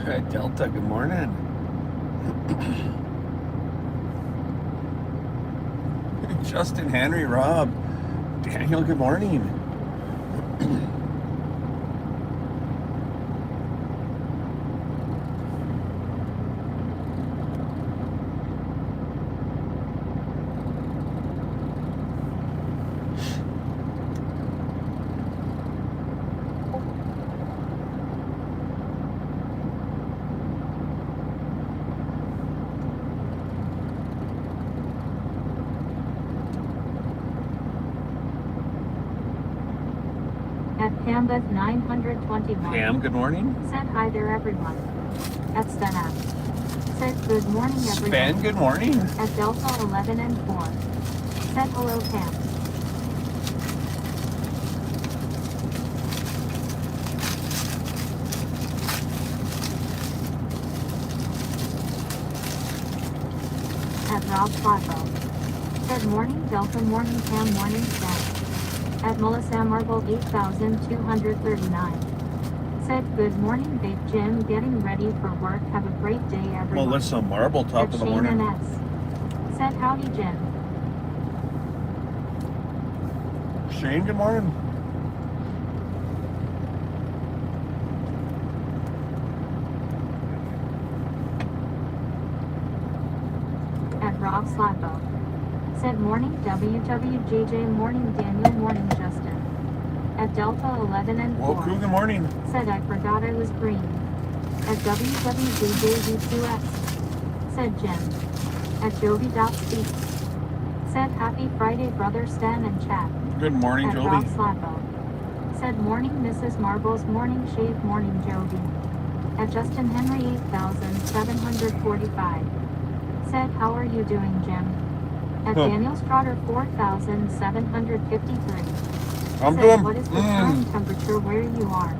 Delta, good morning. Justin, Henry, Rob, Daniel, good morning. At Pambeth 921. Pam, good morning. Said hi there everyone. At Stena. Said good morning everyone. Ben, good morning. At Delta 11 and 4. Said hello Pam. At Rob Flacco. Said morning Delta, morning Pam, morning Stan. At Melissa Marble 8239. Said good morning babe Jim, getting ready for work, have a great day everyone. Melissa Marble, top At of the Shane morning. and S. Said howdy Jim. Shane, good morning. At Rob Slappo. Said morning WWJJ, morning Daniel, morning Justin. At Delta 11 and 4. Whoa, crew, good morning. Said I forgot I was green. At WWJJV2S. Said Jim. At Jovi.speaks. Said happy Friday brother Stan and chat. Good morning, At Jovi. Rob Slappo. Said morning Mrs. Marbles, morning shave, morning Jovi. At Justin Henry 8745. Said how are you doing Jim? At Daniel Strotter 4753. I'm Said, doing. what is the current temperature where you are?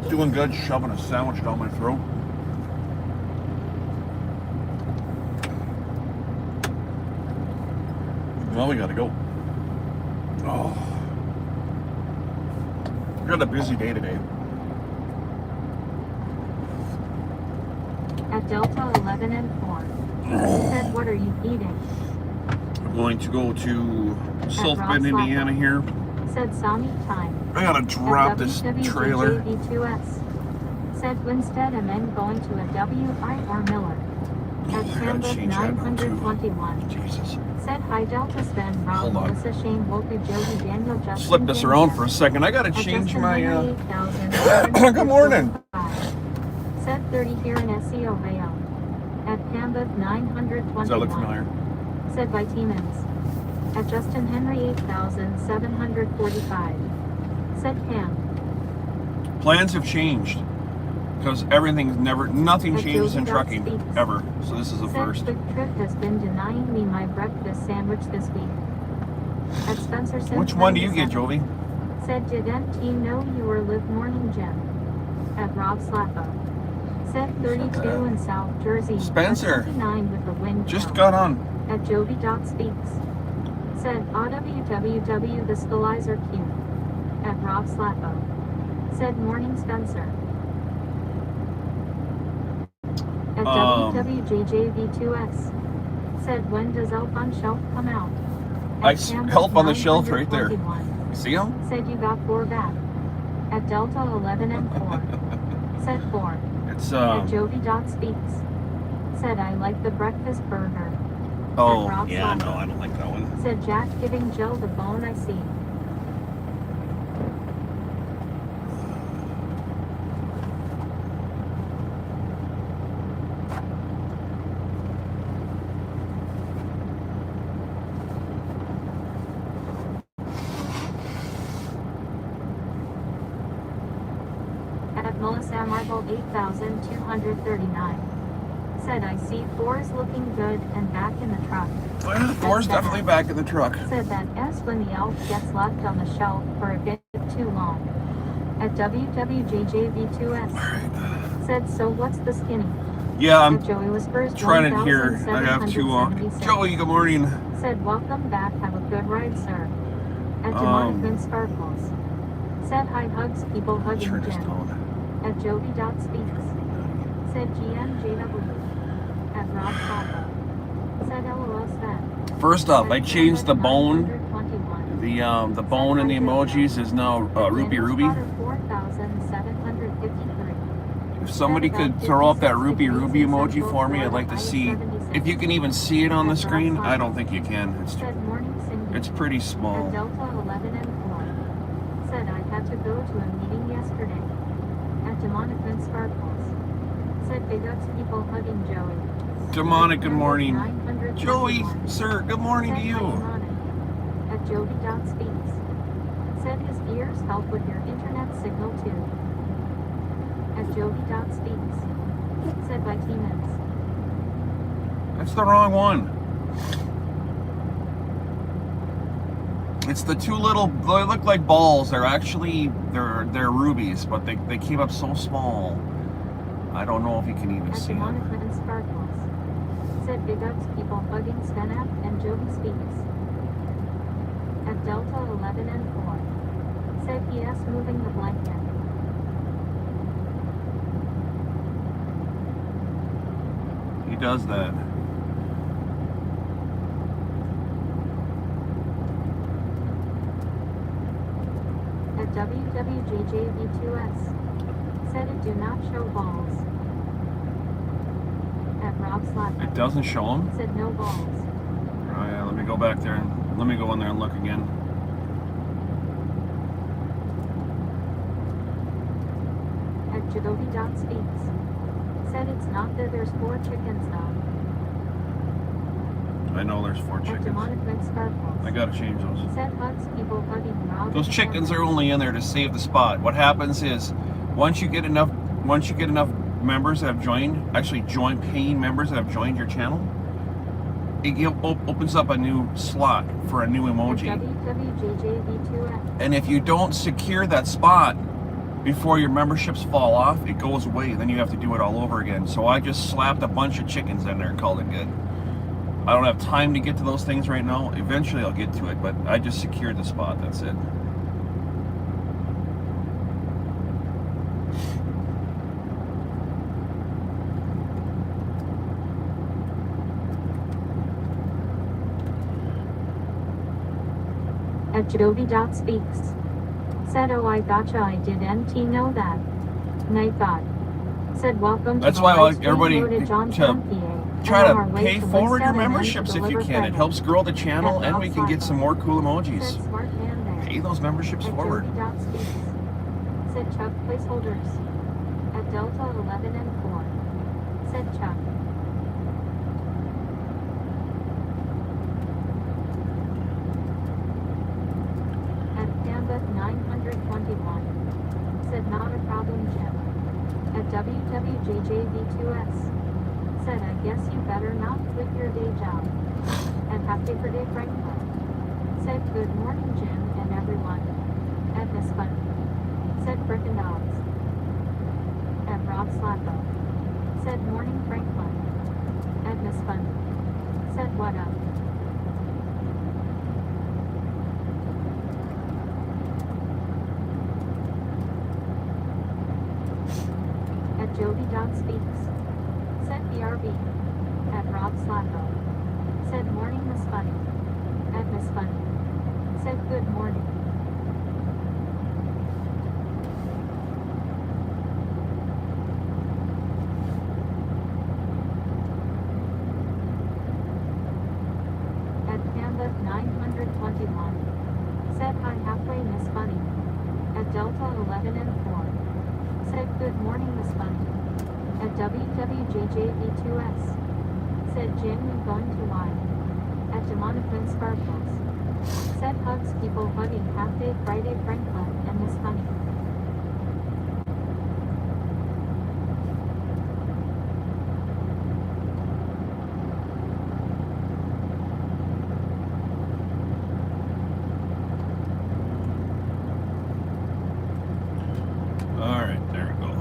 Doing good, shoving a sandwich down my throat. Well, we gotta go. Oh, we got a busy day today. At Delta 11 and 4. Said what are you eating? I'm going to go to South Bend, Indiana here. Said Sami time. I gotta drop this trailer. WWJV2S. Said Winstead and then going to a WI or Miller. At Canvas 921. Jesus. Said hi Delta Sven, Rob, Hold on. Melissa, Shane, Wolfie, Joey, Daniel, Justin. Flip this around for a second. I gotta change my. Good morning. Said 30 here in SEO Vale. At Pambeth 921. Does that look familiar? Said by Tiemans. At Justin Henry 8745. Said Pam. Plans have changed because nothing changes in trucking ever. So this is the Said first. Quick Trip has been denying me my breakfast sandwich this week. At Spencer Simpson. Which one do you get, Jovi? Said didn't he know you were live morning Jim? At Rob Slappo. Said 32 in South Jersey. Spencer. 29 with the wind. Just got on. At Jovi.speaks. Said AWWW the Skullies are cute. At Rob Slappo. Said morning Spencer. At WWJJV2S. Said when does Elf on Shelf come out? Help on the shelf right there. You see him? Said you got 4 back. At Delta 11 and 4. Said 4. It's At Jovi.speaks. Said I like the breakfast burger. Oh, Rob yeah, Slappo. no, I don't like that one. Said Jack giving Jill the bone I see. At Melissa Marble 8239. Said I see 4 is looking good and back in the truck. Well, 4 is definitely back in the truck. Said that S when the elf gets left on the shelf for a bit too long. At WWJJV2S. Alright. Said so what's the skinny? Yeah, I'm At Joey Whispers trying it here. I have to. 1776. Joey, good morning. Said welcome back, have a good ride sir. At Demonic Sparkles. Said hi hugs people hugging Turn this Jen. down. At Jovi.speaks. Said GMJW. At Rob Papa. Said LOL Sven. First up, I changed the bone. 921. The bone in the emojis is now Rupee Ruby. 4753. If somebody could throw up that Rupee Ruby emoji for me, I'd like to see if you can even see it on the screen. I don't think you can. It's pretty small. At Delta 11 and 4. Said I had to go to a meeting yesterday. At Demonic and Sparkles. Said big ups people hugging Joey. Demonic, good morning. Joey, sir, good morning to you. At Jovi.speaks. Said his ears help with your internet signal too. At Jovi.speaks. Said by T-Mins. That's the wrong one. It's the two little, they look like balls. They're actually, they're rubies, but they came up so small. I don't know if you can even see them. And Sparkles. Said big ups people hugging Stenap and Jovi speaks. At Delta 11 and 4. Said yes moving the blanket. He does that. At WWJJV2S. Said it do not show balls. At Rob Slapper. It doesn't show them? Said no balls. Oh yeah, let me go back there and let me go in there and look again. At Jadovi.speaks. Said it's not that there's 4 chickens though. I know there's 4 At chickens. Demonic and Sparkles. I gotta change those. Said hugs people hugging Rob. Those chickens are only in there to save the spot. What happens is once you get enough members that have joined, actually paying members that have joined your channel, it opens up a new slot for a new emoji. At WWJJV2S. And if you don't secure that spot before your memberships fall off, it goes away. Then you have to do it all over again. So I just slapped a bunch of chickens in there and called it good. I don't have time to get to those things right now. Eventually I'll get to it, but I just secured the spot. That's it. At Jovi.speaks. Said oh I gotcha I did NT know that. Night God. Said welcome to That's the why I like livestream everybody loaded John to John PA. try And on to our way pay to forward your Winston and then to memberships if you deliver can. It Friday. helps grow the channel At and we can get some more cool emojis. Said smart man there. Pay those memberships At forward. Jovi.speaks. Said Chuck placeholders. At Delta 11 and 4. Said Chuck. At Panda 921. Said not a problem, Jim. At WWJJV2S. Said I guess you better not quit your day job. At Happy for Day Franklin. Said good morning, Jim and everyone. At Miss Fun. Said frickin' dogs. At Rob Slappo. Said morning Franklin. At Miss Fun. Said what up. At Jovi.speaks. Said BRB. At Rob Slappo. Said morning Miss Funny. At Miss Funny. Said good morning. At Panda 921. Said hi halfway Miss Funny. At Delta 11 and 4. Said good morning Miss Funny. At WWJJV2S. Said Jim you going to lie. At Demonic and Sparkles. Said hugs people hugging Half Day Friday Franklin and Miss Funny. All right, there we go.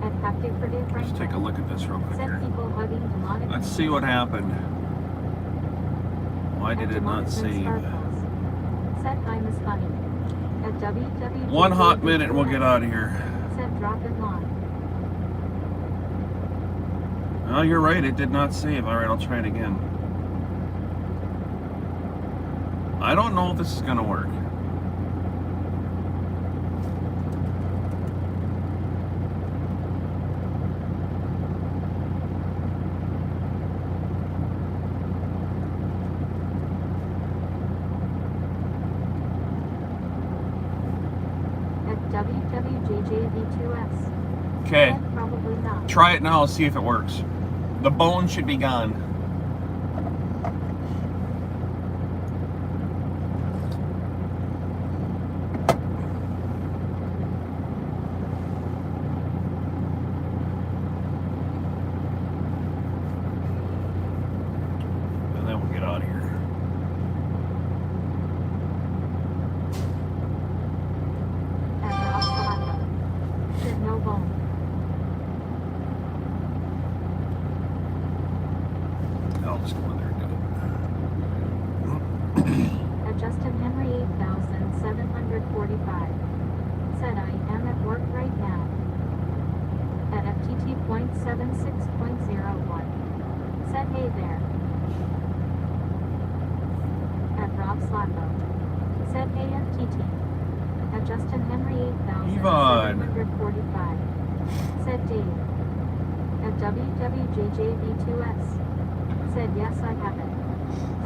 At Half Day Friday Franklin. Let's take a look at this real quick Said here. people hugging Demonic. Let's see what happened. Why did it not save? Said hi Miss Funny. At WWJJ. One hot minute and we'll get out of here. Said drop it line. Oh, you're right. It did not save. All right, I'll try it again. I don't know if this is going to work. WWJJV2S. Okay. Probably not. Try it now. See if it works. The bone should be gone. And then we'll get out of here. At Rob Salata. Said no bone. I'll just go in there and do At Justin Henry 8745. Said I am at work right now. At FTT.76.01. Said hey there. At Rob Slacko. Said hey FTT. At Justin Henry 8745. Said Dave. At WWJJV2S. Said yes I have it.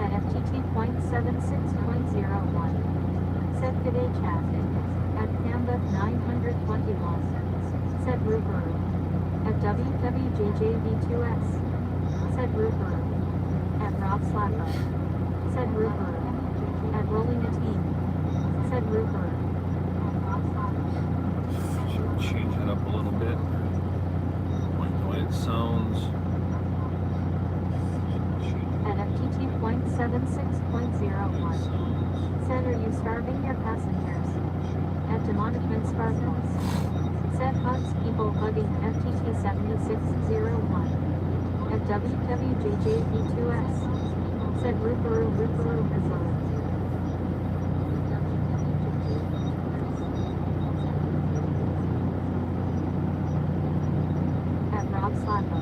At FTT.76.01. Said good day chat. At Panda 921. Said Rupert. At WWJJV2S. Said Rupert. At Rob Slacko. Said Rupert. At Rolling a Team. Said Rupert. Should change it up a little bit. Like the way it sounds. At FTT.76.01. Said are you starving your passengers? At Demonetman Sparkles. Said hugs people hugging FTT 7601. At WWJJV2S. Said Rupuru Rupuru Rupuru. At Rob Slacko.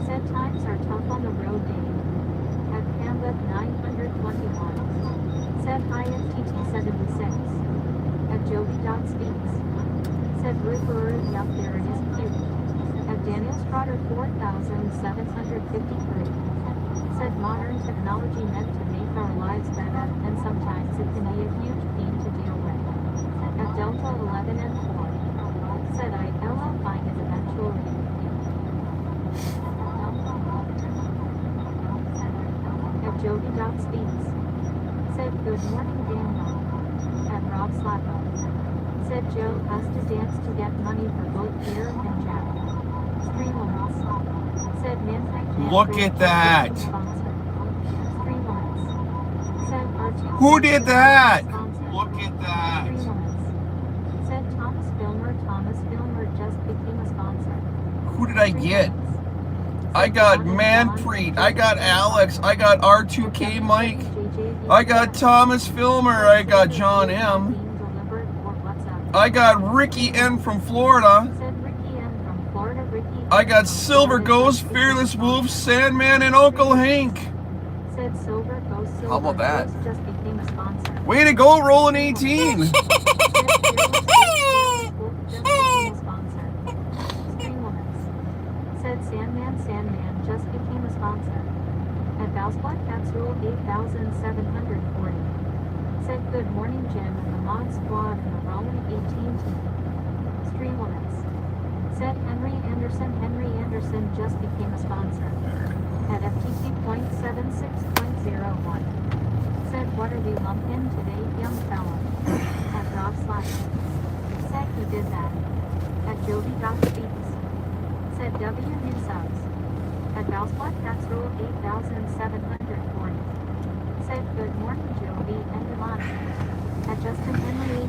Said times are tough on the road, Dave. At Panda 921. Said hi FTT 76. At Jovi.speaks. Said Rupuru, yup there it is cute. At Daniel Strotter 4753. Said modern technology meant to make our lives better, and sometimes it can be a huge pain to deal with. At Delta 11 and 4. Said I'll find it eventually. At Jovi.speaks. Said good morning Daniel. At Rob Slacko. Said Joe has to dance to get money for both beer and Jack. Streamlabs. Said man. Look at that. Streamlabs. Said R2. Who did that? Look at that. Streamlabs. Said Thomas Filmer just became a sponsor. Who did I get? I got Manpreet, I got Alex, I got R2K Mike, I got Thomas Filmer, I got John M, I got Ricky N from Florida, I got Silver Ghost, Fearless Wolf, Sandman, and Uncle Hank. How about that? Way to go, rolling 18. Said Sandman just became a sponsor. At Valsplat Capsule 8740. Said good morning Jim and the Mod Squad and the Rolling 18 team. Streamlabs. Said Henry Anderson just became a sponsor. At FTT.76.01. Said what are we lumping today young fella? At Rob Slash. Said he did that. At Jovi.speaks. Said W new subs. At Valsplat Capsule 8740. Said good morning Jovi and Ilana. At Justin Henry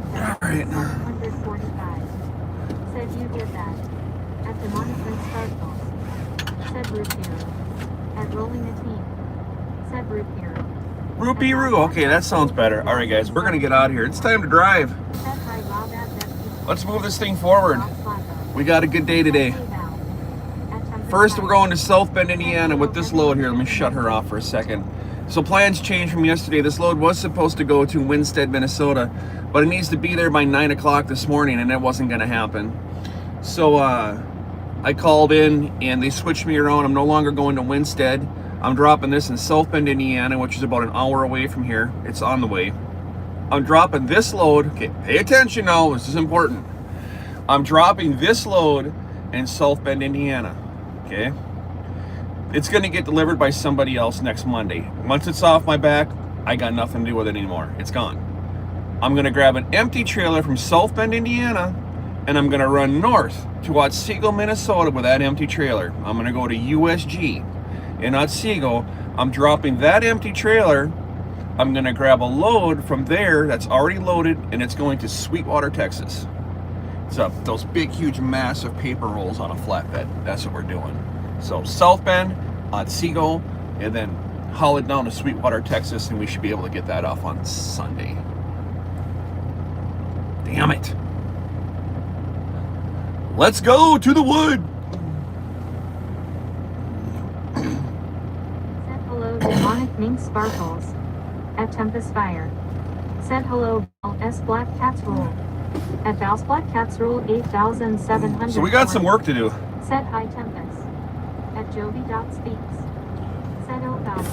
8745. Said you did that. At Demonetman Sparkles. Said Root Hero. At Rolling a Team. Said Root Hero. Rupee Roo. Okay, that sounds better. All right, guys, we're gonna get out of here. It's time to drive. Said hi Rob at Deputy. Let's move this thing forward. Rob Flacco. We got a good day today. Said hey Val. At Tempest First, Tire. we're going to South Bend, Indiana with this load here. Let me shut her off for a second. So plans changed from yesterday. This load was supposed to go to Winstead, Minnesota, but it needs to be there by 9 o'clock this morning, and that wasn't going to happen. So I called in, and they switched me around. I'm no longer going to Winstead. I'm dropping this in South Bend, Indiana, which is about an hour away from here. It's on the way. I'm dropping this load. Okay, pay attention now. This is important. I'm dropping this load in South Bend, Indiana. Okay? It's going to get delivered by somebody else next Monday. Once it's off my back, I got nothing to do with it anymore. It's gone. I'm going to grab an empty trailer from South Bend, Indiana, and I'm going to run north to Otsego, Minnesota with that empty trailer. I'm going to go to USG in Otsego. I'm dropping that empty trailer. I'm going to grab a load from there that's already loaded, and it's going to Sweetwater, Texas. It's those big, huge, massive paper rolls on a flatbed. That's what we're doing. So South Bend, Otsego, and then haul it down to Sweetwater, Texas, and we should be able to get that off on Sunday. Damn it. Let's go to the wood. Said hello Demonic Mink Sparkles. At Tempest Fire. Said hello Val S Black Cats Rule. At Val's Black Cats Rule 8,700. So we got some work to do. Said hi Tempest. At Joby.speaks. Said oh God.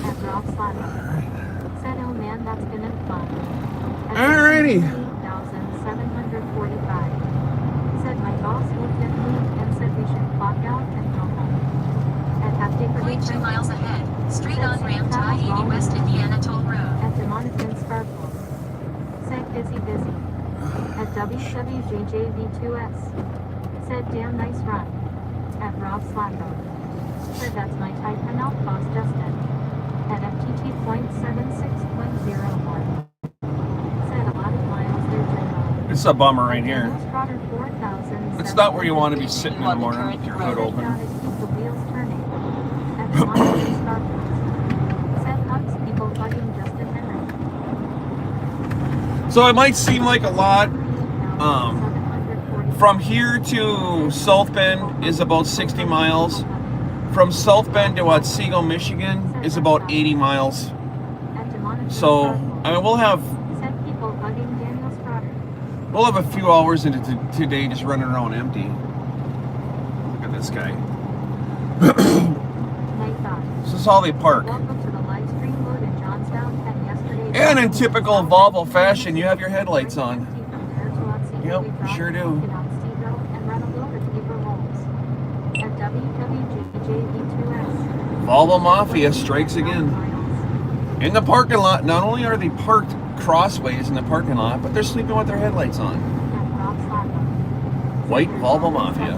At Rob Slatter. Said oh man that's been fun. At Alrighty. 8,745. Said my boss looked at me and said we should clock out and go home. At Half-Day for 0.2 miles ahead, straight on ramp to I-80 West Indiana Toll Road. At Demonic and Sparkles. Said busy. At WWJJV2S. Said damn nice run. At Rob Slacko. Said that's my type and outpost Justin. At FTT.76.01. Said a lot of miles there Jimbo. It's a bummer right here. Daniel Trotter 4,000. It's not where you want to be sitting in the morning with your hood open. Down to keep the wheels turning. At Demonic and Sparkles. Said hugs people bugging Justin Henry. So it might seem like a lot. From here to South Bend is about 60 miles. From South Bend to Otsego, Michigan is about 80 miles. So, I mean, we'll have a few hours into today just running around empty. Look at this guy. This is how they park. And in typical Volvo fashion, you have your headlights on. Yep, sure do. Volvo Mafia strikes again. In the parking lot, not only are they parked crossways in the parking lot, but they're sleeping with their headlights on. White Volvo Mafia.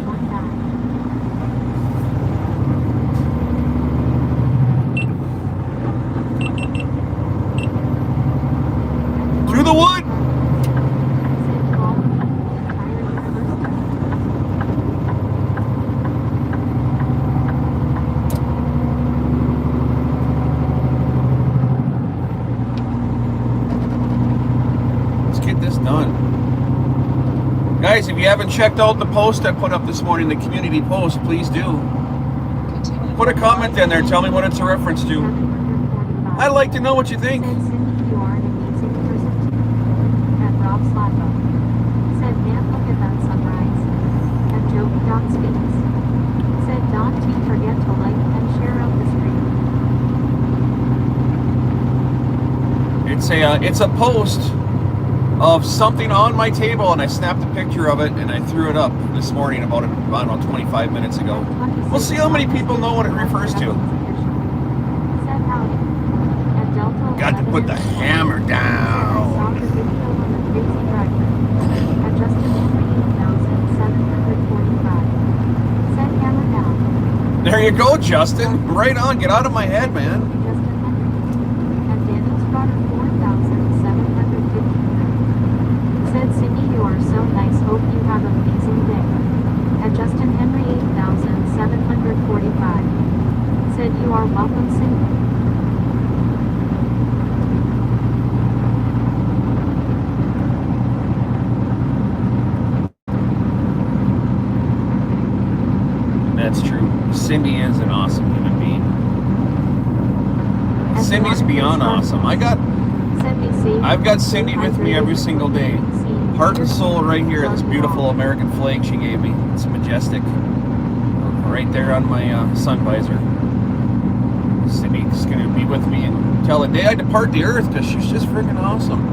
Through the wood! Guys, if you haven't checked out the post I put up this morning, the community post, please do. Put a comment in there, tell me what it's a reference to. I'd like to know what you think. Said Cindy, you are an amazing person. At Rob Slacko. Said man, look at that sunrise. At Joby.speaks. Said don't you forget to like and share out the stream. It's a post of something on my table, and I snapped a picture of it and I threw it up this morning about 25 minutes ago. We'll see how many people know what it refers to. Got to put the hammer down. There you go, Justin. Right on. Get out of my head, man. Said Cindy, you are so nice. Hope you have an amazing day. At Justin Henry 8,745. Said you are welcome, Cindy. Cindy is an awesome human being. Cindy's beyond awesome. I've got Cindy with me every single day. Heart and soul right here at this beautiful American flag she gave me. It's majestic. Right there on my sun visor. Cindy's going to be with me until the day I depart the earth because she's just freaking awesome.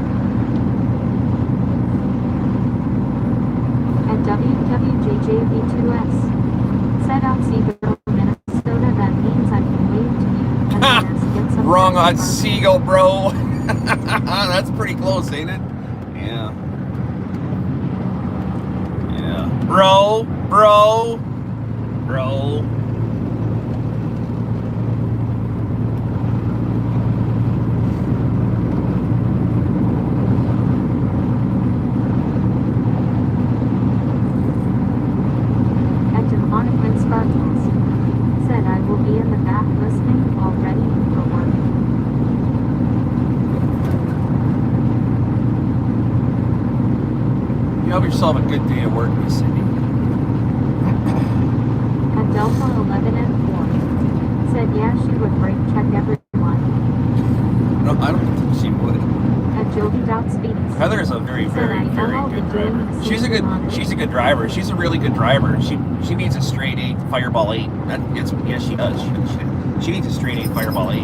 At WWJJV2S, said Otsego, Minnesota, that means I can wave to you. Get some Wrong Otsego, bro. That's pretty close, ain't it? Yeah. Yeah. Bro. Said I will be in the back listening, all ready for work. You have yourself a good day at work, Miss Cindy. At Delta 11 and 4, said yeah, she would break check everyone. No, I don't think she would. At Joby Doubt Speaks, Heather is a very good driver. She's a good driver. She's a really good driver. She needs a straight 8 Fireball 8. Yes, she does. She needs a straight 8 Fireball 8.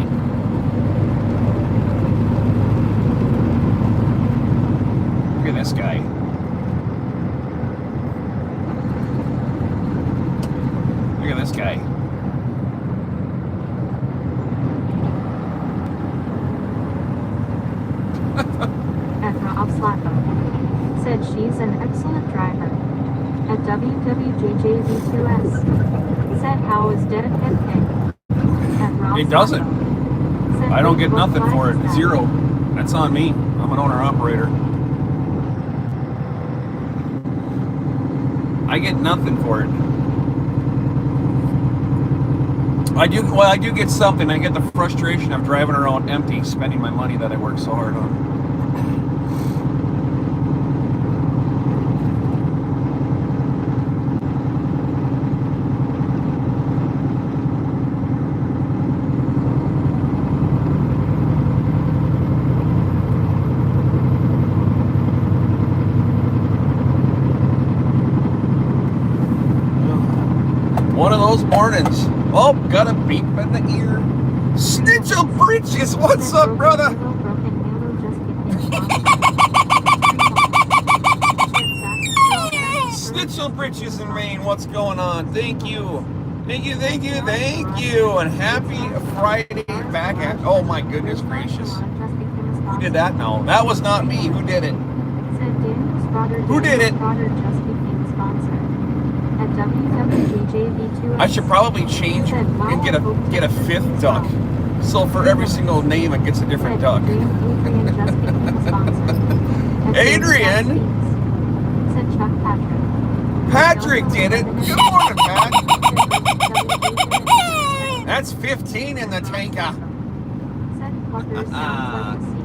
Look at this guy. Look at this guy. At Rob Slacko, said she's an excellent driver. At WWJJV2S, said how is dead hip pay. At Rob It doesn't. Slacko, said I don't get what nothing flag for is it. that? 0. That's on me. I'm an owner-operator. I get nothing for it. I do get something. I get the frustration of driving around empty, spending my money that I work so hard on. One of those mornings. Oh, got a beep in the ear. Snitchel Britches, what's up, brother? Snitchel Britches in Maine, what's going on? Thank you. And happy Friday back at. Oh my goodness gracious. Who did that now? That was not me. Who did it? Who did it? I should probably change and get a 5th duck. So for every single name, it gets a different duck. Adrian. Patrick did it. Good morning, Pat. That's 15 in the tanker.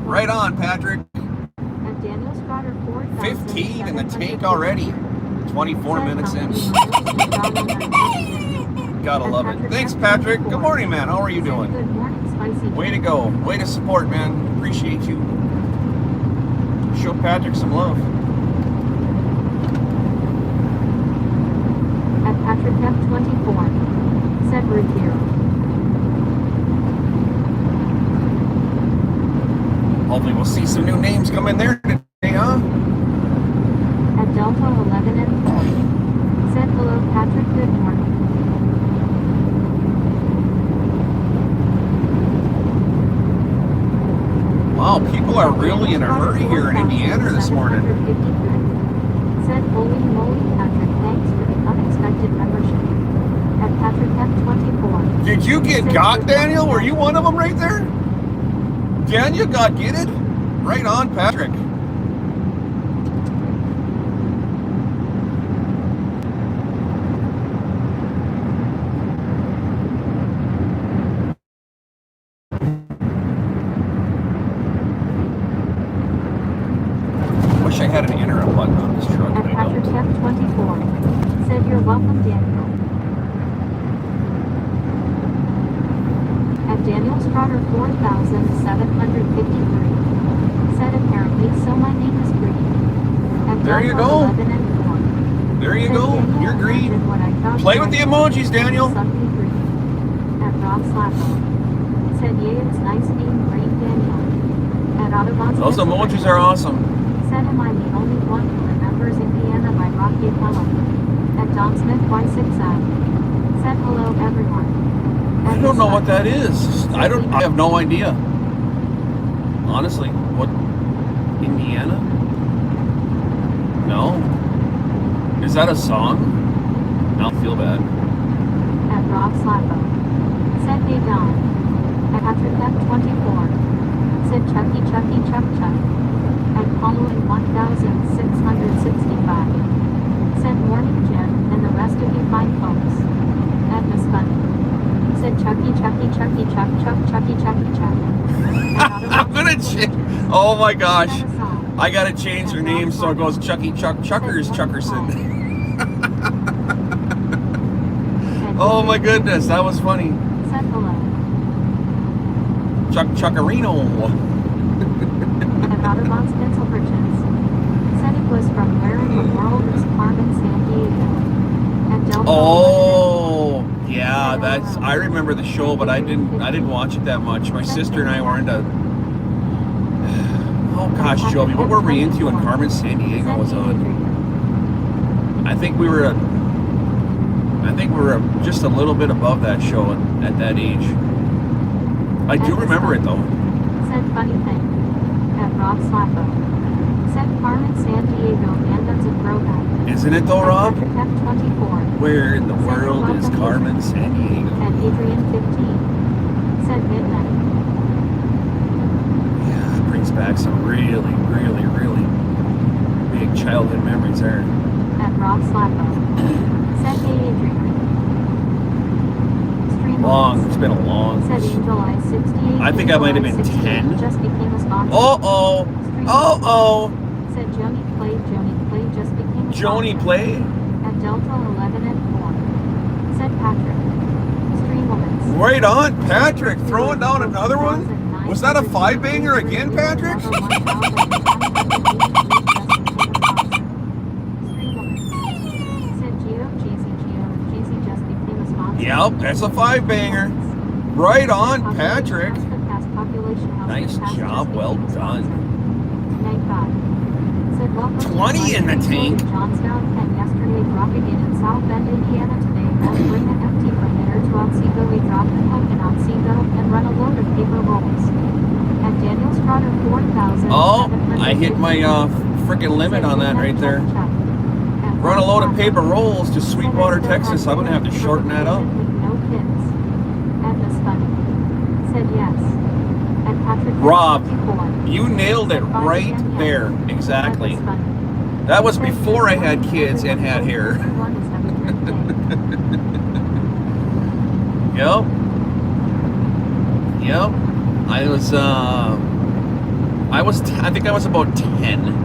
Right on, Patrick. 15 in the tank already. 24 minutes in. Gotta love it. Thanks, Patrick. Good morning, man. How are you doing? Way to go. Way to support, man. Appreciate you. Show Patrick some love. At Patrick F24, said Ruth here. Hopefully we'll see some new names come in there today, huh? At Delta 11 and 4, said hello Patrick, good morning. Wow, people are really in a hurry here in Indiana this morning. Said holy moly Patrick, thanks for the unexpected membership. At Patrick F24. Did you get got, Daniel? Were you one of them right there? Daniel got getted? Right on, Patrick. Wish I had an enter button on this truck, At but I Patrick don't. F24, said you're welcome, Daniel. Strotter 4753. Said apparently, so my name is Green. At There you Delta go. 11 and 4. There you Said go. Daniel, You're green. imagine what I thought Play with the was emojis, Daniel. suddenly green. At Rob Slappo. Said yay, it's nice being green, Daniel. At Autobots. Those emojis are awesome. Said am I the only one who remembers Indiana by Rocky Apollo. At Don Smith Y6I. Said hello everyone. I don't know what that is. I have no idea. Honestly, what? Indiana? No. Is that a song? I don't feel bad. At Rob Slappo. Said hey Don. At Patrick F24. Said Chucky Chucky Chuck Chuck. At following 1665. Said morning Jim and the rest of you fine folks. At Miss Funny. Said Chucky Chucky Chucky Chuck Chuck Chucky Chucky Chuck. I'm gonna change. Oh my gosh. I gotta change her name so it goes Chucky Chuck Chuckers Chuckerson. Oh my goodness, that was funny. Said hello. Chuck Chuckarino. At Otterbots Pencil Purchase. Said it was from where in the world is Carmen San Diego. At Delta. Oh, yeah, that's. I remember the show, but I didn't watch it that much. My sister and I were into. Oh gosh, Joby, what were we into when Carmen San Diego was on? I think we were just a little bit above that show at that age. I do remember it though. Said funny thing. At Rob Slappo. Said Carmen San Diego and that's a throwback. Isn't it though, Rob? At F24. Where in the world is Carmen San Diego? At Adrian 15. Said midnight. Yeah, it brings back some really, really, really big childhood memories there. At Rob Slappo. Said hey Adrian. Long. It's been a long. Said Angel I 68. I think I might have been 10. Just became a sponsor. Oh. Said Joni Play just became a Joni sponsor. Play? At Delta 11 and 4. Said Patrick. Stream Woman's. Right on, Patrick. Throwing down another one? Was that a 5-banger again, Patrick? Yep, that's a 5-banger. Right on, Patrick. Nice job, well done. 20 in the tank. Johnstown and yesterday dropping in South Bend, Indiana today. I'll bring an empty from there to Otsego. We drop the hook in Otsego and run a load of paper rolls. At Daniel Strotter 4,000. Oh, I hit my freaking limit on that right there. Run a load of paper rolls to Sweetwater, Texas. I'm going to have to shorten that up. No kids. At Miss Funny. Said yes. At Patrick. Rob, you nailed it right there. Exactly. That was before I had kids and had hair. Yep. I think I was about 10.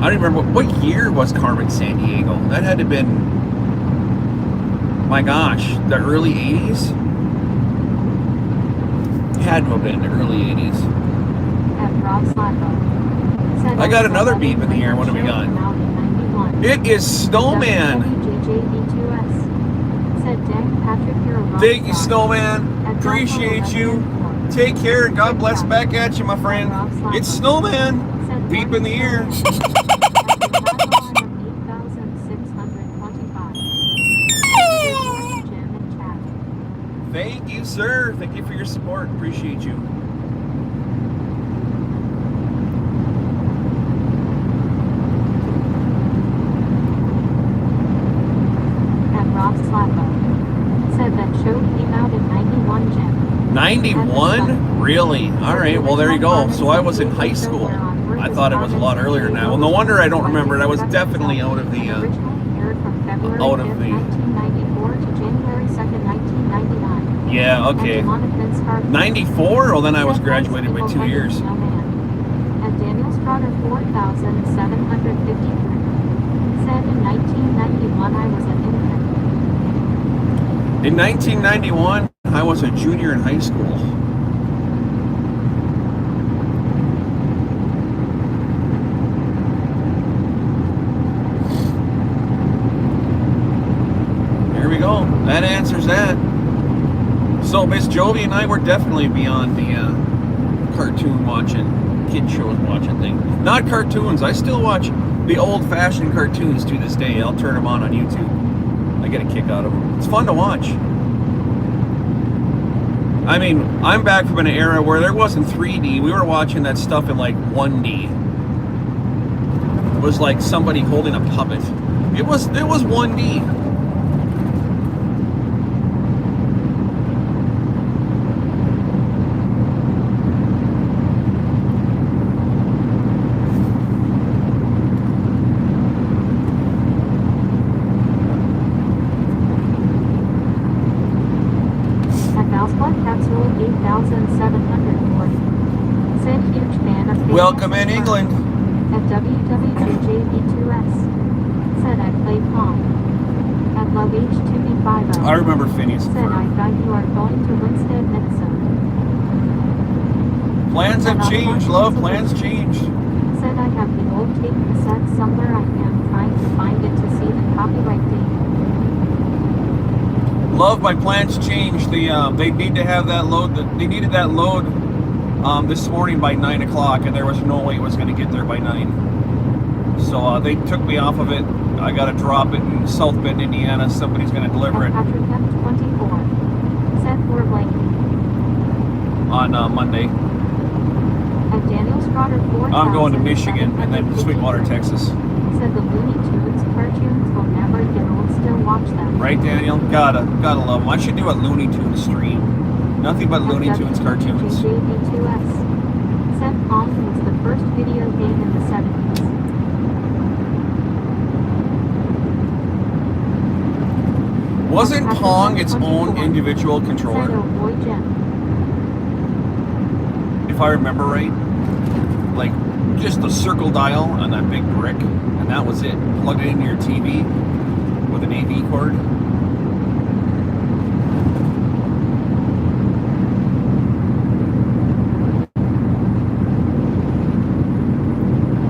I don't remember what year was Carmen San Diego. That had to have been, my gosh, the early 80s? Had to have been the early 80s. I got another beep in the air. What do we got? It is Snowman. Thank you, Snowman. Appreciate you. Take care and God bless. Back at you, my friend. It's Snowman. Beep in the ear. Thank you, sir. Thank you for your support. Appreciate you. And Rob Slappo said that show came out in 91, Jim. 91? Really? All right. Well, there you go. So I was in high school. I thought it was a lot earlier than that. Well, no wonder I don't remember it. I was definitely out of the. Yeah. Okay. 94? Well, then I was graduated by 2 years. At Daniel Strotter 4,753. Said in 1991 I was an infant. In 1991, I was a junior in high school. There we go. That answers that. So Miss Jovi and I were definitely beyond the cartoon watching, kid shows watching thing. Not cartoons. I still watch the old-fashioned cartoons to this day. I'll turn them on YouTube. I get a kick out of them. It's fun to watch. I mean, I'm back from an era where there wasn't 3D. We were watching that stuff in like 1D. It was like somebody holding a puppet. It was 1D. Welcome in England. At WWJJB2S. Said I play Pong. At Love H2B50. I remember Phineas. Said I thought you are going to Winstead, Minnesota. Plans have changed, love. Plans changed. Said I have the old tape cassette somewhere. I am trying to find it to see the copyright date. Love, my plans changed. They need to have that load. They needed that load this morning by 9 o'clock, and there was no way it was going to get there by 9. So they took me off of it. I got to drop it in South Bend, Indiana. Somebody's going to deliver it Patrick F24. Said we're blanking. on Monday. At Daniel Strotter 4. I'm going to Michigan and then Sweetwater, Texas. Said the Looney Tunes cartoons will never get old. Still watch them. Right, Daniel? Gotta love them. I should do a Looney Tunes stream. Nothing but Looney Tunes cartoons. JB2S. Said Pong was the first video game in the 70s. Wasn't Pong its own individual controller? Said, oh boy, Jim. If I remember right, like just a circle dial on that big brick, and that was it. Plug it into your TV with an AV cord.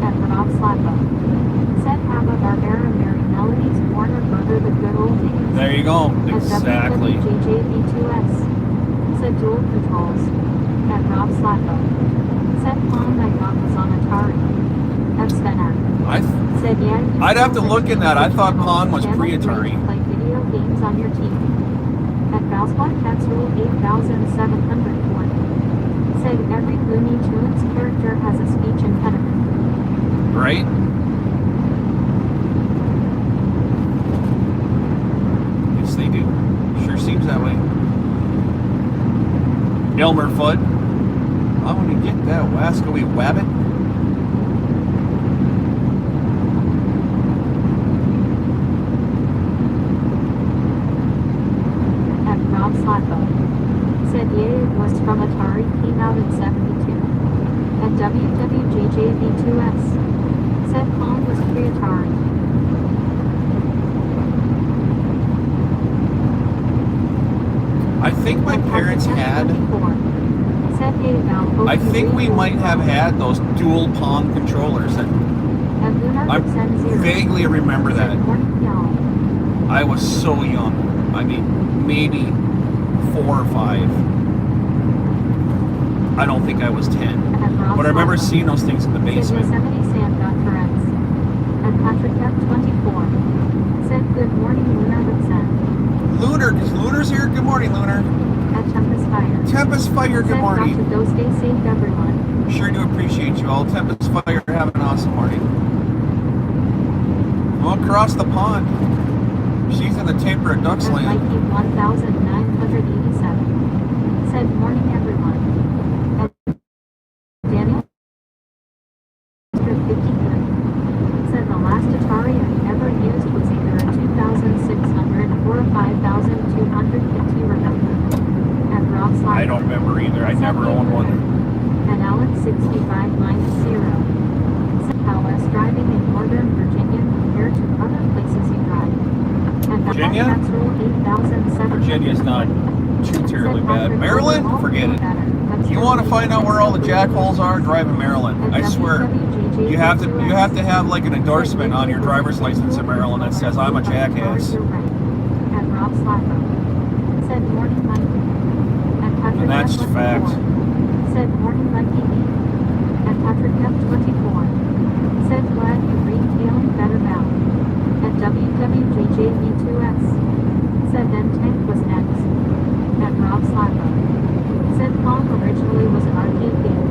At Rob Slappa. Said Abba Barbera Mary Melodies Warner Brother the good old days. There you go. Exactly. At WWJJB2S. Said dual controls. At Rob Slappa. Said Pong I thought was on Atari. At Svenner. Said yeah. I'd have to look in that. I thought Pong was pre-Atari. Play video games on your TV. At Valspot Cats Rule 8740. Said every Looney Tunes character has a speech impediment. Right? Yes, they do. Sure seems that way. Elmer Fudd. I want to get that wascally wabbit. At Rob Slappo. Said yeah, it was from Atari, came out in 72. At WWJJV2S. Said Pong was pre-Atari. I think my parents had. Said hey, Val, I think we might have had those dual Pong controllers. I vaguely remember that. I was so young. I mean, maybe 4 or 5. I don't think I was 10. But I remember seeing those things in the basement. Yosemite Sam got Tourette's. At Patrick F24. Said good morning, Luna Hudson. Lunar, is Lunar's here? Good morning, Lunar. At Tempest Fire. Tempest Fire, good morning. Said those days saved everyone. Sure do appreciate you all. Tempest Fire, have an awesome morning. Well, across the pond. She's in the Temperate Ducks At land. Mikey 1987. Said morning, everyone. At Daniel 53. Said the last Atari I ever used was either a 2600 or a 5250, remember? At Rob Slide. I don't remember either. I never owned one. At Alex 65-0. Said how us driving in Northern Virginia compared to other places you drive. Virginia? Virginia's not too terribly bad. Maryland? Forget it. You want to find out where all the jackholes are? Drive in Maryland. I swear. You have to have like an endorsement on your driver's license in Maryland that says I'm a jackass. And that's fact. Said morning Mikey B. And Patrick F24. Said glad you read feeling better now. And WWJJV2S. Said then Tank was next. And Rob Slapper. Said Pong originally was an arcade game.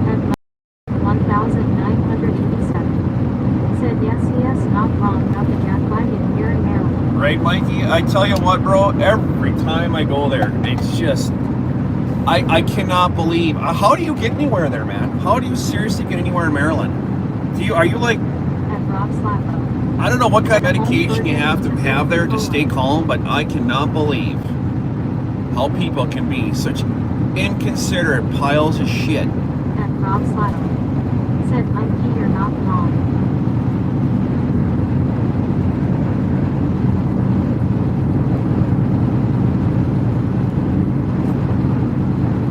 And 1987. Said yes, not wrong about the jack wagon here in Maryland. Right, Mikey? I tell you what, bro, every time I go there, it's just, I cannot believe, how do you get anywhere there, man? How do you seriously get anywhere in Maryland? Are you like, I don't know what kind of medication you have to have there to stay calm, but I cannot believe how people can be such inconsiderate piles of shit. And Rob Slatter said, Mikey, you're not wrong.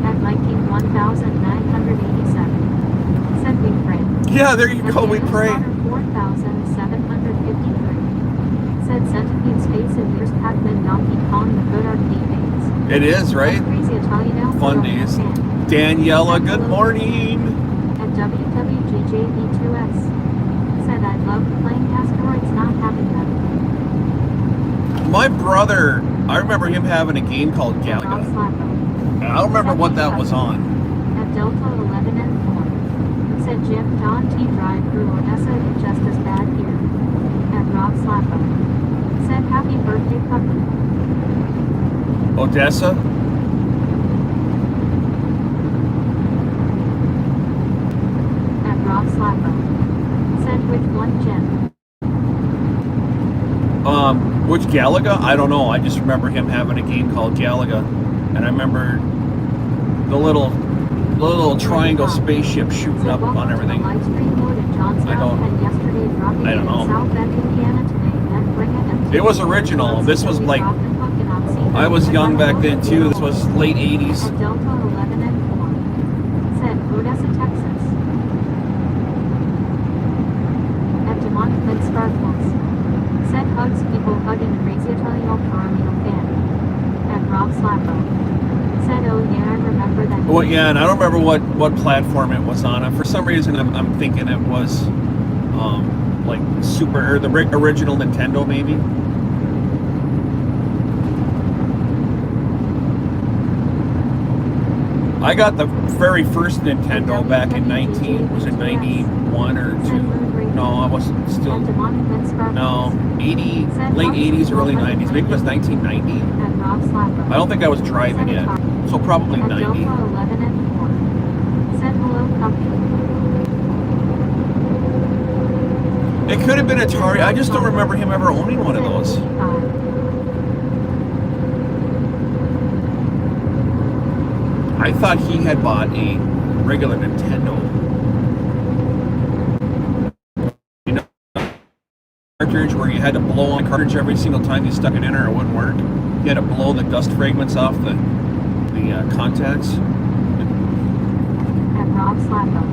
At Mikey 1987 said we pray. Yeah, there you go, we pray. 4753 said Centipede Space and Years Pac-Man Donkey Kong the good arcade days. It is, right? Crazy Italian Fun days. Daniela, good morning. And WWGJV2S said I love playing asteroids, not having them. My brother, I remember him having a game called Galaga. I don't remember what that was on. At Delta 11 and 4 said Jim Don T drive through Odessa is just as bad here. And Rob Slapper said happy birthday puppy. Odessa? And Rob Slapper said which one, Jim? Which Galaga? I don't know. I just remember him having a game called Galaga. And I remember the little triangle spaceship shooting up on everything. I don't know. It was original. This was like, I was young back then too. This was late 80s. At Delta 11 and 4 said Odessa, Texas. At Demont Flint Sparkles said hugs people hugging crazy Italian Paramino fan. And Rob Slapper said, oh yeah, I remember that. Well, yeah, and I don't remember what platform it was on. For some reason, I'm thinking it was like Super or the original Nintendo, maybe. I got the very first Nintendo back in 91 or 2? No, I wasn't still. No, 80, late 80s, early 90s. Maybe it was 1990. I don't think I was driving yet, so probably 90. It could have been Atari. I just don't remember him ever owning one of those. I thought he had bought a regular Nintendo. You know, cartridge where you had to blow on the cartridge every single time you stuck it in or it wouldn't work. You had to blow the dust fragments off the contacts. And Rob Slapper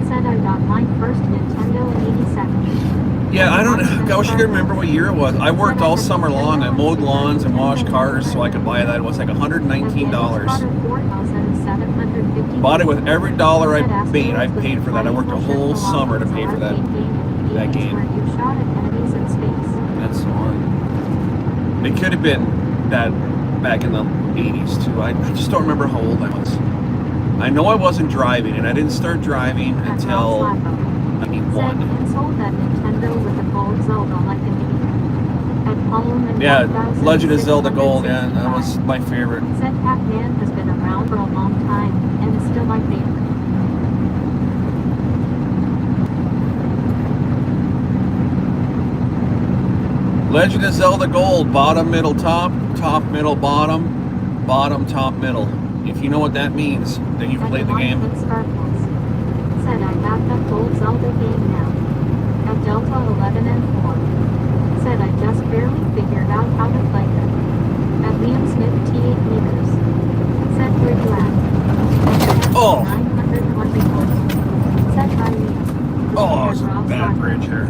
said I got my first Nintendo in 87. Yeah, I wish I could remember what year it was. I worked all summer long. I mowed lawns and washed cars so I could buy that. It was like $119. Bought it with every dollar I paid. I paid for that. I worked a whole summer to pay for that game. That's the one. It could have been that back in the 80s too. I just don't remember how old I was. I know I wasn't driving, and I didn't start driving until 91. Yeah, Legend of Zelda Gold, yeah, that was my favorite. Said Pac-Man has been around for a long time and is still my favorite. Legend of Zelda Gold, bottom, middle, top, top, middle, bottom, bottom, top, middle. If you know what that means, then you've played the game. At Gold Zelda game now. At Delta 11 and 4. Said I just barely figured out how to play them. At Liam Smith T8 meters. Said where you at? Oh. 924. Said hi Liam. Oh, At it's a Rob bad Slacker. bridge here.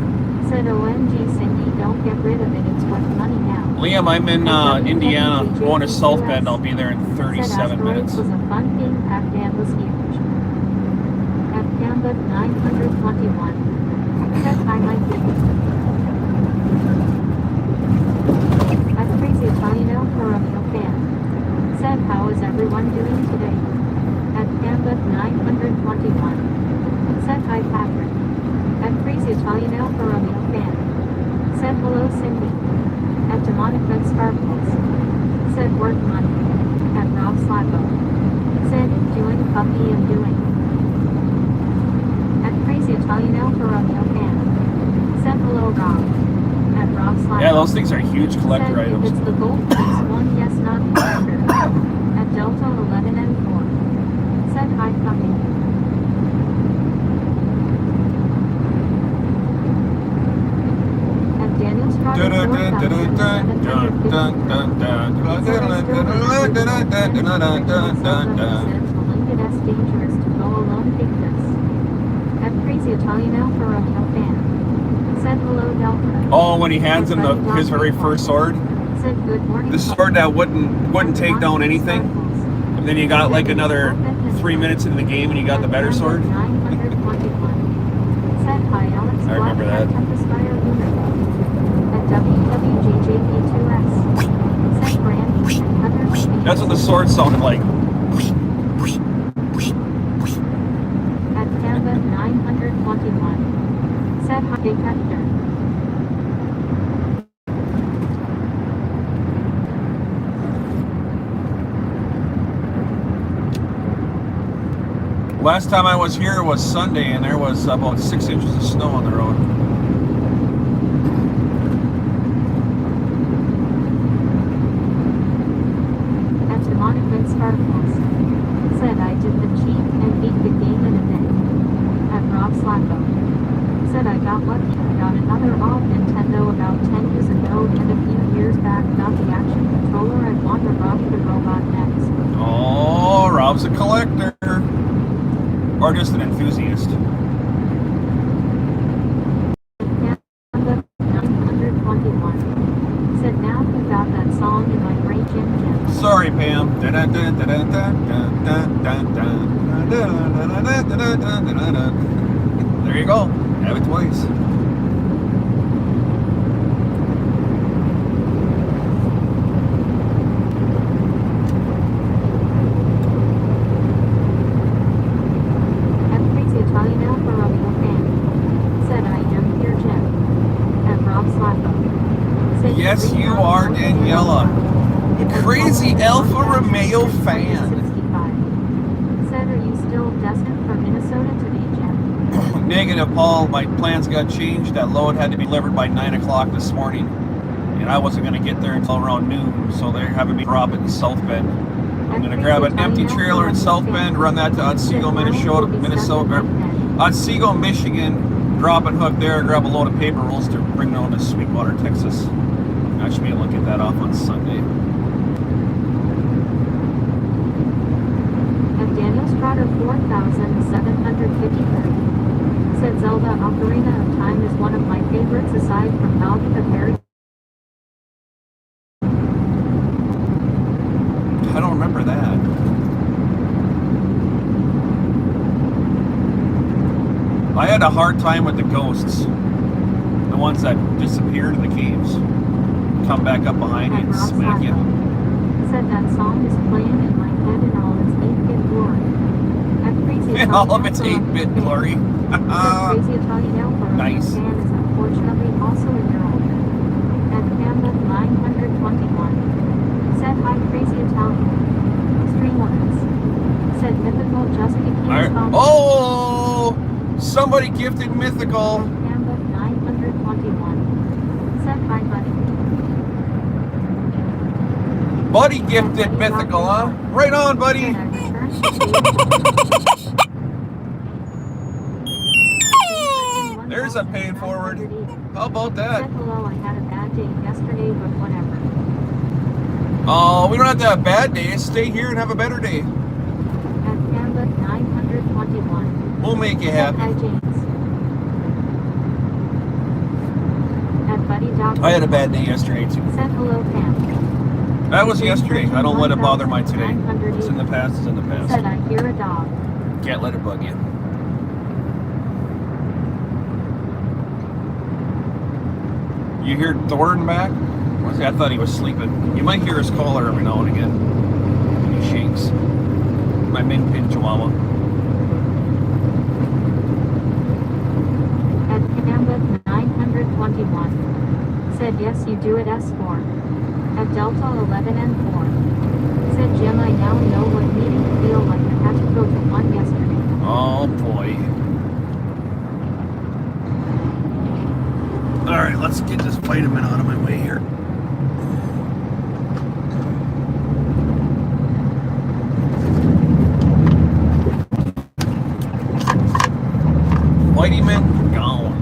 Said OMG Cindy, don't get rid of it, it's worth money now. Liam, I'm in Indiana, going to South Bend. I'll be there in 37 minutes. Was a fun game, Afghan was huge. At Gambit 921. Said hi my kid. At Crazy Italian El Romeo fan. Said how is everyone doing today? At Gambit 921. Said hi Patrick. At Crazy Italian El Romeo fan. Said hello Cindy. At Demonic Red Sparkles. Said worth money. At Rob Slacko. Said doing puppy and doing. At Crazy Italian El Romeo fan. Said hello Rob. At Rob Slacko. Yeah, those things are huge collector Said items. if it's the gold piece one, yes, not collector. At Delta 11 and 4. Said hi puppy. At Daniel Strada 4,755. Dangerous to go alone Victus. At Crazy Italian Alfa Romeo fan. Said hello Delta. Oh, when he hands him his very first sword, Said good morning. the sword that wouldn't take down anything, and then you got like another 3 minutes into the game and you got the better sword. 921. Said hi Alex. I remember that. At WWJJP2S. Said Brandy. That's what the sword sounded like. At Canva 921. Said hi Big Hector. Last time I was here was Sunday, and there was about 6 inches of snow on the road. At Demonic Red Sparkles. Said I did the cheat and beat the game in a day. At Rob Slacko. Said I got lucky and got another old Nintendo about 10 years ago and a few years back got the action controller and want to rob the robot next. Oh, Rob's a collector. Or just an enthusiast. Canva 921. Said now you got that song in my brain Jim Jim. Sorry, Pam. There you go. Have it twice. At Crazy Italian Alfa Romeo fan. Said I am here Jim. At Rob Slacko. Said Yes, green you rock are, more Daniela. The crazy Alfa Romeo fan. 65. Said are you still destined for Minnesota today, Jim? Negative, Paul. My plans got changed. That load had to be delivered by 9 o'clock this morning. And I wasn't going to get there until around noon. So they're having me drop it in South Bend. I'm going to grab an empty trailer in South Bend, run that to Otsego, Otsego, Michigan, drop and hook there, grab a load of paper rolls to bring down to Sweetwater, Texas. I should be able to get that off on Sunday. At Daniel Strada 4,753. Said Zelda Ocarina of Time is one of my favorites aside from Baldi the Fairy. I don't remember that. I had a hard time with the ghosts. The ones that disappeared in the caves. Come back up behind you At and Rob smack you. Slacko. Said that song is playing in my head in all its 8-bit glory. At Crazy In all of its 8-bit glory. Crazy Italian Alfa Romeo Nice. fan is unfortunately also a year older. At Canva 921. Said hi Crazy Italian. Streamlines. Said Mythical just became sponsored. Oh! Somebody gifted Mythical. Canva 921. Said hi buddy. Buddy gifted Mythical, huh? Right on, buddy. Said I returned to years I'm paying forward. How about that? Said hello, I had a bad day yesterday, but whatever. Oh, we don't have to have bad days. Stay here and have a better day. At Canva 921. We'll make you Said happy. hi, James. At Buddy Doc. I had a bad day yesterday too. Said hello, Pam. That was yesterday. I don't let it bother my today. What's in the past is in the past. Said I hear a dog. Can't let it bug you. You hear Thornton back? I thought he was sleeping. You might hear his caller every now and again. He shakes. My min pin chihuahua. At Canva 921. Said yes, you do it S4. At Delta 11 and 4. Said Jim, I now know what meeting feel like. I had to go to one yesterday. Oh boy. Alright, let's get this vitamin out of my way here. Vitamin gone.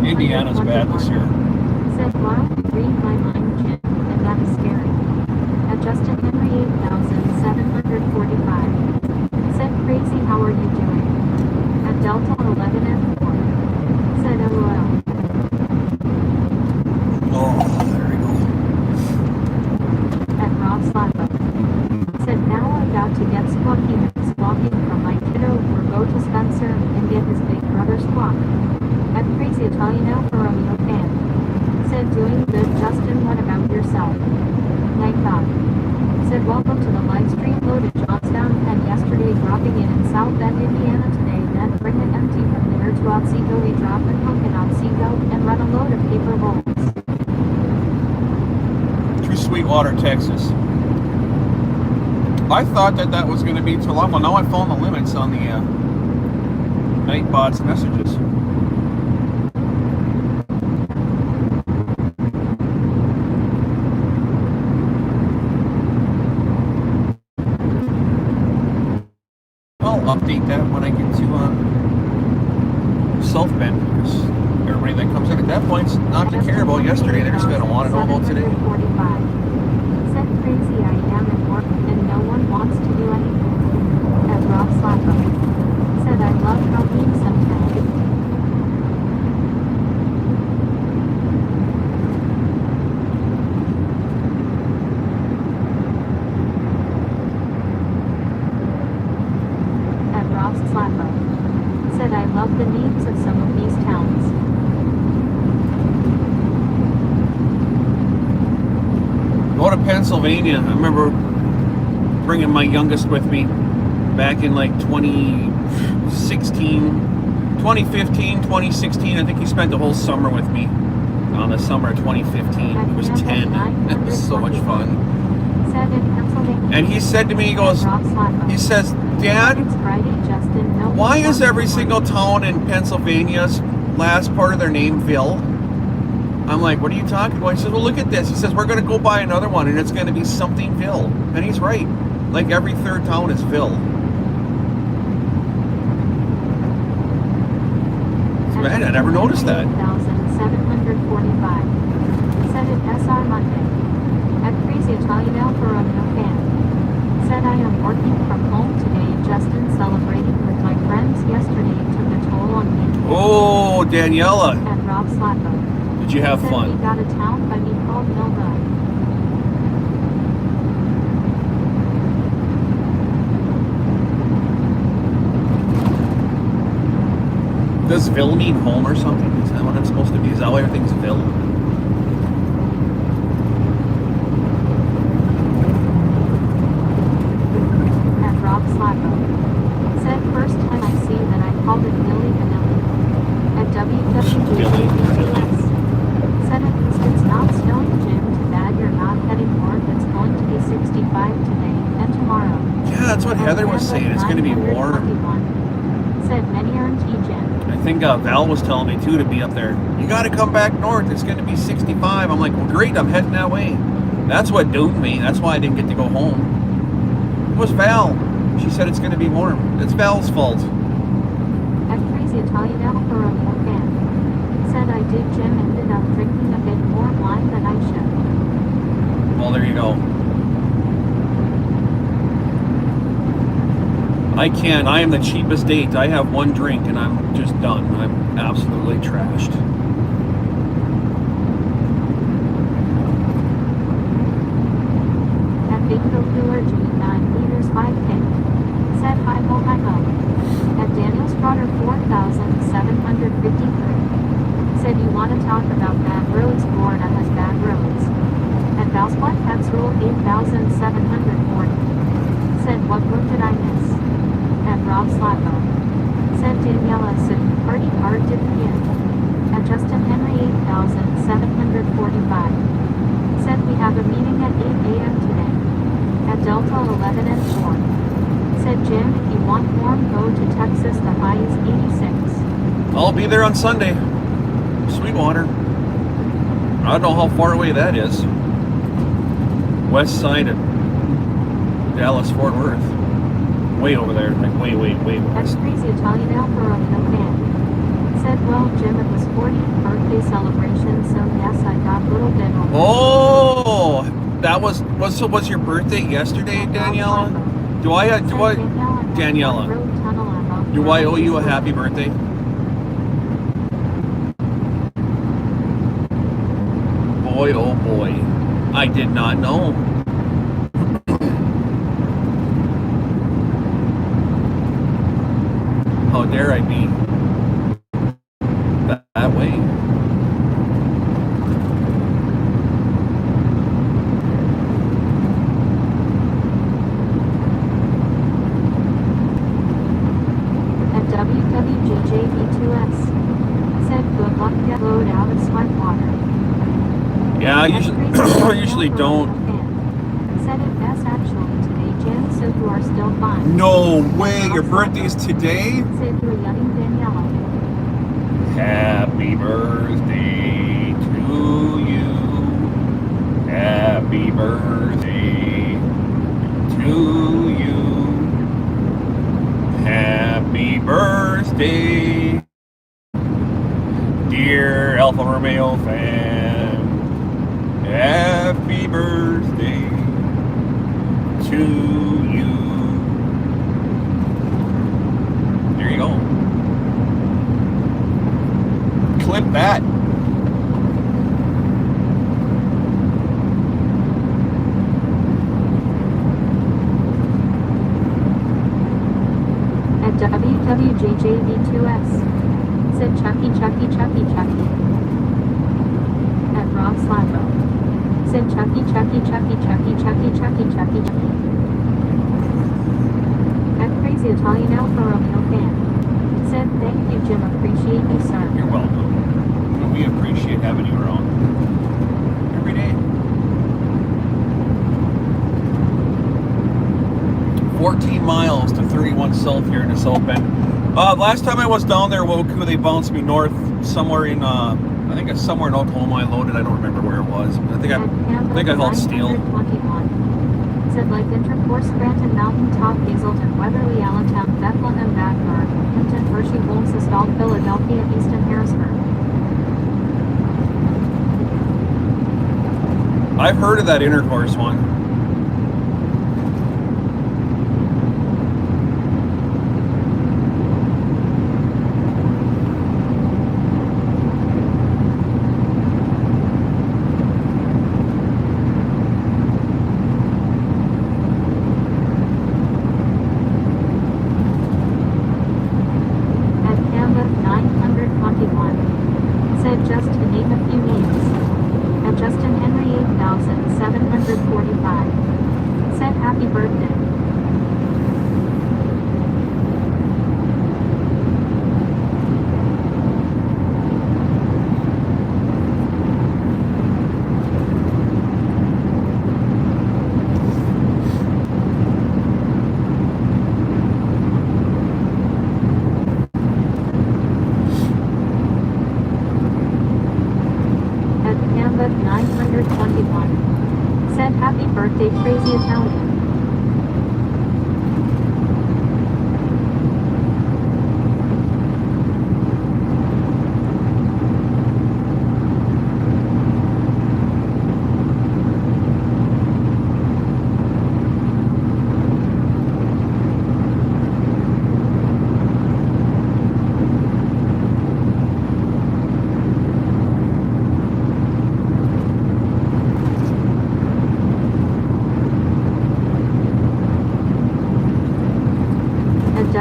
Indiana's bad this year. Said, wow, read my mind, Jim, and that is scary. At Justin Henry 8745. Said, crazy, how are you doing? At Delta 11 and 4. Said, LOL. Oh, there we go. At Rob Slapper. Said, now I've got to get squawking from my kiddo or go to Spencer and get his big brother squawk. At Crazy Italian Alfa Romeo fan. Said, doing good, Justin, what about yourself? Night God. Said, welcome to the live stream load at Johnstown and yesterday dropping in South Bend, Indiana today, then bring it empty from there to Otsego. We drop a punk in Otsego and run a load of paper rolls. To Sweetwater, Texas. I thought that was going to be too long. Well, now I found the limits on the Nightbot's messages. I'll update that when I get to South Bend, because everybody that comes in at that point's not to care about yesterday. They're just going to want to know about today. Said, crazy, I am at work and no one wants to do anything. At Rob Slapper. Said, I love how being sometimes. At Rob Slapper. Said, I love the names of some of these towns. Go to Pennsylvania. I remember bringing my youngest with me back in like 2015, 2016. I think he spent the whole summer with me on the summer of 2015. He was 10. It was so much fun. And he said to me, he says, Dad, why is every single town in Pennsylvania's last part of their name Ville? I'm like, what are you talking about? He says, well, look at this. He says, we're going to go buy another one, and it's going to be something Ville. And he's right. Like, every third town is Ville. Man, I never noticed that. 745. Said it SR Monday. At Crazy Italian Alfa Romeo fan. Said, I am working from home today. Justin celebrated with my friends yesterday. Took a toll on me. Oh, Daniela. At Rob Slapper. Did you have fun? We got a town by me called Nova. Does Vil mean home or something? Is that what it's supposed to be? Is that why everything's Vil? At Rob Slacko. Said first time I see that I called it Billy Vanilli. At WWJJBTS. Said at least it's not snowing, Jim. Too bad you're not heading north. It's going to be 65 today and tomorrow. Yeah, that's what Heather was saying. It's going to be warm. Said many earned Jen. I think Val was telling me too to be up there. You got to come back north. It's going to be 65. I'm like, well, great. I'm heading that way. That's what doomed me. That's why I didn't get to go home. It was Val. She said it's going to be warm. It's Val's fault. At Crazy Italian Alpha Romeo fan. Said I did. Jim ended up drinking a bit more wine than I should. Well, there you go. I can't. I am the cheapest date. I have one drink and I'm just done. I'm absolutely trashed. At Bingo Killer G 9 liters 5K. Said hi ho hi ho. At Daniel Strotter 4753. Said you want to talk about bad roads. Florida has bad roads. At Valspot Pets Rule 8740. Said what road did I miss? At Rob Slacko. Said Daniela said party hard to begin. At Justin Henry 8745. Said we have a meeting at 8 a.m. today. At Delta 11 and 4. Said Jim, if you want warm, go to Texas. The high is 86. I'll be there on Sunday. Sweetwater. I don't know how far away that is. West side of Dallas, Fort Worth. Way over there, like way That's west. Crazy Italian Alpha Romeo fan. Said, well, Jim, it was 40th birthday celebration, so yes, I got a little bit over. Oh, that was your birthday yesterday, Daniela? Do I Daniela? Do I owe you a happy birthday? Boy, oh boy, I did not know. How dare I be that way? At WWJJB2S. Said, good luck, get load out of Sweetwater. Yeah, I usually don't. Said it best actually today, Jim, so you are still fine. No way, your birthday's today? Said you're young Daniela. Happy birthday to you. Happy birthday to you. Happy birthday, dear Alfa Romeo fan. Happy birthday to you. There you go. Clip that. At WWJJB2S. Said Chucky. At Rob Slacko. Said Chucky. At Crazy Italian Alfa Romeo fan. Said thank you, Jim. Appreciate you, sir. You're welcome. We appreciate having you around every day. 14 miles to 31 South here in the South Bend. Last time I was down there, Woku, they bounced me north somewhere in, I think it's somewhere in Oklahoma. I loaded. I don't remember where it was. I think I held steel. Said like Intercourse, Scranton, Mountain Top, Hazelton, Weatherly, Allentown, Bethlehem, Backburn, Hinton, Hershey, Woolsestall, Philadelphia, Easton, Harrisburg. I've heard of that Intercourse one. At Canada, 900.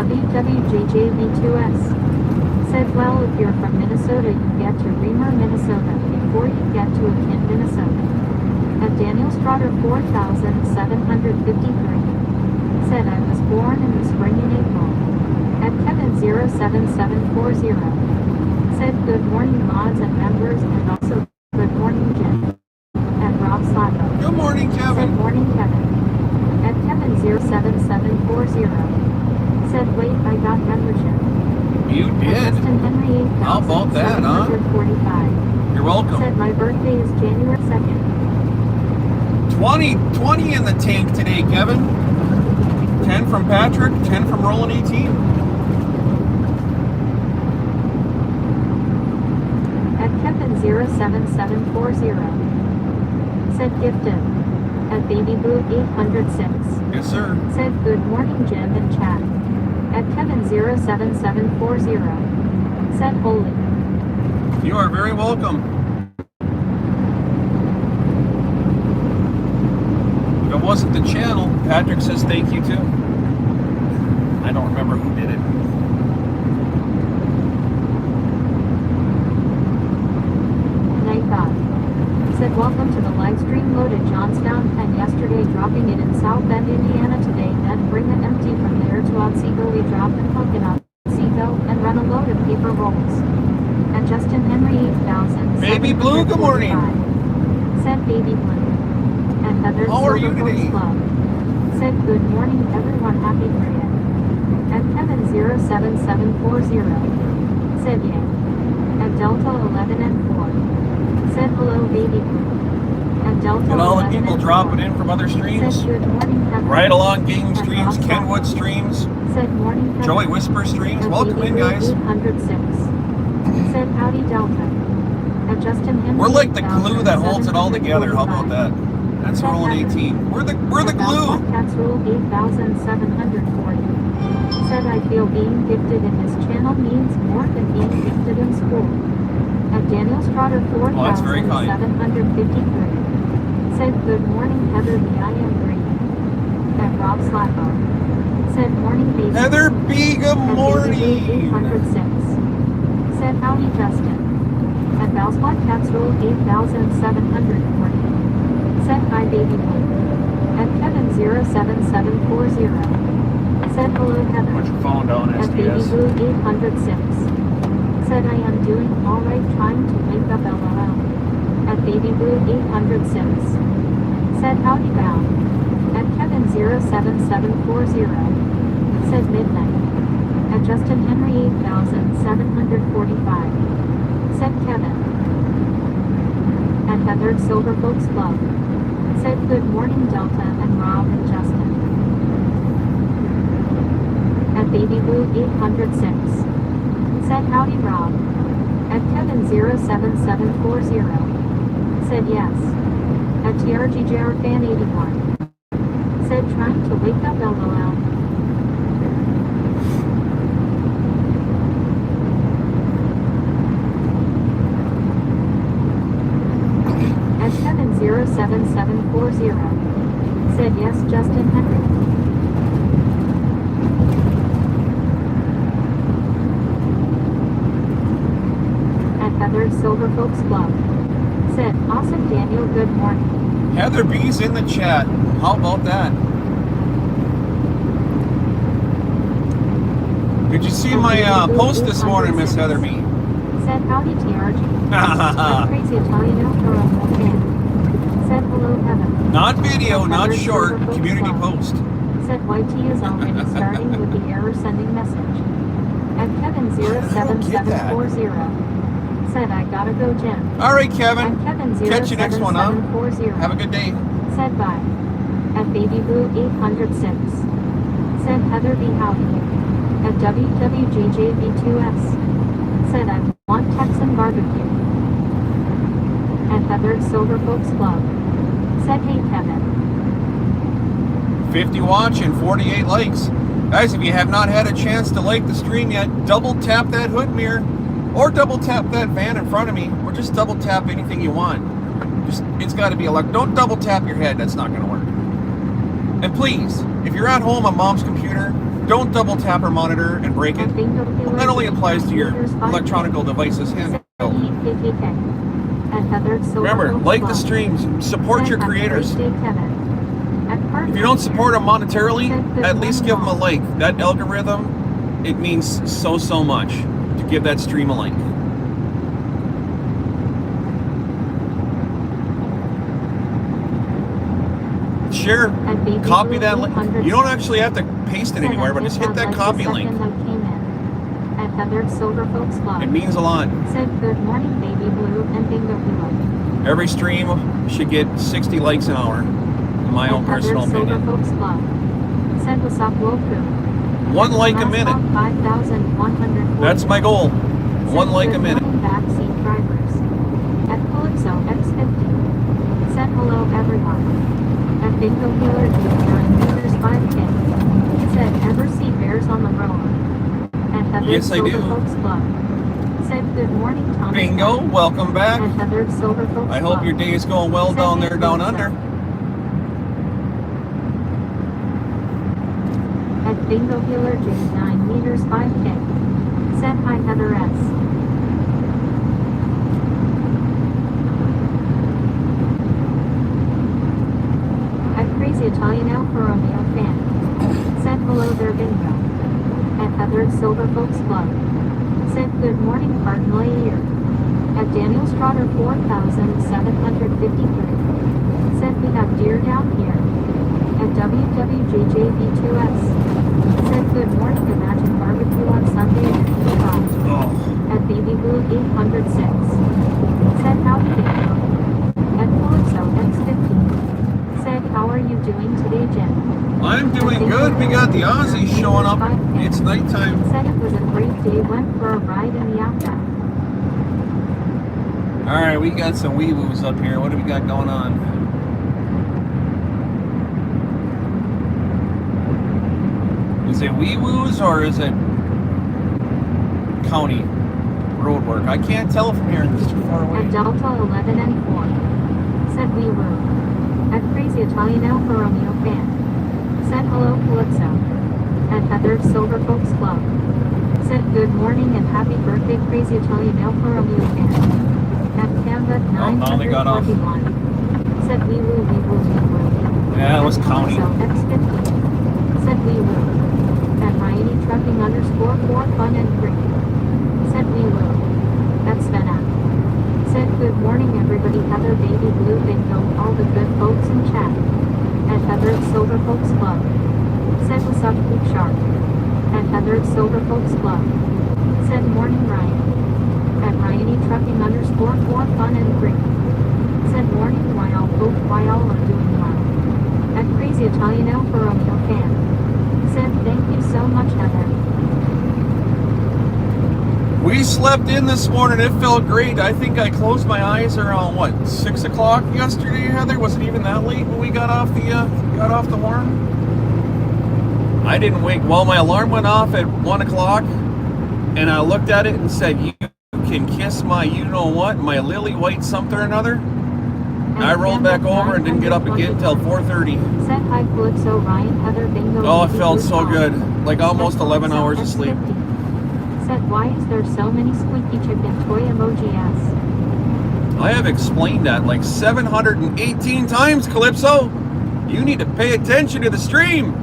WWJJV2S. Said, well, if you're from Minnesota, you get to Reamer, Minnesota, before you get to Akin, Minnesota. At Daniel Strotter 4753. Said, I was born in the spring in April. At Kevin07740. Said, good morning mods and members, and also good morning Jen. At Rob Slacko. Good morning, Said, Kevin. morning Kevin. At Kevin07740. Said, wait, I got membership. You At did. Justin Henry 8,745. How about that, huh? You're welcome. Said, my birthday is January 2nd. 20 in the tank today, Kevin. 10 from Patrick, 10 from Roland 18. At Kevin07740. Said, gifted. At Baby Boo 806. Yes, sir. Said, good morning Jim and chat. At Kevin07740. Said, holy. You are very welcome. If it wasn't the channel, Patrick says thank you too. I don't remember who did it. Night God. Said, welcome to the live stream load at Johnstown, and yesterday dropping it in South Bend, Indiana today, then bring it empty from there to Otsego. We drop and hook it up, Otsego, and run a load of paper rolls. And Justin Henry 8,000. Baby Blue, good morning. Said Baby Blue. And Heather How are you Silverfox today? Club. Said, good morning everyone, happy Friday. At Kevin07740. Said, yay. At Delta 11 and 4. Said, hello Baby Blue. At Delta And all the 11 people and dropping 4. in from other Said, streams. good morning Heather. Right along game At streams, Rob Kenwood Slacko. streams, Said, morning Heather. Joey Whisper streams. At Welcome Baby in, Blue guys. 806. Said, howdy Delta. At Justin Henry We're like the glue that holds it all together. How about that? That's Said Roland Heather. 18. We're the At glue. Cats Rule 8740. Said, I feel being gifted in this channel means more than being gifted in school. At Daniel Strotter Oh, that's very kind. 4753. Said, good morning Heather B. I am green. At Rob Slacko. Said, morning baby. Heather B, good At Baby morning. 806. Said, howdy Justin. At Valspot Cats Rule 8740. Said, hi Baby Blue. At Kevin07740. Said, hello Heather. Put your phone down, At Baby SDS. Blue 806. Said, I am doing alright trying to wake up LOL. At Baby Blue 806. Said, howdy Val. At Kevin07740. Said, midnight. At Justin Henry 8745. Said, Kevin. At Heather Silver Folks Club. Said, good morning Delta and Rob and Justin. At Baby Blue 806. Said, howdy Rob. At Kevin07740. Said, yes. At TRGJR Fan 81. Said, trying to wake up LOL. At Kevin07740. Said, yes Justin Henry. Heather Silver Folks Club. Said, awesome Daniel, good morning. Heather B's in the chat. How about that? Did you see my post this morning, Miss Heather B? Said, howdy TRG. I'm crazy Italian outdoor fan. Said, hello Heather. Not video, not Heather short, Silver Folks community Club. post. Said, YT is already starting with the error sending message. At Kevin07740. Said, I gotta go Jen. All right, At Kevin. Kevin Catch you next one, huh? 07740. Have a good day. Said, bye. At Baby Blue 806. Said, Heather B. Howdy. At WWJJV2S. Said, I want Texan barbecue. At Heather Silver Folks Club. Said, hey Kevin. 50 watching, 48 likes. Guys, if you have not had a chance to like the stream yet, double tap that hood mirror. Or double tap that van in front of me, or just double tap anything you want. It's got to be don't double tap your head. That's not going to work. And please, if you're at home on mom's computer, Don't double tap or monitor and break it. At Bingo Killer That only applies to your 9 meters, 5 electronic K. devices handheld. At Heather Silver Remember, Oaks like the Club. streams, support Said, your "Have a great creators. day, Kevin." At Park If you don't support them monetarily, Said, "Good at least give them a morning, like. That algorithm, it means so much to give that stream a like. Share, At Baby copy Blue that link. 800. You don't actually have to paste it Said, anywhere, "I but just hit had that like copy the link. second I came in." At Heather Silver Oaks Club. It means a lot. Said, "Good morning, Baby Blue and Bingo Killer." Every stream should get 60 likes an hour, in my own personal opinion. Silver Oaks Club. Said, "What's up, Woku?" One like a minute. 5,140. That's my goal. One like a minute. Backseat drivers. At Calypso X50. Said hello everyone. At Bingo Killer 9 meters 5K. Said ever see bears on the road. At Heather Yes, I Silver do. Folks Club. Said good morning Thomas. Bingo, welcome back. At Heather Silver Folks I hope Club. your day is going well Said, down "Hey, there, down Calypso." under. At Bingo Killer J 9 meters 5K. Said hi Heather S. At Crazy Italian Alfa Romeo fan. Said hello there Bingo. At Heather Silver Folks Club. Said good morning Cardinal Year. At Daniel Strotter 4753. Said we have deer down here. At WWJJV2S. Said good morning Imagine Barbecue on Sunday at 55. Oh, At Baby Blue 806. Said howdy Bingo. At Calypso X50. Said how are you doing today Jen? I'm doing good. We got the Aussies showing up. It's nighttime. Said it was a great day, went for a ride in the outback. All right, we got some wee-woos up here. What do we got going on? Is it wee-woos or is it county road work? I can't tell from here. It's too far away. At Delta 11 and 4. Said we were. At Crazy Italian Alfa Romeo fan. Said hello Calypso. At Heather Silver Folks Club. Said good morning and happy birthday Crazy Italian Alfa Romeo fan. At Canva now they got off. 941. Said we woo, we woo, we woo. Yeah, it was At county. Calypso X50. Said we woo. At Miami Trucking _ 4 fun and free. Said we will. That's Svena. Said good morning everybody Heather Baby Blue Bingo all the good folks in chat. At Heather Silver Folks Club. Said what's up Poop Shark. At Heather Silver Folks Club. Said morning Ryan. At Ryanie Trucking _ 4 fun and free. Said morning why all hope why all are doing well. At Crazy Italian Alfa Romeo fan. Said thank you so much Heather. We slept in this morning. It felt great. I think I closed my eyes around what 6 o'clock yesterday. Heather, was it even that late when we got off the horn? I didn't wake. Well, my alarm went off at 1 o'clock, and I looked at it and said, "You can kiss my you know what, my lily white something or another." And I rolled back over and didn't get up again until 4:30. Said hi Calypso Ryan Heather Bingo. Oh, it Baby felt Blue so Talk. good. Like almost Said 11 Calypso hours of sleep. X50. Said why is there so many squeaky chicken toy emojis? I have explained that like 718 times, Calypso. You need to pay attention to the stream.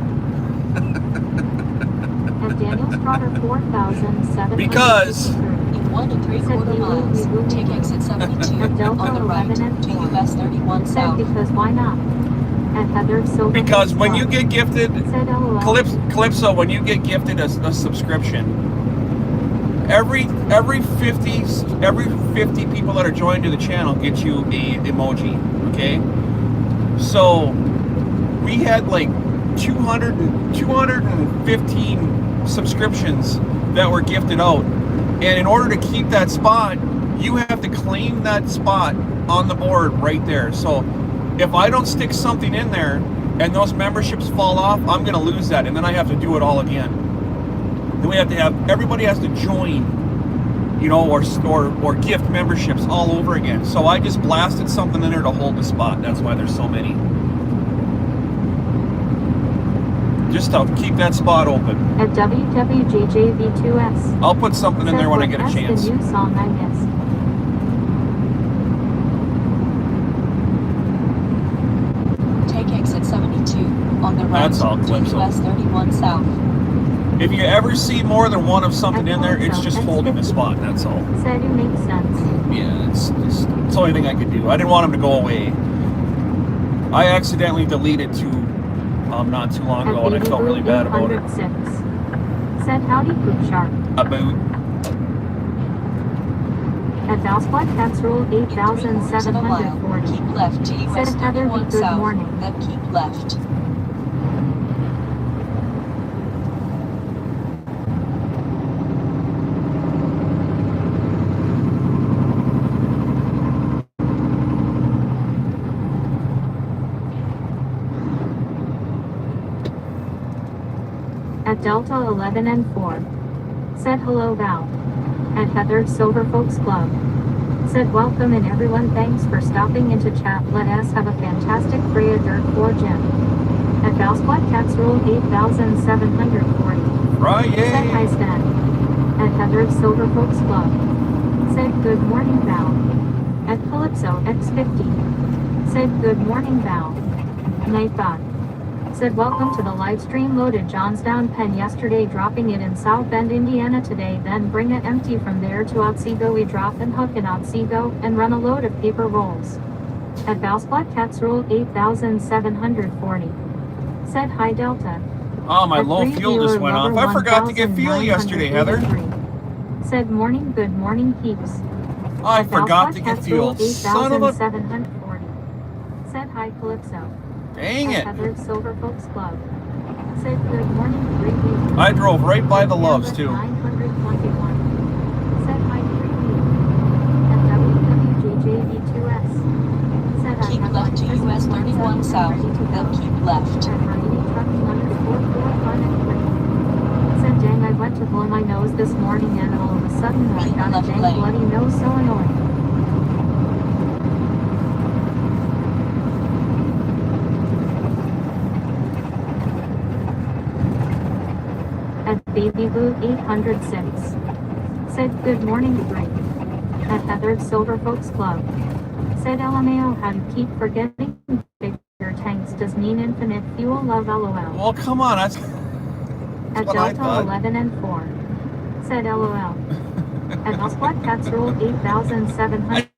At Daniel Strotter 4700. Because- In 1 3/4 miles, take exit 72 At Delta on the right 11 and to 4. US 31 Said south. because why not? At Heather Silver. Because Folks when you Club. get gifted, Said LOL. Calypso, when you get gifted a subscription, every 50 people that are joined to the channel get you a emoji. Okay, so we had like 215 subscriptions that were gifted out, and in order to keep that spot, you have to claim that spot on the board right there. So if I don't stick something in there and those memberships fall off, I'm going to lose that, and then I have to do it all again. Then we have to have, everybody has to join, you know, or gift memberships all over again. So I just blasted something in there to hold the spot. That's why there's so many. Just to keep that spot open. At WWJJV2S. I'll put something in there when I get a chance. The new song I missed. Take exit 72 on the right. That's all, Calypso. US 31 south. If you ever see more than one of something in there, it's just holding the spot, that's all. Said it makes sense. Yeah, it's the only thing I could do. I didn't want him to go away. I accidentally deleted two not too long ago, and I felt really bad about it. Said howdy poop shark. About At Valsplat Cats Rule 8740. Keep left to US Said Heather B. 31 Good south. morning. Then keep left. At Delta 11 and 4. Said hello Val. At Heather Silver Folks Club. Said welcome and everyone thanks for stopping in to chat. Let us have a fantastic Freya Dirt 4 gym. At Valsplat Cats Rule 8740. right, Said hi yay! Stan. At Heather Silver Folks Club. Said good morning Val. At Calypso X50. Said good morning Val. Night thought. Said welcome to the live stream. Loaded Johnstown pen yesterday, dropping it in South Bend, Indiana today, then bring it empty from there to Otsego. We drop and hook in Otsego and run a load of paper rolls. At Valsplat Cats Rule 8740. Said hi Delta. Oh, my At low fuel just went off. I forgot to get fuel yesterday, Heather. Said morning, good morning peeps. I At forgot Valsplat to get Cats fuel. Rule Son of a... 8740. Said hi Calypso. Dang At it. Heather Silver Folks Club. Said good morning, great week. I drove right by the Loves, too. 921. Said hi, great week. At WWJJV2S. Said I Keep have left to my US 31 south. ready to Then go. keep left. At Miami Trucking _4 fun and quick. Said dang, I went to blow my nose this morning and all of a sudden I Keep got a left dang lane. bloody nose, so annoying. At Baby Blue 806. Said good morning Frank. At Heather Silver Folks Club. Said LMAO, how you keep forgetting bigger tanks does mean infinite fuel, love LOL. Well, come on. That's At what I Delta thought. 11 and 4. Said LOL. At Valsplat Cats Rule 8700.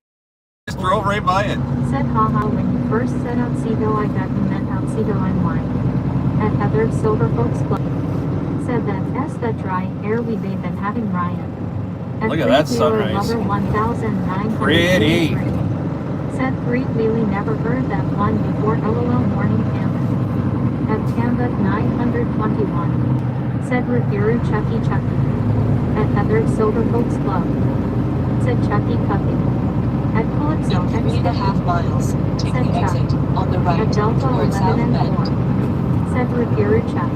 Just drove right by it. Said haha, when you first said Otsego I thought you meant Otsego and wine. At Heather Silver Folks Club. Said that that dry air we bathe in having Ryan. Look at that sunrise. Lover 1983. Pretty. Said Three Wheelie, never heard that one before, LOL morning Canva. At Canva 921. Said Reviewer Chucky. At Heather Silver Folks Club. Said Chucky Cuppy. At Calypso In 3.5 miles, take Said the Chuck. exit on the right At Delta towards 11 South and Bend. 4. Said Reviewer Chuck.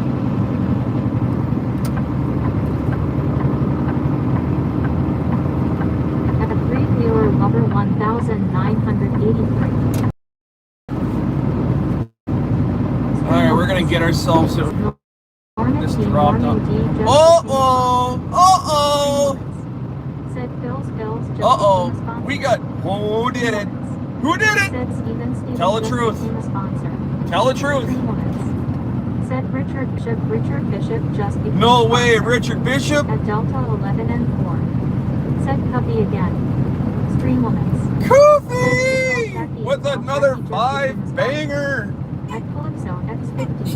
At Three-Wheeler Lover 1983. Alright, we're gonna get ourselves a... This dropped up. Uh-oh. Uh-oh! Said Phil's just Uh-oh! became a sponsor. We got... Who did it? Who did it? Said Steven Tell the just truth. became a sponsor. Tell the truth. Said Richard Bishop just became No a way, sponsor. Richard Bishop. At Delta 11 and 4. Said Cubby again. Streamlements. Kofi! With another 5 banger. At Calypso X50.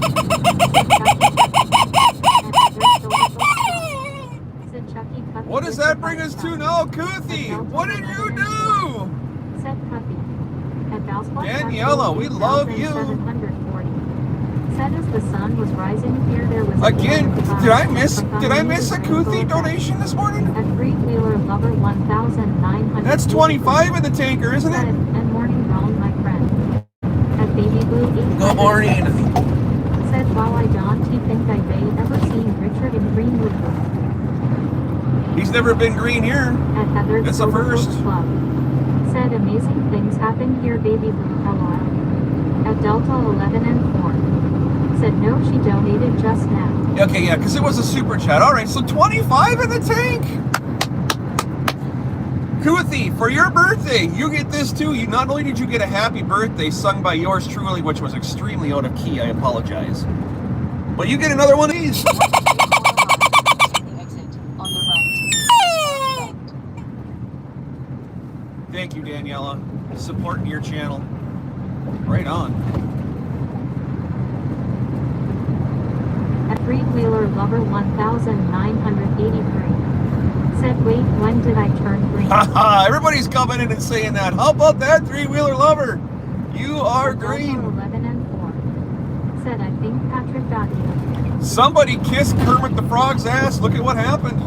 Said Chucky Cuffy. What does that bring us to now, Kofi? What did you do? Said Cuffy. At Valsplat Daniela, we love you. 740. Said as the sun was rising here, there was Again, did I miss a Kuthi donation this morning? At Three-Wheeler Lover 1900. That's 25 in the tanker, isn't Said, it? and morning round, my friend. At Baby Blue 800. Good morning. Said while I don't think I may ever seen Richard in Greenwood. He's never been green here. At Heather It's a Silver first. Folks Club. Said amazing things happen here, Baby Blue LOL. At Delta 11 and 4. Said no, she donated just now. Okay, yeah, because it was a super chat. All right, so 25 in the tank. Kuthi, for your birthday, you get this too. You not only did you get a happy birthday sung by yours truly, which was extremely out of key, I apologize, but you get another one of these. The exit on the right. Thank you, Daniela. Supporting your channel. Right on. A three-wheeler lover 1983. Said, wait, when did I turn green? Haha, everybody's coming in and saying that. How about that three-wheeler lover? You are green. 11 and 4. Said, I think Patrick got you. Somebody kissed Kermit the Frog's ass. Look at what happened.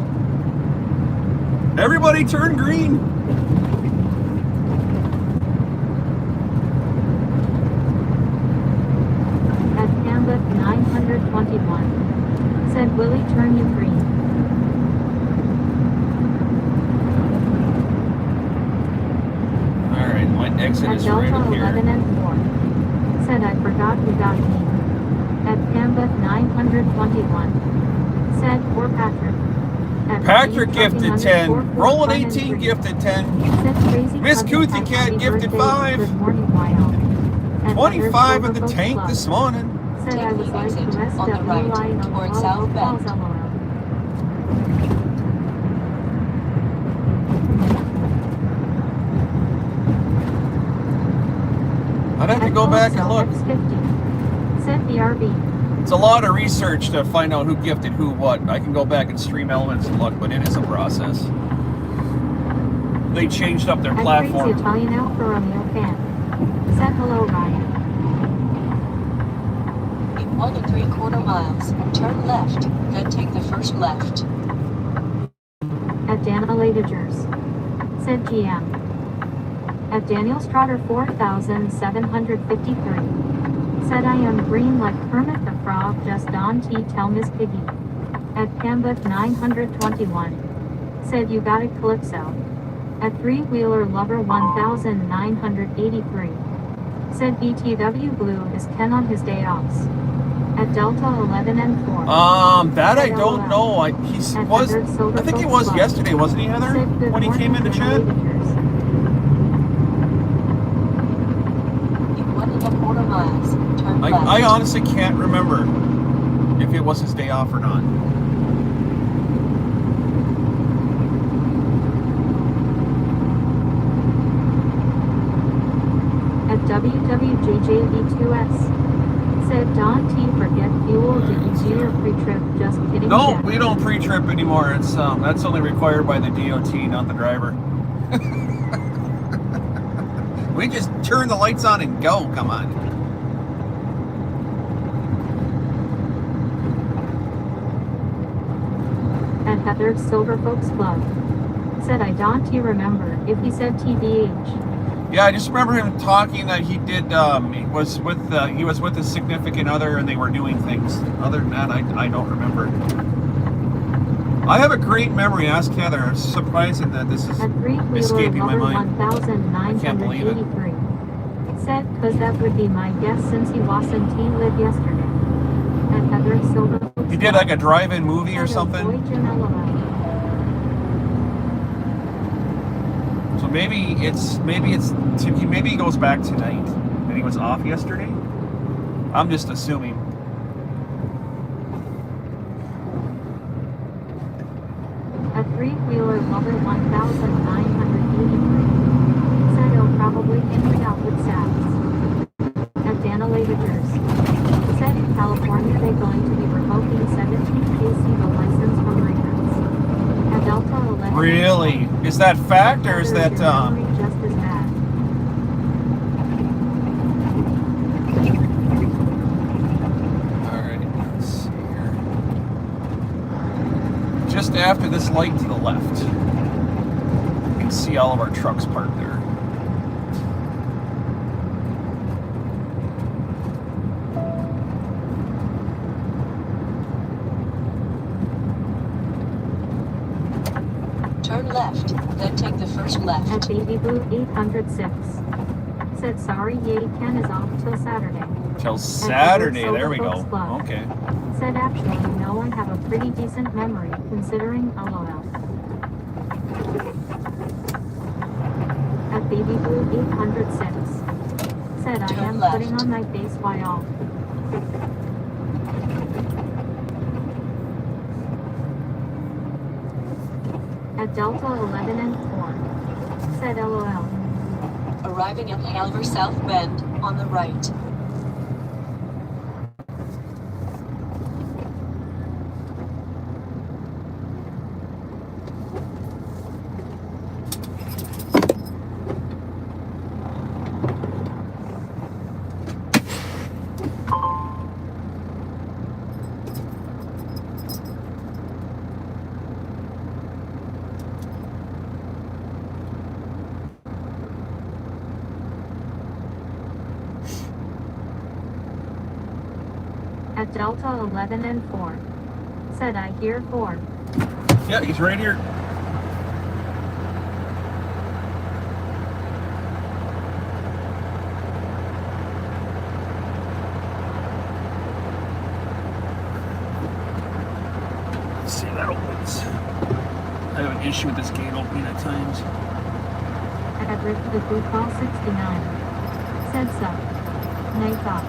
Everybody turned green. At Canva 921. Said, Willie turn you green. Alright, my exit At is Delta right up 11 here. and 4. Said, I forgot who got me. At Canva 921. Said, poor Patrick. At Patrick Steve gifted Trucking 10. _4 Rolling fun and 18 free. gifted 10. Said, crazy Miss Cubby Kuthi Cat, Cat happy gifted birthday. 5. Good morning, Wyoming. At 25 in Heather the Silver tank Club. this morning. Said I was like the rest On the of you right, lying on toward the South wall Bend. calls LOL. I'd have to At go back and Calypso look. X50. Said BRB. It's a lot of research to find out who gifted who what. I can go back and stream elements and look, but it is a process. They changed up their At Crazy platform. Italian Alfa Romeo fan. Said hello, Ryan. In 1 3/4 miles, turn left, then take the first left. At Dana Ladagers. Said GM. At Daniel Strotter 4753. Said I am green like Kermit the Frog, just Don T. Tell Miss Piggy. At Canva 921. Said you got it, Calypso. At three-wheeler lover 1983. Said BTW Blue is 10 on his day offs. At Delta 11 and 4. That I don't know. I think he was yesterday, wasn't he, Heather? Said, good When he came morning, into Dana chat? Ladagers. In 1 1/4 miles, turn left. I honestly can't remember if it was his day off or not. At WWJJV2S. Said Don T. Forget fuel. Did you do your pre-trip? Just kidding. No, Jack. we don't pre-trip anymore. It's that's only required by the DOT, not the driver. We just turn the lights on and go. Come on. At Heather's Silver Folks Club. Said I don't remember if he said TBH. Yeah, I just remember him talking that he did. He was with his significant other, and they were doing things. Other than that, I don't remember. I have a great memory. Ask Heather. It's surprising that this is At three-wheeler escaping my number mind. 1983. Said, cause that would be my guess since he wasn't live yesterday. At Heather's Silver Folks He did like a drive-in movie or something. So maybe he goes back tonight, and he was off yesterday. I'm just assuming. A three-wheeler lover 1983. Said he'll probably hang it out with Sabs. At Dana Ladagers. Said in California they're going to be revoking 17 KCV license from readers. At Delta 11. Really? Is that fact, or is that Just as bad. Alright, let's see here. Just after this light to the left. You can see all of our trucks parked there. Turn left, then take the first At left. Baby Blue 806. Said sorry, Yay Ken is off till Saturday. Till Saturday. Silver There we go. Folks Club. Okay. Said actually, no, I have a pretty decent memory, considering LOL. At Baby Blue 806. Said I Turn am left. putting on my face while. At Delta 11 and 4. Said LOL. Arriving at Halver South Bend, on the right. At Delta 11 and 4. Said I hear 4. Yeah, he's right here. Let's see if that opens. I have an issue with this gate opening at times. At Rick the Football 69. Said sup. Night off.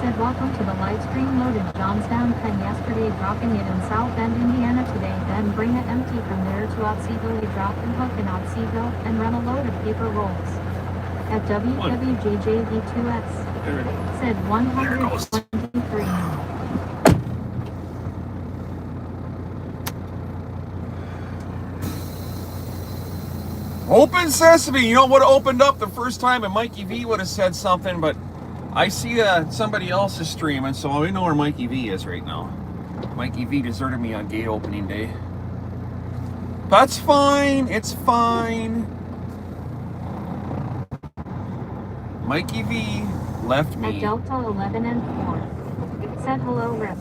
Said welcome to the live stream load in Johnstown, Penn yesterday, dropping it in South Bend, Indiana today, then bring it empty from there to Otsego. We drop and hook in Otsego and run a load of paper rolls. At WWJJV2S. There it is. Said There it goes. 123. Open sesame. You know what opened up the first time, and Mikey V would have said something, but I see somebody else is streaming, so I know where Mikey V is right now. Mikey V deserted me on gate opening day. That's fine. It's fine. Mikey V left At me. Delta 11 and 4. Said hello, Rip.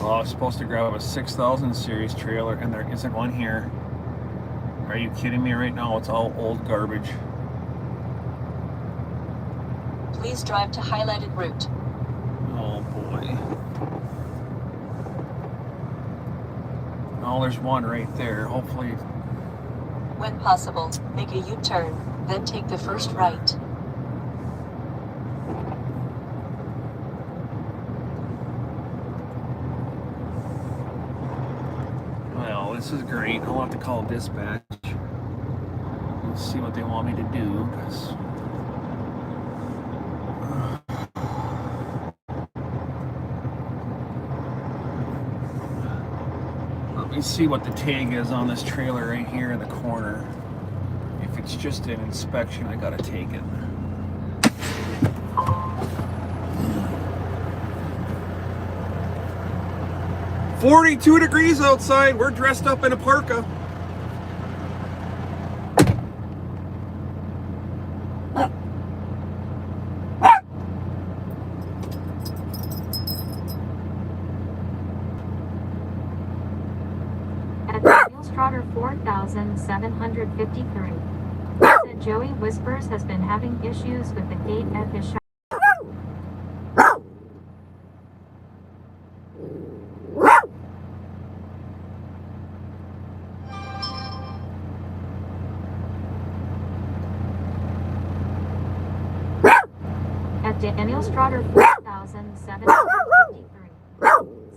Oh, I was supposed to grab a 6000 series trailer, and there isn't one here. Are you kidding me right now? It's all old garbage. Please drive to highlighted route. Oh boy. Oh, there's one right there. Hopefully. When possible, make a U-turn, then take the first right. Well, this is great. I'll have to call dispatch. Let's see what they want me to do, because let me see what the tag is on this trailer right here in the corner. If it's just an inspection, I gotta take it. "42 degrees outside. We're dressed up in a parka." At Daniel Strotter 4753. Said Joey Whispers has been having issues with the gate at his shop. At Daniel Strotter 4753.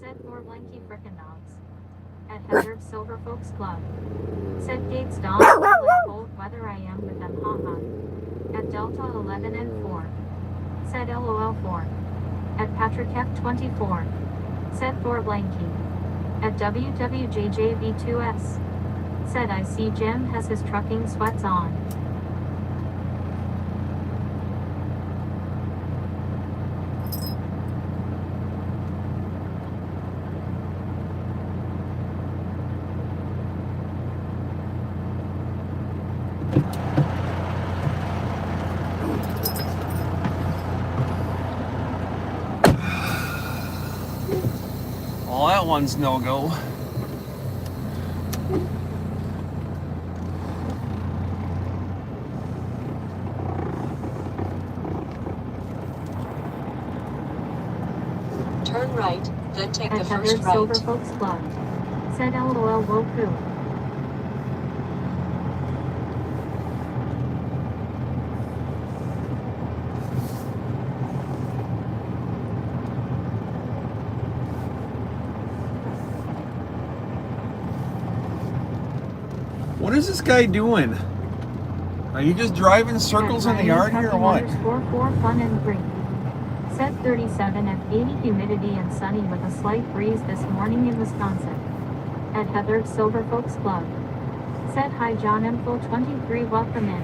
Said Thor Blanky Frickin' Dogs. At Hazard Silver Folks Club. Said Gates Dawn, like cold weather I am with them, haha. At Delta 11 and 4. Said LOL 4. At Patrick F24. Said Thor Blanky. At WWJJV2S. Said I see Jim has his trucking sweats on. Well, that one's no go. Turn right, then take the At first Heather's Silver right. Folks Club. Said LOL Woku. What is this guy doing? Are you just driving circles in the yard here or what? _4 fun and great. Said 37 at 80 humidity and sunny with a slight breeze this morning in Wisconsin. At Heather's Silver Folks Club. Said hi John Info 23 welcome in.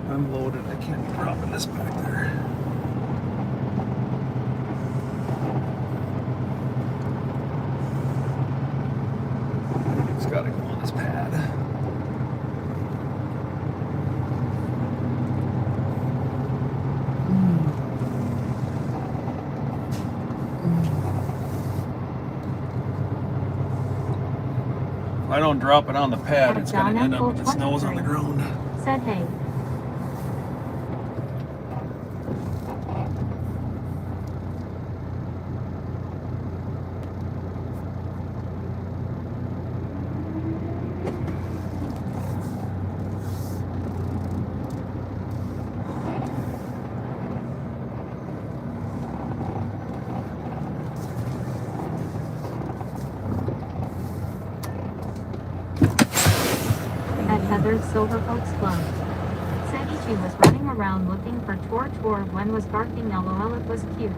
I'm loaded. I can't be dropping this back there. It's got to go on this pad. If I don't drop it on the pad, it's going to end up with the snows on the ground. Said hey. At Heather's Silver Folks Club. Said she was running around looking for Tor when was barking LOL it was cute.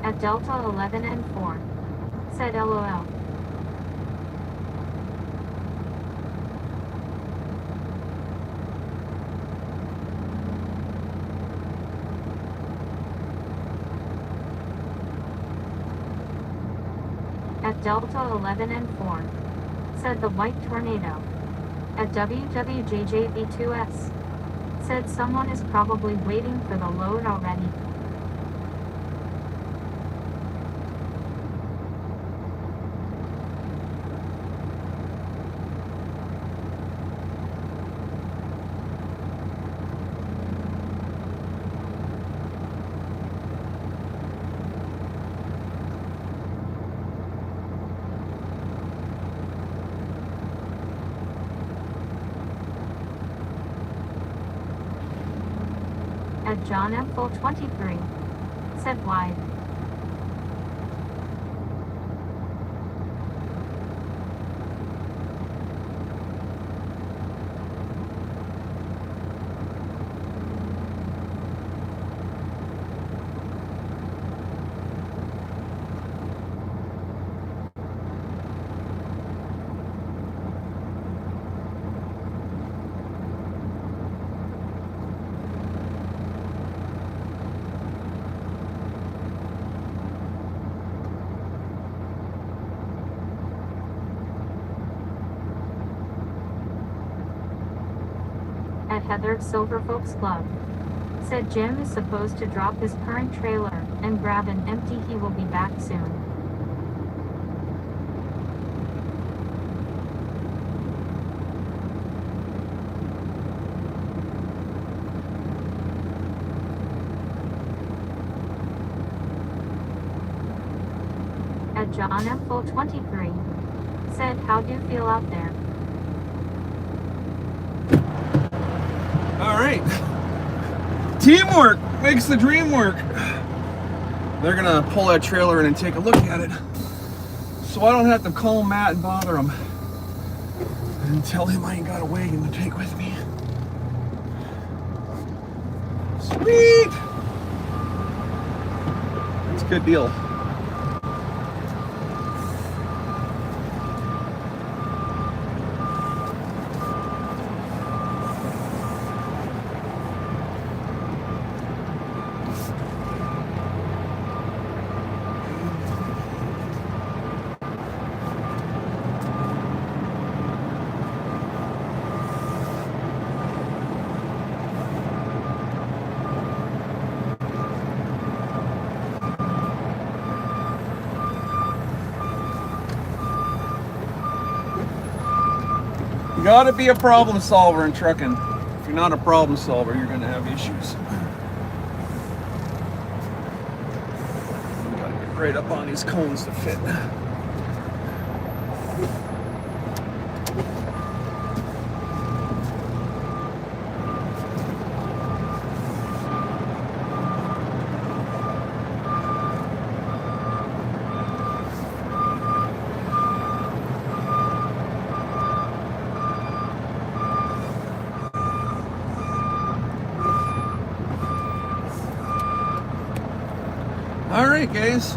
At Delta 11 and 4. Said LOL. At Delta 11 and 4. Said the white tornado. At WWJJB2S. Said someone is probably waiting for the load already. At John F. 23. Said wide. At Heather's Silver Folks Club. Said Jim is supposed to drop his current trailer and grab an empty. He will be back soon. At John F. 23. Said how do you feel out there? All right. Teamwork makes the dream work. They're gonna pull that trailer in and take a look at it, so I don't have to call Matt and bother him and tell him I ain't got a wagon to take with me. Sweet. It's a good deal. Gotta be a problem solver in trucking. If you're not a problem solver, you're gonna have issues. Gotta get right up on these cones to fit. All right, guys.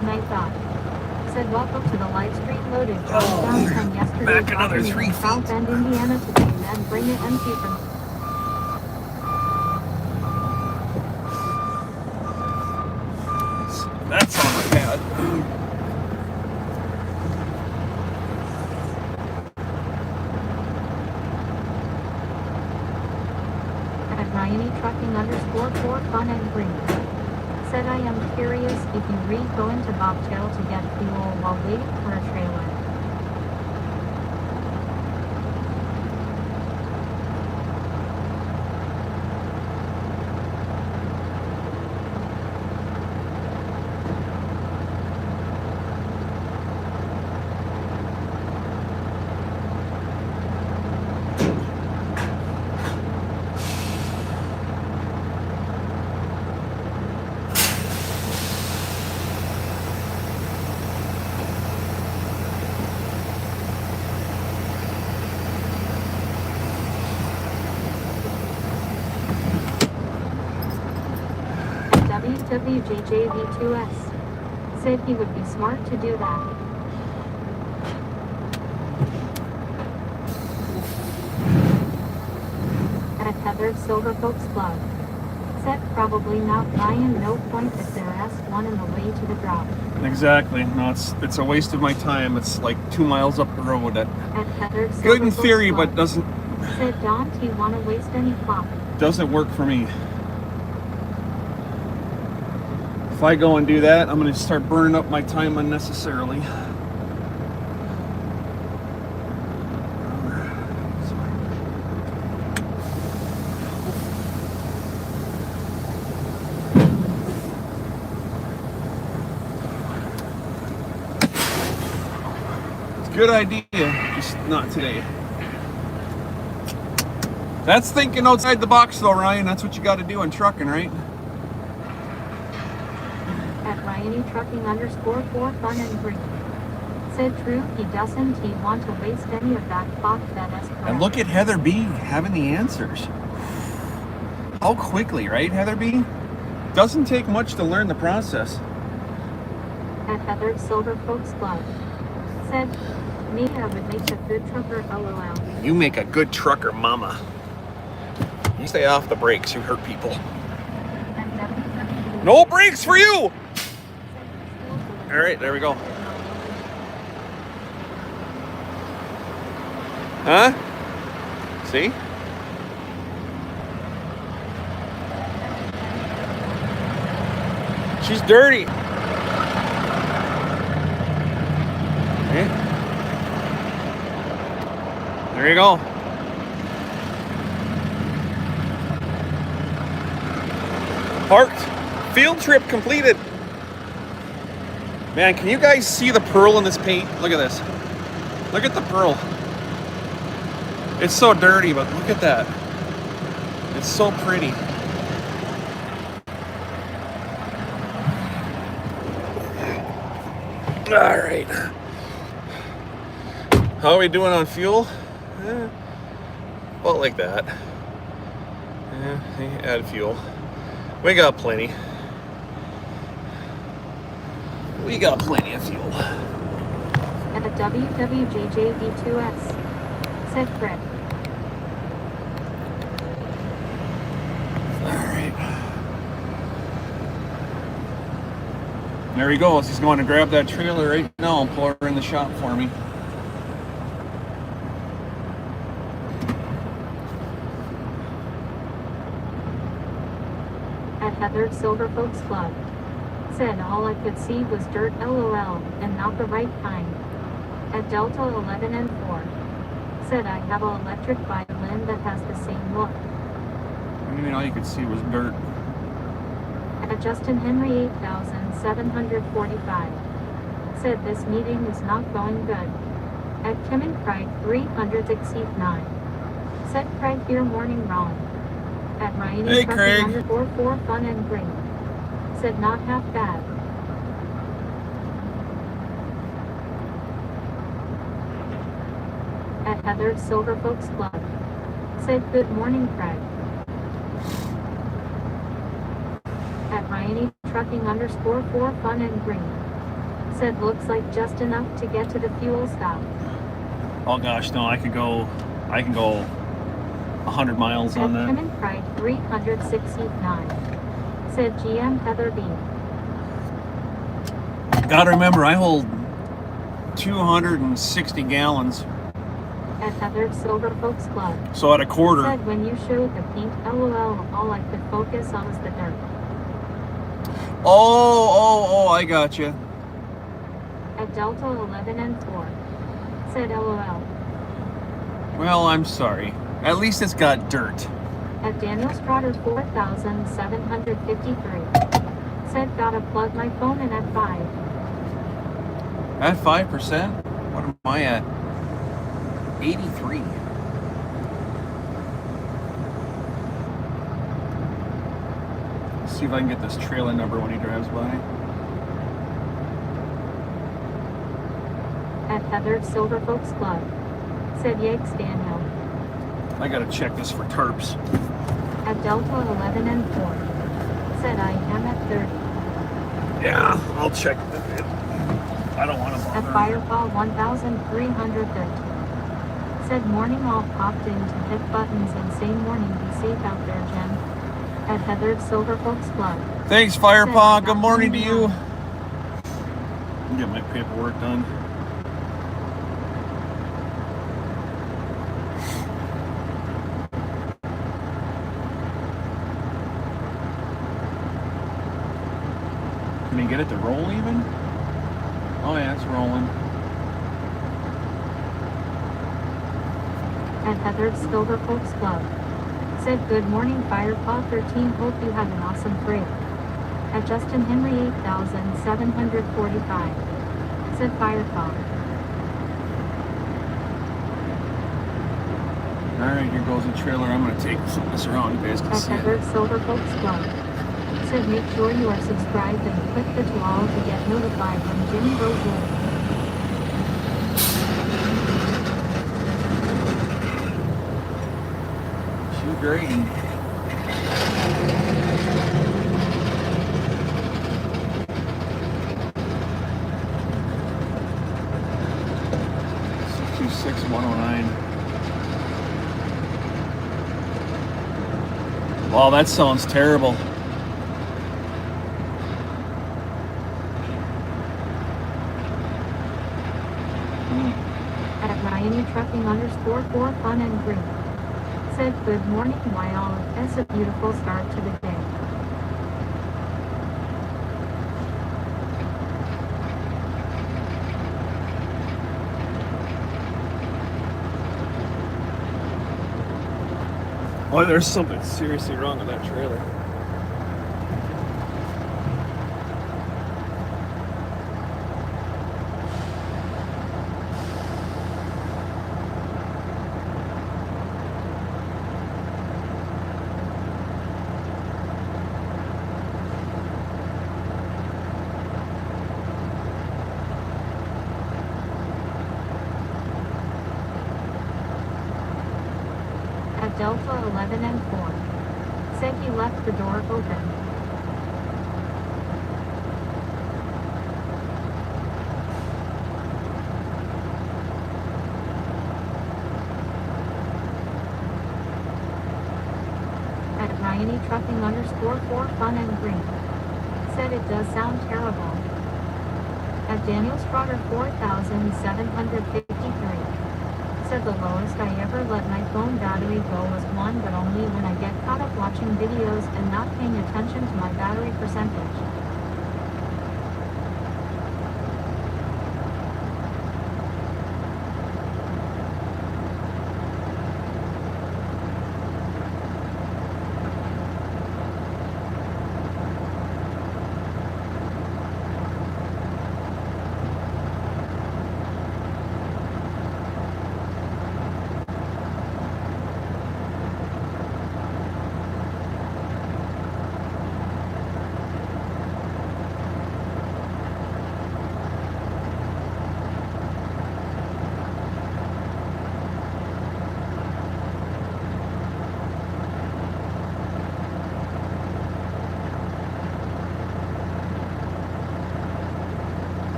Night thought. Said welcome to the live stream loaded. Dropped down 10 yesterday. Back another dropping 3 in feet. South Bend, Indiana today, then bring it empty from. That's on the pad. At Ryany_trucking_for fun and green. Said I am curious if you go into Bobtail to get fuel while waiting for a trailer. WWJJV2S said he would be smart to do that. At Heather Silver Folks Club said probably not buying, no point if they're S1 on the way to the drop. Exactly. No, it's a waste of my time. It's like 2 miles up the road. At Heather Good Silver in Folks theory, Club, but doesn't said don't you want to waste any flop? work for me. If I go and do that, I'm going to start burning up my time unnecessarily. It's a good idea, just not today. That's thinking outside the box though, Ryan. That's what you got to do in trucking, right? At Ryany_trucking_for fun and green. Said true, he doesn't want to waste any of that clock that is correct. And look at Heather B having the answers. How quickly, right, Heather B? Doesn't take much to learn the process. At Heather Silver Folks Club said, me, I would make a good trucker, LOL. You make a good trucker, mama. You stay off the brakes, you hurt people. No brakes for you! All right, there we go. Huh? See? She's dirty. Okay. There you go. Parked. Field trip completed. Man, can you guys see the pearl in this paint? Look at this. Look at the pearl. It's so dirty, but look at that. It's so pretty. All right. How are we doing on fuel? About like that. Add fuel. We got plenty. We got plenty of fuel. At the WWJJV2S said Fred. Alright. There he goes. He's going to grab that trailer right now and pull her in the shop for me. Tethered Silver Folks Club. Said all I could see was dirt LOL and not the right kind. At Delta 11 and 4. Said I have an electric violin that has the same look. What do you mean all you could see was dirt? At Justin Henry 8745. Said this meeting is not going good. At Kim and Craig 369. Said Craig here morning wrong. At Ryan Hey, Craig. _4 fun and great. Said not half bad. At Heather's Silver Folks Club. Said good morning Craig. At Ryanie Trucking _4 fun and green. Said looks like just enough to get to the fuel stop. Oh gosh, no, I can go 100 miles on At Kim that. and Craig 369. Said GM Heather B. Gotta remember, I hold 260 gallons. At Heather's Silver Folks Club. So at a quarter. Said when you showed the paint LOL, all I could focus on was the dirt. Oh, I got you. At Delta 11 and 4. Said LOL. Well, I'm sorry. At least it's got dirt. At Daniel Strotter 4753. Said gotta plug my phone in at 5. At 5%? What am I at? 83. Let's see if I can get this trailer number when he drives by. At Heather's Silver Folks Club. Said Yakes Daniel. I gotta check this for tarps. At Delta 11 and 4. Said I am at 30. Yeah, I'll check it. I don't want to At bother. Fireball 1313. Said morning all popped in to hit buttons and say morning be safe out there Jen. At Heather's Silver Folks Club. Thanks, Firepaw. Good morning to you. Get my paperwork done. Can you get it to roll even? Oh yeah, it's rolling. At Heather's Silver Folks Club. Said good morning Firepaw 13, hope you had an awesome break. At Justin Henry 8745. Said Firepaw. Alright, here goes the trailer. I'm gonna take some of this around. You guys can At see it. Heather's Silver Folks Club. Said make sure you are subscribed and click the all to get notified when Jimmy goes live. Shoe grading. Six 109. Wow, that sounds terrible. At Ryanie Trucking _4 fun and green. Said good morning why all it's a beautiful start to the day. Boy, there's something seriously wrong with that trailer. At Delta 11 and 4. Said he left the door open. At Ryanie Trucking _4 fun and green. Said it does sound terrible. At Daniel Sprotter 4753. Said the lowest I ever let my phone battery go was 1, but only when I get caught up watching videos and not paying attention to my battery percentage.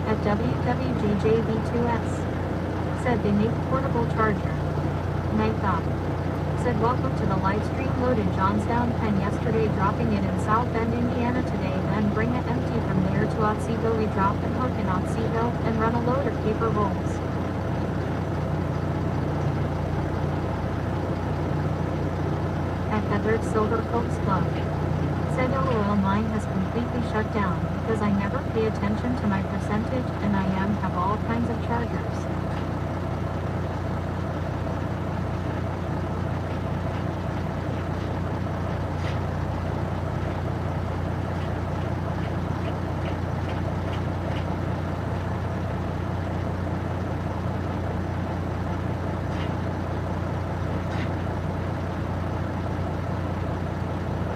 At WWJJV2S. Said they make portable charger. Night thought. Said welcome to the live stream, loaded Johnstown, Penn yesterday, dropping it in South Bend, Indiana today, then bring it empty from there to Otsego. We drop and hook in Otsego and run a load of paper rolls. At Heather's Silver Folks Club. Said LOL, mine has completely shut down because I never pay attention to my percentage and I have all kinds of chargers.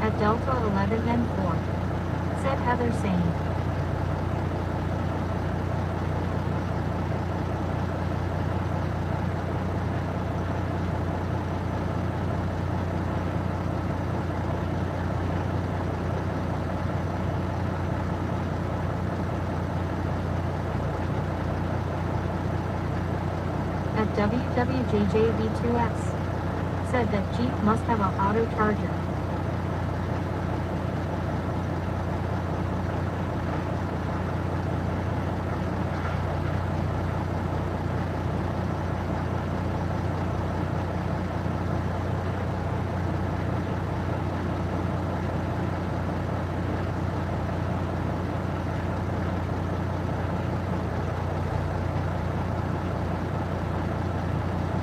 At Delta 11 and 4. Said Heather saying. At WWJJV2S. Said that Jeep must have an auto charger.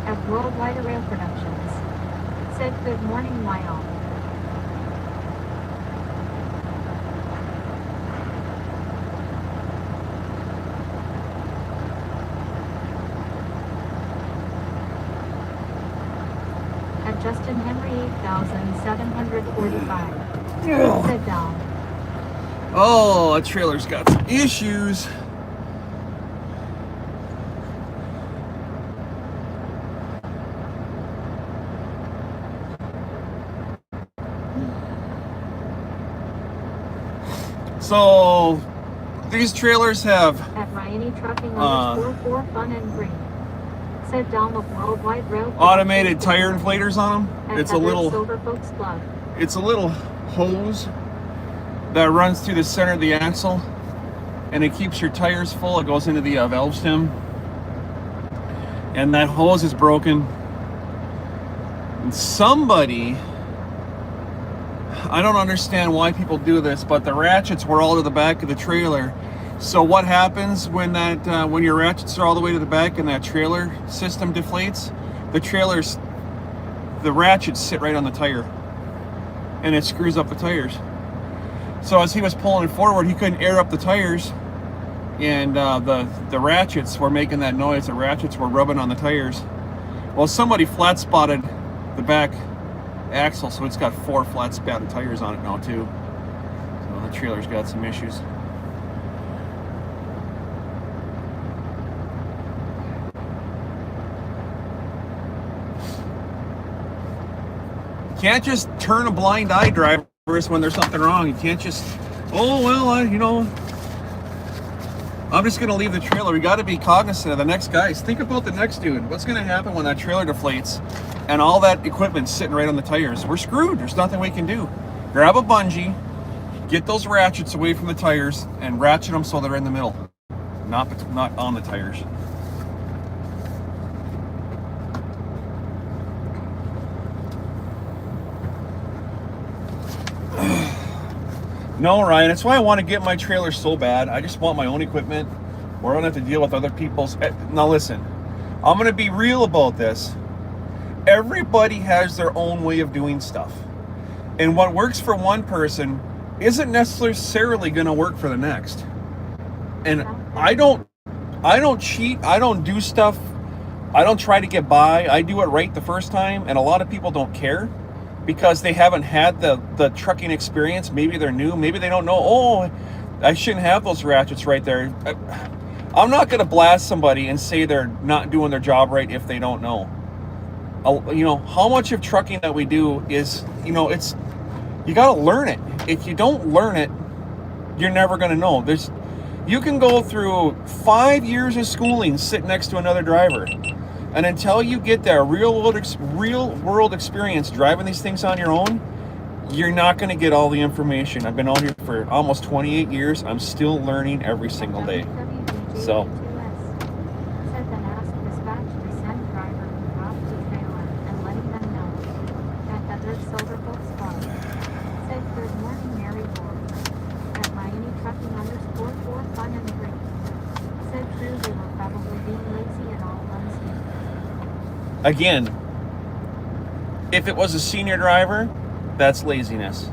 At Worldwide Rail Productions. Said good morning, y'all. At Justin Henry 8745. Said down. Oh, that trailer's got some issues. So these trailers have At Ryanie Trucking _4 Fun and Green. Said down the Worldwide Rail automated tire inflators on them. At It's a Heather's little Silver Folks Club. it's a little hose that runs through the center of the axle, and it keeps your tires full. It goes into the valve stem, and that hose is broken. And somebody, I don't understand why people do this, but the ratchets were all to the back of the trailer. So what happens when when your ratchets are all the way to the back and that trailer system deflates? The ratchets sit right on the tire, and it screws up the tires. So as he was pulling it forward, he couldn't air up the tires, and the ratchets were making that noise. The ratchets were rubbing on the tires. Well, somebody flat spotted the back axle, so it's got 4 flat spatted tires on it now too. So the trailer's got some issues. You can't just turn a blind eye, drivers, when there's something wrong. You can't just, oh well, I'm just going to leave the trailer. We got to be cognizant of the next guys. Think about the next dude. What's going to happen when that trailer deflates and all that equipment's sitting right on the tires? We're screwed. There's nothing we can do. Grab a bungee, get those ratchets away from the tires, and ratchet them so they're in the middle, not on the tires. No, Ryan, that's why I want to get my trailer so bad. I just want my own equipment where I don't have to deal with other people's. Now listen, I'm going to be real about this. Everybody has their own way of doing stuff. And what works for one person isn't necessarily going to work for the next. And I don't cheat. I don't do stuff. I don't try to get by. I do it right the first time. And a lot of people don't care, because they haven't had the trucking experience. Maybe they're new. Maybe they don't know, oh, I shouldn't have those ratchets right there. I'm not going to blast somebody and say they're not doing their job right if they don't know. You know, how much of trucking that we do is, you know, it's, you got to learn it. If you don't learn it, you're never going to know. You can go through 5 years of schooling sitting next to another driver. And until you get that real world experience driving these things on your own, you're not going to get all the information. I've been out here for almost 28 years. I'm still learning every single day. So. Said that asked dispatch to send driver who dropped the trailer and letting them know. At Heather's Silver Folks Club. Said good morning, Mary Ward. At Miami Trucking _ for fun and drink. Said true, they were probably being lazy and all unseen. Again, if it was a senior driver, that's laziness.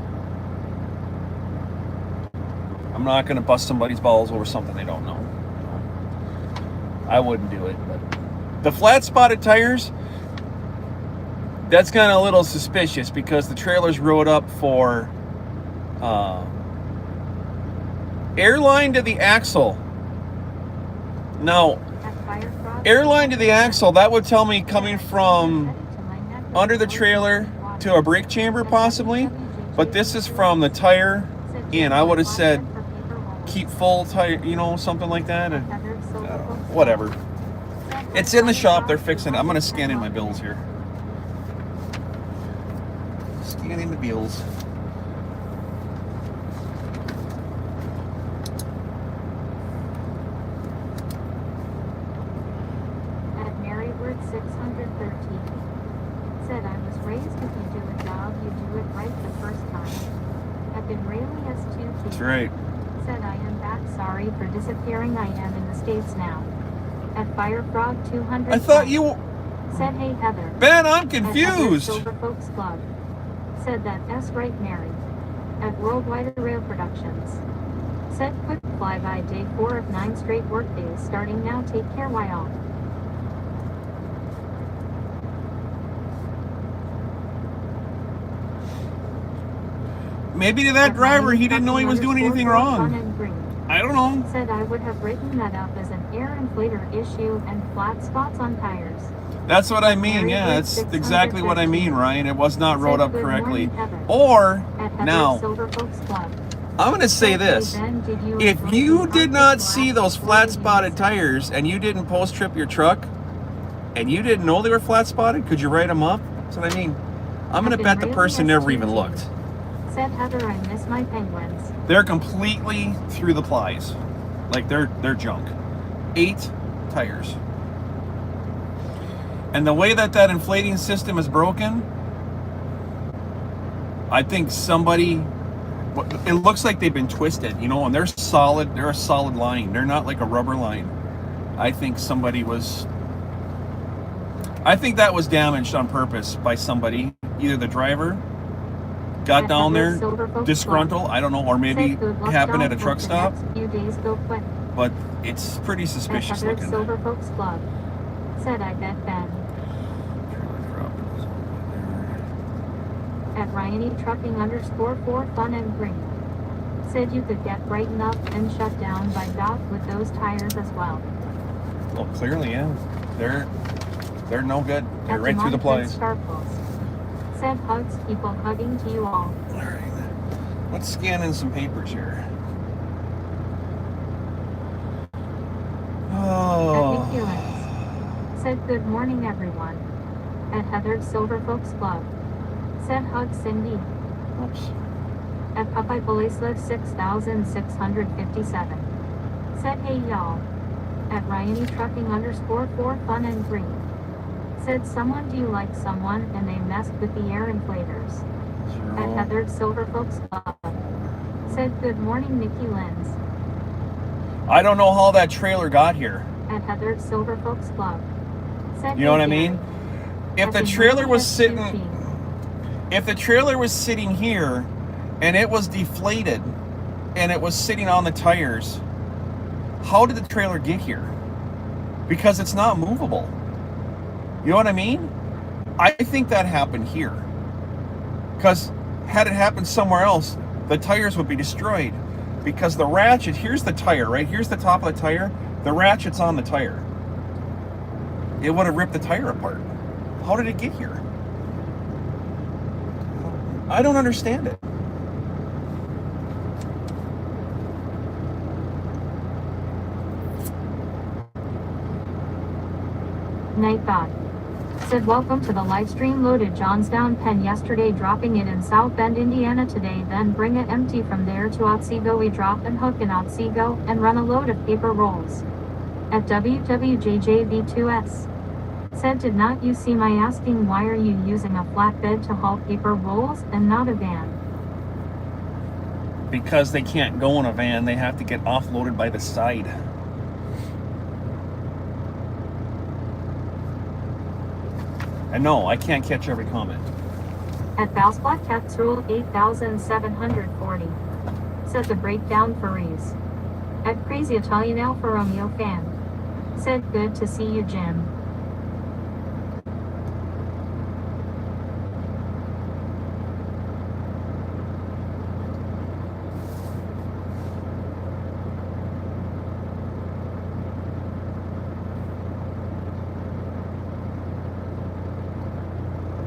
I'm not going to bust somebody's balls over something they don't know. I wouldn't do it. But the flat spotted tires, that's kind of a little suspicious, because the trailer's rode up for airline to the axle. Now, airline to the axle, that would tell me coming from under the trailer to a brake chamber possibly, but this is from the tire in. I would have said keep full tire, you know, something like that, and whatever. It's in the shop, they're fixing it. I'm going to scan in my bills here. Scanning the bills. At Maryword 613. Said I was raised if you do a job, you do it right the first time. I've been railing as 2 That's right. Said I am back, sorry for disappearing, I am in the States now. At Firefrog 200. I thought you... Said hey Heather. Ben, I'm confused. At Silver Folks Club. Said that S right Mary. At Worldwide Rail Productions. Said quick flyby day 4 of 9 straight work days starting now, take care, why all. Maybe to that driver, he didn't know he was doing anything wrong. I don't know. Said I would have written that up as an air inflator issue and flat spots on tires. That's what I mean, yeah, that's exactly what I mean, Ryan. It was not wrote up correctly. Or, now, I'm going to say this. If you did not see those flat spotted tires and you didn't post trip your truck and you didn't know they were flat spotted, could you write them up? That's what I mean. I'm going to bet the person never even looked. Said Heather, I miss my penguins. They're completely through the plies. Like they're junk. 8 tires. And the way that inflating system is broken, I think somebody, it looks like they've been twisted, you know, and they're solid, they're a solid line. They're not like a rubber line. I think that was damaged on purpose by somebody, either the driver got down there disgruntled, I don't know, or maybe happened at a truck stop. But it's pretty suspicious looking. Silver Folks Club. Said I bet Ben. At Ryanie Trucking _ for fun and green. Said you could get brightened up and shut down by Doc with those tires as well. Well, clearly, yeah. They're no good. They're right through the plies. Said hugs, people hugging to you all. Alright. Let's scan in some papers here. Oh. Nikki Lins. Said good morning everyone. At Heathered Silver Folks Club. Said hug Cindy. Oops. At Popeye Boleslav 6657. Said hey y'all. At Ryany Trucking _ for fun and green. Said someone do you like someone and they messed with the air inflators. At Heathered Silver Folks Club. Said good morning Nikki Lins. I don't know how that trailer got here. At Heathered Silver Folks Club. Said You know hey, what I Gary. mean? If At the the trailer was Yogi sitting, SQG. if the trailer was sitting here and it was deflated and it was sitting on the tires, how did the trailer get here? Because it's not movable. You know what I mean? I think that happened here. Because had it happened somewhere else, the tires would be destroyed. Because the ratchet, here's the tire, right? Here's the top of the tire. The ratchet's on the tire. It would have ripped the tire apart. How did it get here? I don't understand it. Nightbot. Said welcome to the live stream. Loaded Johnstown pen yesterday, dropping it in South Bend, Indiana today, then bring it empty from there to Otsego. We drop and hook in Otsego and run a load of paper rolls. At WWJJV2S. Said did not you see my asking why are you using a flatbed to haul paper rolls and not a van? Because they can't go in a van, they have to get offloaded by the side. And no, I can't catch every comment. At Valsplat Cats Rule 8740. Said the breakdown furries. At Crazy Italian Alfa Romeo fan. Said good to see you Jim.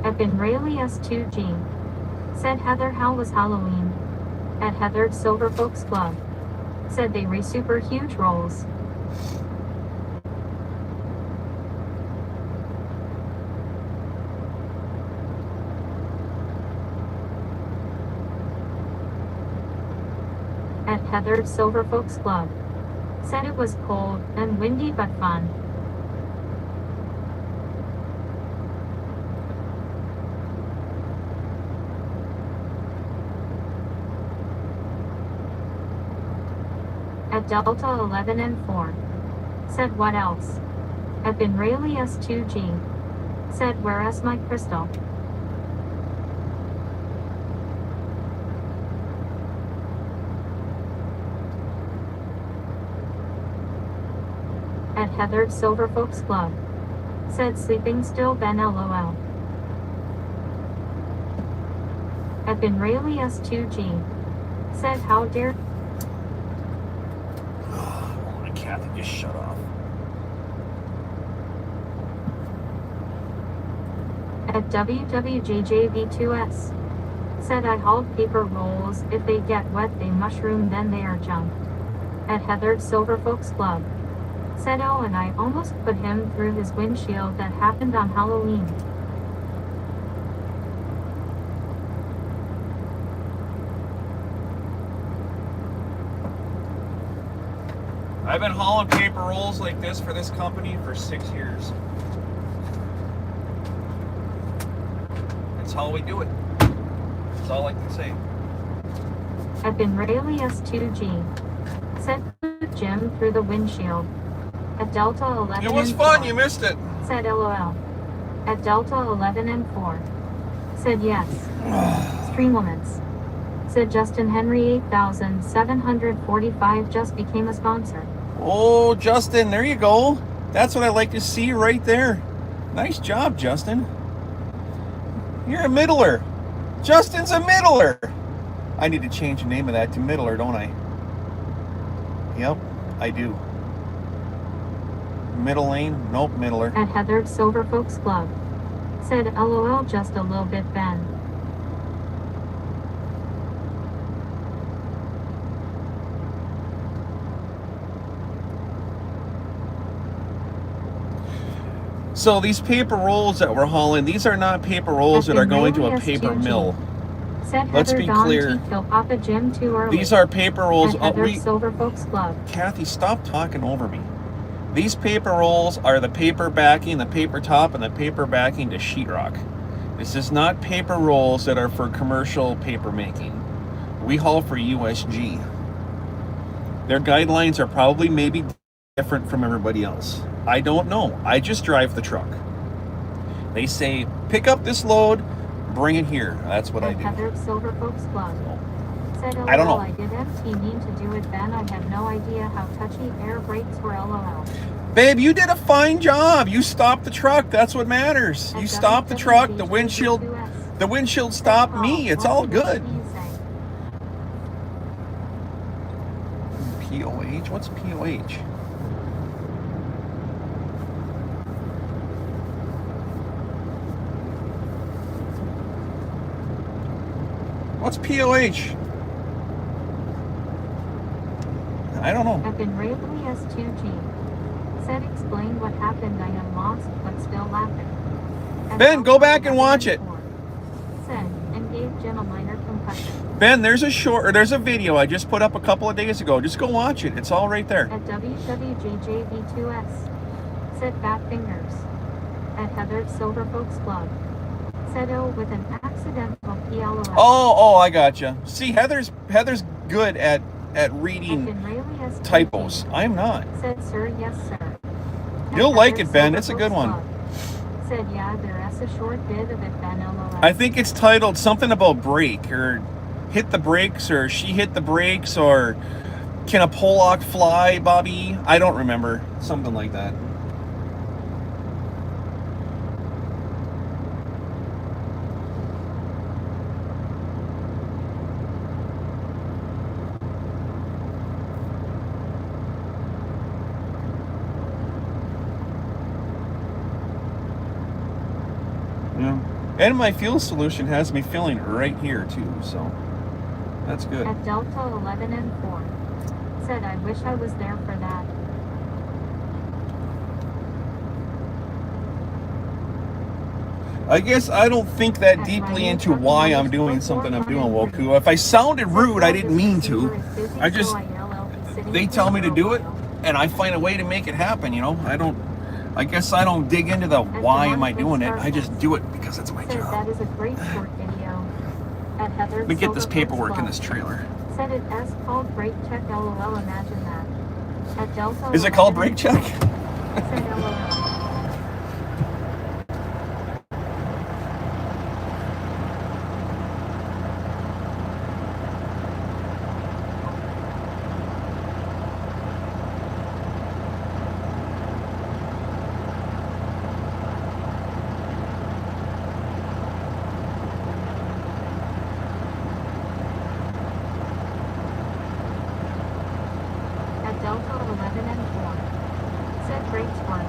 At Benrayli S2G. Said Heather how was Halloween? At Heathered Silver Folks Club. Said they super huge rolls. At Heathered Silver Folks Club. Said it was cold and windy but fun. At Delta 11 and 4. Said what else? At Benrayli S2G. Said where is my crystal? At Heathered Silver Folks Club. Said sleeping still Ben LOL. At Benrayli S2G. Said how dare Kathy, just shut off. At WWJJV2S. Said I hauled paper rolls, if they get wet they mushroom then they are junk. At Heathered Silver Folks Club. Said oh and I almost put him through his windshield. That happened on Halloween. I've been hauling paper rolls like this for this company for 6 years. That's how we do it. That's all I can say. At Benrayli S2G. Said Jim through the windshield. At Delta 11 It was and fun, 4. you missed it. Said LOL. At Delta 11 and 4. Said yes. Stream limits. Said Justin Henry 8745 just became a sponsor. Oh, Justin, there you go. That's what I like to see right there. Nice job, Justin. You're a middler. Justin's a middler. I need to change the name of that to middler, don't I? Yep, I do. Middle lane? Nope, middler. At Heathered Silver Folks Club. Said LOL just a little bit Ben. So these paper rolls that we're hauling, these are not paper rolls that are going to a paper mill. Said Let's Heather be Dawn clear. Kill Papa Jim too early. These are paper rolls. At Heather Silver Folks Club. Kathy, stop talking over me. These paper rolls are the paper backing, the paper top, and the paper backing to sheetrock. This is not paper rolls that are for commercial paper making. We haul for USG. Their guidelines are probably maybe different from everybody else. I don't know. I just drive the truck. They say, pick up this load, bring it here. That's what I do. Heather Silver Folks Club. Said, I don't know. I did MT mean to do it then. I have no idea how touchy air brakes were, LOL. Babe, you did a fine job. You stopped the truck. That's what matters. You stopped the truck. The windshield stopped me. It's all good. POH? What's POH? What's POH? I don't know. I've been Rayleigh S2G. Said explain what happened. I am lost but still laughing. Ben, go back and watch it. Said and gave Jim a minor concussion. Ben, there's a video I just put up a couple of days ago. Just go watch it. It's all right there. At WWJJV2S. Said fat fingers. At Heather Silver Folks Club. Said O with an accidental PLOS. Oh, I gotcha. See, Heather's good at reading typos. I'm not. Said sir, yes sir. You'll like it, Ben. It's a good one. Said yeah, there's a short bit of it, Ben. LOS. I think it's titled something about brake or hit the brakes or she hit the brakes or can a Pollock fly, Bobby? I don't remember. Something like that. Yeah. And my fuel solution has me filling right here too, so that's good. At Delta 11 and 4. Said I wish I was there for that. I guess I don't think that deeply into why I'm doing something I'm doing, Woku. If I sounded rude, I didn't mean to. They tell me to do it, and I find a way to make it happen, you know? I guess I don't dig into the why am I doing it. I just do it because it's my job. That is a great short video. At Heather Let me get this paperwork in this trailer. Said it as called brake check, LOL, imagine that. At Delta Is it called brake check? Said LOL. Delta 11 and 4. Said brakes work.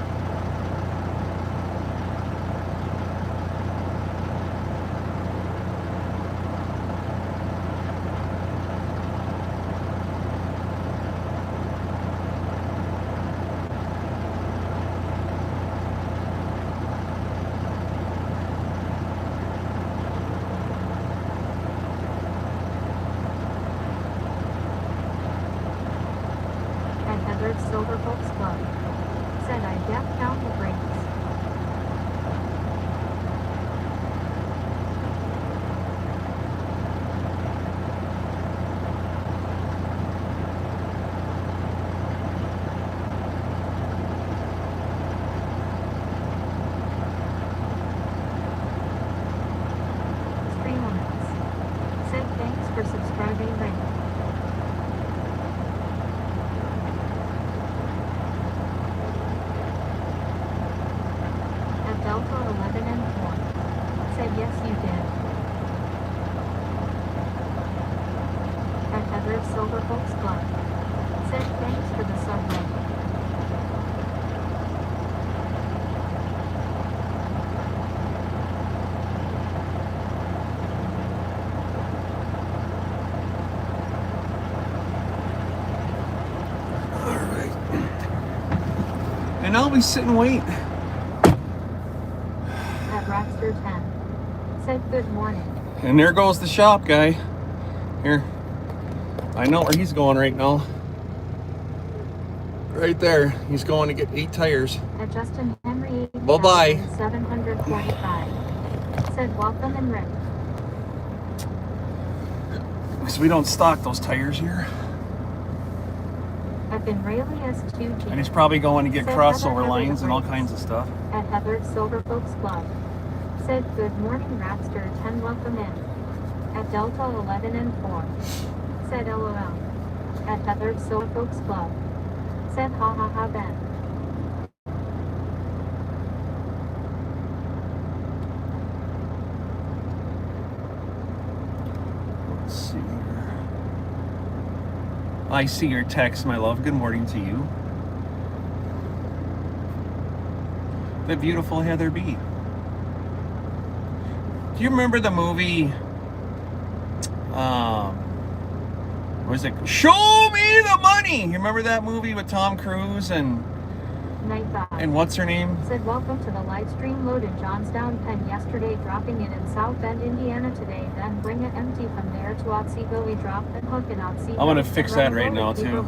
Silver Folks Club. Said I deaf count the brakes. Stream limits. Said thanks for subscribing, Raymond. Delta 11 and 4. Said yes you did. At Heather Silver Folks Club. Said thanks for the subway. Alright. And I'll be sitting and wait. Rackster 10. Said good morning. And there goes the shop guy. Here. I know where he's going right now. Right there. He's going to get 8 tires. At Justin Henry. Bye-bye. 745. Said welcome and Rick. So we don't stock those tires here. I've been Rayleigh S2G. And he's probably going to get Said crossover Heather lines and all Brakes. kinds of stuff. At Heather Silver Folks Club. Said good morning Rackster 10 welcome in. At Delta 11 and 4. Said LOL. At Heather Silver Folks Club. Said ha ha ha Ben. Let's see here. I see your text, my love. Good morning to you. The beautiful Heather B. Do you remember the movie? What was it? Show Me the Money. You remember that movie with Tom Cruise and Night 5. what's her name? Said welcome to the live stream load in Johnstown, Penn yesterday, dropping in South Bend, Indiana today, then bring it empty from there to Otsego. We drop and hook in Otsego. I'm gonna fix that right now, too.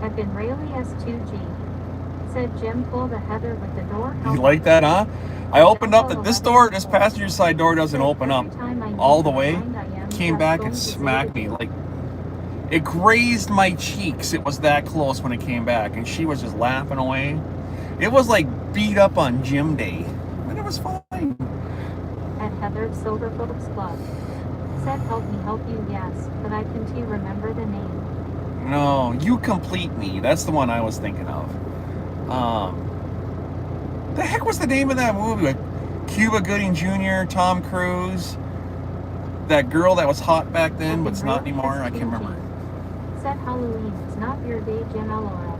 I've been Rayleigh S2G. Said Jim, pull the Heather with the door. You like that, huh? I opened up this door. This passenger side door doesn't open up all the way. Came back and smacked me. Like, it grazed my cheeks. It was that close when it came back. And she was just laughing away. It was like beat up on gym day. But it was fine. At Heather Silver Folks Club. Said help me help you, yes. But I can't remember the name. No, You Complete Me. That's the one I was thinking of. The heck was the name of that movie with Cuba Gooding Jr., Tom Cruise, that girl that was hot back then, but it's not anymore? I can't remember. Said Halloween, it's not your day, Jim LOL.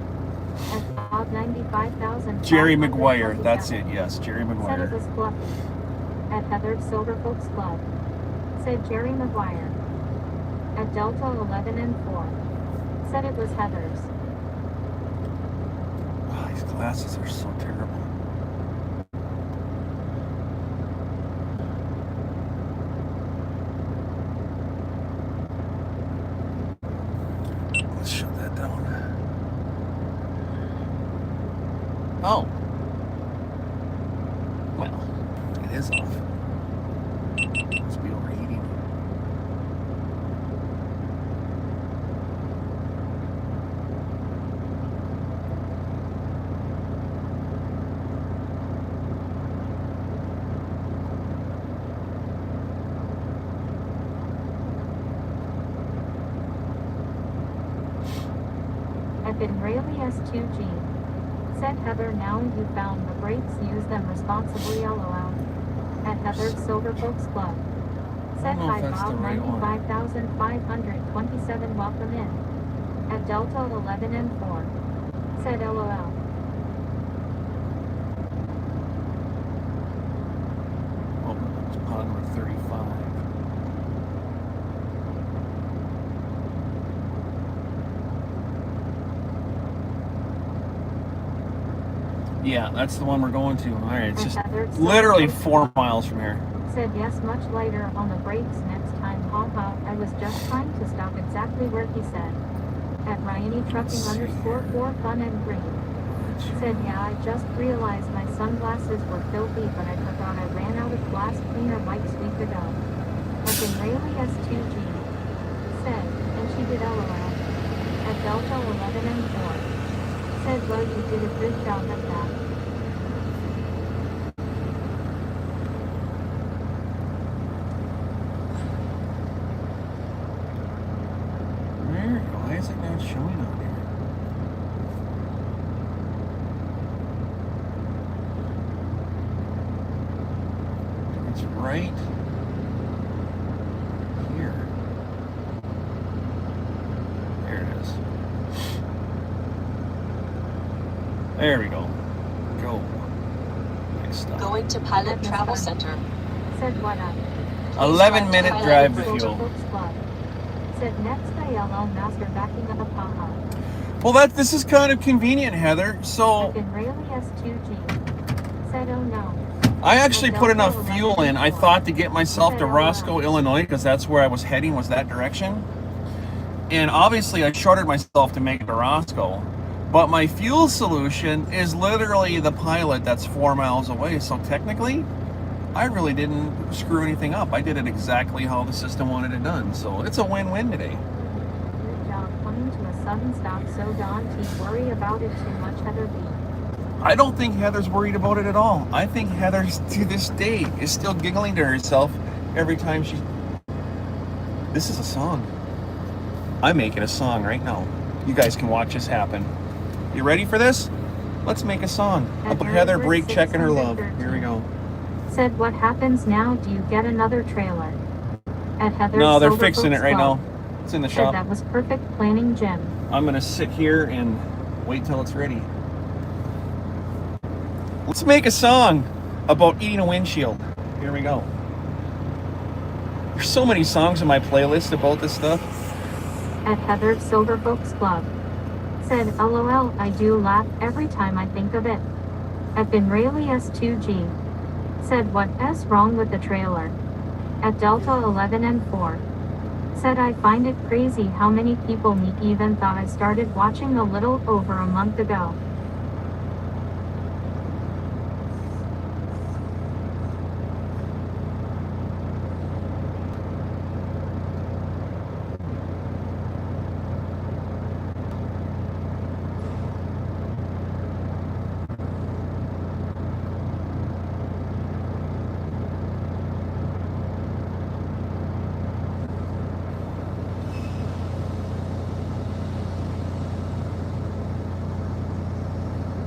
At Bob 95,000. Jerry Maguire, that's it, yes, Jerry Said it Maguire. was fluffy. At Heather Silver Folks Club. Said Jerry Maguire. At Delta 11 and 4. Said it was Heather's. Oh, these glasses are so terrible. Let's shut that down. Oh. Well, it is off. Must be overheating. I've been Rayleigh S2G. Said Heather, now you found the brakes, use them responsibly, LOL. At Heather Silver Folks Club. Said know if hi that's the Bob right one. 95,527 welcome in. At Delta 11 and 4. Said LOL. Oh, it's pod number 35. Yeah, that's the one we're going to. All right, it's just literally 4 miles from here. Said yes, much lighter on the brakes next time, haha. I was just trying to stop exactly where he said. At Ryanie Trucking _4 fun and green. Said yeah, I just realized my sunglasses were filthy, but I forgot I ran out of glass cleaner wipes week ago. I've been Rayleigh S2G. Said, and she did LOL. At Delta 11 and 4. Said well, you did a good job at that. Why is it not showing on here? It's right here. There it is. There we go. Go. Next stop. Going to Pilot Travel Center. Said what up? 11-minute drive to Silver fuel. Folks Club. Said next ILL master backing up haha. Well, this is kind of convenient, Heather. I've So been Rayleigh S2G. Said oh no. I actually put enough fuel in, I thought, to get myself to Roscoe, Illinois, because that's where I was heading, was that direction. And obviously I shorted myself to make it to Roscoe. But my fuel solution is literally the pilot that's 4 miles away. So technically, I really didn't screw anything up. I did it exactly how the system wanted it done. So it's a win-win today. Good job coming to a sudden stop, so don't worry about it too much, Heather B. I don't think Heather's worried about it at all. I think Heather, to this day, is still giggling to herself every time she... This is a song. I'm making a song right now. You guys can watch this happen. You ready for this? Let's make a song about Heather brake checking her love. Here we go. Said, what happens now? Do you get another trailer? At Heather. No, they're fixing it right now. It's in the shop. That was perfect planning, Jim. I'm gonna sit here and wait till it's ready. Let's make a song about eating a windshield. Here we go. There's so many songs in my playlist about this stuff. At Heather Silver Folks Club. Said, LOL, I do laugh every time I think of it. At Benrayli S2G. Said, what is wrong with the trailer? At Delta 11 and 4. Said, I find it crazy how many people me even thought I started watching a little over a month ago.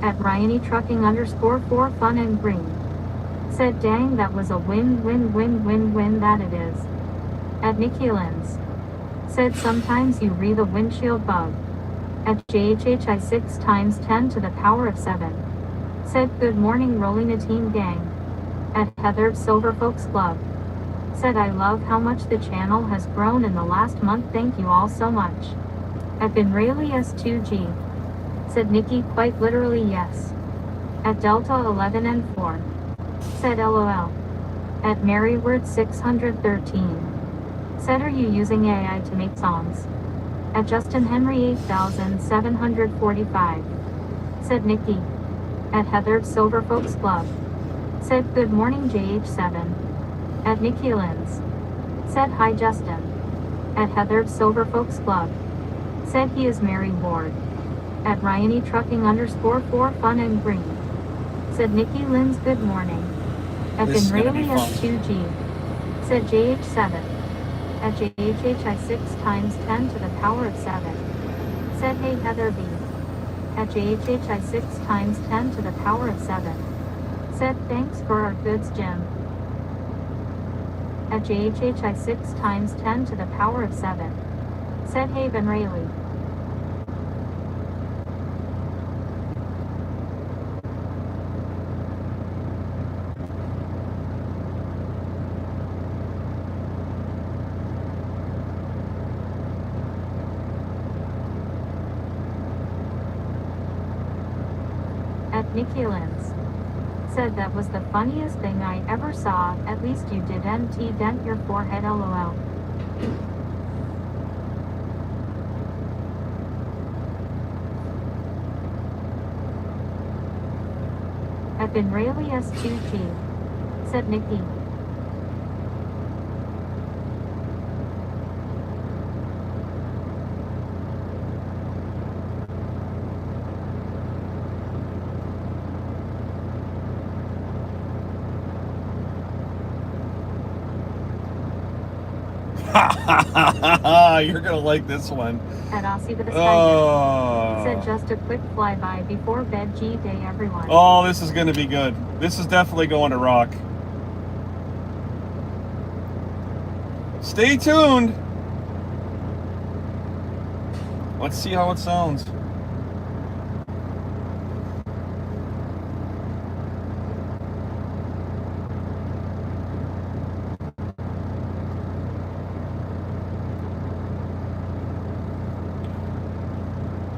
At Ryany Trucking _4 Fun and Green. Said, dang, that was a win that it is. At Nikki Lens. Said, sometimes you read the windshield bug. At JHHI 6 times 10 to the power of 7. Said, good morning Rolling a Team Gang. At Heather Silver Folks Club. Said, I love how much the channel has grown in the last month, thank you all so much. At Benrayli S2G. Said Nikki, quite literally yes. At Delta 11 and 4. Said LOL. At Maryword 613. Said, are you using AI to make songs? At Justin Henry 8745. Said Nikki. At Heather Silver Folks Club. Said, good morning JH7. At Nikki Lins. Said, hi Justin. At Heather Silver Folks Club. Said, he is Mary Ward. At Ryany Trucking _4 Fun and Green. Said Nikki Lynn's, good morning. At Benrayli S2G. Said JH7. At JHHI 6 times 10 to the power of 7. Said, hey Heather B. At JHHI 6 times 10 to the power of 7. Said, thanks for our goods, Jim. At JHHI 6 times 10 to the power of 7. Said, hey Benrayli. At Nikki Lins. Said, that was the funniest thing I ever saw, at least you didn't dent your forehead, LOL. At Benrayli S2G. Said Nikki. You're gonna like this one. At Aussie with a Sky. Oh. Said, just a quick flyby before bed, G day everyone. Oh, this is gonna be good. This is definitely going to rock. Stay tuned. Let's see how it sounds.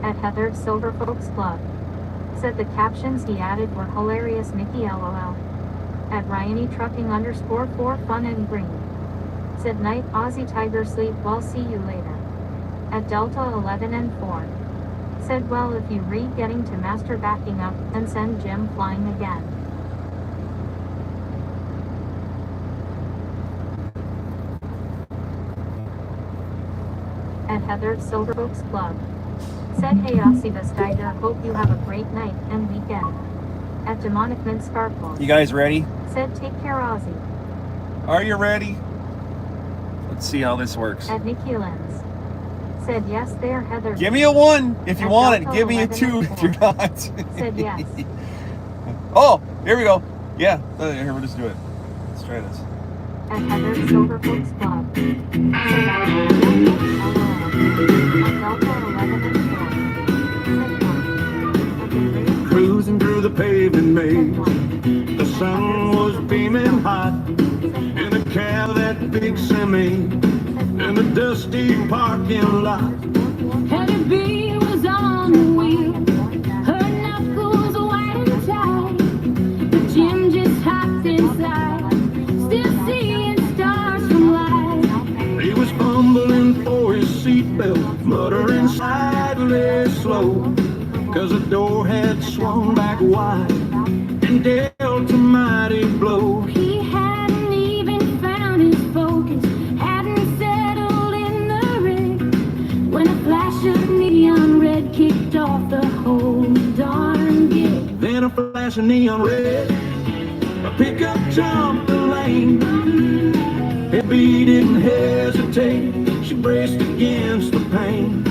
At Heather Silver Folks Club. Said, the captions he added were hilarious, Nikki LOL. At Ryany Trucking _4 fun and green. Said night Aussie Tiger sleep well see you later. At Delta 11 and 4. Said well if you read getting to master backing up and send Jim flying again. At Heather's Silverfolks Club. Said hey Aussie Tiger hope you have a great night and weekend. At Demonic Mint Sparkles. You guys ready? Said take care Aussie. Are you ready? Let's see how this works. At Nikki Lenz. Said yes there Heather. Give me a 1 if you At want it. Delta Give me a 11 2 and if you're 4. not. Said yes. Oh, here we go. Yeah, here, we'll just do it. Let's try this. At Heather's Silverfolks Club. Said Delta 11 and 4. Said Cruising through the paving maze, the sun was beaming hot. In a cab, that big semi, in the dusty parking lot. Heather B was on the wheel, her knuckles white and tight, but Jim just hopped inside, still seeing stars from light. He was fumbling for his seatbelt, muttering slightly slow, 'cause the door had swung back wide and dealt a mighty blow. He hadn't even found his focus, hadn't settled in the rig, when a flash of neon red kicked off the whole darn gig. Then a flash of neon red, a pickup jumped the lane. Heavy didn't hesitate, she braced against the pain.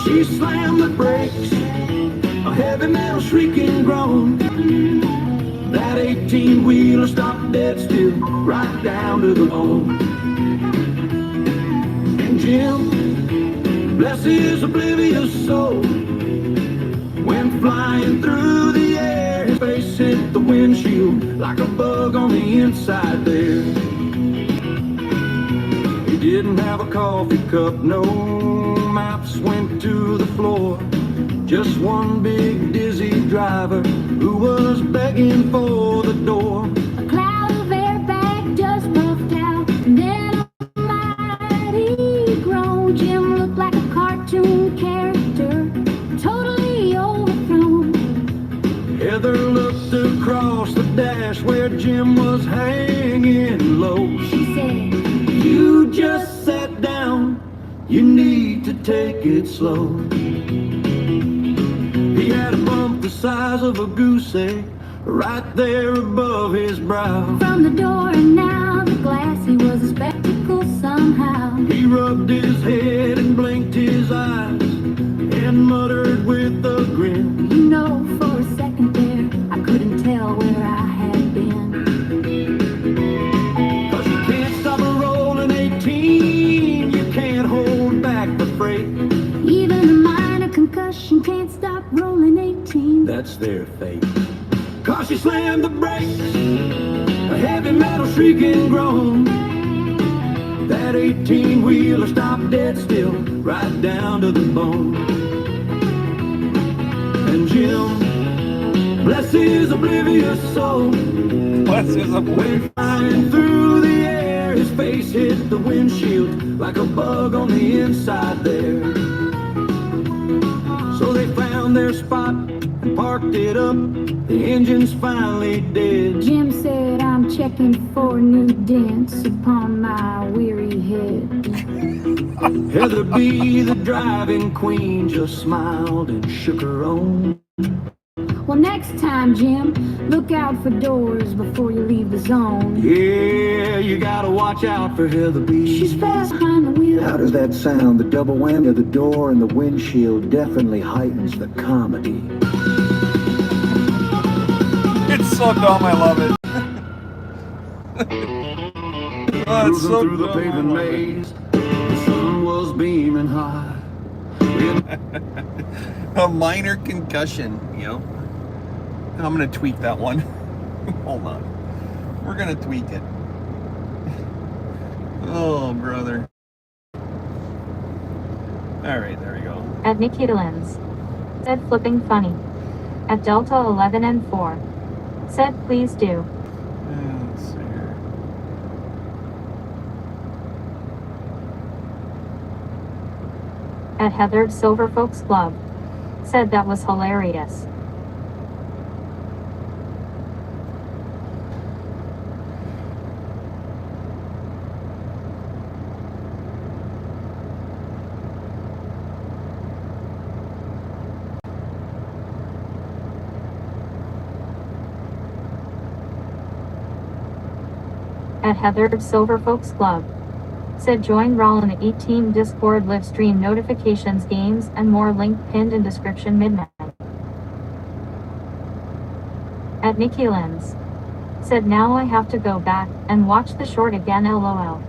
She slammed the brakes, a heavy metal shrieking groan. That 18-wheeler stopped dead still, right down to the bone. And Jim, bless his oblivious soul, went flying through the air. His face hit the windshield like a bug on the inside there. He didn't have a coffee cup, no maps went to the floor. Just one big dizzy driver who was begging for the door. A cloud of airbag just puffed out, and then a mighty groan. Jim looked like a cartoon character, totally overthrown. Heather looked across the dash where Jim was hanging low. She said, You just sat down, you need to take it slow. He had a bump the size of a goose egg right there above his brow. from the door and now the glass, he was a spectacle somehow. He rubbed his head and blinked his eyes and muttered with a grin. You know, for a second there, I couldn't tell where I had been. 'Cause you can't stop a rolling 18, you can't hold back the freight. Even a minor concussion can't stop rolling 18. That's their fate. 'Cause she slammed the brakes, a heavy metal shrieking groan. That 18-wheeler stopped dead still, right down to the bone. And Jim, bless his oblivious soul, What's his went flying through the air. His face hit the windshield like a bug on the inside there. So they found their spot and parked it up. The engine's finally dead. Jim said, I'm checking for new dents upon my weary head. Heather B, the driving queen, just smiled and shook her own. Well, next time, Jim, look out for doors before you leave the zone. Yeah, you gotta watch out for Heather B. She's fast behind the wheel. How does that sound? The double whammy of the door and the windshield definitely heightens the comedy. It's so dumb, I love it. Oh, it's Cruising so through the dumb. paving maze, the sun was beaming high. A minor concussion, you know. I'm gonna tweak that one. Hold on. We're gonna tweak it. Oh, brother. Alright, there we go. At Nikita Lenz. Said flipping funny. At Delta 11 and 4. Said please do. At Heathered Silver Folks Club. Said that was hilarious. At Heathered Silver Folks Club. Said join Rollin 18 Discord live stream notifications games and more link pinned in description midnight. At Nikki Lens. Said now I have to go back and watch the short again lol.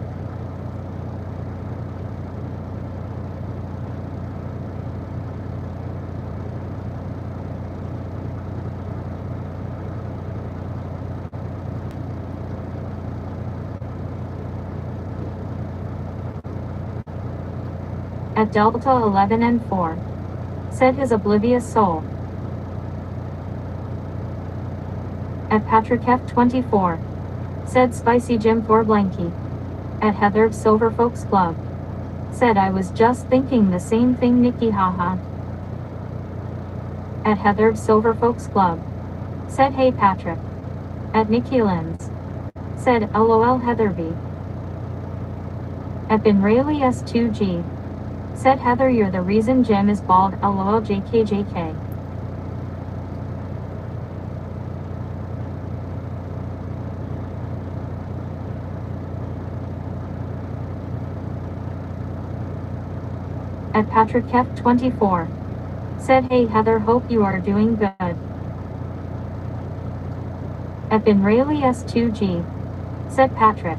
At Delta 11 and 4. Said his oblivious soul. At Patrick F24. Said Spicy Jim for Blanky. At Heathered Silver Folks Club. Said I was just thinking the same thing Nikki haha. At Heathered Silver Folks Club. Said hey Patrick. At Nikki Lens. Said lol Heatherby. At Been Rayleigh S2G. Said Heather you're the reason Jim is bald lol JKJK. At Patrick F24. Said hey Heather hope you are doing good. At Been Rayleigh S2G. Said Patrick.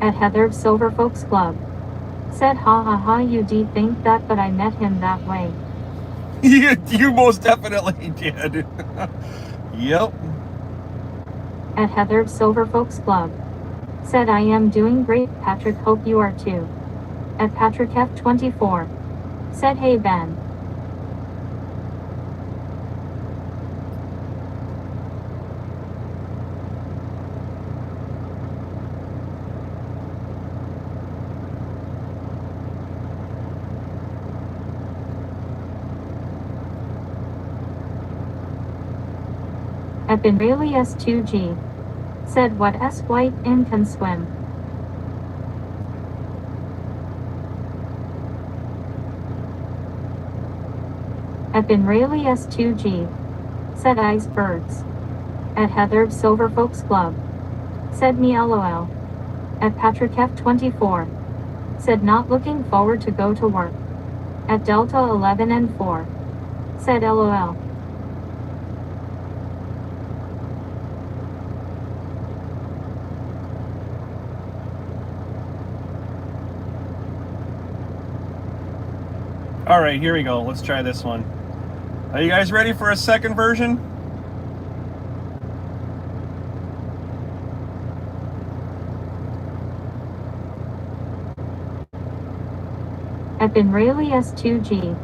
At Heathered Silver Folks Club. Said ha ha ha you do think that but I met him that way. You most definitely did. Yep. At Heathered Silver Folks Club. Said I am doing great Patrick hope you are too. At Patrick F24. Said hey Ben. At Been Rayleigh S2G. Said what S white in can swim. At Been Rayleigh S2G. Said icebergs. At Heathered Silver Folks Club. Said me lol. At Patrick F24. Said not looking forward to go to work. At Delta 11 and 4. Said lol. Alright, here we go. Let's try this one. Are you guys ready for a second version? At Been Rayleigh S2G.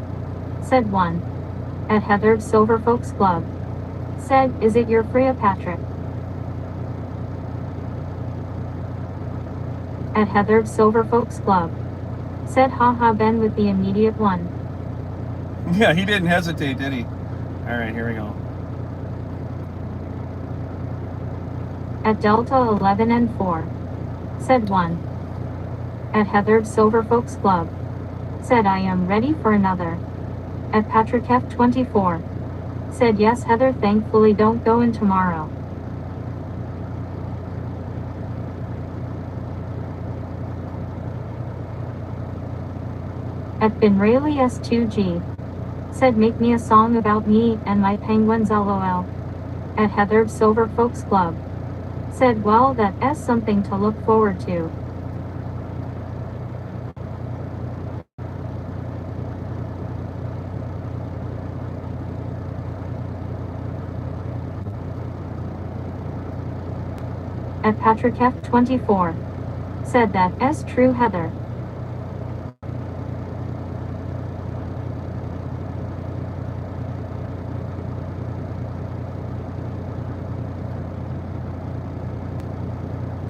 Said 1. At Heathered Silver Folks Club. Said, is it your Freya Patrick? At Heathered Silver Folks Club. Said haha Ben with the immediate one. Yeah, he didn't hesitate, did he? Alright, here we go. At Delta 11 and 4. Said 1. At Heathered Silver Folks Club. Said I am ready for another. At Patrick F24. Said yes Heather thankfully don't go in tomorrow. At Been Rayleigh S2G. Said make me a song about me and my penguins lol. At Heathered Silver Folks Club. Said well that's something to look forward to. At Patrick F24. Said that's true Heather.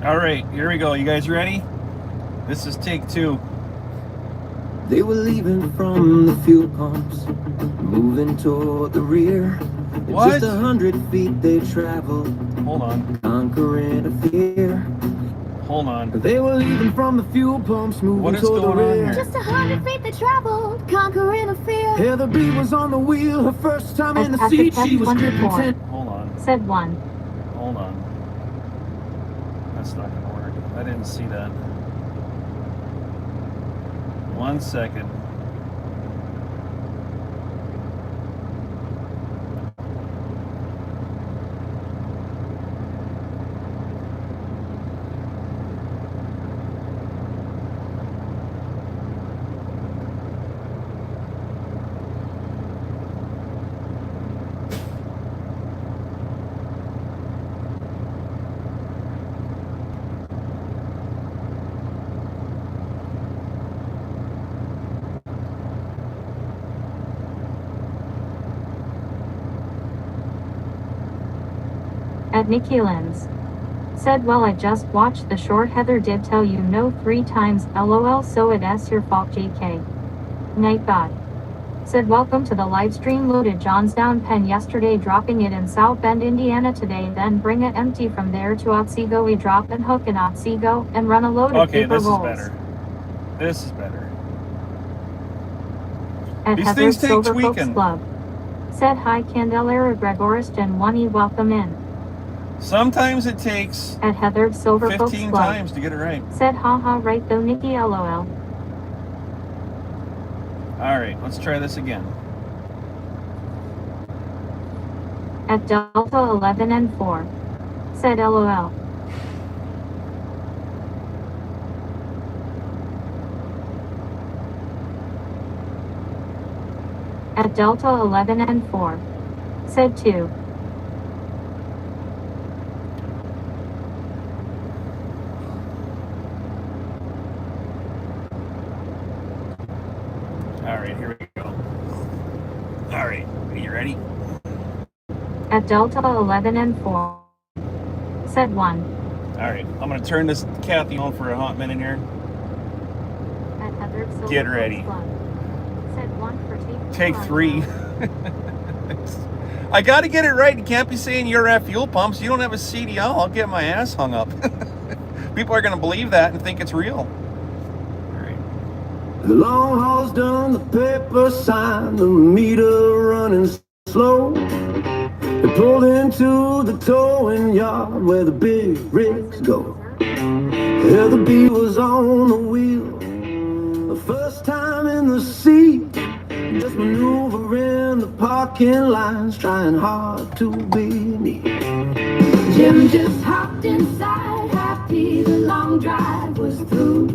Alright, here we go. You guys ready? This is take 2. They were leaving from the fuel pumps, moving toward the rear. What? Just 100 feet they traveled, Hold on. conquering a fear. Hold on. They were leaving from the fuel pumps, moving What is toward the going on rear. here? Just 100 feet they traveled, conquering a fear. Heather B was on the wheel, her first time in the At seat. the She was 24. gripping 10. Hold on. Said 1. Hold on. That's not gonna work. I didn't see that. 1 second. At Nikki Lens. Said, well, I just watched the short. Heather did tell you no 3 times, lol, so it's your fault, JK. Night God. Said, welcome to the live stream. Loaded Johnsdown pen yesterday, dropping it in South Bend, Indiana today, then bring it empty from there to Otsego. We drop and hook in Otsego and run a load of Okay, paper this is rolls. better. This is better. At These Heather's things take Silver Folks tweaking. Club. Said, hi Candelera Gregorist and Wani, welcome in. Sometimes it takes At Heather's Silver Folks 15 Club. times to get it right. Said, haha, right though, Nikki, lol. All right, let's try this again. At Delta 11 and 4. Said, lol. At Delta 11 and 4. Said 2. All right, here we go. All right, are you ready? At Delta 11 and 4. Said 1. All right, I'm gonna turn this Kathy on for a hot minute here. At Heather's Silver Get Folks ready. Club. Said 1 for Take on 3. now. I got to get it right. You can't be saying you're at fuel pumps. You don't have a CDL. I'll get my ass hung up. People are going to believe that and think it's real. All right. The long haul's done, the paper sign, the meter running slow. They pulled into the towing yard where the big rigs go. Heather B was on the wheel, the first time in the seat. Just maneuvering the parking lines, trying hard to be neat. Jim just hopped inside, happy the long drive was through.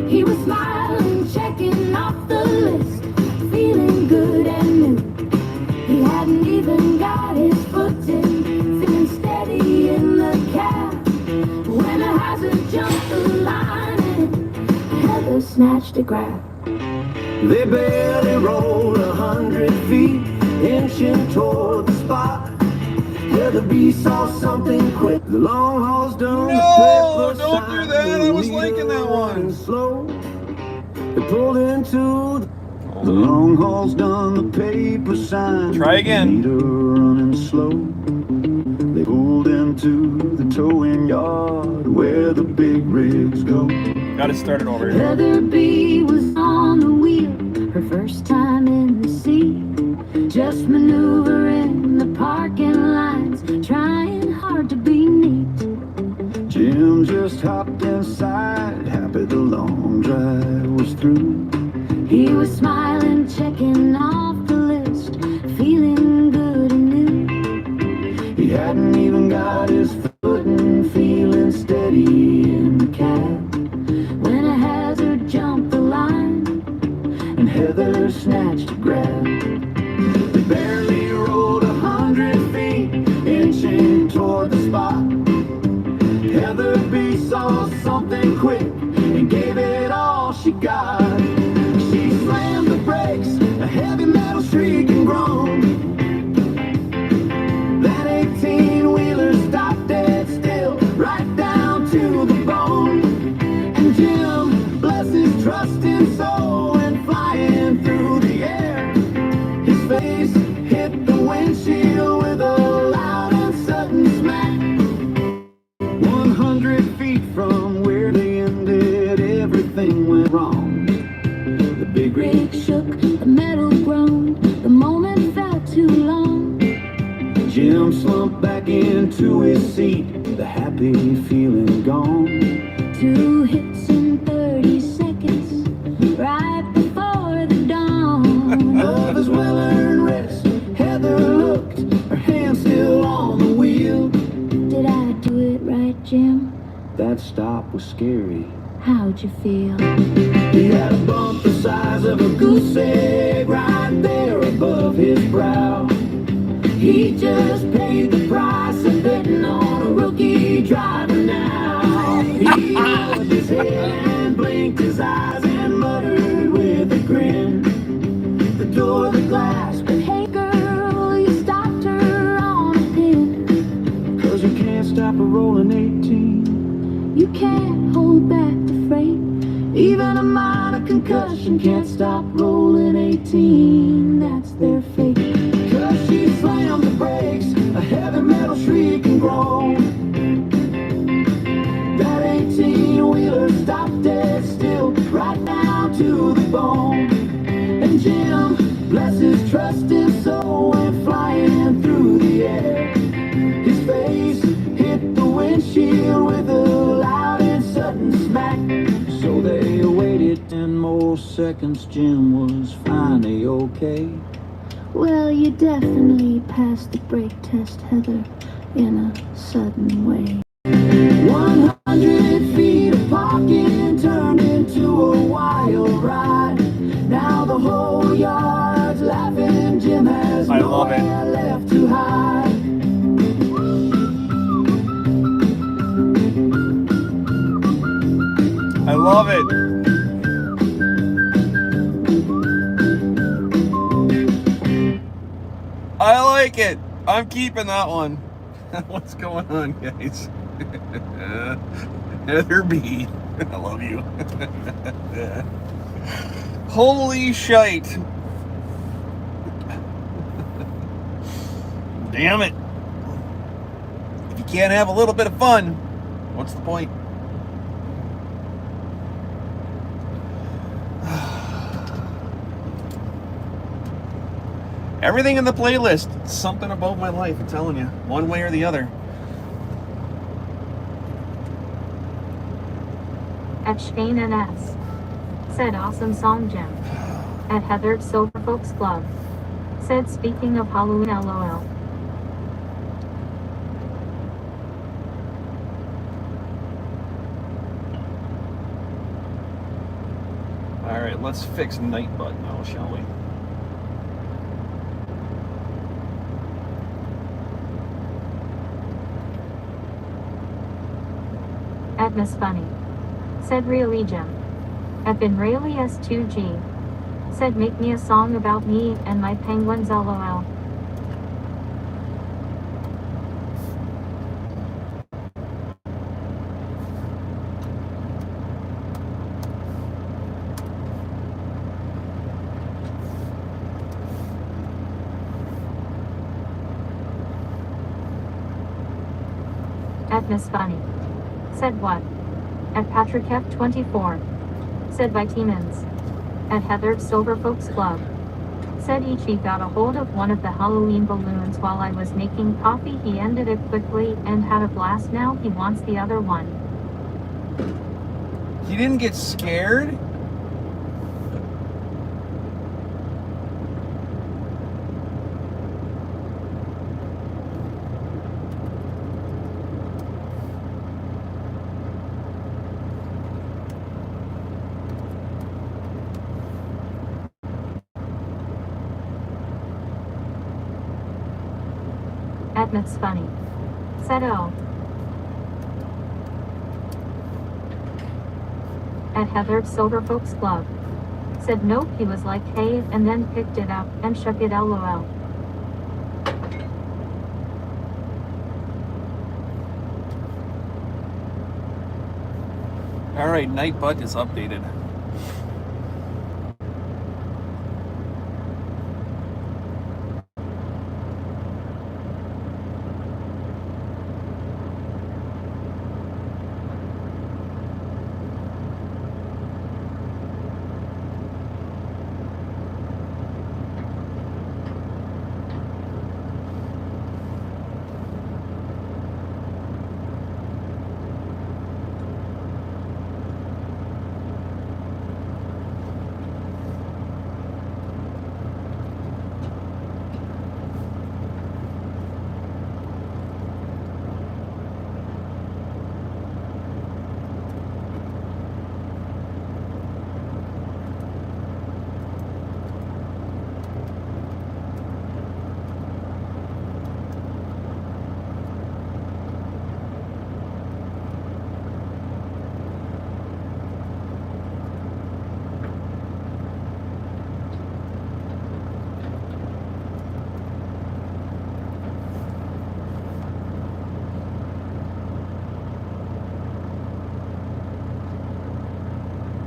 He was smiling, checking off the list, feeling good and new. He hadn't even got his foot in, feeling steady in the cab, when a hazard jumped the line and Heather snatched a grab. They barely rolled 100 feet, inching toward the spot. Heather B saw something quick. The long haul's done. No, the paper don't do sign, that. the I was meter liking that one. running slow. They pulled into the long haul's done. The paper sign. Try again. The meter running slow. They pulled into the towing yard where the big rigs go. Got it started over here. Heather B was on the wheel, her first time in the seat. Just maneuvering the parking lines, trying hard to be neat. Jim just hopped inside, happy the long drive was through. He was smiling, checking off the list, feeling good and new. He hadn't even got his footing, feeling steady in the cab, When a hazard jumped the line, and Heather snatched a grab. They barely rolled 100 feet, inching toward the spot. Heather B saw something quick and gave it all she got. She slammed the brakes, a heavy metal shriek and groan. That 18-wheeler stopped dead still, right down to the bone. And Jim face hit the windshield with a loud and sudden smack. 100 feet from where they ended, everything went wrong. The big rig shook, the metal groaned, the moment felt too long. Jim slumped back into his seat, the happy feeling gone. 2 hits in 30 seconds, right before the dawn of his well-earned rest. Heather looked, her hand still on the wheel. Did I do it right, Jim? That stop was scary. How'd you feel? He had a bump the size of a goose egg right there above his brow. He just paid the price of betting on a rookie driver now. He nodded his head and blinked his eyes and muttered with a grin. The door, the glass, but hey girl, you stopped her on a pin. 'Cause you can't stop a rolling 18. You can't hold back the freight. Even a minor concussion can't stop rolling 18. That's their fate. 'Cause she slammed the brakes, a heavy metal shriek and groan. That 18-wheeler stopped dead still, right down to the bone. And Jim, bless his trusted soul, went flying through the air. His face hit the windshield with a loud and sudden smack. So they waited 10 more seconds, Jim was finally okay. Well, you definitely passed the brake test, Heather, in a sudden way. 100 feet of parking turned into a wild ride. Now the whole yard's laughing. Jim has nowhere left to hide. I love it. I like it. I'm keeping that one. What's going on, guys? Heather B. I love you. Holy shite. Damn it. If you can't have a little bit of fun, what's the point? Everything in the playlist, something about my life, I'm telling you, one way or the other. At Shane NS. Said awesome song, Jim. At Heather Silver Folks Club. Said speaking of Halloween, LOL. Alright, let's fix Nightbutt now, shall we? At Miss Funny. Said really, Jim. At been really S2G. Said make me a song about me and my penguins, LOL. At Miss Funny. Said what? At Patrick F24. Said Vitamins. At Heather Silver Folks Club. Said Ichi got a hold of one of the Halloween balloons while I was making coffee. He ended it quickly and had a blast. Now he wants the other one. He didn't get scared? At Miss Funny. Said oh. At Heather Silver Folks Club. Said nope, he was like hey, and then picked it up and shook it, LOL. Alright, Nightbutt is updated.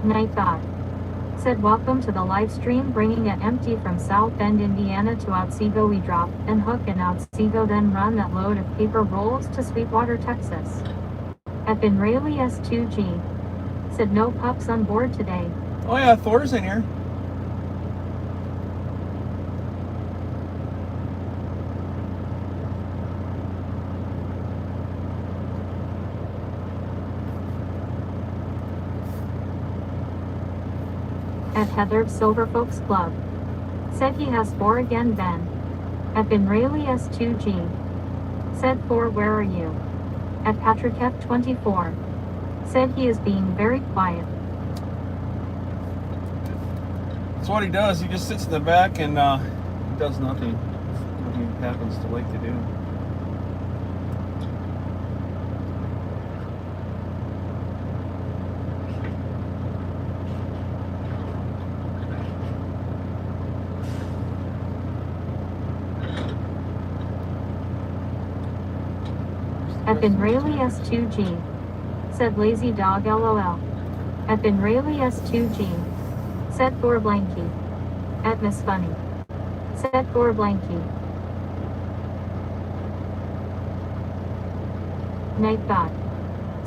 Night God. Said welcome to the live stream, bringing it empty from South Bend, Indiana to Otsego. We drop and hook in Otsego, then run that load of paper rolls to Sweetwater, Texas. At Ben Rayleigh S2G. Said no pups on board today. Oh yeah, Thor's in here. At Heather Silver Folks Club. Said he has 4 again, Ben. At Ben Rayleigh S2G. Said 4, where are you? At Patrick F24. Said he is being very quiet. That's what he does. He just sits in the back and he does nothing. What he happens to like to do. At Ben Rayleigh S2G. Said lazy dog LOL. At Ben Rayleigh S2G. Said Thor Blanky. At Miss Funny. Said Thor Blanky. Night God.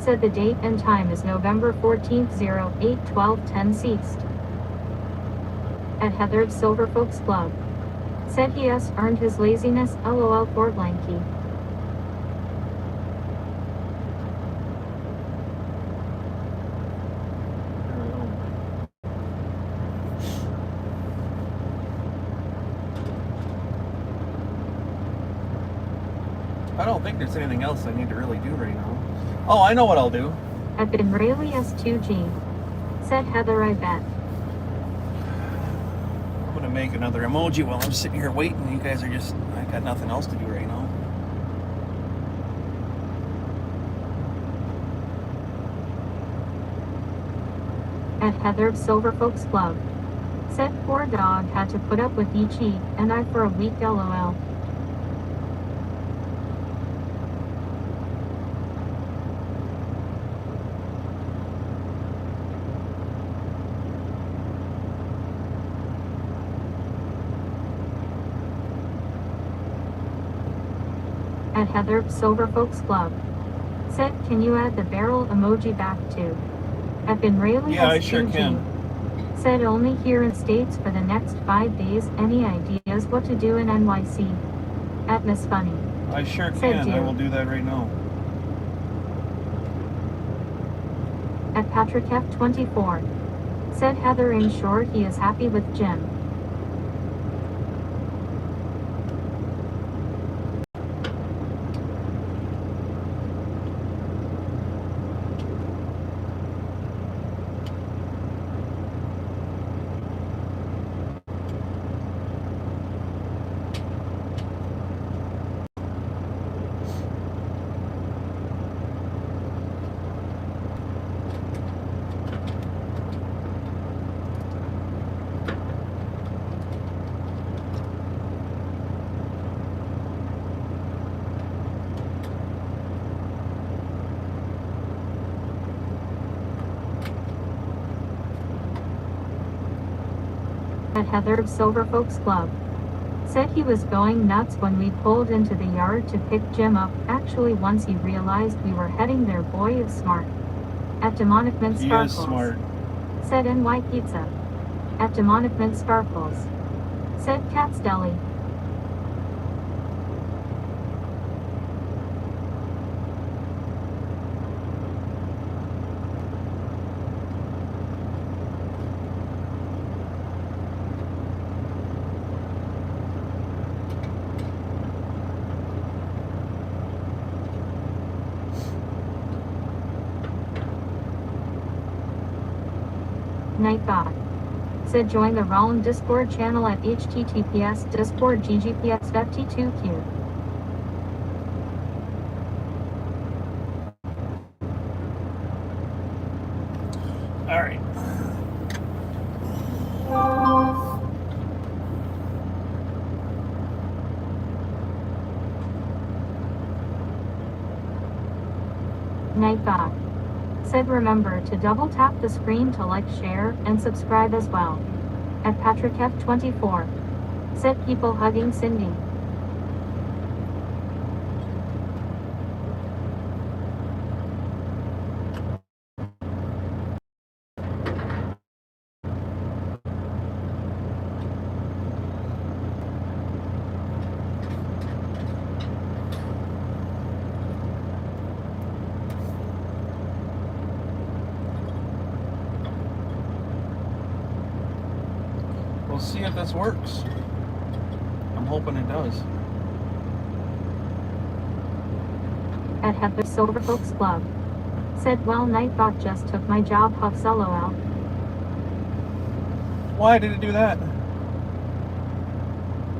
Said the date and time is November 14th, 08/12/10 ceased. At Heather Silver Folks Club. Said he has earned his laziness LOL for Blanky. I don't think there's anything else I need to really do right now. Oh, I know what I'll do. At Ben Rayleigh S2G. Said Heather, I bet. I'm gonna make another emoji while I'm sitting here waiting. You guys are just, I got nothing else to do right now. At Heather Silver Folks Club. Said poor dog had to put up with each eat and I for a week LOL. At Heather Silver Folks Club. Said, can you add the barrel emoji back too? At Ben Rayleigh Yeah, I S2G. sure can. Said only here in States for the next 5 days. Any ideas what to do in NYC? At Miss Funny. I sure Said can. I dear. will do that right now. At Patrick F24. Said Heather, in short, he is happy with Jim. At Heather Silver Folks Club. Said he was going nuts when we pulled into the yard to pick Jim up. Actually, once he realized we were heading there, boy is smart. At Demonic Mint He Sparkles. is smart. Said NY Pizza. At Demonic Mint Sparkles. Said Cat's Deli. Night God. Said join the Rollin Discord channel at https discord ggps ft2q. All right. Night God. Said remember to double tap the screen to like, share, and subscribe as well. At Patrick F24. Said people hugging Cindy. We'll see if this works. I'm hoping it does. At Heather Silver Folks Club. Said well Nightbot just took my job, huffs LOL. Why did it do that?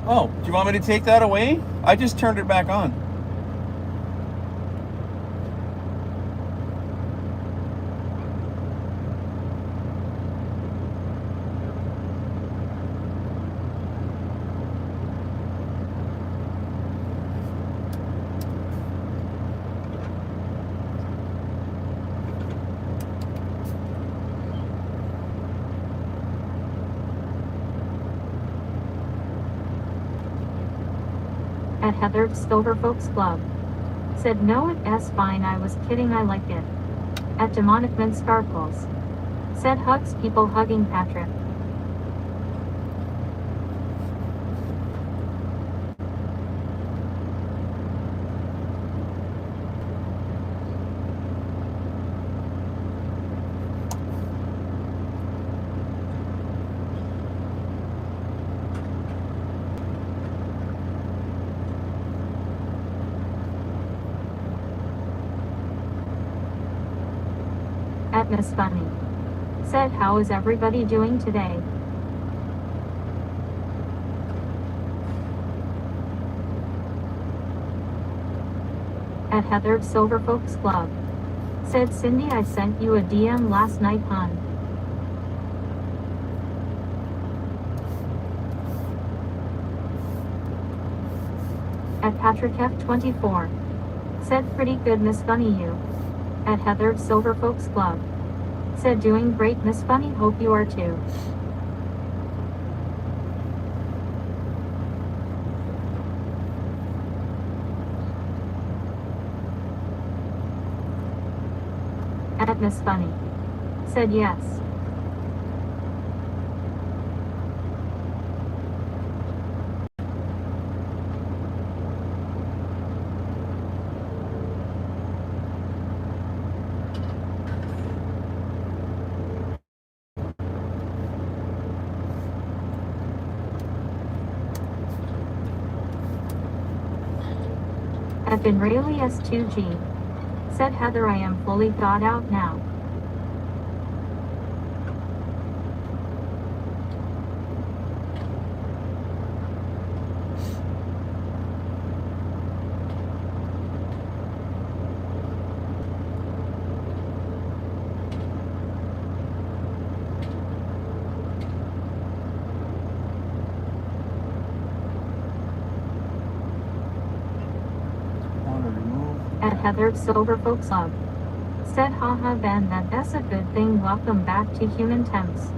Oh, do you want me to take that away? I just turned it back on. At Heather Silver Folks Club. Said no it's fine, I was kidding, I like it. At Demonic Mint Sparkles. Said hugs people hugging Patrick. At Miss Funny. Said how is everybody doing today? At Heather Silver Folks Club. Said Cindy I sent you a DM last night, hon. At Patrick F24. Said pretty good Miss Funny you. At Heather Silver Folks Club. Said doing great Miss Funny, hope you are too. At Miss Funny. Said yes. At Benrayli S2G. Said Heather I am fully thawed out now. At Heather Silver Folks Club. Said haha Ben that's a good thing, welcome back to Human Temps.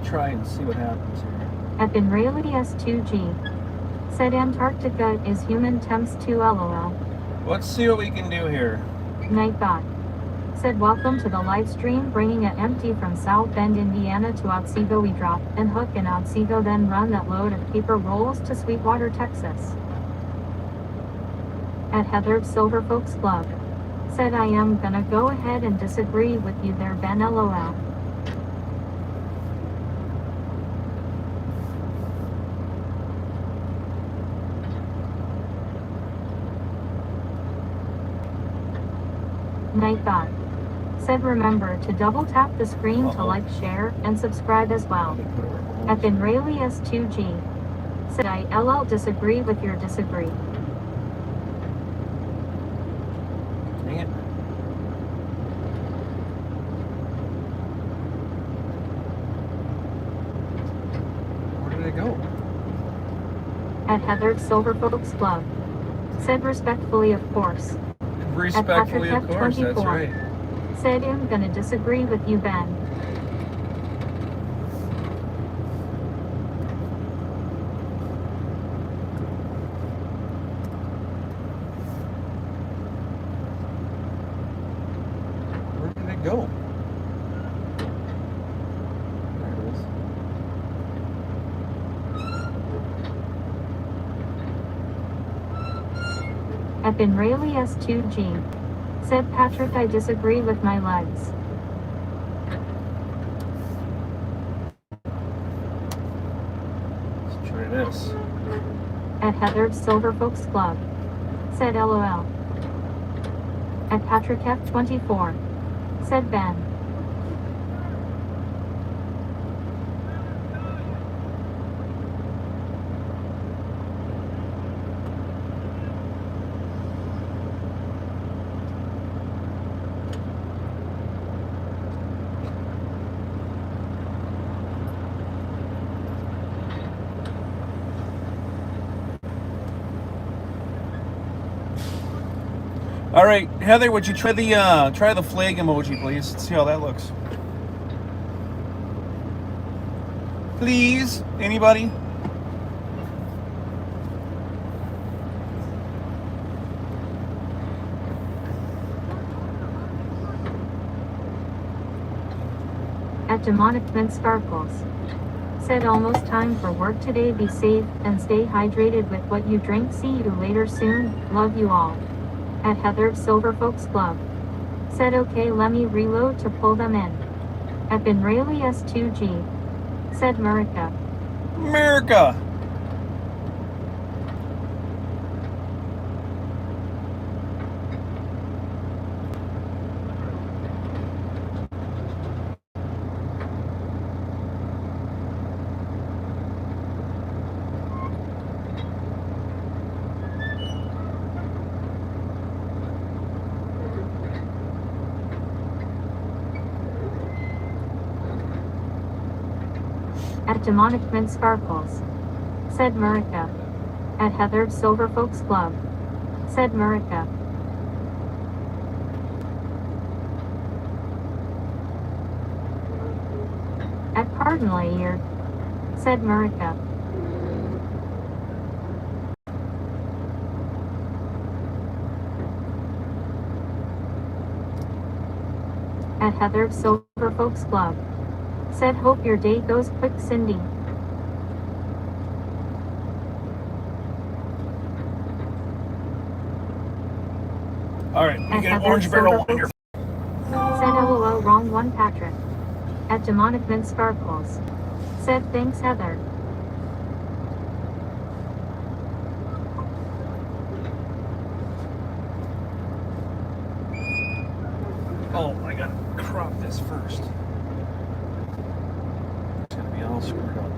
Try and see what happens here. At Benrayli S2G. Said Antarctica is Human Temps 2 LOL. Let's see what we can do here. Nightbot. Said welcome to the live stream, bringing it empty from South Bend, Indiana to Otsego. We drop and hook in Otsego, then run that load of paper rolls to Sweetwater, Texas. At Heather Silver Folks Club. Said I am gonna go ahead and disagree with you there, Ben LOL. Night God. Said remember to double tap the screen to like, share, and subscribe as well. At Benrayli S2G. Said I LL disagree with your disagree. Dang it. Where did it go? At Heather Silver Folks Club. Said respectfully of course. Respectfully, At of course, that's 24. right. Said I'm gonna disagree with you, Ben. Where did it go? There it is. At Benrayli S2G. Said Patrick I disagree with my legs. Let's try this. At Heather Silver Folks Club. Said LOL. At Patrick F24. Said Ben. All right, Heather, would you try the flag emoji, please? Let's see how that looks. Please, anybody? At Demonic Mint Sparkles. Said almost time for work today. Be safe and stay hydrated with what you drink. See you later soon. Love you all. At Heather Silver Folks Club. Said okay, let me reload to pull them in. At Benrayli S2G. Said Murica. America. At Demonic Mint Sparkles. Said Murica. At Heather Silver Folks Club. Said Murica. At Pardon Layer. Said Murica. At Heather Silver Folks Club. Said hope your day goes quick, Cindy. All right, you At get an Heather orange barrel Silver on your. Folks. Said LOL wrong one, Patrick. At Demonic Mint Sparkles. Said thanks, Heather. Oh, I gotta crop this first. It's gonna be all screwed up.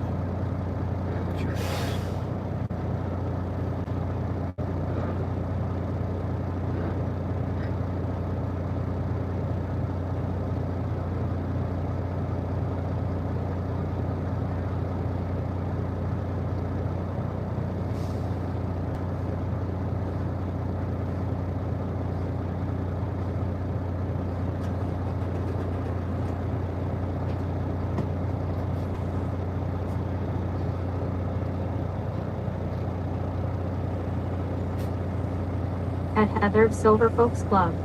Sure. At Heather Silver Folks Club.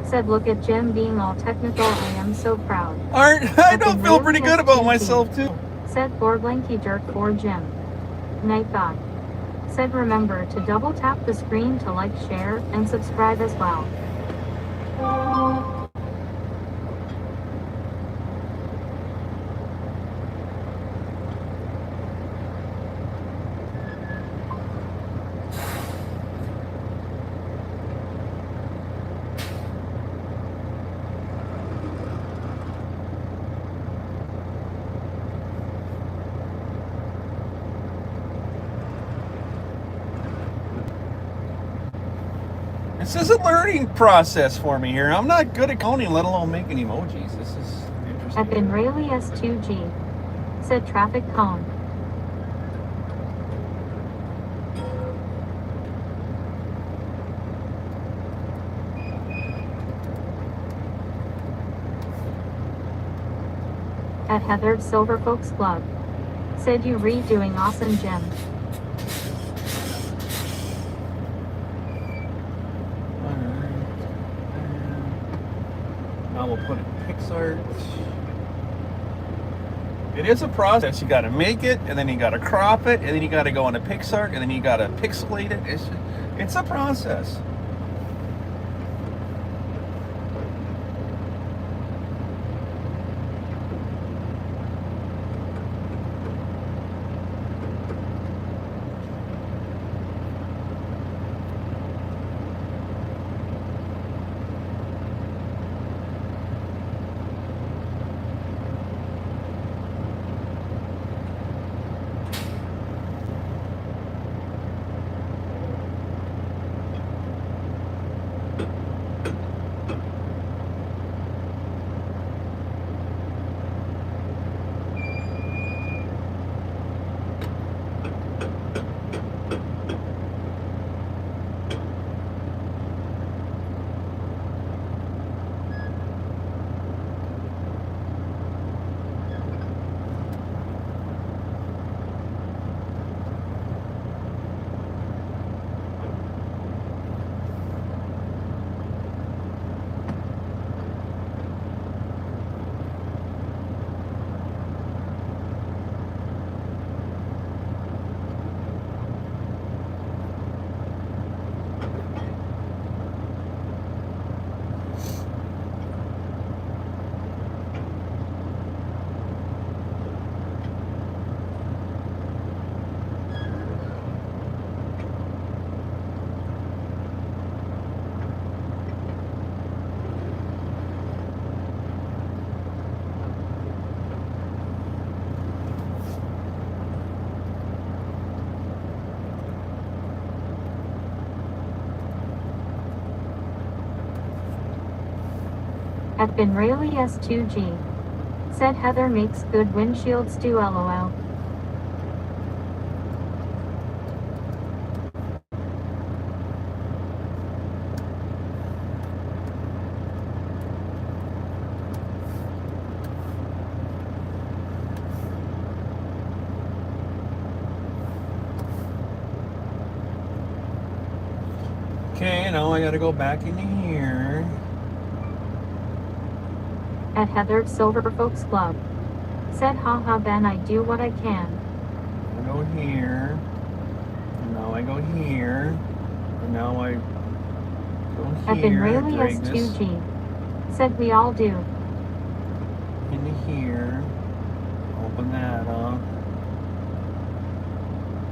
Said look at Jim being all technical, I am so proud. I don't feel pretty good about myself too. Said for blanky jerk for Jim. Night God. Said remember to double tap the screen to like, share, and subscribe as well. This is a learning process for me here. I'm not good at counting, let alone making emojis. This is interesting. At Benrayli S2G. Said traffic cone. At Heather Silver Folks Club. Said you redoing awesome gym. Now we'll put it in PixArt. It is a process. You got to make it, and then you got to crop it, and then you got to go into PixArt, and then you got to pixelate it. It's a process. At Benrayli S2G. Said Heather makes good windshields too LOL. Okay, now I gotta go back into here. At Heather Silver Folks Club. Said haha Ben, I do what I can. I go here. And now I go here. And now I go At here. Benrayli Drag this S2G. Said we all do. into here. Open that up.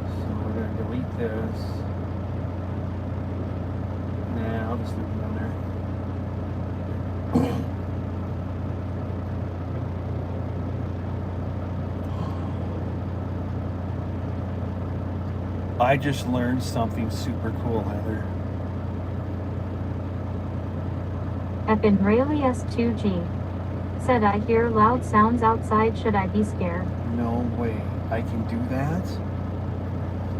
So we're gonna delete this. Nah, I'll just leave it in there. I just learned something super cool, Heather. At Benrayli S2G. Said I hear loud sounds outside, should I be scared? No way. I can do that?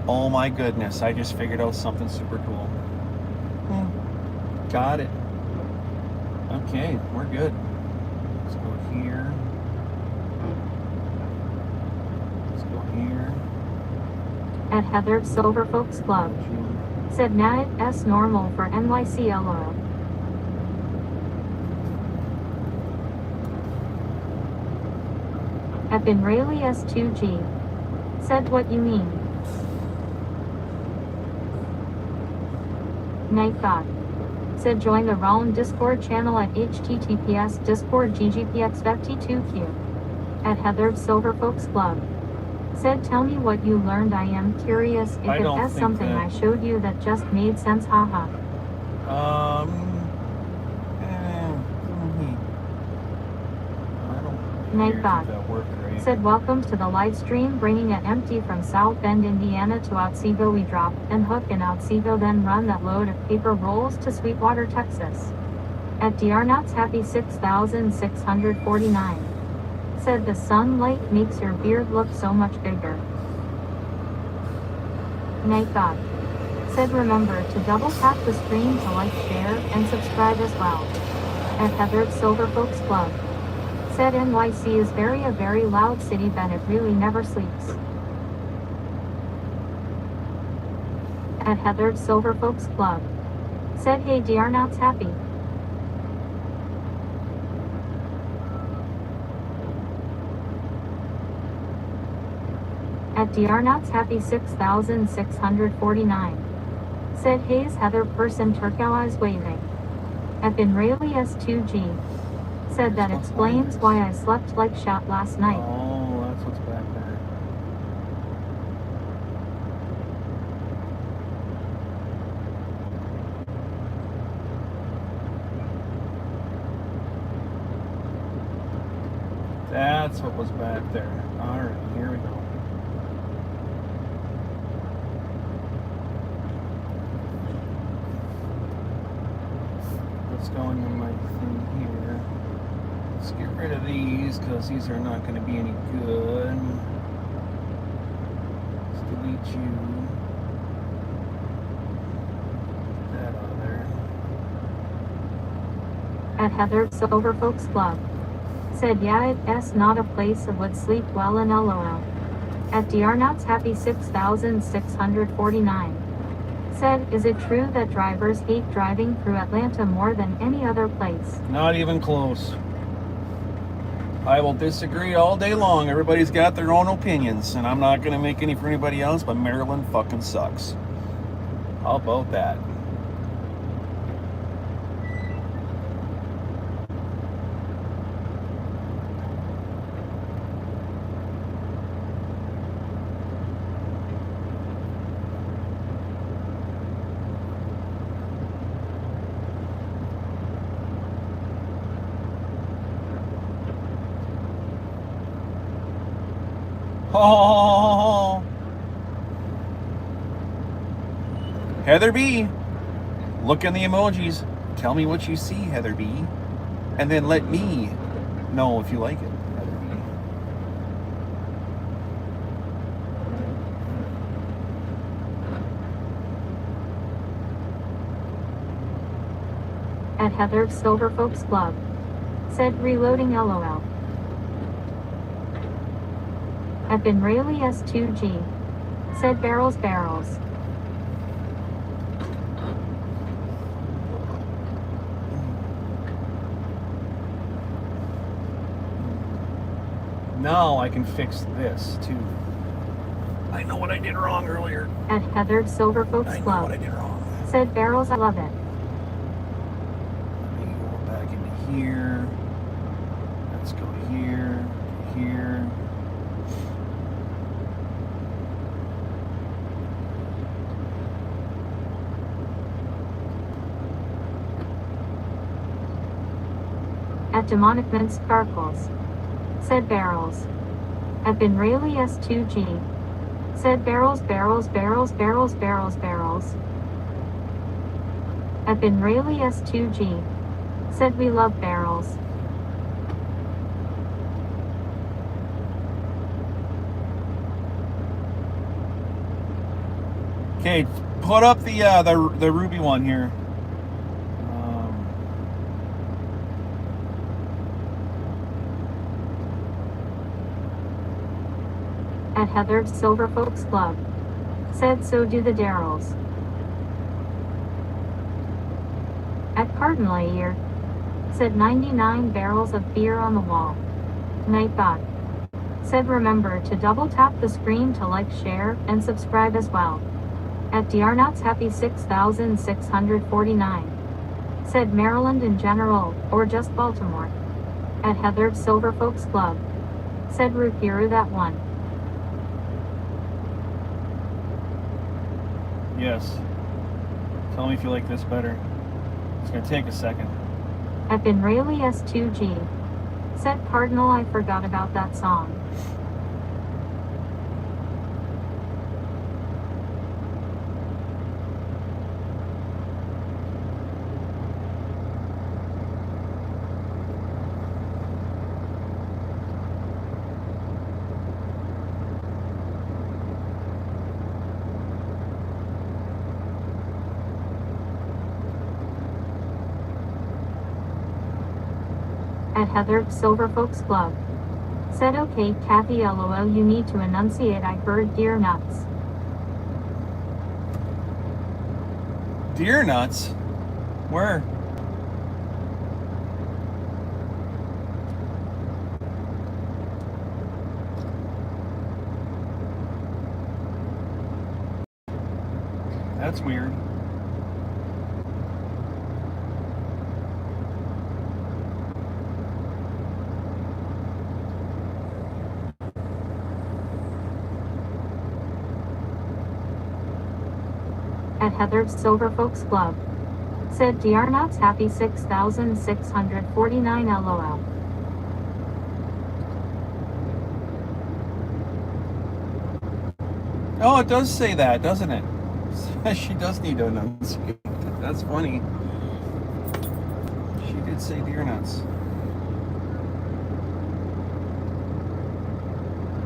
Oh my goodness, I just figured out something super cool. Got it. Okay, we're good. Let's go here. Let's go here. At Heather Silver Folks Club. Said Nat S normal for NYCLO. At Benrayli S2G. Said what you mean. Night God. Said join the Realm Discord channel at https discord ggpxft2q. At Heather Silver Folks Club. Said tell me what you learned, I am curious if I it don't has think something that- I showed you that just made sense, haha. I don't Night Here, thought. keep that work rate. Said welcome to the live stream, bringing it empty from South Bend, Indiana to Otsego. We drop and hook in Otsego, then run that load of paper rolls to Sweetwater, Texas. At DR Knots Happy 6649. Said the sunlight makes your beard look so much bigger. Night thought. Said remember to double tap the screen to like, share, and subscribe as well. At Heather Silver Folks Club. Said NYC is a very loud city that it really never sleeps. At Heather Silver Folks Club. Said hey DR Knots Happy. At DR Knots Happy 6649. Said Hayes Heather person turquoise waving. At been Rayleigh S2G. Said that explains why I slept like shot last night. Oh, that's what's back there. That's what was back there. Alright, here we go. Let's go into my thing here. Let's get rid of these because these are not going to be any good. Let's delete you. Get that out of there. At Heather Silver Folks Club. Said yeah it's not a place that would sleep well in LOL. At DR Knots Happy 6649. Said is it true that drivers hate driving through Atlanta more than any other place? Not even close. I will disagree all day long. Everybody's got their own opinions, and I'm not going to make any for anybody else, but Maryland fucking sucks. How about that? Oh, Heather B, look in the emojis. Tell me what you see, Heather B, and then let me know if you like it, Heather B. At Heather Silver Folks Club. Said reloading LOL. At been Rayleigh S2G. Said barrels. Now I can fix this too. I know what I did wrong earlier. At Heather Silver Folks I know Club. what I did wrong. Said barrels, I love it. Let me go back into here. Let's go here, here. At demonic minced sparkles. Said barrels. At been Rayleigh S2G. Said barrels. At been Rayleigh S2G. Said we love barrels. Okay, put up the ruby one here. At Heather Silver Folks Club. Said so do the Darrells. At Cardinal said 99 barrels of beer on the wall. Night thought. Said remember to double tap the screen to like, share, and subscribe as well. At DR Knots Happy 6649. Said Maryland in general, or just Baltimore. At Heather Silver Folks Club. Said root beer that one. Yes. Tell me if you like this better. It's gonna take a second. At been Rayleigh S2G. Said Cardinal, I forgot about that song. At Heather Silver Folks Club. Said okay, Kathy, lol, you need to enunciate, I heard deer nuts. Deer nuts? Where? That's weird. At Heather Silver Folks Club. Said DR Nuts happy 6,649 lol. Oh, it does say that, doesn't it? She does need to enunciate. That's funny. She did say deer nuts.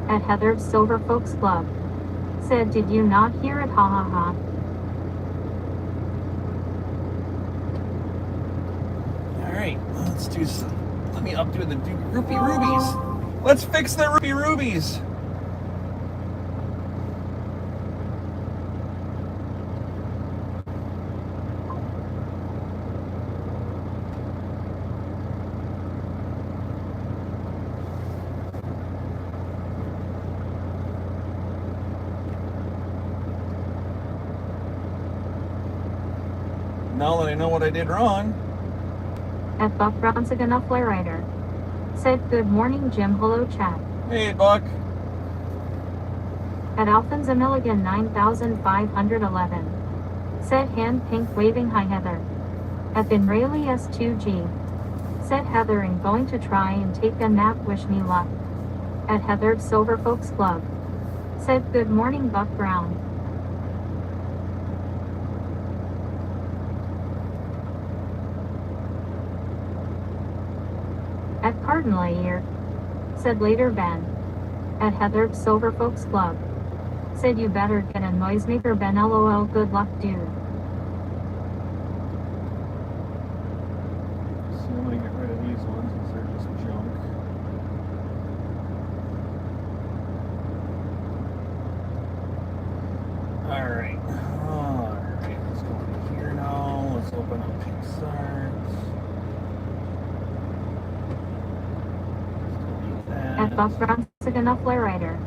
At Heather Silver Folks Club. Said, did you not hear it? Ha ha ha. Alright, let's do some. Let me updo the rupee rubies. Let's fix the rupee rubies. Now that I know what I did wrong. At Buck Bronsigan Flare Rider. Said, good morning, Jim. Hello, chat. Hey, Buck. At Alphonse Milligan 9511. Said, hand pink waving hi Heather. At Ben Rayleigh S2G. Said, Heather, I'm going to try and take a nap. Wish me luck. At Heather Silver Folks Club. Said, good morning, Buck Brown. At Cardinal Ayer. Said later Ben. At Heather Silver Folks Club. Said, you better get a noisemaker, Ben, lol, good luck, dude. So I'm gonna get rid of these ones because they're just junk. Alright. Alright, let's go over here now. Let's open up PixArt. At Buck Bronsigan Flare Rider.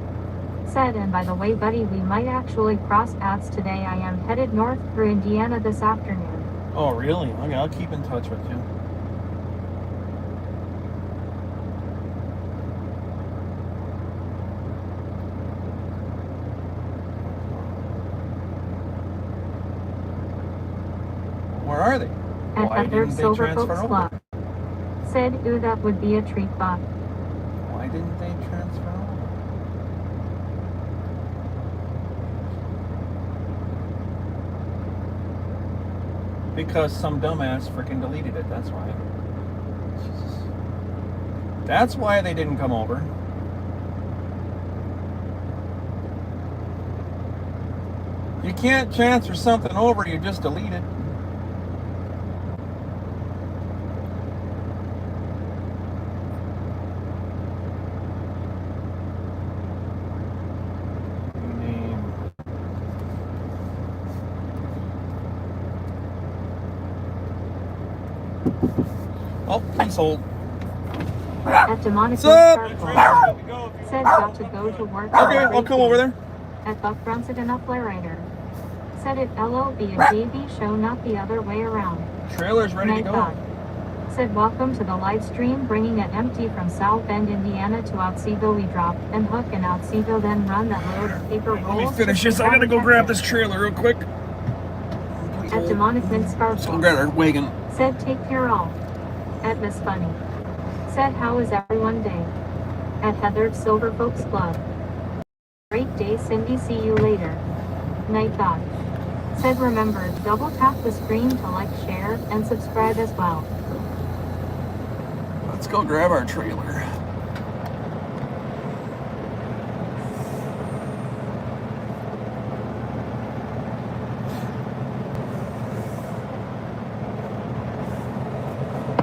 Said, and by the way, buddy, we might actually cross paths today. I am headed north through Indiana this afternoon. Oh, really? Okay, I'll keep in touch with you. Where are they? At Why Heather didn't they Silver transfer Folks over? Club. Said, ooh, that would be a treat, Buck. Why didn't they transfer over? Because some dumbass freaking deleted it, that's why. Jesus. That's why they didn't come over. You can't transfer something over, you just delete it. Oh, please hold. At Demonic What's up? Sparkle. Said, got to go to work. Okay, I'll come over there. At Buck Bronsigan Flare Rider. Said, it LO be a JV show, not the other way around. Trailer's ready to Night go. thought. Said, welcome to the live stream, bringing it empty from South Bend, Indiana to Otsego. We drop and hook in Otsego, then run that load of paper rolls. Let me finish this. I gotta go grab this trailer real quick. At Demonic So we'll Sparkle. get our wagon. Said, take care all. At Miss Funny. Said how is everyone day? At Heather's Silver Folks Club. Great day Cindy, see you later. Night God. Said remember, double tap the screen to like, share, and subscribe as well. Let's go grab our trailer.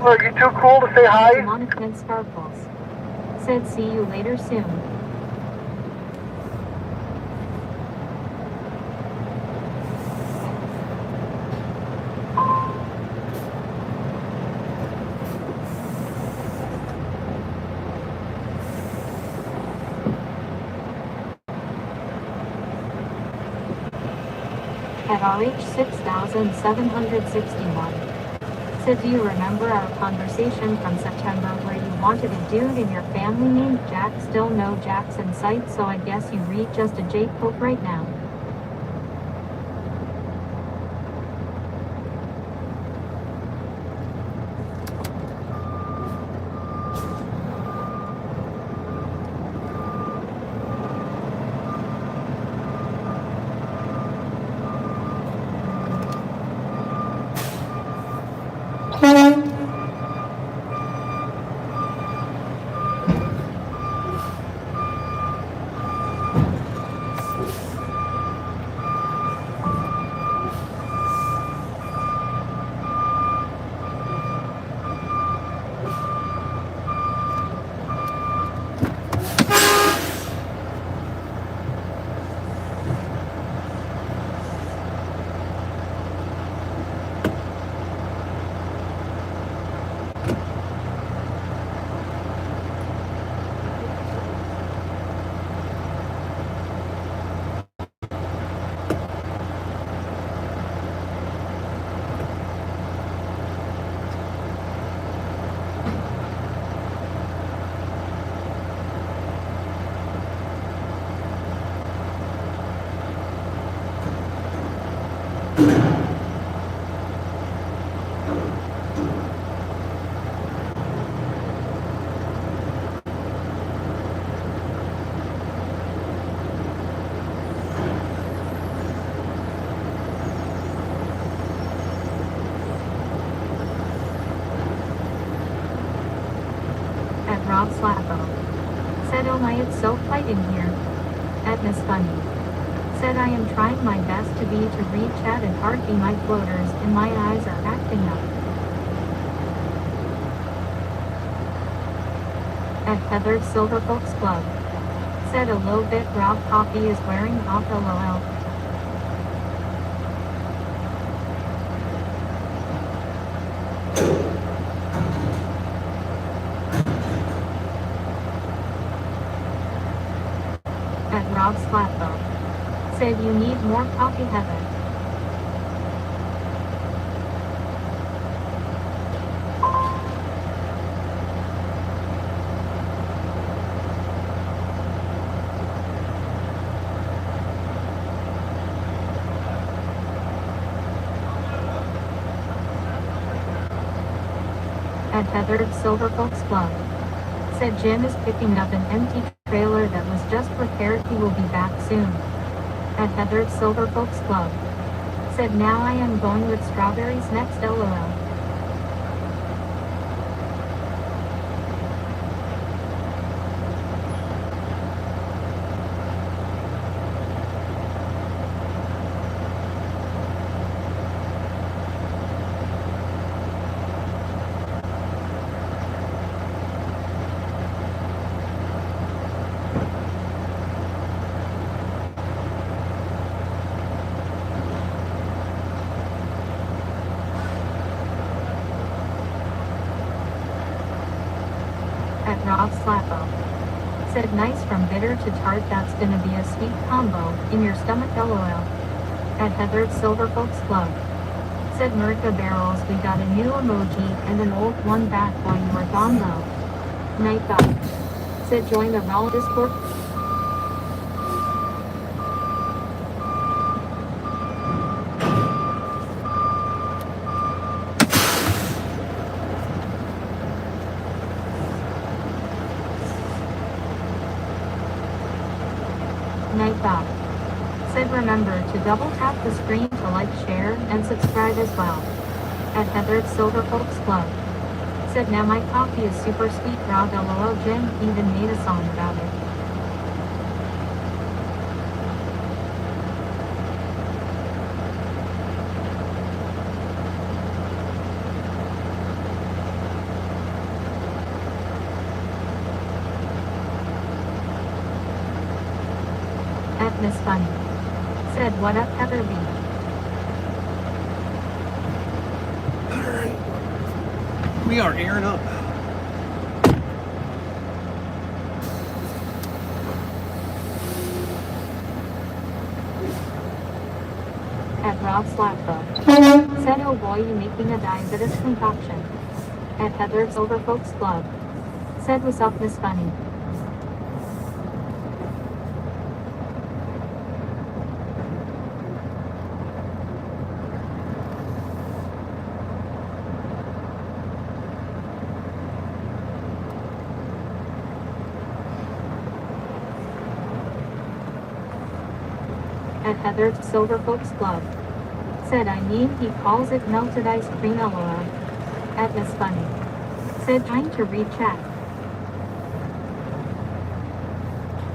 Are you too cool to say hi? Demonic and Sparkles. Said see you later soon. At RH 6761. Said do you remember our conversation from September where you wanted a dude in your family named Jack? Still no Jack's in sight, so I guess you read just a Jake Pope right now. Rob Slappo. Said oh my it's so tight in here. At Miss Funny. Said I am trying my best to read chat and heartbeat my floaters and my eyes are acting up. At Heather's Silver Folks Club. Said a little bit Rob Coffee is wearing off LOL. Rob Slapbo. Said you need more coffee, Heather. At Heather's Silver Folks Club. Said Jim is picking up an empty trailer that was just repaired. He will be back soon. At Heather's Silver Folks Club. Said now I am going with strawberries next LOL. At Rob Slappo. Said nice from bitter to tart, that's gonna be a sweet combo in your stomach LOL. At Heather's Silver Folks Club. Said Merca Barrels, we got a new emoji and an old one back while you were gone though. Night God. Said join the Raw Discord. to double tap the screen to like, share, and subscribe as well. At Heather's Silver Folks Club. Said now my coffee is super sweet raw lol Jen even made a song about it. At Miss Funny. Said what up Heather B. We are airing up. At Rob Slapbo. Said oh boy you making a diabetes concoction. At Heather's Silver Folks Club. Said what's up Miss Funny. At Heather's Silver Folks Club. Said I mean he calls it melted ice cream lol. At Miss Funny. Said trying to read chat.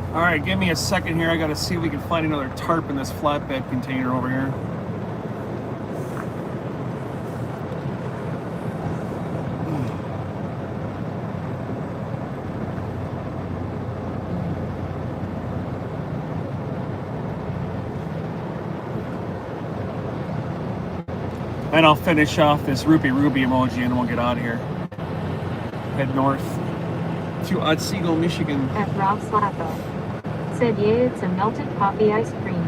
Alright, give me a second here. I gotta see if we can find another tarp in this flatbed container over here. And I'll finish off this Rupee Ruby emoji and we'll get out of here. Head north to Otsego, Michigan. At Rob Slappo. Said yeah it's a melted coffee ice cream.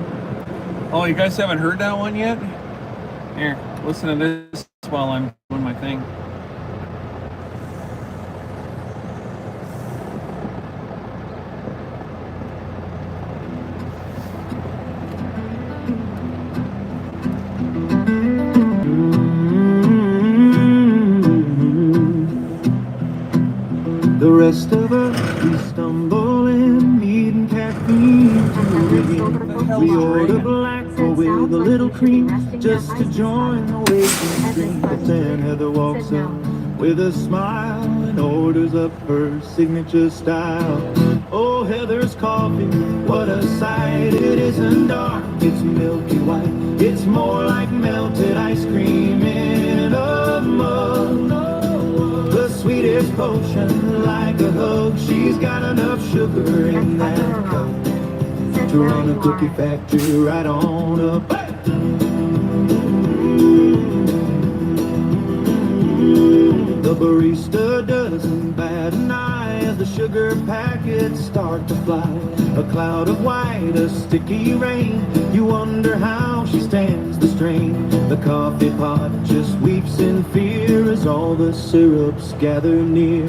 Oh, you guys haven't heard that one yet? Here, listen to this while I'm doing my thing. The rest of us, we stumble in, needing caffeine to begin. We order black with a little cream, just to join the waiting stream. But then Heather walks in with a smile and orders up her signature style. Oh, Heather's coffee, what a sight. It isn't dark, it's milky white. It's more like melted ice cream in a mug. The sweetest potion, like a hug. She's got enough sugar in that cup to run a cookie factory right on up. The barista doesn't bat an eye as the sugar packets start to fly. A cloud of white, a sticky rain. You wonder how she stands the strain. The coffee pot just weeps in fear as all the syrups gather near.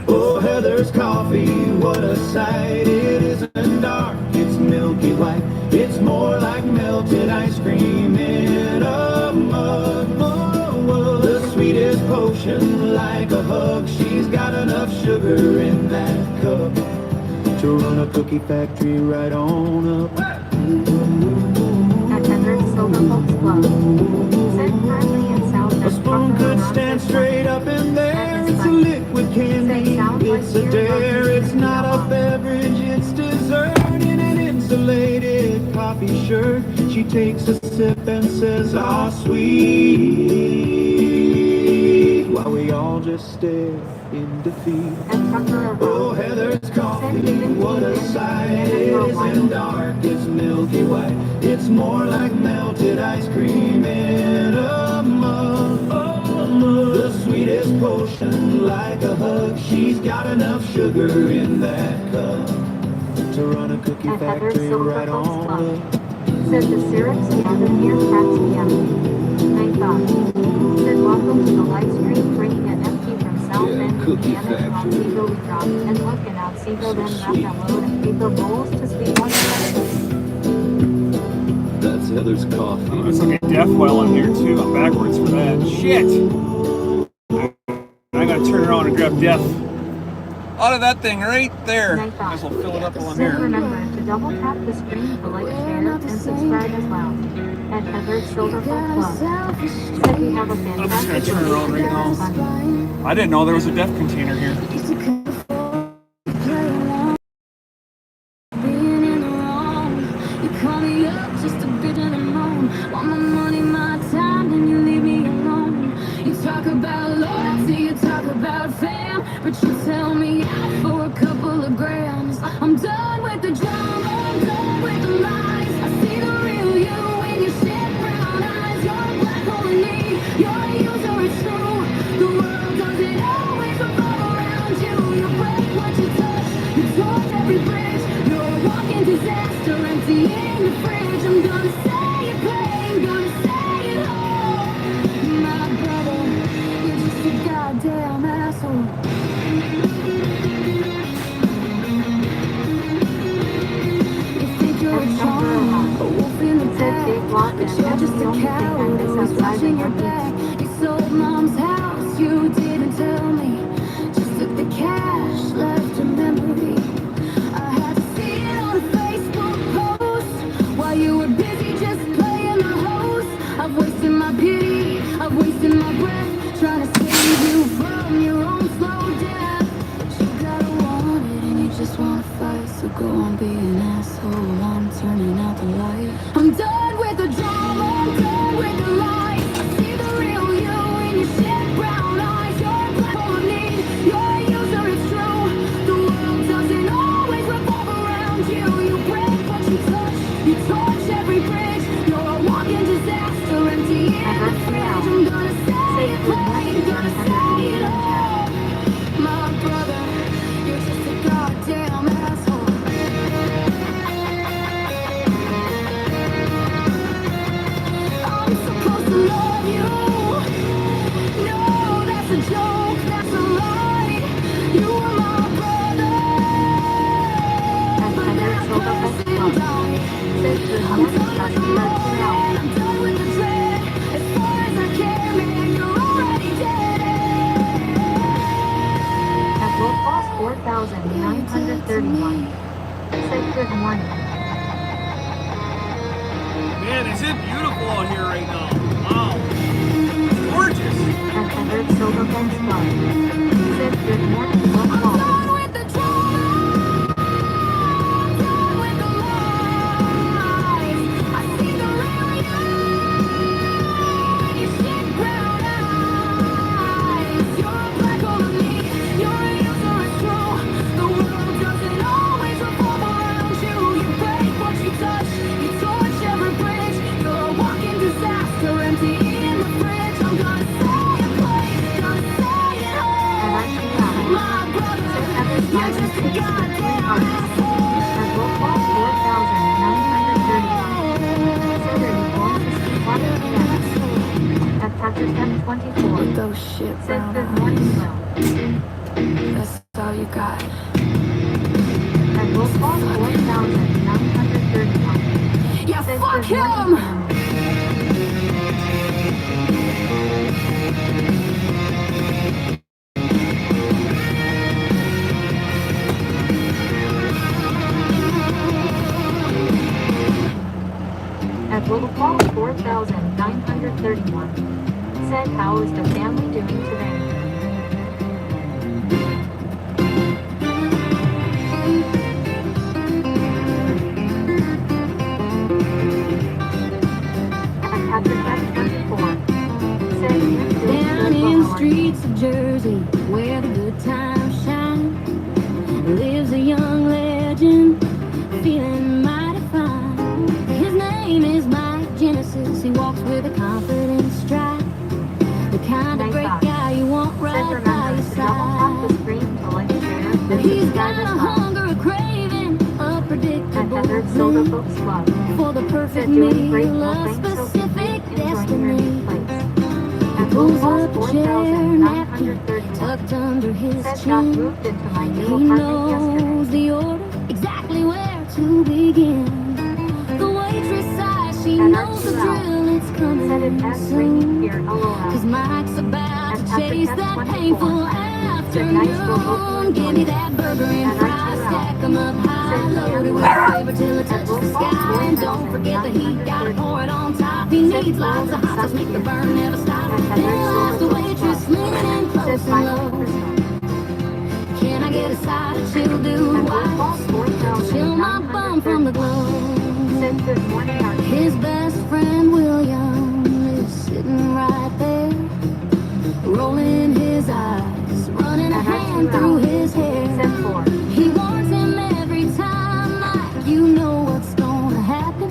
Oh, Heather's coffee, what a sight. It isn't dark, it's milky white. It's more like melted ice cream in a mug. The sweetest potion, like a hug. She's got enough sugar in that cup to run a cookie factory right on up. At Heather's Silver Folks Club. Said currently in South. A spoon could stand straight up in there. It's a liquid candy, it's a dare. It's not a beverage, it's dessert in an insulated coffee shirt. She takes a sip and says, "Ah, sweet," while we all just stare in defeat. Oh, Heather's coffee, what a sight. It isn't dark, it's milky white. It's more like melted ice cream in a mug. The sweetest potion, like a hug. She's got enough sugar in that cup to run a cookie factory right on up. Said the syrups gathered here cracks me up. Thank God. Said welcome to the live stream, bringing it empty from South Bend, Indiana to Otsego. We dropped and look in Otsego, then left a load of paper bowls to Sweetwater. That's Heather's coffee. There's like a death well in here too. I'm backwards for that. Shit! I gotta turn around and grab death. out of that thing right there. Night I guess we'll fill it up while I'm Said here. remember to double tap the screen to like, share, and subscribe as well. At Heather Silver Club. Said we have a I'm just gonna fantastic turn around right now. I didn't know there was a death container here. Being in the wrong, you call me up just to bitch and moan. Want my money, my time, and you leave me alone. You talk about loyalty, you talk about fam, but you tell me out for a couple of grams. I'm done with the drama, I'm done with the lies. I see the real you in your shit brown eyes. You're a black hole in me, you're a user, it's true. The world doesn't always revolve around you. You break what you touch, you torch every bridge. You're a walking disaster, empty in the fridge. I'm gonna say it plain, gonna say it all. My brother, you're just a goddamn asshole. You think you're a charmer, a wolf in the pack, but you're just a coward who's watching your back. You sold mom's house, you didn't tell me. Just took the cash, left a memory. I had to see it on a Facebook post while you were busy just playing the host. I've wasted my pity, I've wasted my breath, trying to save you from your own slow death. But you gotta want it and you just wanna fight, so go on, be an asshole. I'm turning out the light. I'm done with the drama, I'm done with the lies. I see the real you in your shit brown eyes. You're a black hole of need, you're a user, it's true. The world doesn't always revolve around you. You break what you touch, you torch every bridge. You're a walking disaster, empty in the fridge. I'm gonna say it plain, gonna say it all. My brother, you're just a goddamn asshole. I'm supposed to love you. No, that's a joke, that's a lie. You were my brother, but that person died. I'm done with the moment, I'm done with the dread. As far as I care, man, you're already dead. At Wolf Boss 4,931. Said good morning. Man, is it beautiful out here right now. Wow. It's gorgeous. At Heather Silver Club. Said good morning, Wolf I'm Boss. done with the drama, I'm done with the lies. I see the real you in your shit brown eyes. You're a black hole of me, you're a user, it's true. The world doesn't always revolve around you. You break what you touch, you torch every bridge. You're a walking disaster, empty in the fridge. I'm gonna say it plain, gonna say it all. My brother, you're just a goddamn asshole. At Wolf Boss 4,931. Said are you going to Sweetwater again? At Patrick M24. With those shit Said brown good morning, eyes, Will. that's all you got. At Wolf Boss 4,931. Yeah, Said fuck good morning, him! family. At Wolf Boss 4,931. Said how is the family doing today? At Patrick M24. Said you Down in the streets of Jersey, where the good times shine, lives a young legend, feeling mighty fine. His name is Mike Genesis, he walks with a confident stride. The kind of great guy you want Said right by remember your to double tap the side. screen to like, share, But and he's subscribe got as a well. hunger, a craving, a At predictable Heather Silver thing Folks Club. for the perfect Said doing great, meal, well a thanks so specific enjoying your destiny. new place. At Pulls Wolf Boss up a chair, napkin 4,931. tucked under his Said got chin. moved into my new He apartment knows yesterday. the order, exactly where to begin. The waitress sighs, she At knows the R2L. drill, it's Said coming it as raining soon. here, LOL. 'Cause Mike's about At to Patrick chase that M24. painful afternoon. Said nice for afternoon. Give me that burger and fries, stack 'em up high, loaded with flavor till it touches the sky. And don't forget the heat, gotta pour it on top. He needs lots of hot sauce, make the burn never stop. Then ask the waitress, leaning in close and low. Can I get a side of chill dude white? Chill my bum from the glow. Said good morning, our His best friend William is sitting right there, rolling his eyes, running a hand through his hair. Said four. He warns him every time, like you know what's gonna happen.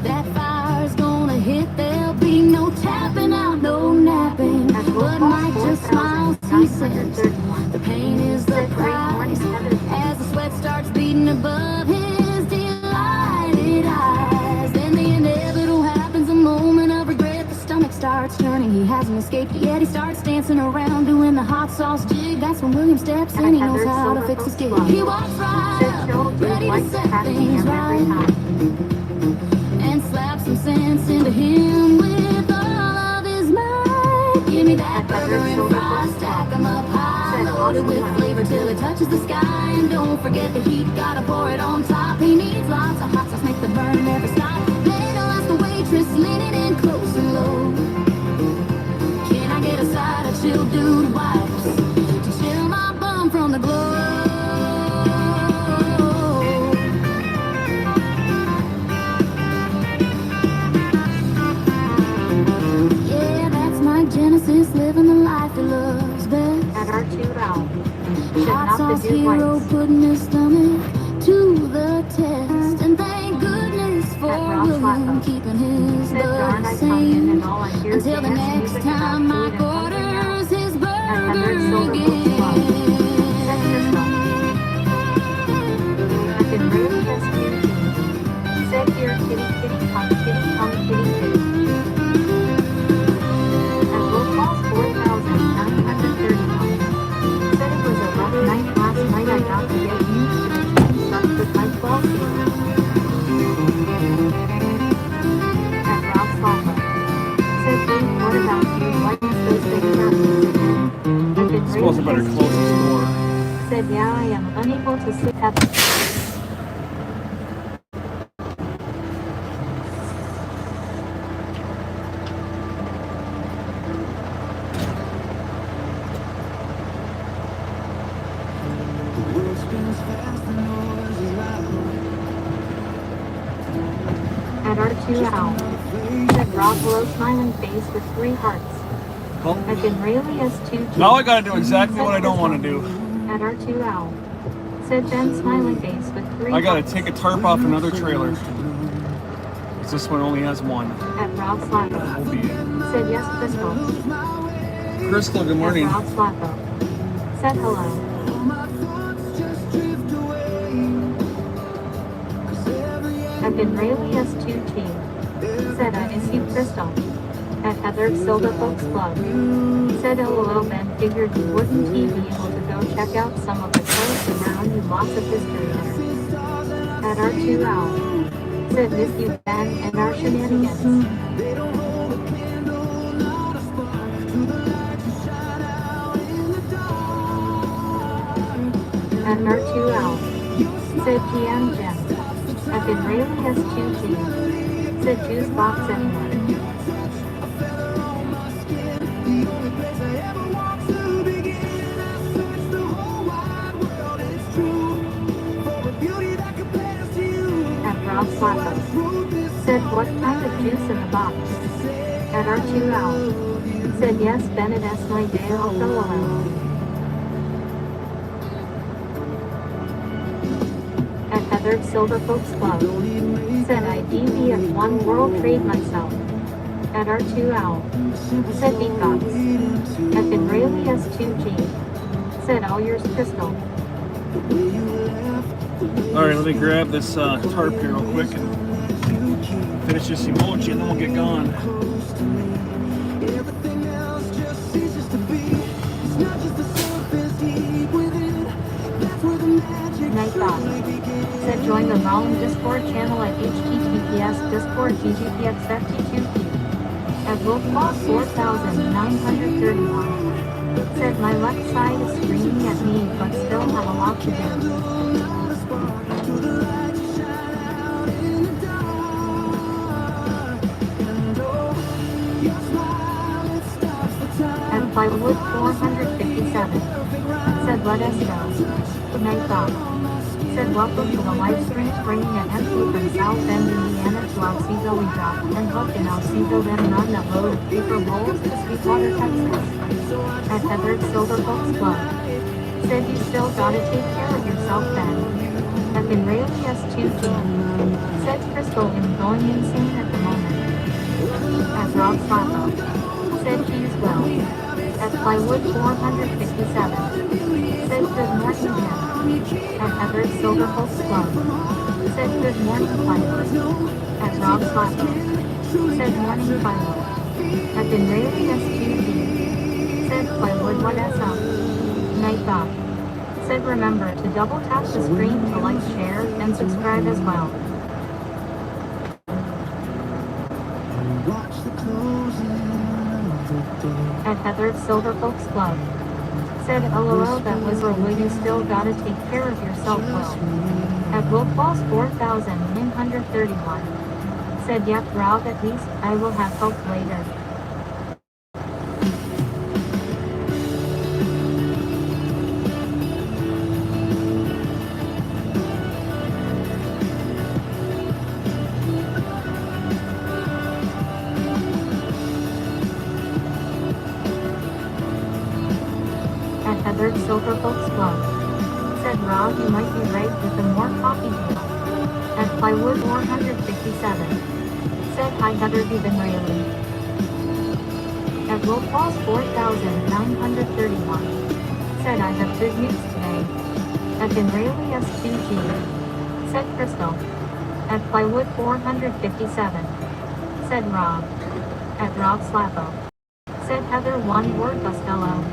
That fire's gonna hit, there'll be no tapping out, no napping. But Mike just smiles, he says, the pain is the price. As the sweat starts beating above his delighted eyes, then the inevitable happens, a moment of regret. The stomach starts turning, he hasn't escaped yet. He starts dancing around, doing the hot sauce jig. That's when William steps in, he knows how to fix his gig. He walks right up, ready to set things right, and slaps some sense into him with all of his might. Give me that burger and fries, stack 'em up high, loaded with flavor till it touches the sky. And don't forget the heat, gotta pour it on top. He needs lots of hot sauce, make the burn never stop. Then he'll ask the waitress, leaning in close and low, can I get a side of chill dude wipes to chill my bum from the glow? Yeah, that's my Genesis, living the life he loves best. at our two out. Hot sauce hero putting his stomach to the test. And thank goodness for William keeping his Said darn, blood I come in sane and all I hear is until the dance next music time about Mike food and something else. orders his At Heather's burger Silver Book Club. Said again. Crystal. I've been really as cute. Said here, kitty, kitty, come, kitty, come, kitty, kitty. At low cost 4,939. Said it was a rough night last night. I got to get used to the truck with my 12 seater. At Ralph's Lava. Said Dave, what about you? Why is those things happening? I've been Suppose I really better as close this door. Said yeah, I am unable to sit at the at our two out. Said Rob Low smiling face with 3 hearts. Oh. I've been really as 2 Now I gotta do exactly what I don't want to do. at our two out. Said Ben smiling face with 3 I gotta hearts. take a tarp off another trailer. 'Cause this one only has one. At Rob's Lapo. Oh, be it. Said yes, Crystal. Crystal, good morning. At Rob's Lapo. Said hello. I've been really as 2T. Said I miss you, Crystal. At Heather's Silver Folks Club. Said LOL, Ben figured you wouldn't he be able to go check out some of the shows around you, lots of history there. At our two out. Said miss you, Ben, and our shenanigans. At our two out. Said GM Jim. I've been really as 2G. Said juice box anywhere. At Rob's Lapo. Said what kind of juice in the box? At our two out. Said yes, Bennett S. my day off the around. At Heather's Silver Folks Club. Said I DV at One World Trade myself. At our two out. Said Beatbox. I've been really as 2G. Said all yours, Crystal. Alright, let me grab this tarp here real quick and finish this emoji and then we'll get gone. Night Dog. Said join the Rollin Discord channel at https://discord/ggpx52p. At Wolf Boss 4931. Said my left side is screaming at me but still have a lot to do. At plywood 457. Said let us go. Night thought. Said welcome to the live stream bringing an empty from South Bend, Indiana to Otsego. We dropped and hooked in Otsego, then run a load of paper rolls to Sweetwater, Texas. At Heather's Silver Folks Club. Said you still gotta take care of yourself then. At Israeli S2G. Said Crystal am going insane at the moment. At Rob Slappo. Said he's well. At plywood 457. Said good morning Jim. At Heather's Silver Folks Club. Said good morning plywood. At Rob Slappo. Said morning plywood. At Israeli S2G. Said plywood what s up. Night thought. Said remember to double tap the screen to like, share, and subscribe as well. At Heather's Silver Folks Club. Said LOL that was or will you still gotta take care of yourself well. At Wolf Falls 4931. Said yep Rob at least I will have help later. Heather's Silver Folks Club. Said Rob you might be right with the more coffee deal. At plywood 457. Said hi Heather you've been really. At Wolf Falls 4931. Said I have good news today. At Israeli S2G. Said Crystal. At plywood 457. Said Rob. At Rob Slappo. Said Heather one word Costello.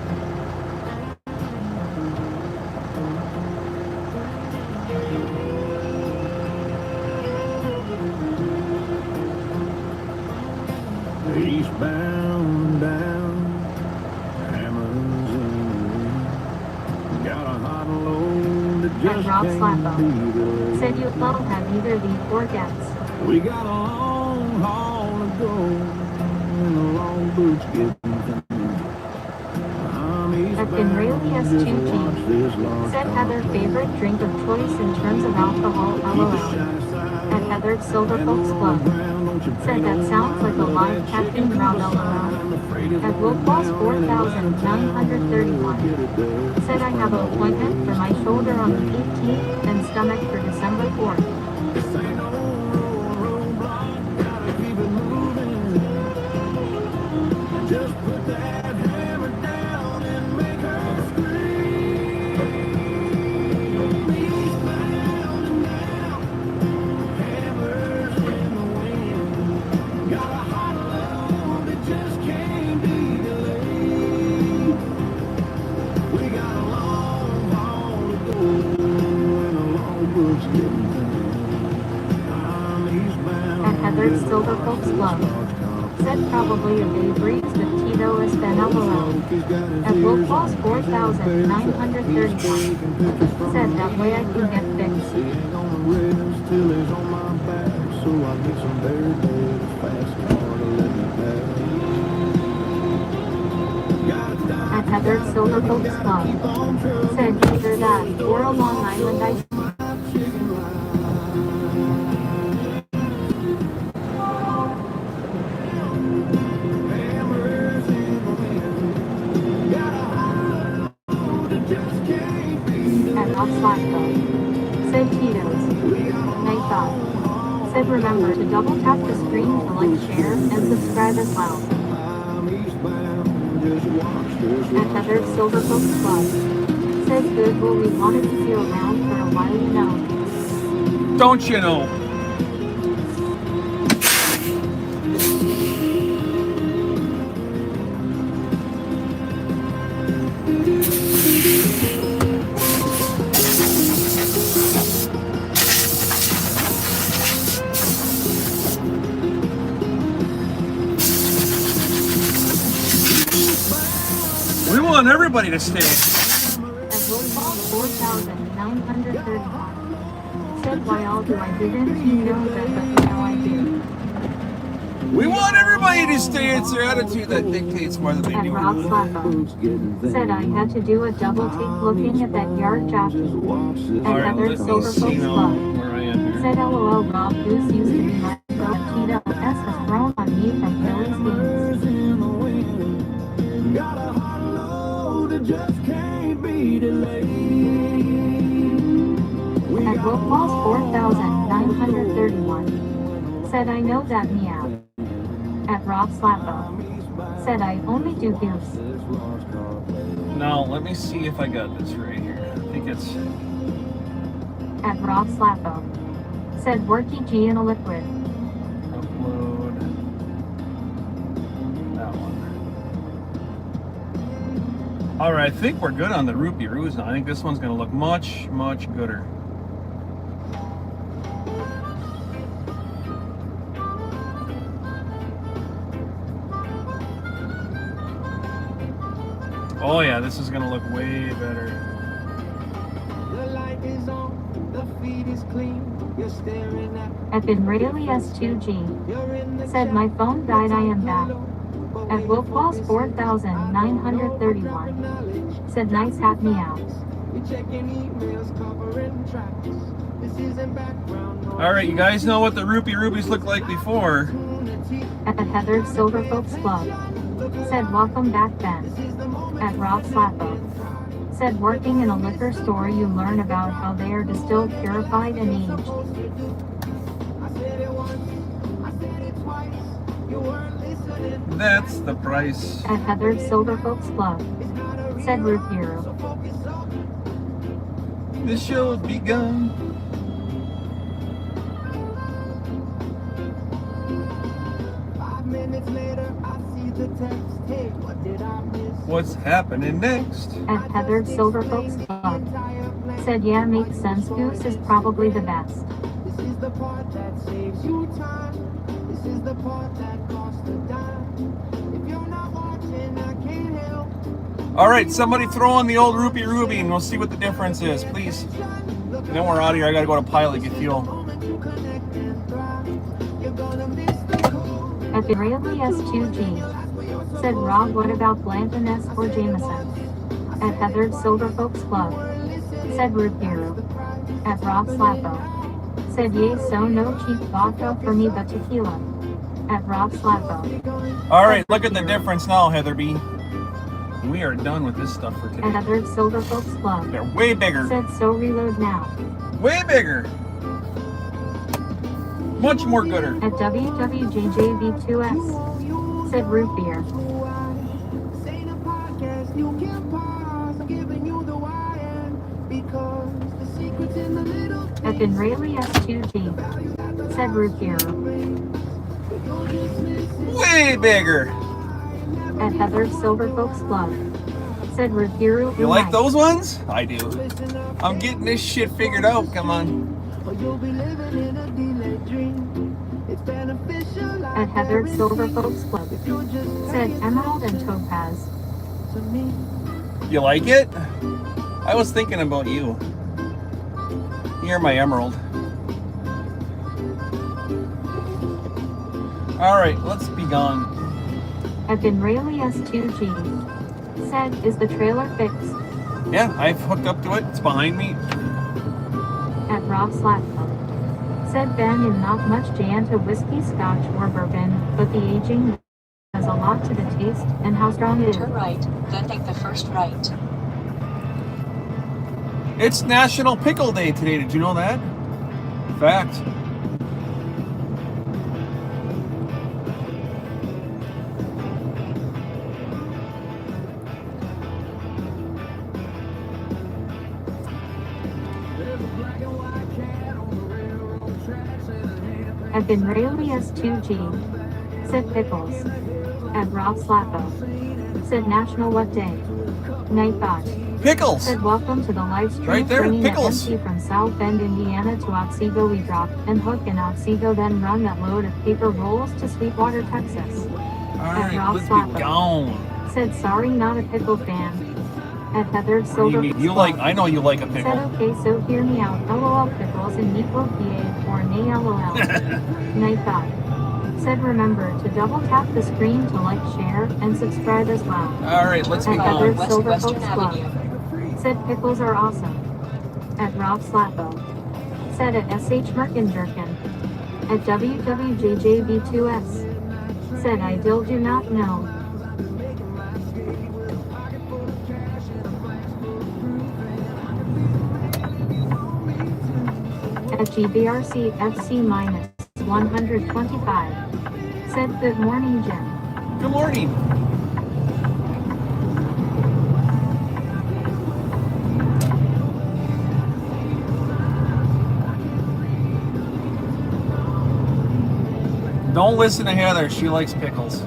Eastbound down, hammers in the wind. Got a hot load that At just Rob can't Slappo. be delayed. Said you both have either the or gets. We got a long haul to go, and the long boots getting thin. I'm At eastbound, Israeli just S2G. watch this large Said car Heather pass. favorite drink of choice in terms of alcohol Keep the LOL. shy side At Heather's Silver and Folks roll Club. around, don't you Said pay that no sounds like a mind, live that caffeine chicken round beside, LOL. I'm afraid it's At going Wolf Falls down in Atlanta town. 4931. Get it done. Said I have an appointment for my shoulder on the 18th and stomach for December 4th. This ain't no roadblock, gotta keep it moving. Just put that hammer down and make her scream. Eastbound and down, hammers in the wind. Got a hot load that just can't be delayed. We got a long haul to go, and the long book's getting thin. I'm eastbound, At Heather's just Silver watch Folks this Club. large car Said probably a day breeze with Tito Espen LOL. At Wolf Falls 4931. Said that way I can get fixed. He ain't gonna rest till he's on my back, so I get some very big fast car to let me pass. At Heather's Silver Folks Club. Said either that or a Long Island ice cream. At Otsego. Said Tito's. Night thought. Said remember to double tap the screen to like, share, and subscribe as well. At Heather's Silver Folks Club. Said good well we wanted to see you around for a while you know. Don't you know? We will want everybody to stay. At Wolfball 4931. Said why all do I didn't you know that but now I do. We want everybody to stay. It's their attitude that dictates whether they At do Rob it. Slappo. Said I had to do a double take looking at that yard jockey. At Alright, Heather let me Silver see Folks now Club. where I am here. Said LOL Rob Goose used to be my girl. Tita S has thrown on me from Philly's games. Got a hot load that just can't be delayed. At Wolfballs 4931. Said I know that meow. At Rob Slappo. Said I only do goose. Now, let me see if I got this right here. I think it's... At Rob Slappo. Said worky G in a liquid. Upload that one. Alright, I think we're good on the Rupee Roos now. I think this one's going to look much, much gooder. Oh yeah, this is going to look way better. The light is on, the feed is clean. You're staring at Rayleigh S2G. Said my phone died, I am back. At Wolfballs 4931. Said nice hat me out. Alright, you guys know what the Rupee Rubies looked like before. At Heather Silver Folks Club. Said welcome back Ben. At Rob Slappo. Said working in a liquor store you learn about how they are distilled, purified, and aged. That's the price. At Heather Silver Folks Club. Said Root Hero. The show's begun. What's happening next? At Heather Silver Folks Club. Said yeah, makes sense. Goose is probably the best. This is the part that saves you time. This is the part that costs a dime. If you're not watching, I can't help. Alright, somebody throw on the old Rupee Ruby and we'll see what the difference is, please. And then we're out of here. I gotta go to Pilot, get fuel. At Rayleigh S2G. Said Rob, what about Blanton S or Jameson? At Heather Silver Folks Club. Said Root Hero. At Rob Slappo. Said yay, so no cheap vodka for me but tequila. At Rob Slappo. Alright, look at the difference now, Heather B. We are done with this stuff for At today. Heather Silver Folks Club. They're way bigger. Said so reload now. Way bigger. Much more gooder. At WWJJV2S. Said root beer. At Rayleigh S2G. Said root beer. Way bigger. At Heather Silver Folks Club. Said root beer. You like those ones? I do. I'm getting this shit figured out. Come on. At Heather Silver Folks Club. Said emerald and topaz. You like it? I was thinking about you. You're my emerald. Alright, let's be gone. At Rayleigh S2G. Said, is the trailer fixed? Yeah, I've hooked up to it. It's behind me. At Rob Slappo. Said Ben, in not much Janta whiskey, scotch, or bourbon, but the aging has a lot to the taste and how strong it is. Turn right, then take the first right. It's National Pickle Day today. Did you know that? Fact. At Rayleigh S2G. Said pickles. At Rob Slappo. Said national what day? Nightbot. Pickles! Said welcome to the live stream. Right there, bringing pickles. the MC from South Bend, Indiana to Otsego. We drop and hook in Otsego, then run that load of paper rolls to Sweetwater, Texas. Alright, Rob let's Slappo. be gone. Said sorry, not a pickle fan. At Heather What do Silver. you mean? You like, I know you like a Said pickle. okay, so hear me out. LOL pickles and Nico PA or nay LOL. Night thought. Said remember to double tap the screen to like, share, and subscribe as well. Alright, let's At get Heather going. West Silver Western Folks Club. Avenue. Said pickles are awesome. At Rob Slappo. Said at SH Merkenjerken. At WWJJV2S. Said I still do not know. At GBRC FC minus 125. Said good morning, Jim. Good morning. Don't listen to Heather. She likes pickles.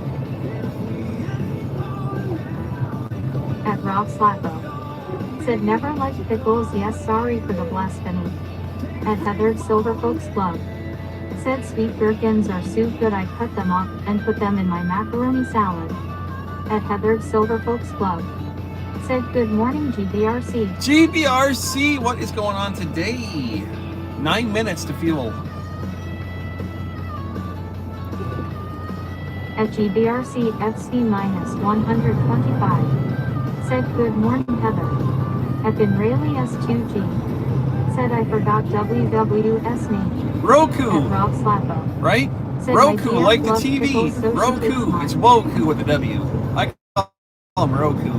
At Rob Slappo. Said never liked pickles, yes, sorry for the blasphemy. At Heather Silver Folks Club. Said sweet gherkins are so good I cut them off and put them in my macaroni salad. At Heather Silver Folks Club. Said good morning, GBRC. GBRC, what is going on today? 9 minutes to fuel. At GBRC FC minus 125. Said good morning, Heather. At Benrayli S2G. Said I forgot WWS name. Roku, At Rob Slappo. right? Said Roku, my GM like the loves TV. pickles, so she Roku, fits it's mine. Woku with a W. I call him Roku.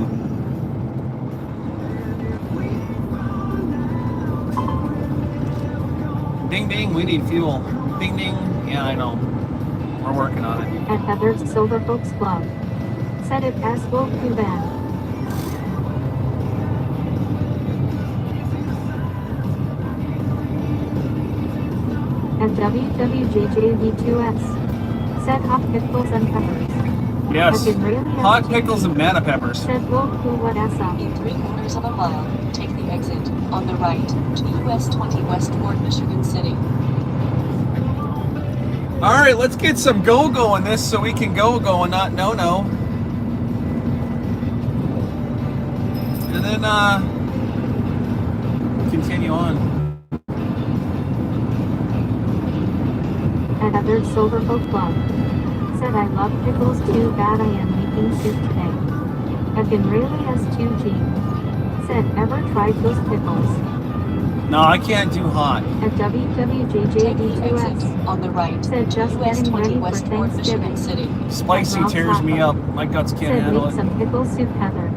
Ding ding, we need fuel. Ding ding, yeah, I know. We're working on it. At Heather's Silver Folks Club. Said it as Woku then. At WWJJV2S. Said hot pickles and peppers. Yes, At Benrayli hot S2G. pickles and mana peppers. Said Woku what S up. In 3/4 of a mile, take the exit on the right to US 20 West toward Michigan City. All right, let's get some go-go in this so we can go-go and not no-no. And then, continue on. At Heather's Silver Folk Club. Said I love pickles too bad I am making soup today. At Benrayli S2G. Said ever tried those pickles. No, I can't do hot. At Take the WWJJV2S. exit on the right Said to just US getting 20 ready for West toward Michigan Thanksgiving. City. Spicy Rob tears me Slappo. up. My guts can't Said handle make it. some pickle soup, Heather.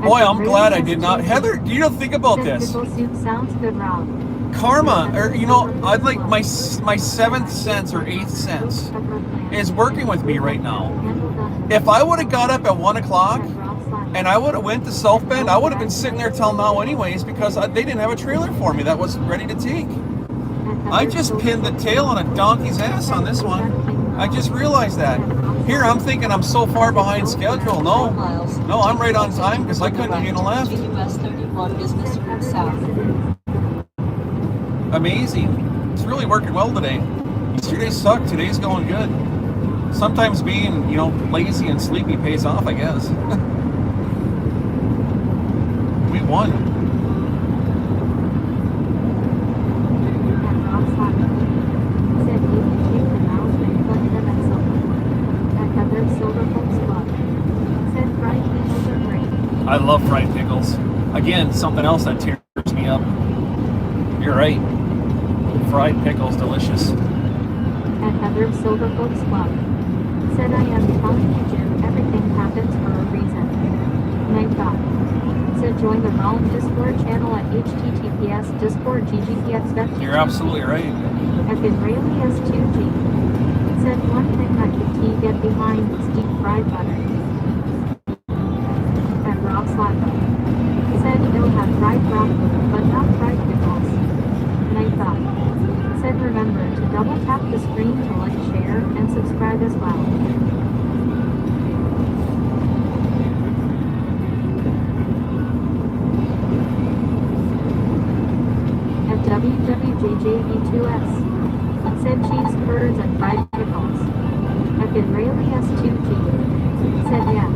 Boy, I'm glad I did not. Heather, you don't think about Said this. pickle soup sounds good, Rob. Karma, or you know, I'd like my seventh sense or eighth sense is working with me right now. If I would have got up at 1 o'clock and I would have went to South Bend, I would have been sitting there till now anyways because they didn't have a trailer for me that was ready to take. I just pinned the tail on a donkey's ass on this one. I just realized that. Here I'm thinking I'm so far behind schedule. No, I'm right on time because I couldn't have even left. US 31 Business Route South. Amazing. It's really working well today. Yesterday's sucked. Today's going good. Sometimes being, lazy and sleepy pays off, I guess. We won. I love fried pickles. Again, something else that tears me up. You're right. Fried pickles, delicious. At Heather's Silver Folks Club. Said I am telling you, Jim, everything happens for a reason. Night thought. Said join the Realm Discord channel at https discord ggpx. You're absolutely right. At Benrayli S2G. Said one thing I could get behind is deep fried butter. At Rob Slappo. Said it'll have fried broccoli, but not fried pickles. Night thought. Said remember to double tap the screen to like, share, and subscribe as well. B2S. Said cheese curds and fried pickles. At Israeli S2G. Said yes.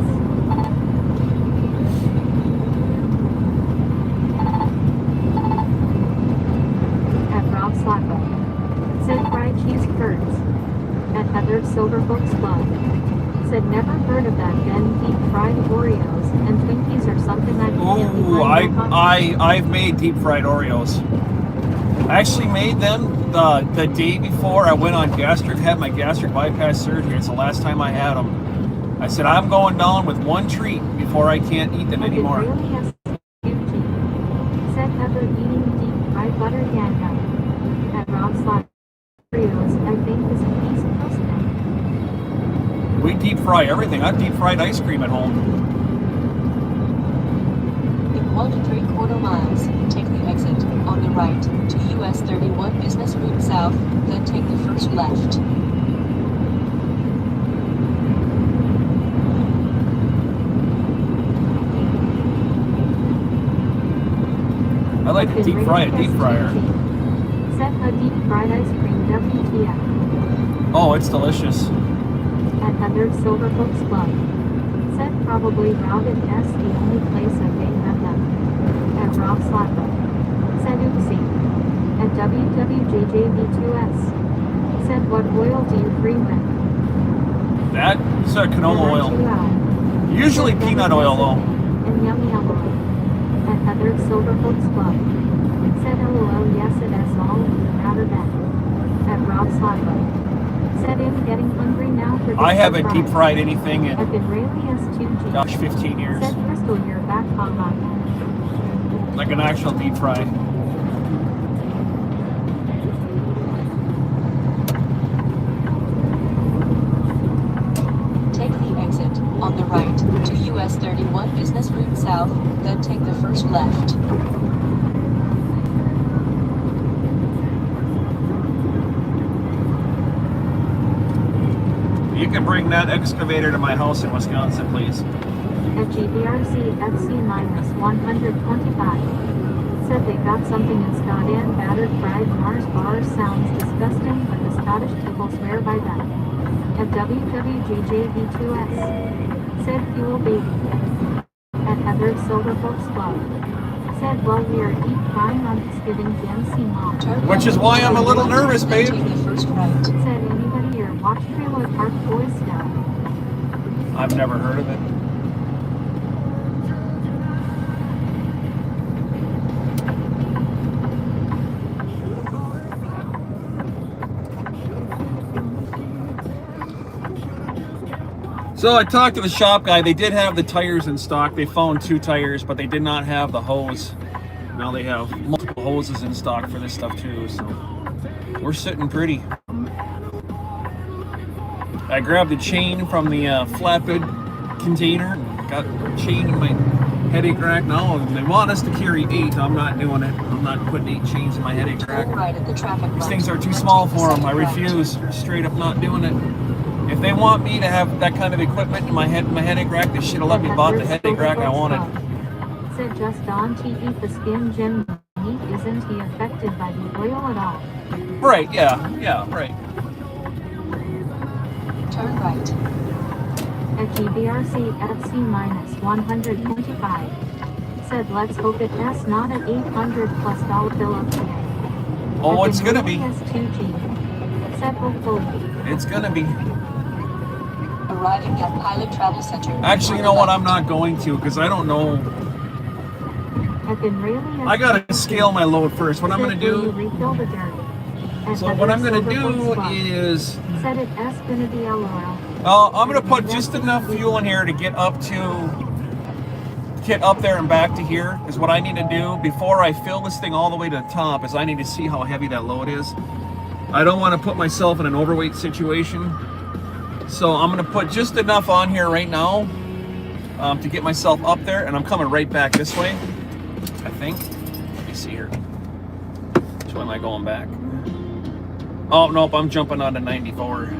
At Rob Slacko. Said fried cheese curds. At Heather Silver Books Club. Said never heard of that. Then deep fried Oreos and Twinkies or something like that. Oh, I've made deep fried Oreos. I actually made them the day before I went on had my gastric bypass surgery. It's the last time I had them. I said I'm going down with one treat before I can't eat them anymore. Said Heather eating deep fried butter yanga. At Rob Slot Oreos, I think is a piece of toast. We deep fry everything. I've deep fried ice cream at home. In 1 3/4 miles, take the exit on the right to US 31 Business Route South, then take the first left. I like to deep fry a deep fryer. Said the deep fried ice cream WTF. Oh, it's delicious. At Heather Silver Books Club. Said probably Robin S. the only place that they have them. At Rob Slacko. Said oopsie. At WWJJB2S. Said what oil do you frequent? That is canola oil. Usually peanut oil though. And yummy yummy. At Heather Silver Books Club. Said LOL yes it is all rather than. At Rob Slacko. Said I'm getting hungry now for I haven't deep fried anything in, I've been really S2G. gosh, 15 years. Said Crystal you're back haha. Like an actual deep fry. Take the exit on the right to US 31 Business Route South, then take the first left. You can bring that excavator to my house in Wisconsin, please. At GBRC FC minus 125. Said they got something in Scott and battered fried Mars bars sounds disgusting, but the Scottish people swear by that. At WWJJB2S. Said fuel baby. At Heather Silver Books Club. Said well we are deep frying on Thanksgiving DMC mom. Which is why I'm a little nervous, babe. Take the first right. Said anybody here watch Trailer Park Boys stuff? I've never heard of it. So I talked to the shop guy. They did have the tires in stock. They found 2 tires, but they did not have the hose. Now they have multiple hoses in stock for this stuff too, so we're sitting pretty. I grabbed the chain from the flatbed container, got a chain in my headache rack now, and they want us to carry 8. I'm not doing it. I'm not putting 8 chains in my headache rack. Turn right at the traffic light. These things are too then small take the for them. I second right. refuse. Straight up not doing it. If they want me to have that kind of equipment in my headache rack, they should have let me bought the headache rack I wanted. Said just on to eat the skin Jim meat isn't he affected by the oil at all? Right, yeah, right. Turn right. At GBRC FC minus 125. Said let's hope it has not an $800+ bill up today. Oh, it's gonna be. S2G. Said hopefully. It's gonna be. Arriving at Pilot Travel Center. Actually, you know what? I'm not going to, because I don't know. I've been really I gotta scale my load first. What I'm gonna do. Refill the dirt. So what I'm gonna do is. Said it S gonna be LOL. I'm gonna put just enough fuel in here to get up there and back to here. Is what I need to do before I fill this thing all the way to the top. Is I need to see how heavy that load is. I don't want to put myself in an overweight situation. So I'm gonna put just enough on here right now to get myself up there, and I'm coming right back this way, I think. Let me see here. Which way am I going back? Oh, nope, I'm jumping on to 94.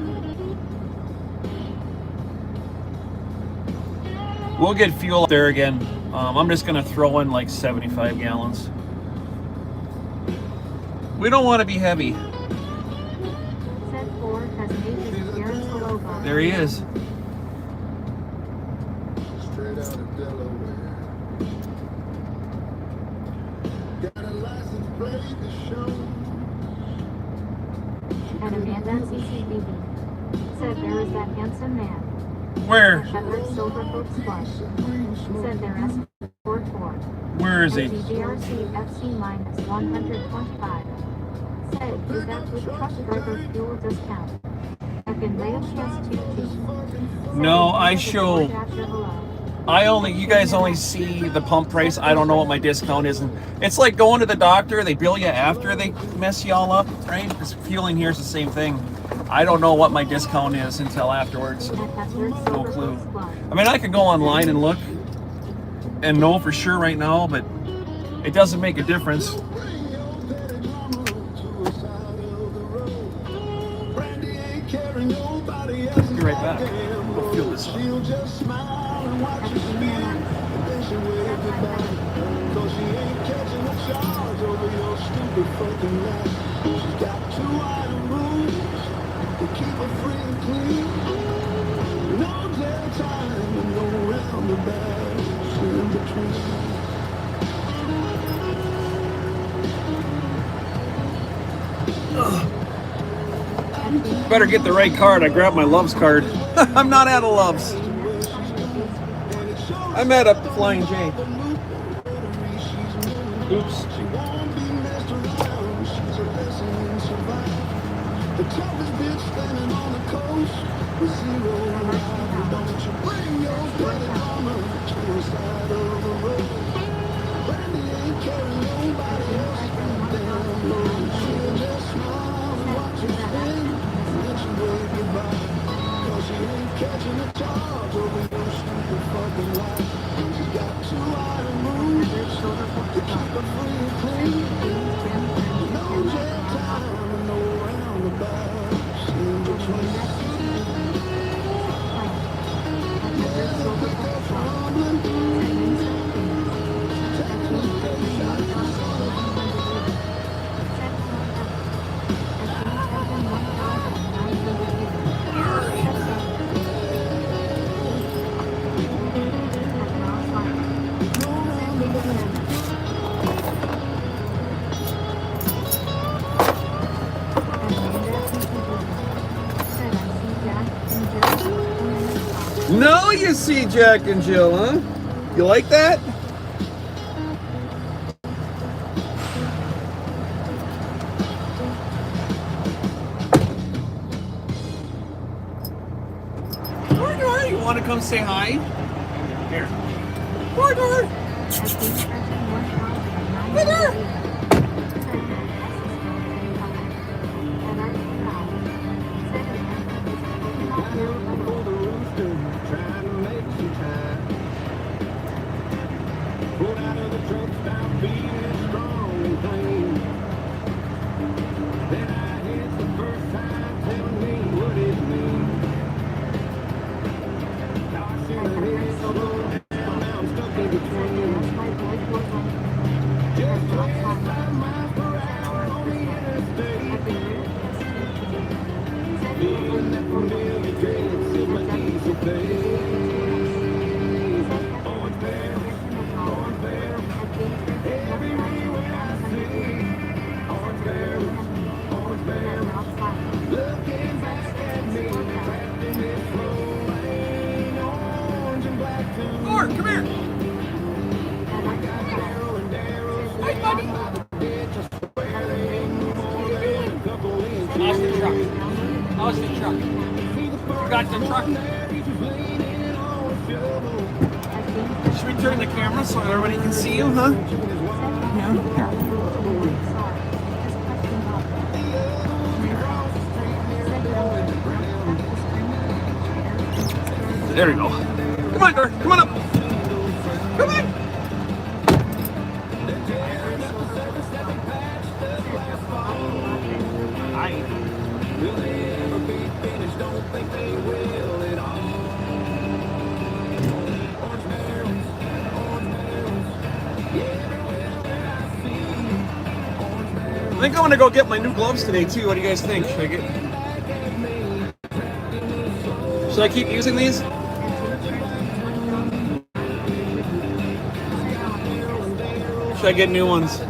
We'll get fuel up there again. I'm just gonna throw in like 75 gallons. We don't want to be heavy. Said Ford has made his appearance a logo. There he is. Straight out of Delaware. Got a license plate to show. And Amanda CCBB said there is that handsome man. Where? Feathered silver coat squad. Said there is Ford Ford. Where is he? TGRC FC minus 125. Said, is that with truck driver fuel discount? I've been railed just 2 No, I show. You guys only see the pump price. I don't know what my discount is. And it's like going to the doctor. They bill you after they mess you all up, right? This fueling here is the same thing. I don't know what my discount is until afterwards. No clue. I mean, I could go online and look and know for sure right now, but it doesn't make a difference. Be right back. We'll fuel this up. Better get the right card. I grabbed my Loves card. I'm not out of Loves. I'm at a Flying J. Oops. The toughest bitch standing on the coast with zero rival. Don't you bring your pretty mama to the side of the road. Brandy ain't carrying nobody else down low. She'll just smile and watch you spin and let you wave goodbye. Cause she ain't catching a charge over your stupid fucking life. She's got 2 iron moves to keep her free and clean. No jail time and no roundabouts in between. No, you see Jack and Jill, huh? You like that? Gordor, you want to come say hi? Here. Gordor! Gordor! Come here. Hi, buddy. How's the truck? How's the truck? You got the truck? Should we turn the camera so everybody can see you, huh? Yeah. There we go. Come on, Dirk. Come on up. Come on. Will they ever be finished? Don't think they will at all. Orange barrels, everywhere that I see. Orange barrels. think I'm gonna go get my new gloves today too. What do you guys think? Should I keep using these? Should I get new ones?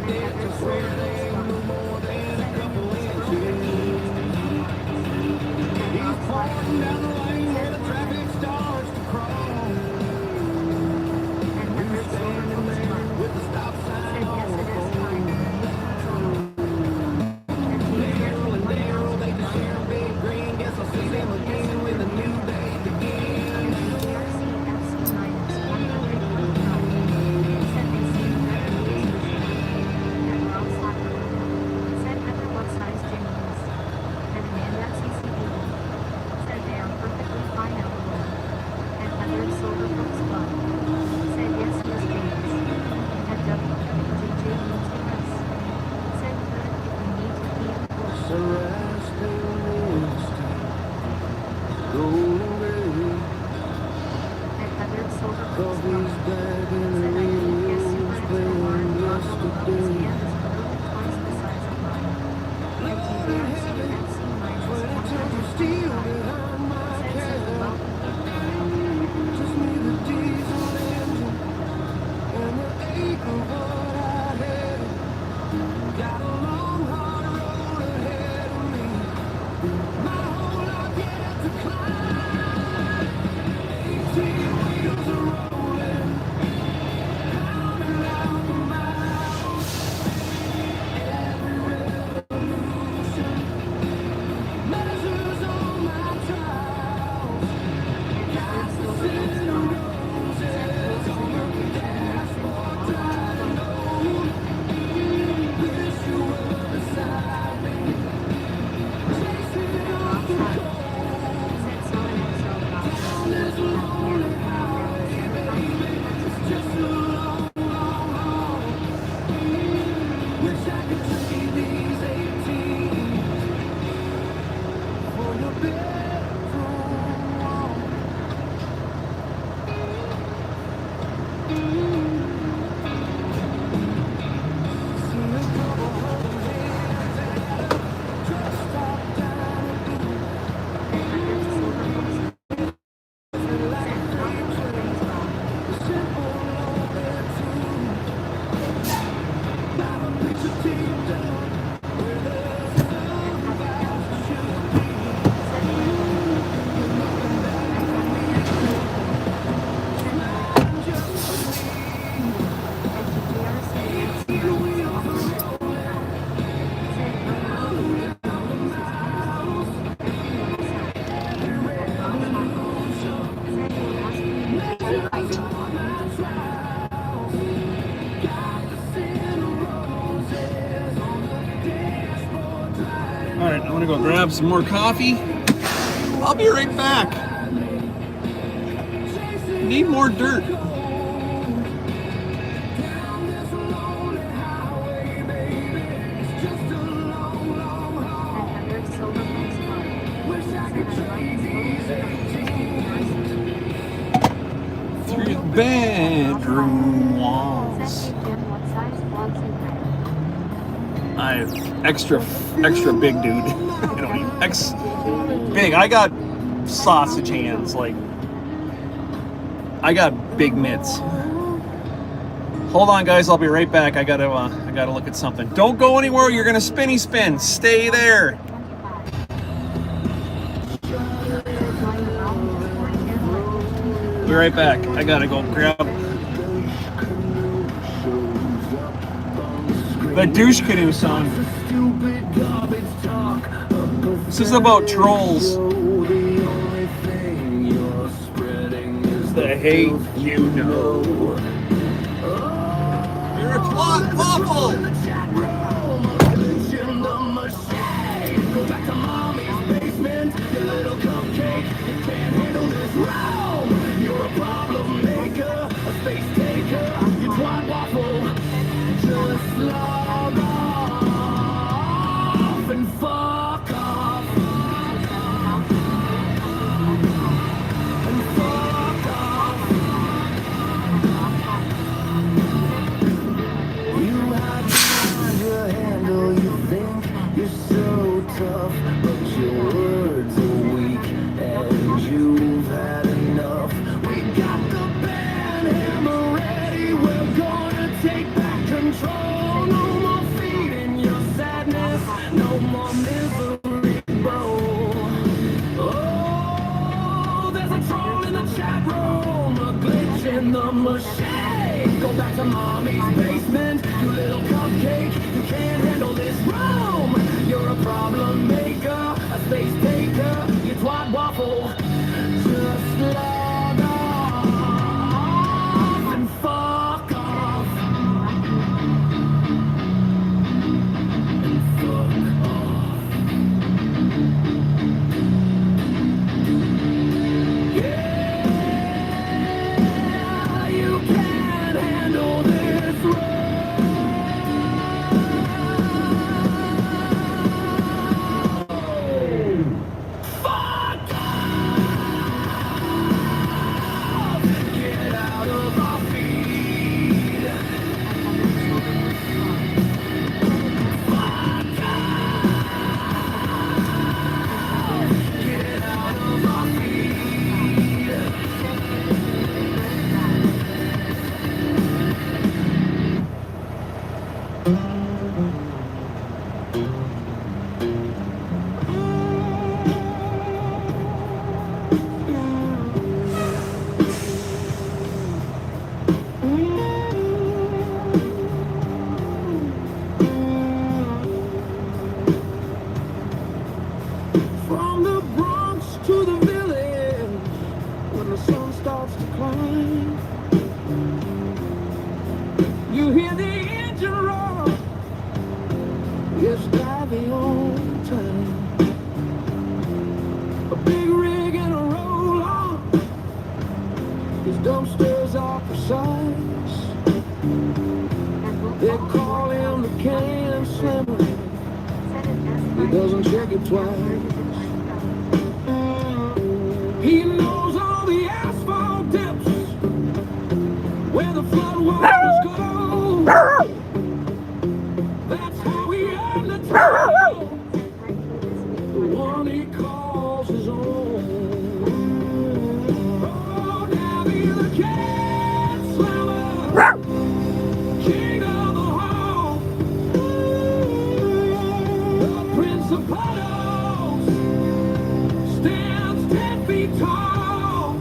Alright, I'm gonna go grab some more coffee. I'll be right back. Need more dirt. Three bedroom walls. I'm extra big dude. I don't even big. I got sausage hands. Like I got big mitts. Hold on, guys. I'll be right back. I gotta look at something. Don't go anywhere. You're gonna spinny spin. Stay there. Be right back. I gotta go grab the douche canoe song. This is about trolls. The hate you know. You're a twat waffle. You're a problem maker, a space taker. You twat waffle. Just log off and fuck off. And fuck off. You had to find your handle, you think shake. Go back to mommy's basement, you little cupcake. You can't handle this room. You're a problem maker, a space taker. You twat waffle. Just log off and fuck off. And fuck off. Yeah, you can't handle this room. Fuck off! Get out of our feed. Fuck off! Get out of our feed. From the Bronx to the village, when the sun starts to climb, you hear the engine roar. It's diving on time. A big rig and a roll on. His dumpsters are precise. They call him the can slammer. He doesn't check it twice. He knows all the asphalt dips where the floodwaters go. That's how he earned the title. The one he calls his own. Oh, now he's the cat slammer, king of the hall, the prince of puddles, stands 10 feet tall.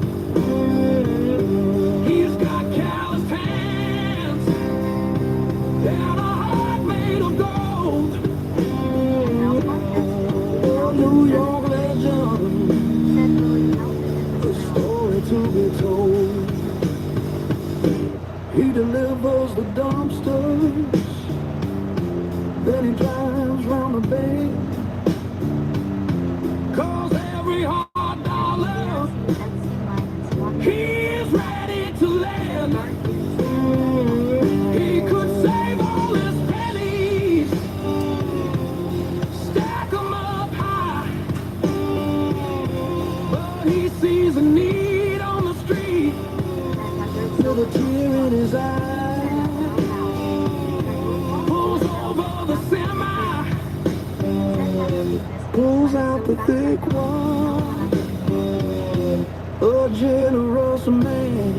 He's got calloused hands and a heart made of gold. New York legend, a story to be told. He delivers the dumpsters, then he drives round the bay. 'Cause every hard dollar he's ready to lend. He could save all his pennies, stack them up high. But he sees a need on the street with a tear in his eye. Pulls over the semi, pulls out the thick one. A generous man,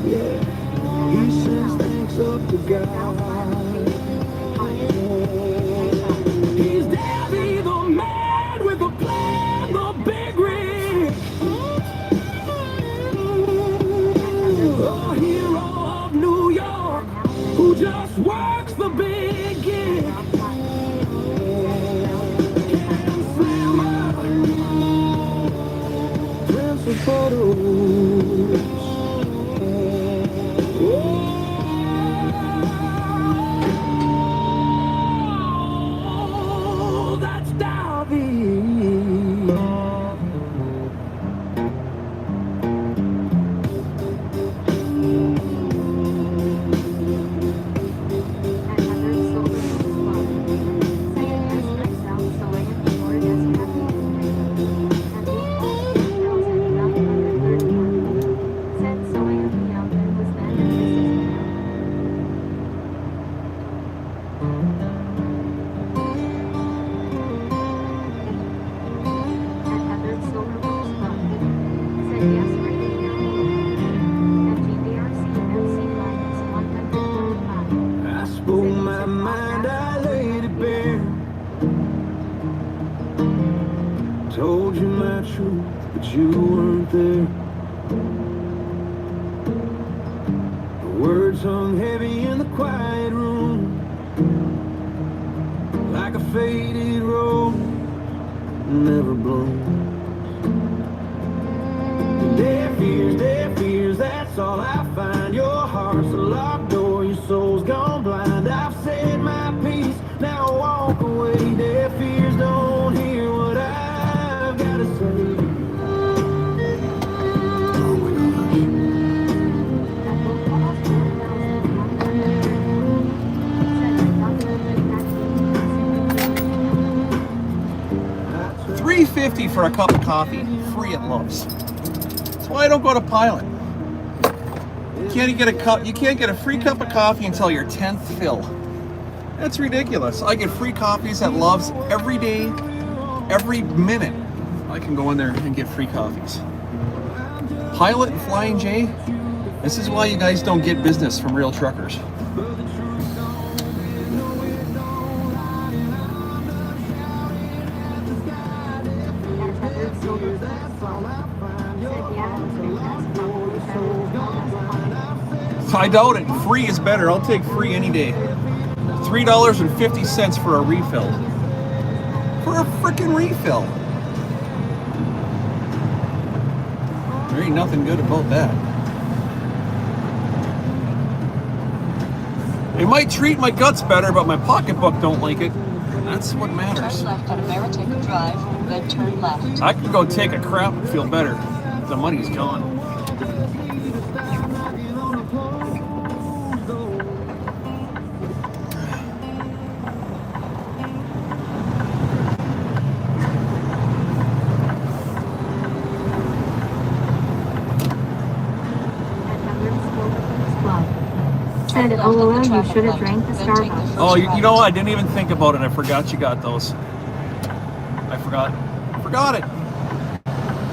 yeah. He sends thanks up to God. He's Davy the man with a plan, the big rig. A hero of New York who just works the big gig. Can slammer, prince of puddles. Oh, that's Davy. I spoke my mind, I laid it bare. Told you my truth, but you weren't there. Words hung heavy in the quiet room, like a faded rose never bloomed. Deaf ears, that's all I find. Your heart's a locked door, your soul's gone blind. I've said my piece, now walk away. Deaf ears don't hear what I've got to say. $3.50 for a cup of coffee, free at Love's. That's why I don't go to Pilot. You can't get a free cup of coffee until your 10th fill. That's ridiculous. I get free coffees at Love's every day, every minute. I can go in there and get free coffees. Pilot and Flying J, this is why you guys don't get business from real truckers. I doubt it. Free is better. I'll take free any day. $3.50 for a refill. For a frickin' refill. There ain't nothing good about that. It might treat my guts better, but my pocketbook don't like it. That's what matters. Turn left on American Drive, then turn left. I can go take a crap and feel better. The money's gone. Said, LOL, you should have drank the Starbucks. Oh, you know what? I didn't even think about it. I forgot you got those. I forgot it.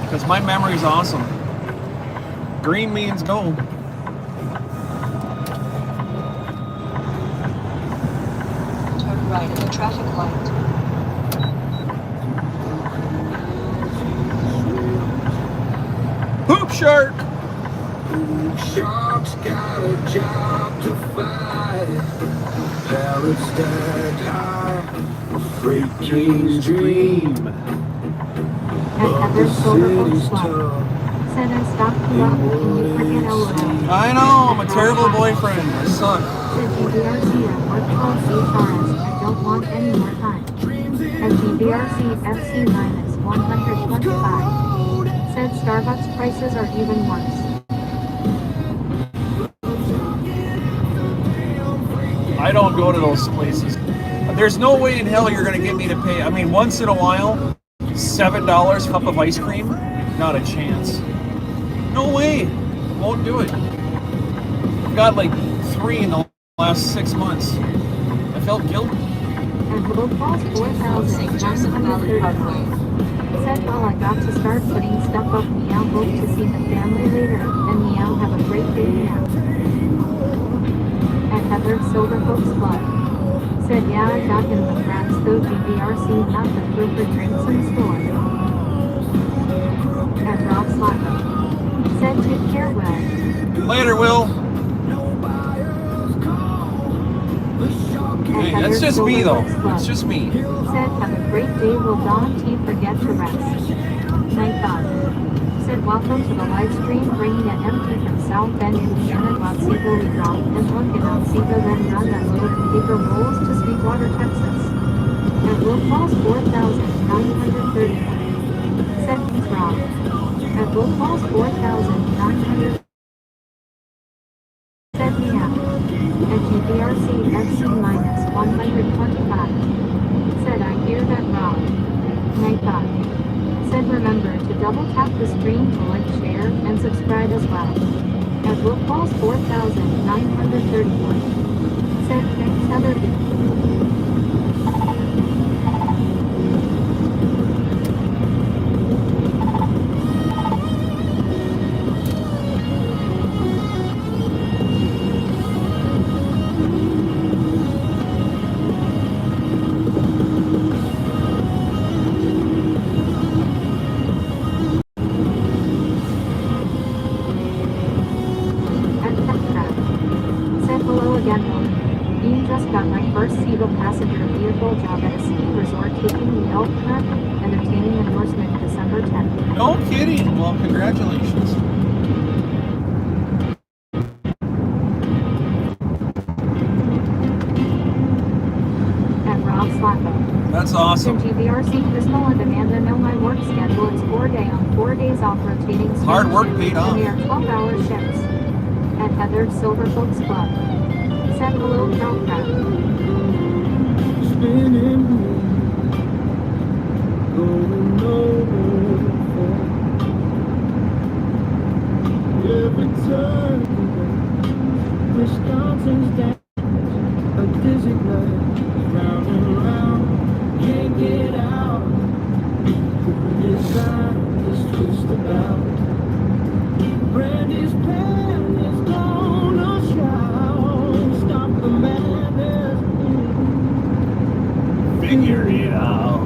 Because my memory's awesome. Green means go. Turn right at the traffic light. Poop shark! Shark's got a job to fight. Parrots stacked high, a freight king's dream. At Heather's Silverboat Club. Said I stopped you up, can you forget LOL? I know, I'm a terrible boyfriend. I suck. Said GBRC at work calls HRS, I don't want any more time. At GBRC FC minus 125. Said Starbucks prices are even worse. I don't go to those places. There's no way in hell you're gonna get me to pay. I mean, once in a while, $7 cup of ice cream? Not a chance. No way. Won't do it. I've got like 3 in the last 6 months. I felt guilty. And Blue Falls 4,930. Said, well, I got to start putting stuff up. Meow, hope to see the family later. And meow, have a great day now. At Heather's Silverboat Club. Said, yeah, I got him the cracks though. GBRC, not the filter drinks in store. At Rob Slacko. Said, take care, Will. Later, Will. Hey, that's just me though. It's just me. Said, have a great day. Will Don T forget to rest? Night thought. Said, welcome to the live stream, bringing an empty from South Bend, Indiana. Otsego, we drop and look at Otsego, then run that load of paper rolls to Sweetwater, Texas. At Will Falls 4,930. Said, he's wrong. At Will Falls 4,900. Said, meow. At GBRC FC minus 125. Said, I hear that wrong. Night thought. Said, remember to double tap the stream to like, share, and subscribe as well. At Will Falls 4,931. Said, thanks, Heather. Scandal. Bean just got my first single passenger vehicle job at a ski resort taking the elk hunt, entertaining endorsement December 10th. No kidding. Well, congratulations. At Rob Slappo. That's awesome. Since GVRC Crystal and Amanda know my work schedule, it's 4 day on 4 days off rotating swing Hard work shifts, paid off. and they are 12-hour shifts. At Heather's Silver Folks Club. Said hello, Calcraft. Spinning going nowhere. Every turn, Wisconsin's down a dizzy glide, round and round, can't get out. Inside is twist about. Brandy's pen is gonna shout, stop the madness. Figure it out.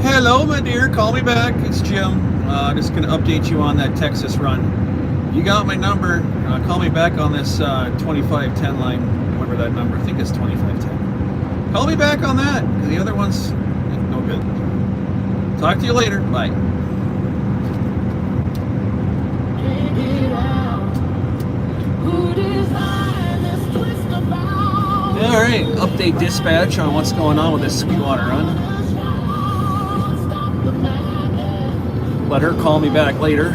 Hello, my dear. Call me back. It's Jim. Just going to update you on that Texas run. You got my number. Call me back on this 2510 line. Whatever that number. I think it's 2510. Call me back on that. The other one's no good. Talk to you later. Bye. All right. Update dispatch on what's going on with this Sweetwater run. Let her call me back later.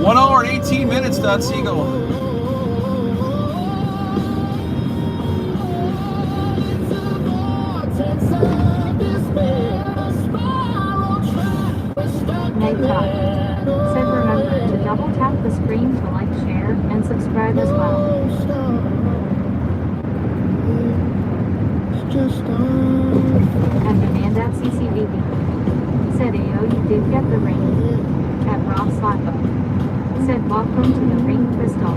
One hour and 18 minutes, Otsego. Nighttime. Said remember to double tap the screen to like, share, and subscribe as well. And demand at CCVB. Said Ayo, you did get the ring. At Rob Slappo. Said welcome to the ring, Crystal.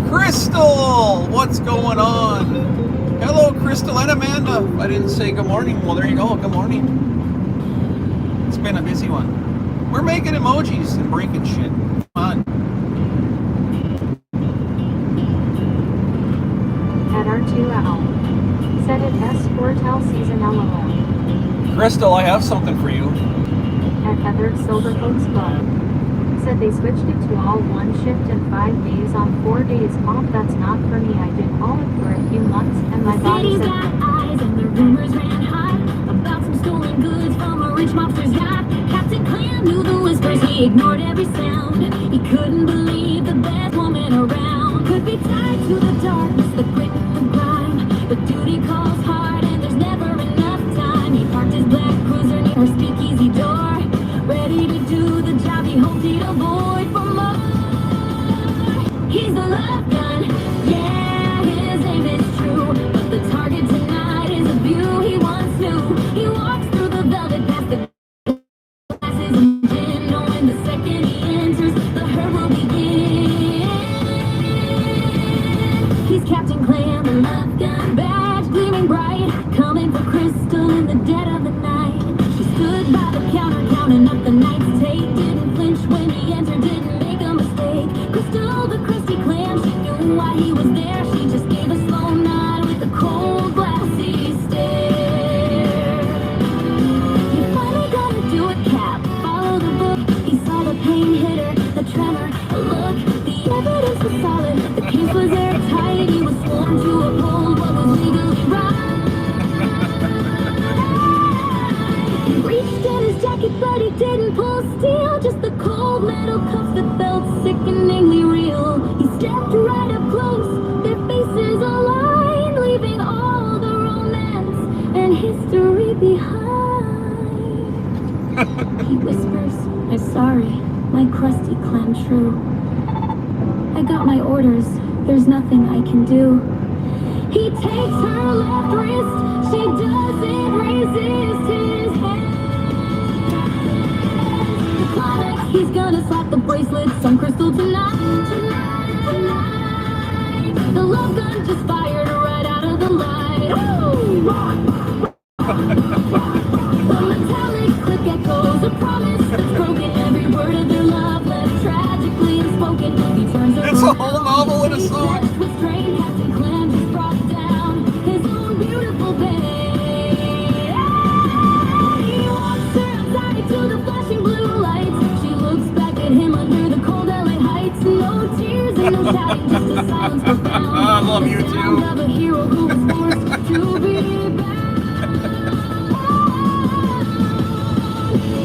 Crystal! What's going on? Hello, Crystal and Amanda. I didn't say good morning. Well, there you go. Good morning. It's been a busy one. We're making emojis and breaking shit. Come on. At R2 Owl. Said it S Sportel season LOL. Crystal, I have something for you. At Heather's Silver Folks Club. Said they switched it to all one shift and 5 days on, 4 days off. That's not for me. I did all it for a few months and my body City's said got no. eyes and the rumors ran high about some stolen goods from a rich mobster's yacht. Captain Clam knew the whispers, he ignored every sound. He couldn't believe the best woman around could be tied to the darkness, the grit, the grime. But duty calls hard and there's never enough time. He parked his black cruiser near her speakeasy door, ready to do the job he hoped he'd avoid for more. He's the love gun, yeah, his name is true. But the target tonight is a view he once knew. He walks through the velvet past the glasses and gin, knowing the second he enters, the hurt will begin. He's Captain Clam, the love gun, badge gleaming bright, coming for Crystal in the dead of the night. She stood by the counter, counting up the night's take, didn't flinch when he entered, didn't make a mistake. Crystal, the crusty clam, she knew why he was there. She just gave a slow nod with a cold, glassy stare. You finally gotta do it, Cap. Follow the book. He saw the pain hit her, the tremor, a look. The evidence was solid. The case was airtight. He was sworn to uphold what was legally right. He reached in his jacket, but he didn't pull steel. Just the cold metal cuffs that felt sickeningly real. He stepped right up close, their faces aligned, leaving all the romance and history behind. He whispers, I'm sorry, my crusty clam true. I got my orders, there's nothing I can do. He takes her left wrist, she doesn't resist his hand. The climax, he's gonna slap the bracelets on Crystal tonight. The love gun just fired right out of the light. The metallic click echoes a promise that's broken. Every word of their love left tragically unspoken. He turns It's a around, whole novel in a song. obsessed with strain. Captain Clam just brought down his own beautiful babe. He walks her outside to the flashing blue lights. She looks back at him under the cold LA heights. No tears and no shouting, just a silence profound. I love you The sound too. of a hero who was forced to be bound.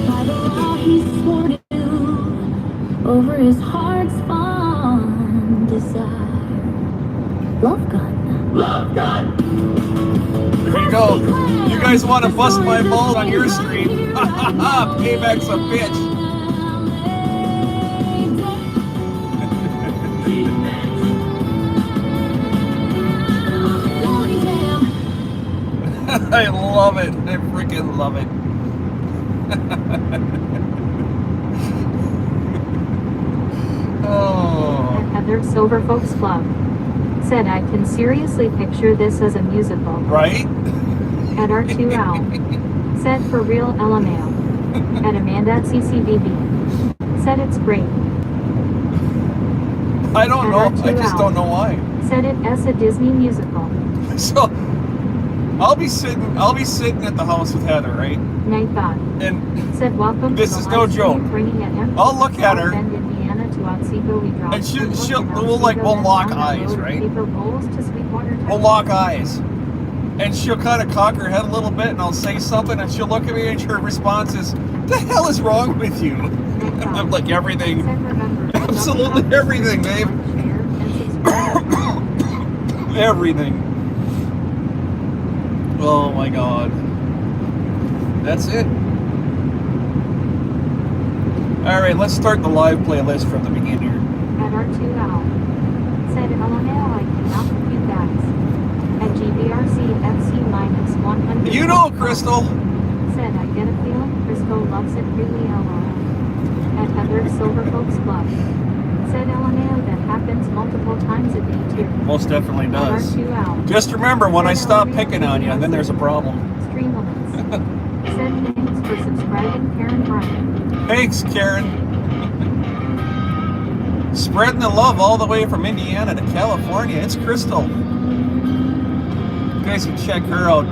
By the law he swore to do, over his heart's fond desire. Love gun. There you go. You guys want to bust my balls on your stream? Payback's a bitch. I love it. I freaking love it. Oh. At Heather Silver Folks Club. Said I can seriously picture this as a musical. Right? At R2 Owl. Said for real LMAO. At Amanda at CCBB. Said it's great. I don't know. I just don't know why. Said it as a Disney musical. So I'll be sitting at the house with Heather, right? Night thought. And Said welcome This to the is no live stream joke. bringing it in. I'll look at her. South Bend, Indiana to Otsego. We drop And she'll- Sweetwater she'll- to we'll, like, Otsego, we'll lock then down the eyes, road, right? Paper rolls to Sweetwater. we'll lock eyes. And she'll kind of cock her head a little bit, and I'll say something, and she'll look at me, and her response is, "The hell is wrong with you?" And I'm like, everything. Said remember. Absolutely everything, babe. Share and subscribe. Everything. Oh my god. That's it. Alright, let's start the live playlist from the beginning. At R2 Owl. Said LMAO I cannot compute that. At GBRC FC minus 100. You know, Crystal. Said I get a feeling Crystal loves it really LOL. At Heather Silver Folks Club. Said LMAO that happens multiple times a day too. Most definitely At does. R2 Owl. Just remember, when I stop picking on you, then there's a problem. Stream limits. Said thanks for subscribing Karen Bryant. Thanks, Karen. Spreading the love all the way from Indiana to California. It's Crystal. You guys can check her out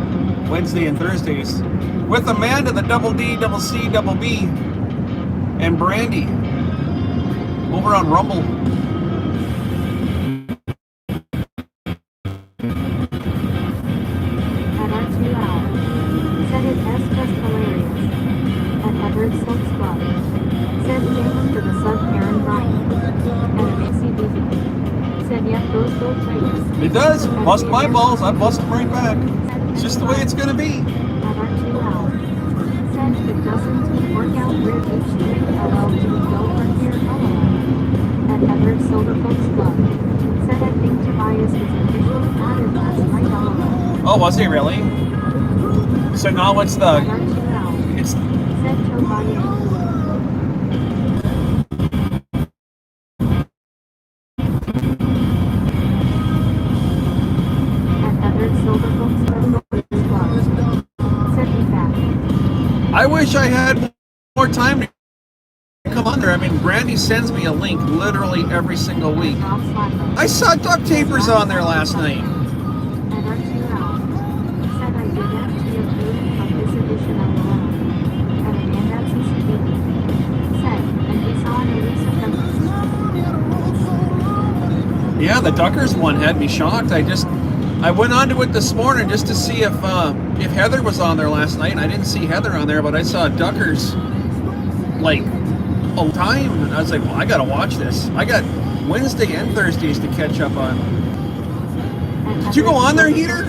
Wednesday and Thursdays with Amanda, the double D, double C, double B, and Brandy. over on Rumble. At R2 Al. Said it as just hilarious. At Edward Silks Club. Said thanks for the sub Karen Bryant. At Macy Beefy. Said yep, those go players. It does. Bust my balls. I bust them right back. It's just the way it's gonna be. At R2 Al. Said it doesn't work out where H3LL to go from here LOL. At Edward Silver Folks Club. Said I think Tobias was officially added last night LOL. Oh, was he really? So now it's At the R2 Al. it's Said Tobias. I wish I had more time to come on there. I mean, Brandy sends me a link literally every single week. I saw duct tapers on there last night. Yeah, the Duckers one had me shocked. I went onto it this morning just to see if Heather was on there last night, and I didn't see Heather on there, but I saw Duckers like all the time, and I was like, well, I gotta watch this. I got Wednesday and Thursdays to catch up on. Did you go on there, Heater?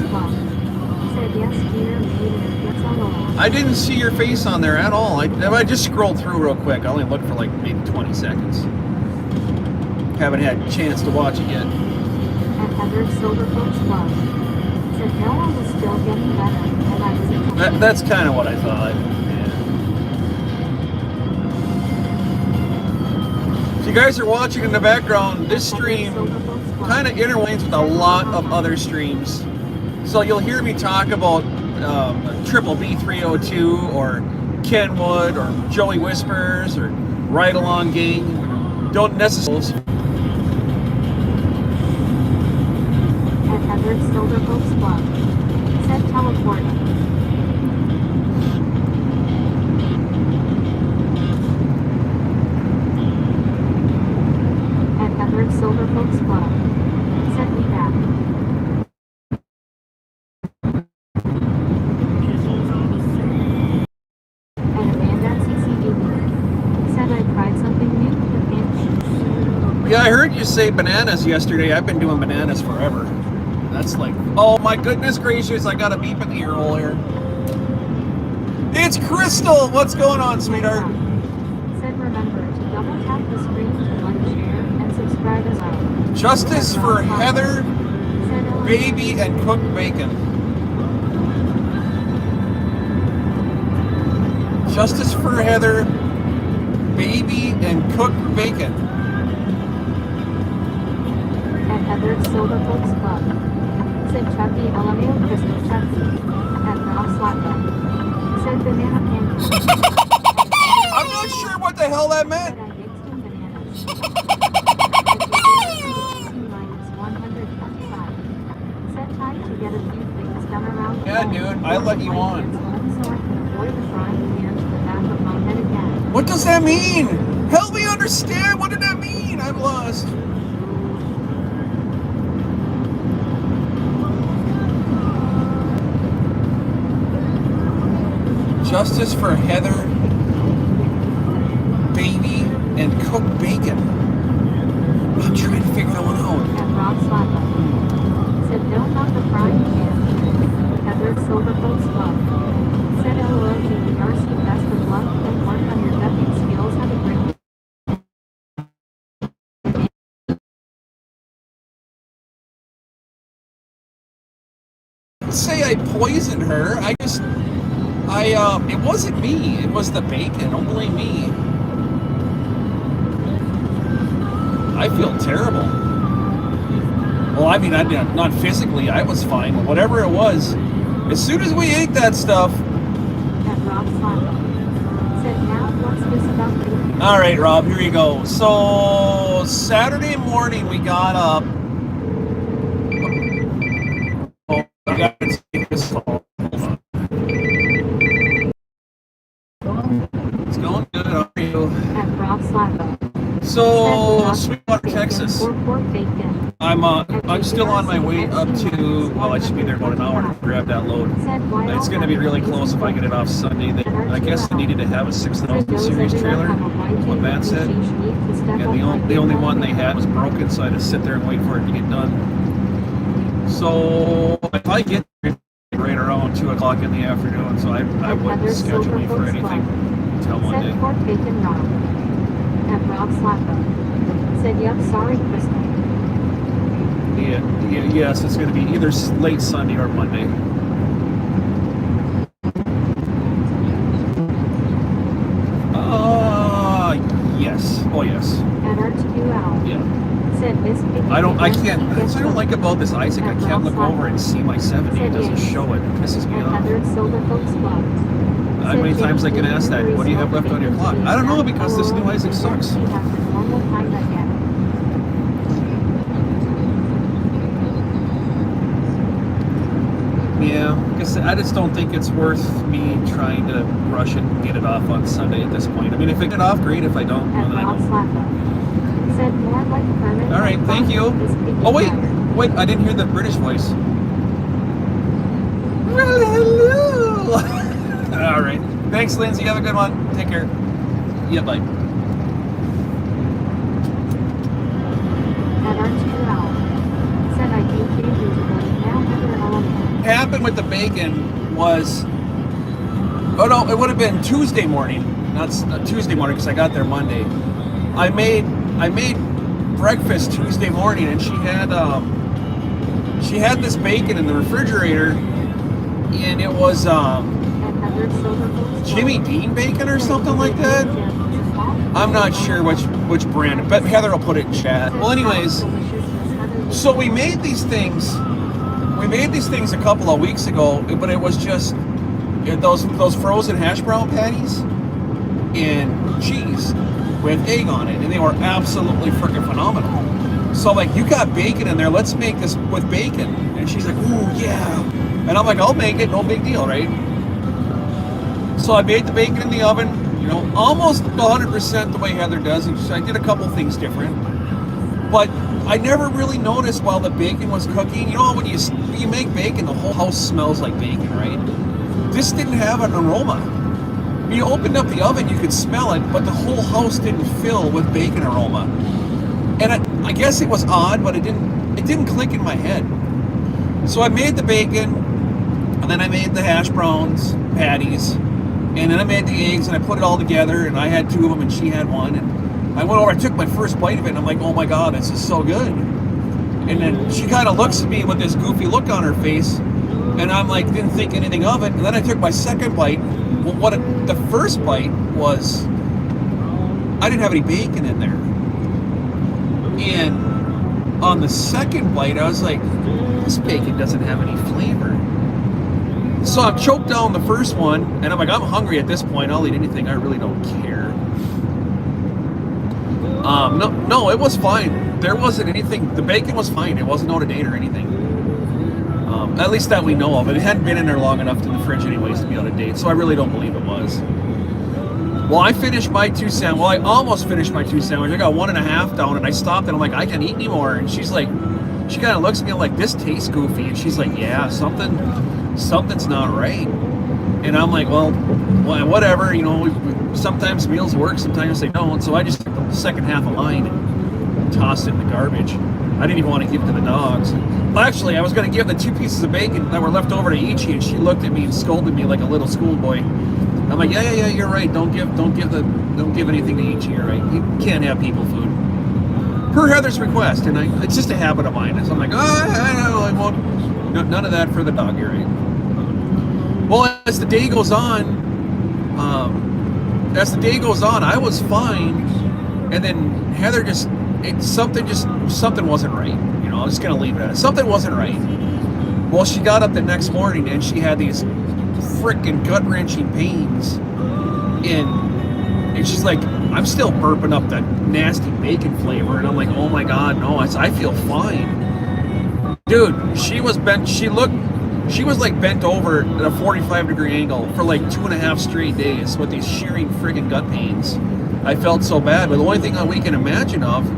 I didn't see your face on there at all. I just scrolled through real quick. I only looked for like maybe 20 seconds. Haven't had a chance to watch it yet. At Heather Silverfoot's Club. Said Noah was still getting better, and I was That's kind of what I thought. Yeah. If you guys are watching in the background, this stream kind of interlanes with a lot of other streams. So you'll hear me talk about Triple B302 or Kenwood or Joey Whispers or Ride Along Gang. Don't necessarily. At Heather Silverfoot's Club. Said teleporting. At Heather Silverfoot's Club. Said me back. At Amanda CCD. Said I tried something new. The pancakes. Yeah, I heard you say bananas yesterday. I've been doing bananas forever. That's like, oh my goodness gracious, I got a beep in the ear hole here. It's Crystal! What's going on, sweetheart? Said remember to double tap the screen to like, share, and subscribe as well. Justice for Heather, baby, and cooked bacon. Justice for Heather, baby, and cooked bacon. At Heather Silverfoot's Club. Said Chucky LMAO Crystal Chucky. At Rob Slapper. Said banana pancakes. I'm not sure what the hell that meant. Said I mixed in bananas. Minus 125. Said time to get a few things done around. Yeah, dude, I let you on. So I can avoid the frying pan to the back of my head again. What does that mean? Help me understand. What did that mean? I'm lost. Justice for Heather, baby, and cooked bacon. I'm trying to figure that one out. At Rob Slapper. Said no, not the frying pan. Heather Silverfoot's Club. Said LOL to the RC best of luck and work on your ducking skills. Have a great I'd say I poisoned her. It wasn't me. It was the bacon. Don't blame me. I feel terrible. Well, I mean, not physically. I was fine. But whatever it was, as soon as we ate that stuff. At Rob Slapper. Said now what's this about bacon? All right, Rob, here you go. So Saturday morning we got up. Oh, I gotta take this call. It's going good. How are you? At Rob Slapper. So Texas. For pork bacon. I'm still on my way up to, well, I should be there about an hour to grab that load. It's going to be really close if I get it off Sunday. I guess they needed to have a 6,000 series trailer, is what Matt said. And the only one they had was broken, so I had to sit there and wait for it to get done. So if I get there right around 2 o'clock in the afternoon, so I wouldn't schedule me for anything until Monday. Said pork bacon Rob. At Rob Slapper. Said yep, sorry, Kristen. Yes, it's going to be either late Sunday or Monday. Yes. Oh, yes. At R2L. Yeah. Said Miss Piggy. I don't like about this, Isaac. I can't look over and see my 70. It doesn't show it. It pisses me off. How many times I can ask that? What do you have left on your clock? I don't know, because this new Isaac sucks. Yeah, I just don't think it's worth me trying to rush it and get it off on Sunday at this point. I mean, if I get it off, great. If I don't, then I don't. All right, thank you. Oh, wait, I didn't hear the British voice. Hello. All right. Thanks, Lindsay. Have a good one. Take care. Yeah, bye. Happened with the bacon was, oh no, it would have been Tuesday morning, not Tuesday morning because I got there Monday. I made breakfast Tuesday morning, and she had this bacon in the refrigerator, and it was Jimmy Dean bacon or something like that. I'm not sure which brand, but Heather will put it in chat. Well, anyways, so we made these things. We made these things a couple of weeks ago, but it was just those frozen hash brown patties and cheese with egg on it, and they were absolutely freaking phenomenal. So like, you got bacon in there, let's make this with bacon. And she's like, ooh, yeah. And I'm like, I'll make it, no big deal, right? So I made the bacon in the oven, almost 100% the way Heather does. And I did a couple things different. But I never really noticed while the bacon was cooking. When you make bacon, the whole house smells like bacon, right? This didn't have an aroma. When you opened up the oven, you could smell it, but the whole house didn't fill with bacon aroma. And I guess it was odd, but it didn't click in my head. So I made the bacon, and then I made the hash browns, patties, and then I made the eggs, and I put it all together, and I had 2 of them, and she had 1, and I went over, I took my first bite of it, and I'm like, oh my God, this is so good. And then she kind of looks at me with this goofy look on her face, and I'm like, didn't think anything of it. And then I took my second bite. Well, the first bite was, I didn't have any bacon in there. And on the second bite, I was like, this bacon doesn't have any flavor. So I choked down the first one, and I'm like, I'm hungry at this point. I'll eat anything. I really don't care. No, it was fine. There wasn't anything. The bacon was fine. It wasn't out of date or anything. At least that we know of. It hadn't been in there long enough in the fridge anyways to be out of date, so I really don't believe it was. Well, I finished my 2 sandwich. Well, I almost finished my 2 sandwich. I got 1.5 down, and I stopped, and I'm like, I can't eat anymore. And she's like, she kind of looks at me like, this tastes goofy. And she's like, yeah, something's not right. And I'm like, well, whatever. Sometimes meals work, sometimes they don't. So I just took the second half of mine and tossed it in the garbage. I didn't even want to give it to the dogs. Well, actually, I was going to give the 2 pieces of bacon that were left over to Ichi, and she looked at me and scolded me like a little schoolboy. I'm like, yeah, you're right. Don't give anything to Ichi. You're right. You can't have people food. Per Heather's request, and it's just a habit of mine. So I'm like, I won't. No, none of that for the dog. You're right. Well, as the day goes on, I was fine, and then Heather something wasn't right. I'm just gonna leave it at it. Something wasn't right. Well, she got up the next morning and she had these freaking gut-wrenching pains, and she's like, I'm still burping up that nasty bacon flavor, and I'm like, oh my God, no, I feel fine, dude. She was bent. She was like bent over at a 45-degree angle for like 2.5 straight days with these shearing friggin' gut pains. I felt so bad, but the only thing that we can imagine of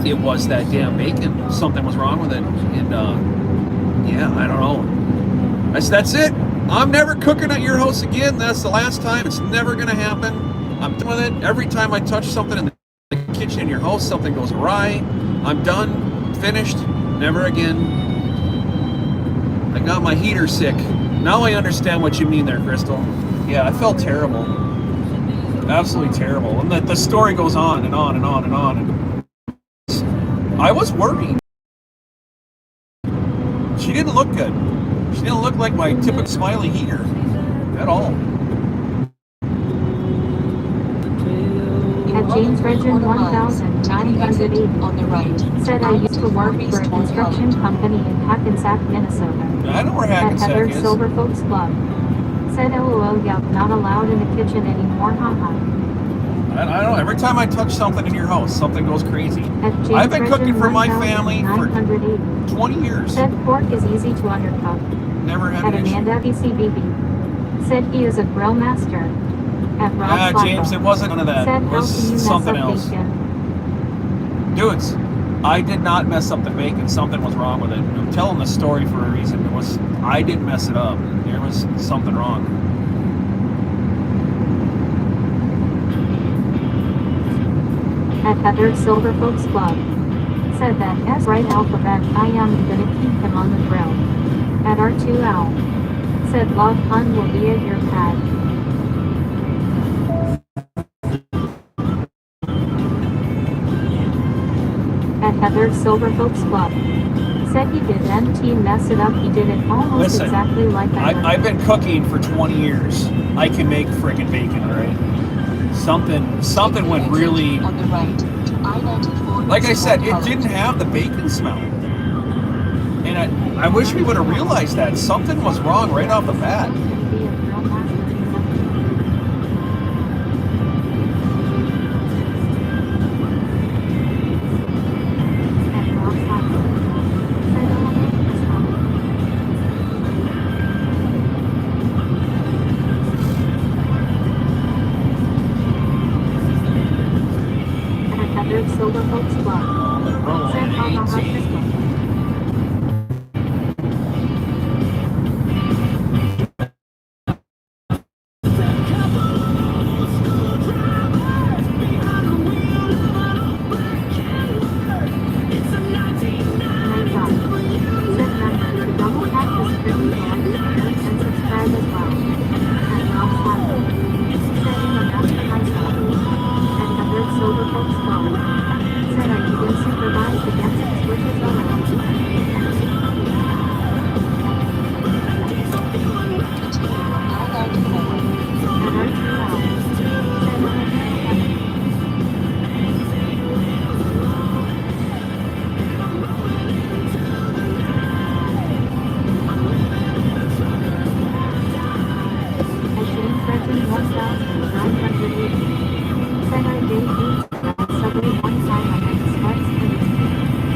it was that damn bacon. Something was wrong with it. And yeah, I don't know. That's it. I'm never cooking at your house again. That's the last time. It's never gonna happen. I'm done with it. Every time I touch something in the kitchen in your house, something goes awry. I'm done. Finished. Never again. I got my heater sick. Now I understand what you mean there, Crystal. Yeah, I felt terrible. Absolutely terrible. And the story goes on and on and on and on. And I was worried. She didn't look good. She didn't look like my typical smiley heater at all. At James Regin 1980 on the right. said I used to work for a construction company in Hackensack, Minnesota. I know where At Hackensack Heather is. Silver Folks Club. Said LOL, yup, not allowed in the kitchen anymore, haha. I don't know. Every time I touch something in your house, something goes crazy. At James I've been cooking Regin for my family for 1980 20 years. said pork is easy to undercook. Never had At an issue. Amanda BCBB said he is a grill master. At Rob Flacco James, it wasn't none of that. said It how was can you mess something up else. bacon? Dudes, I did not mess up the bacon. Something was wrong with it. I'm telling the story for a reason. I didn't mess it up. There was something wrong. At Heather Silver Folks Club said that as right alphabet I am gonna keep him on the grill. At R2 Owl said love hun will be at your pad. At Heather Silver Folks Club said he didn't mess it up, he did it almost Listen, exactly like I learned. I've been cooking for 20 years. I can make friggin' bacon, alright? Something went really... On the right to I-94 Like I said, it College. didn't have the bacon smell. And I wish we would have realized that. Something was wrong right off the bat. Gonna be a grill master. At Rob Flacco said at Heather Silver Folks Club said ha ha ha Crystal.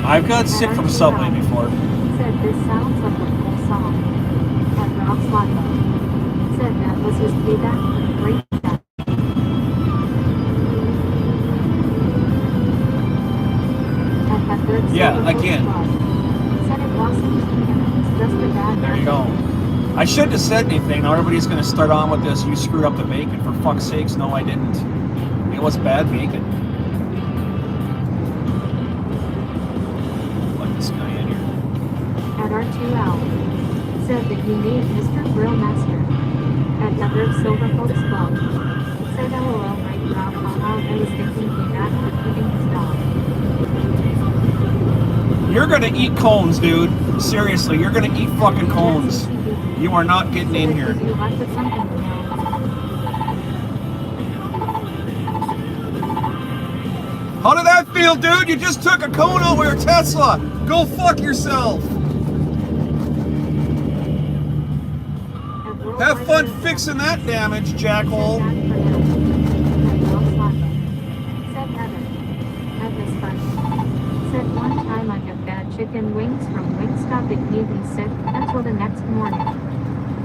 I've got sick from Subway before. Said this sounds like a cool song. At Rob Flacco said that was his payback for the great death. At Heather Yeah, Silver Folks again. Club said it wasn't chicken, it was just a bad There you go. I shouldn't have said anything. Now everybody's going to start on with this. You screwed up the bacon. For fuck's sakes, no, I didn't. It was bad bacon. Let this guy in here. At R2 Owl said that he made Mr. Grill Master. At Heather Silver Folks Club said LOL right Rob haha I was thinking he back for keeping his dog. You're going to eat cones, dude. Seriously, you're going to eat fucking cones. You are not getting in here. You left with something, you know. How did that feel, dude? You just took a cone over your Tesla. Go fuck yourself. Have fun fixing that damage, jackhole. Said Heather. That was funny. Said one time I got bad chicken wings from Wingstop. It made me sick until the next morning.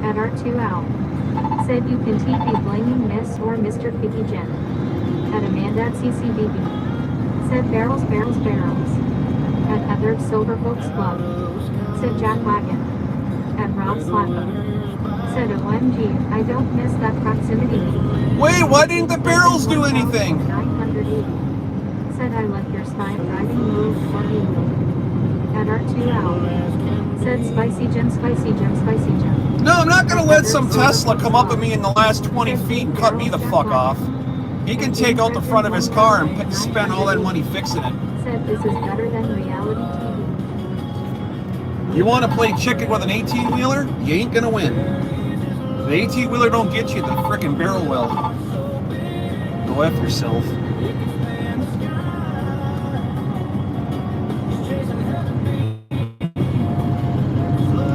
At R2 Owl said you can TP blaming Miss or Mr. Picky Jen. At Amanda at CCBB Said barrels, barrels, barrels. At Heather Silver Folks Club. Said Jack Wagon. At Rob Slapper. Said OMG, I don't miss that proximity meeting. Wait, why didn't the barrels do anything? 980. Said I like your style driving move for me. At R2L. Said Spicy Jim, Spicy Jim, Spicy Jim. No, I'm not gonna let some Tesla come up at me in the last 20 feet and cut me the fuck off. He can take out the front of his car and spend all that money fixing it. Said this is better than reality TV. You want to play chicken with an 18-wheeler? You ain't gonna win. The 18-wheeler don't get you, the frickin' barrel will. Go F yourself.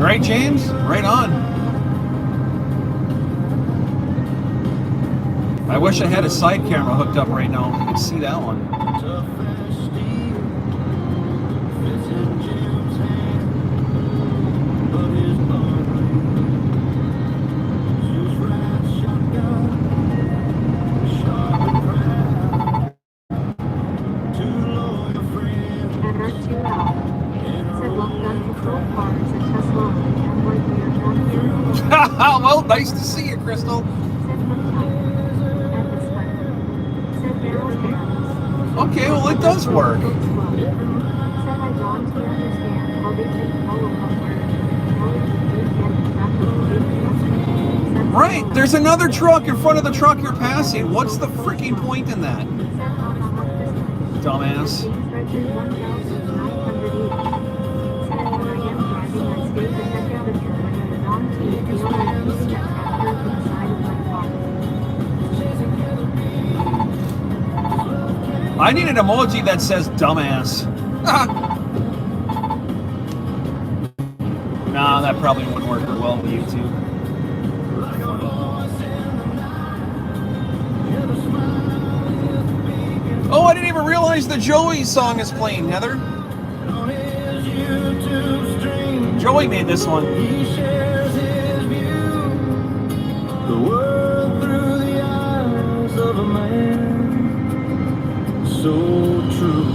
Right, James? Right on. I wish I had a side camera hooked up right now. You can see that one. Well, nice to see you, Crystal. Okay, well, it does work. Right, there's another truck in front of the truck you're passing. What's the freaking point in that? Dumbass. I need an emoji that says dumbass. Nah, that probably wouldn't work well with YouTube. Oh, I didn't even realize the Joey song is playing, Heather. Joey made this one. He shares his view, the world through the eyes of a man, so true.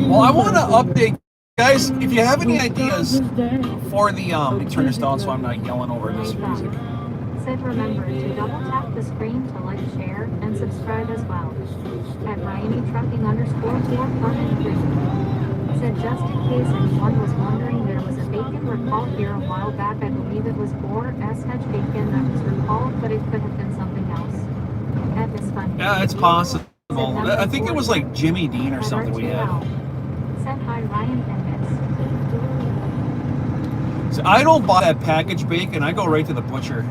Well, I want to update, guys, if you have any ideas for the, let me turn this down so I'm not yelling over this music. Said remember to double tap the screen to like, share, and subscribe as well. At Miami_4 said just in case anyone was wondering, there was a bacon recall here a while back. I believe it was 4SH bacon that was recalled, but it could have been something else. At Miss Fun. Yeah, it's possible. I think it was like Jimmy Dean or something we had. Said hi Ryan and Miss. So I don't buy that packaged bacon. I go right to the butcher.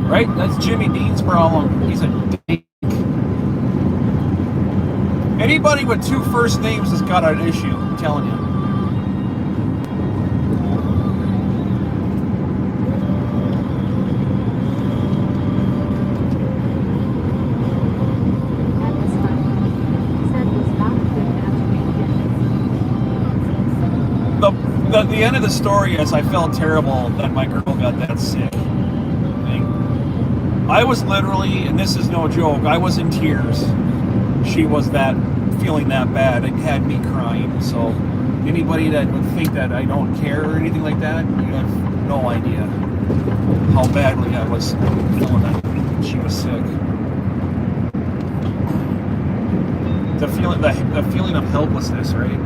Right? That's Jimmy Dean's problem. He's a dick. Anybody with two first names has got an issue, I'm telling you. the end of the story is I felt terrible that my girl got that sick. I was literally, and this is no joke, I was in tears. She was feeling that bad. It had me crying. So anybody that would think that I don't care or anything like that, you have no idea how badly I was feeling that she was sick. The feeling of helplessness, right?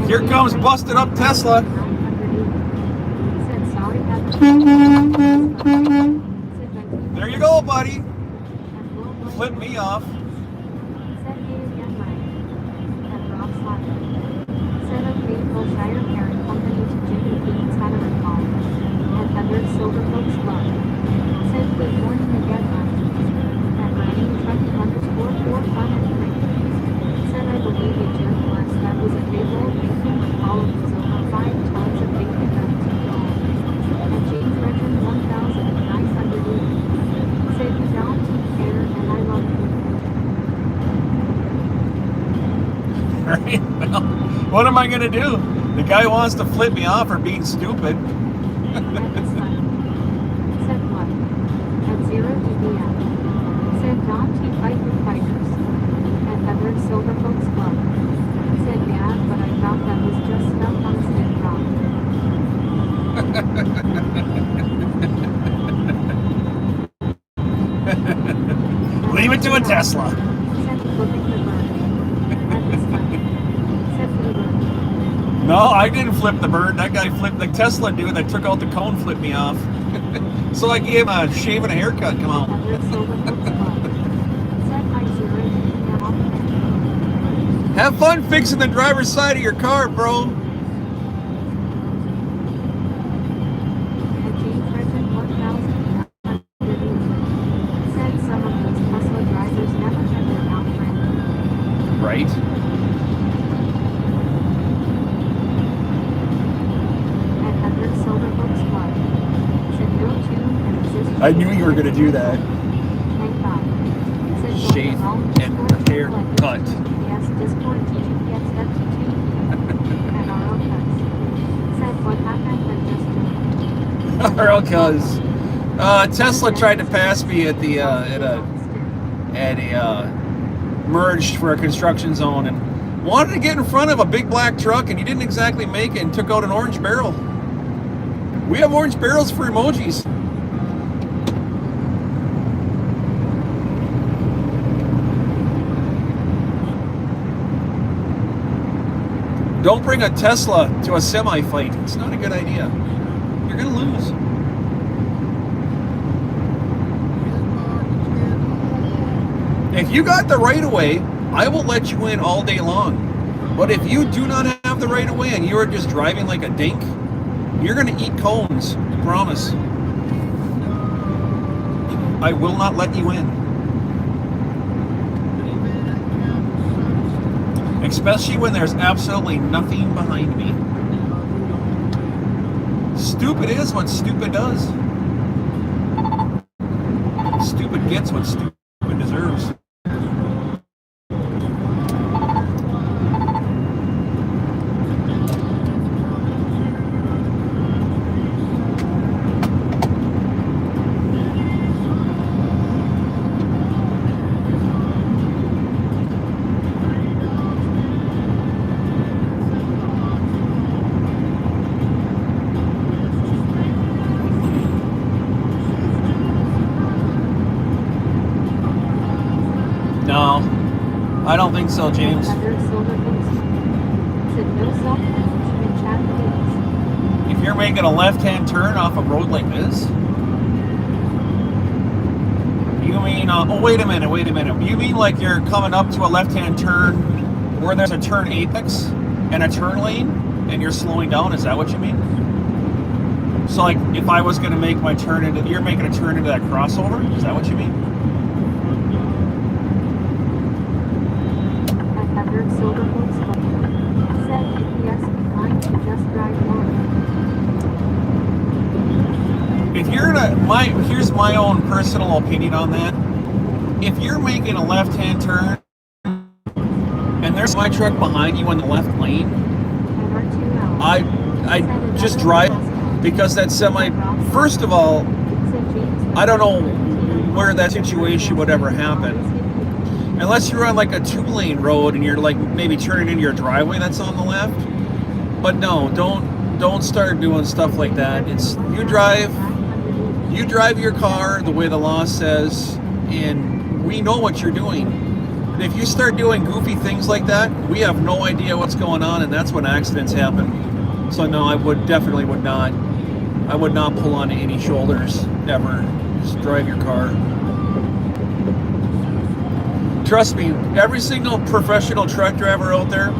Here comes busted up Tesla. There you go, buddy. Flip me off. Right? Well, what am I going to do? The guy wants to flip me off for being stupid. Leave it to a Tesla. No, I didn't flip the bird. That guy flipped. The Tesla dude that took out the cone flipped me off. So I gave him a shave and a haircut. Come on. Have fun fixing the driver's side of your car, bro. Right. I knew you were going to do that. Shave and hair cut. Because Tesla tried to pass me at the at a merge for a construction zone and wanted to get in front of a big black truck, and he didn't exactly make it and took out an orange barrel. We have orange barrels for emojis. Don't bring a Tesla to a semi fight. It's not a good idea. You're gonna lose. If you got the right of way, I will let you in all day long. But if you do not have the right of way and you are just driving like a dink, you're gonna eat cones. I promise. I will not let you in. Especially when there's absolutely nothing behind me. Stupid is what stupid does. Stupid gets what stupid deserves. No, I don't think so, James. If you're making a left-hand turn off a road like this, You mean, oh, wait a minute. You mean like you're coming up to a left-hand turn where there's a turn apex and a turn lane and you're slowing down? Is that what you mean? So like if I was going to make my turn into, you're making a turn into that crossover? Is that what you mean? Heather Silverfoot's said yes, behind to just drive forward. If you're here's my own personal opinion on that. If you're making a left-hand turn and there's my truck behind you in the left lane, I just drive because that semi. First of all, I don't know where that situation would ever happen, unless you're on like a 2-lane road and you're like maybe turning into your driveway that's on the left. But no, don't start doing stuff like that. It's you drive your car the way the law says, and we know what you're doing. And if you start doing goofy things like that, we have no idea what's going on, and that's when accidents happen. So no, I would not pull onto any shoulders ever. Just drive your car. Trust me, every single professional truck driver out there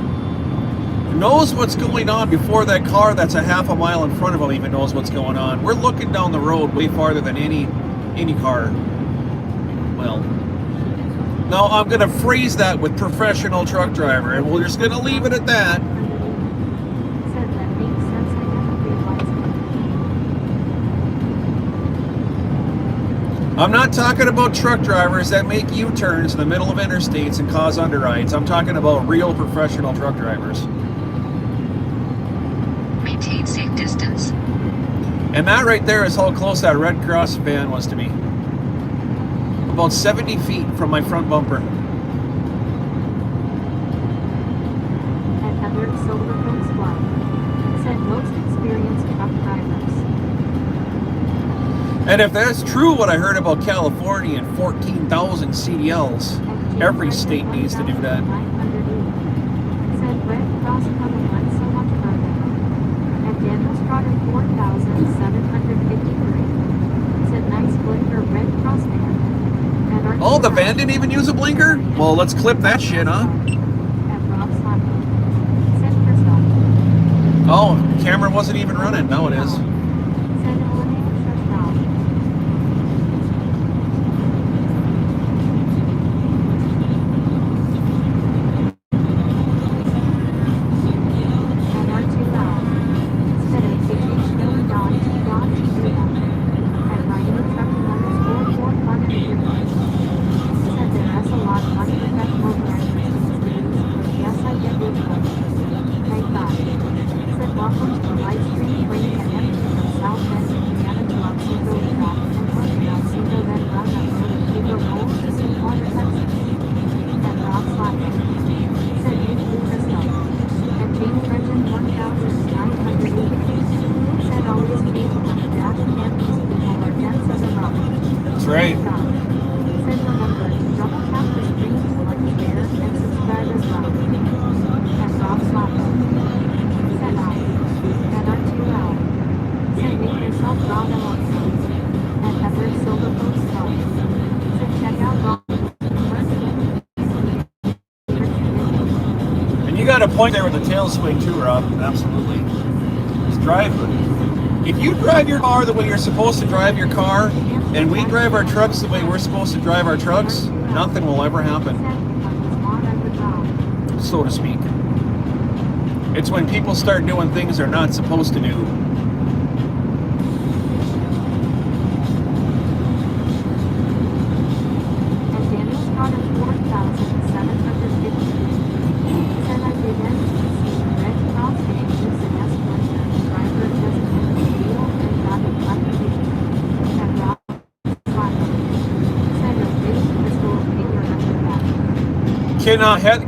knows what's going on before that car that's a half a mile in front of them even knows what's going on. We're looking down the road way farther than any car. Well, no, I'm going to phrase that with professional truck driver, and we're just going to leave it at that. I'm not talking about truck drivers that make U-turns in the middle of interstates and cause underrides. I'm talking about real professional truck drivers. Maintain safe distance. And that right there is how close that Red Cross van was to me. About 70 feet from my front bumper. And Heather Silverfoot's wife said most experienced truck drivers. And if that's true, what I heard about California and 14,000 CDLs, every state needs to do that. Said Red Cross coming went so much further. At Daniels Trotter 4,753. Said nice blinker Red Cross van. Oh, the van didn't even use a blinker? Well, let's clip that shit, huh? Oh, camera wasn't even running. Now it is. That's right. And you got a point there with the tail swing too, Rob. Absolutely. Just drive it. If you drive your car the way you're supposed to drive your car, and we drive our trucks the way we're supposed to drive our trucks, nothing will ever happen, so to speak. It's when people start doing things they're not supposed to do.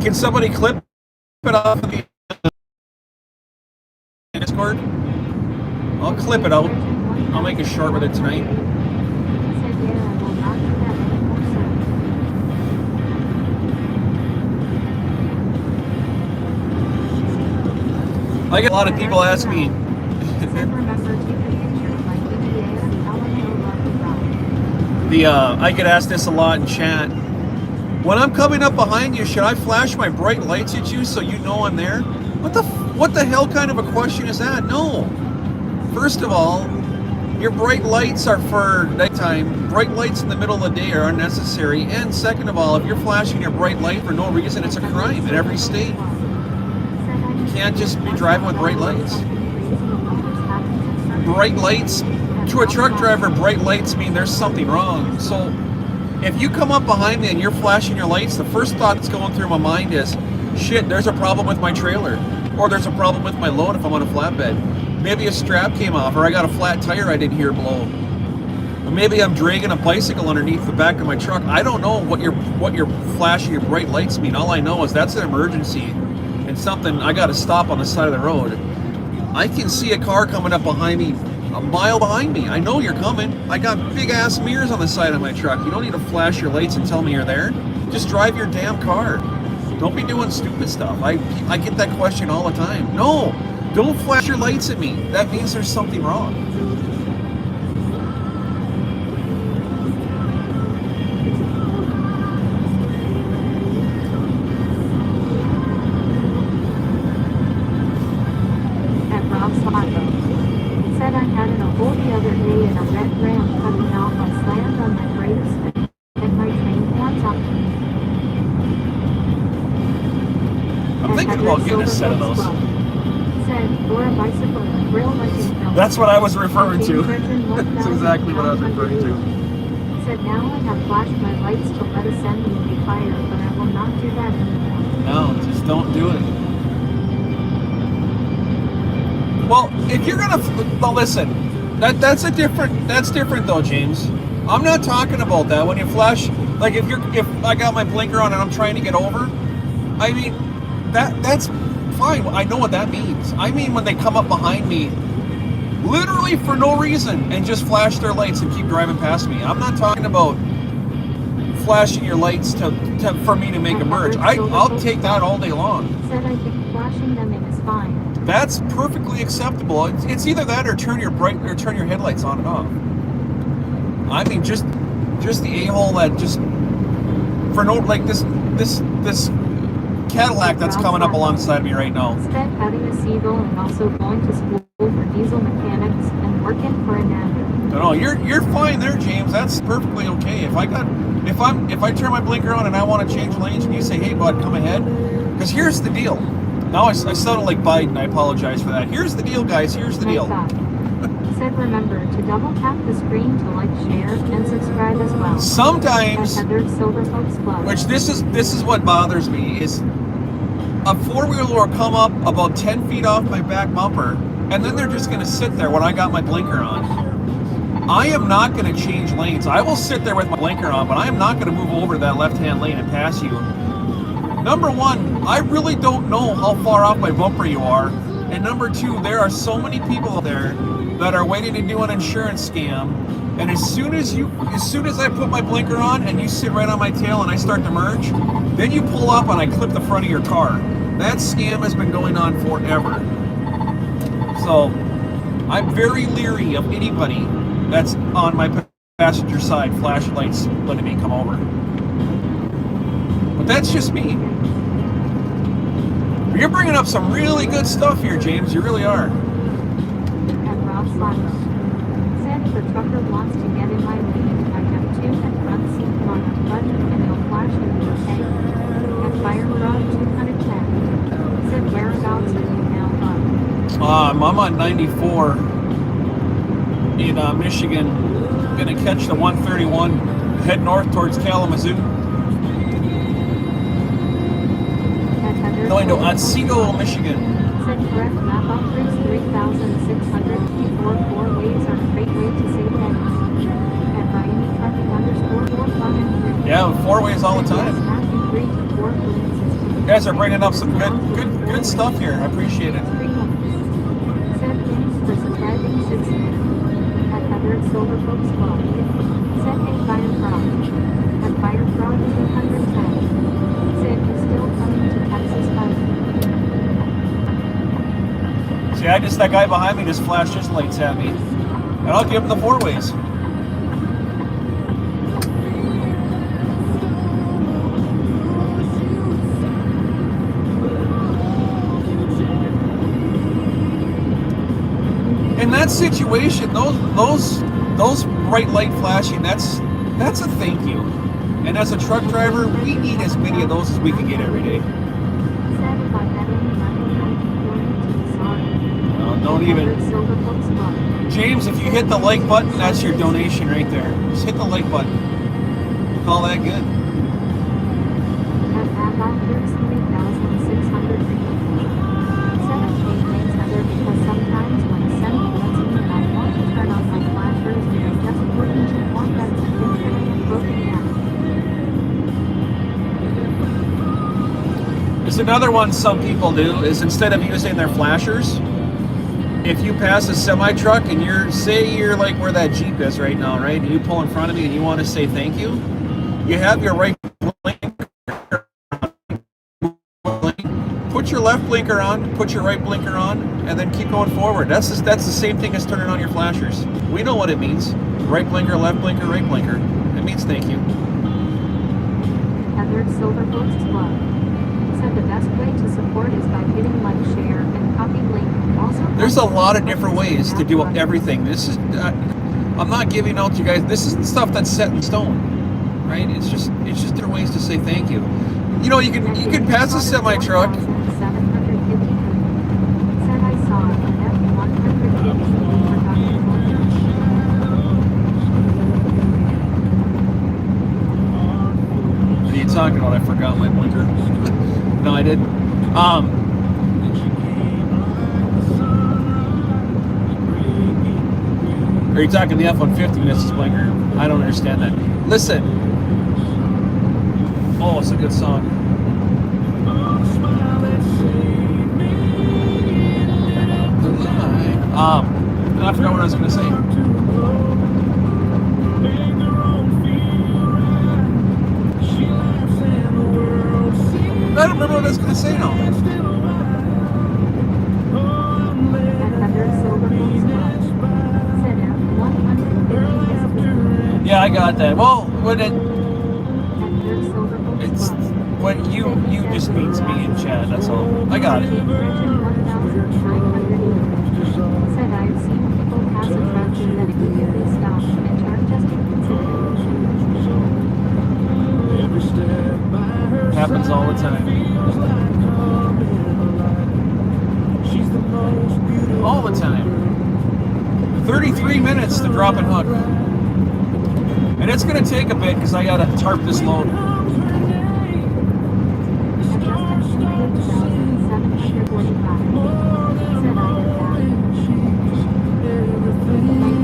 Can somebody clip it off of the Discord? I'll clip it out. I'll make a short with it tonight. I get a lot of people ask me. I get asked this a lot in chat. When I'm coming up behind you, should I flash my bright lights at you so you know I'm there? What the hell kind of a question is that? No. First of all, your bright lights are for nighttime. Bright lights in the middle of the day are unnecessary. And second of all, if you're flashing your bright light for no reason, it's a crime in every state. You can't just be driving with bright lights. Bright lights, to a truck driver, bright lights mean there's something wrong. So if you come up behind me and you're flashing your lights, the first thought that's going through my mind is, shit, there's a problem with my trailer. Or there's a problem with my load if I'm on a flatbed. Maybe a strap came off, or I got a flat tire I didn't hear blow. Or maybe I'm dragging a bicycle underneath the back of my truck. I don't know what your flashing your bright lights mean. All I know is that's an emergency and something I got to stop on the side of the road. I can see a car coming up behind me, a mile behind me. I know you're coming. I got big ass mirrors on the side of my truck. You don't need to flash your lights and tell me you're there. Just drive your damn car. Don't be doing stupid stuff. I get that question all the time. No, don't flash your lights at me. That means there's something wrong. At Rob's Auto. Said I had in a hole the other day and a red ram cutting off. I slammed on my brakes and my train hands up. I'm thinking about getting a set of those. Said, or a bicycle, real like in film. That's what I was referring to. That's exactly what I was referring to. Said, now I have flashed my lights to let us send me a fire, but I will not do that anymore. No, just don't do it. Well, if you're gonna, well, listen, that's different though, James. I'm not talking about that. When you flash, like if I got my blinker on and I'm trying to get over, I mean, that's fine. I know what that means. I mean when they come up behind me, literally for no reason, and just flash their lights and keep driving past me. I'm not talking about flashing your lights for me to make a merge. I'll take that all day long. Said I think flashing them in is fine. That's perfectly acceptable. It's either that or turn your headlights on and off. I mean, just the a-hole that just for no, like this Cadillac that's coming up alongside of me right now. Instead, having a Seagull and also going to school for diesel mechanics and working for a nanny. No, you're fine there, James. That's perfectly okay. If I turn my blinker on and I want to change lanes and you say, hey bud, come ahead. Because here's the deal. Now I sounded like Biden. I apologize for that. Here's the deal, guys. Here's the deal. Said remember to double tap the screen to like, share, and subscribe as well. Sometimes, Club. which this is what bothers me, is a four-wheeler will come up about 10 feet off my back bumper, and then they're just going to sit there when I got my blinker on. I am not going to change lanes. I will sit there with my blinker on, but I am not going to move over to that left-hand lane and pass you. Number one, I really don't know how far off my bumper you are. And number two, there are so many people out there that are waiting to do an insurance scam. And as soon as I put my blinker on and you sit right on my tail and I start to merge, then you pull up and I clip the front of your car. That scam has been going on forever. So I'm very leery of anybody that's on my passenger side flashlights letting me come over. But that's just me. You're bringing up some really good stuff here, James. You really are. And Rob Slacker said the trucker wants to get in my lane. I have two and front seat on a button and he'll flash in your tank. At Fire Road 210. Said whereabouts are you now, bud? I'm on 94 in Michigan. Gonna catch the 131, head north towards Kalamazoo. Going to Otsego, Michigan. Said correct map operates 3,600 before four ways on a great way to save pennies. At Miami trucking _4 fun and free. Yeah, four ways all the time. You guys are bringing up some good stuff here. I appreciate it. Said thanks for subscribing 6 minutes. At Heather Silver Folks Club. Said hey Fire Frog. At Fire Frog 210. Said he's still coming to Texas Highway. See, that guy behind me just flashed his lights at me. And I'll give him the four ways. that situation, those bright light flashing, that's a thank you. And as a truck driver, we need as many of those as we can get every day. Well, don't even. James, if you hit the like button, that's your donation right there. Just hit the like button. Call that good. Because sometimes when sending lets me and I want to turn on my flashers, they are just working to want that to infiltrate and broken down. There's another one some people do is instead of using their flashers, if you pass a semi-truck and say you're like where that Jeep is right now, right? And you pull in front of me and you want to say thank you, you have your right blinker. Put your left blinker on, put your right blinker on, and then keep going forward. That's the same thing as turning on your flashers. We know what it means. Right blinker, left blinker, right blinker. It means thank you. Heather Silverhooks Club said the best way to support is by hitting like, share, and copy link. Also, there's a lot of different ways to do everything. This is, I'm not giving out to you guys. This is the stuff that's set in stone, right? It's just different ways to say thank you. You know, you can pass a semi truck. What are you talking about? I forgot my blinker. No, I didn't. Are you talking the F-150 Mrs. Blinker? I don't understand that. Listen. Oh, it's a good song. I forgot what I was going to say. I don't remember what I was going to say now. Yeah, I got that. Well, it's what you just means me and Chad. That's all. I got it. Said I've seen people pass a truck and then immediately stop and turn just to consider. Happens all the time. All the time. 33 minutes to drop and hook. And it's going to take a bit because I got to tarp this load.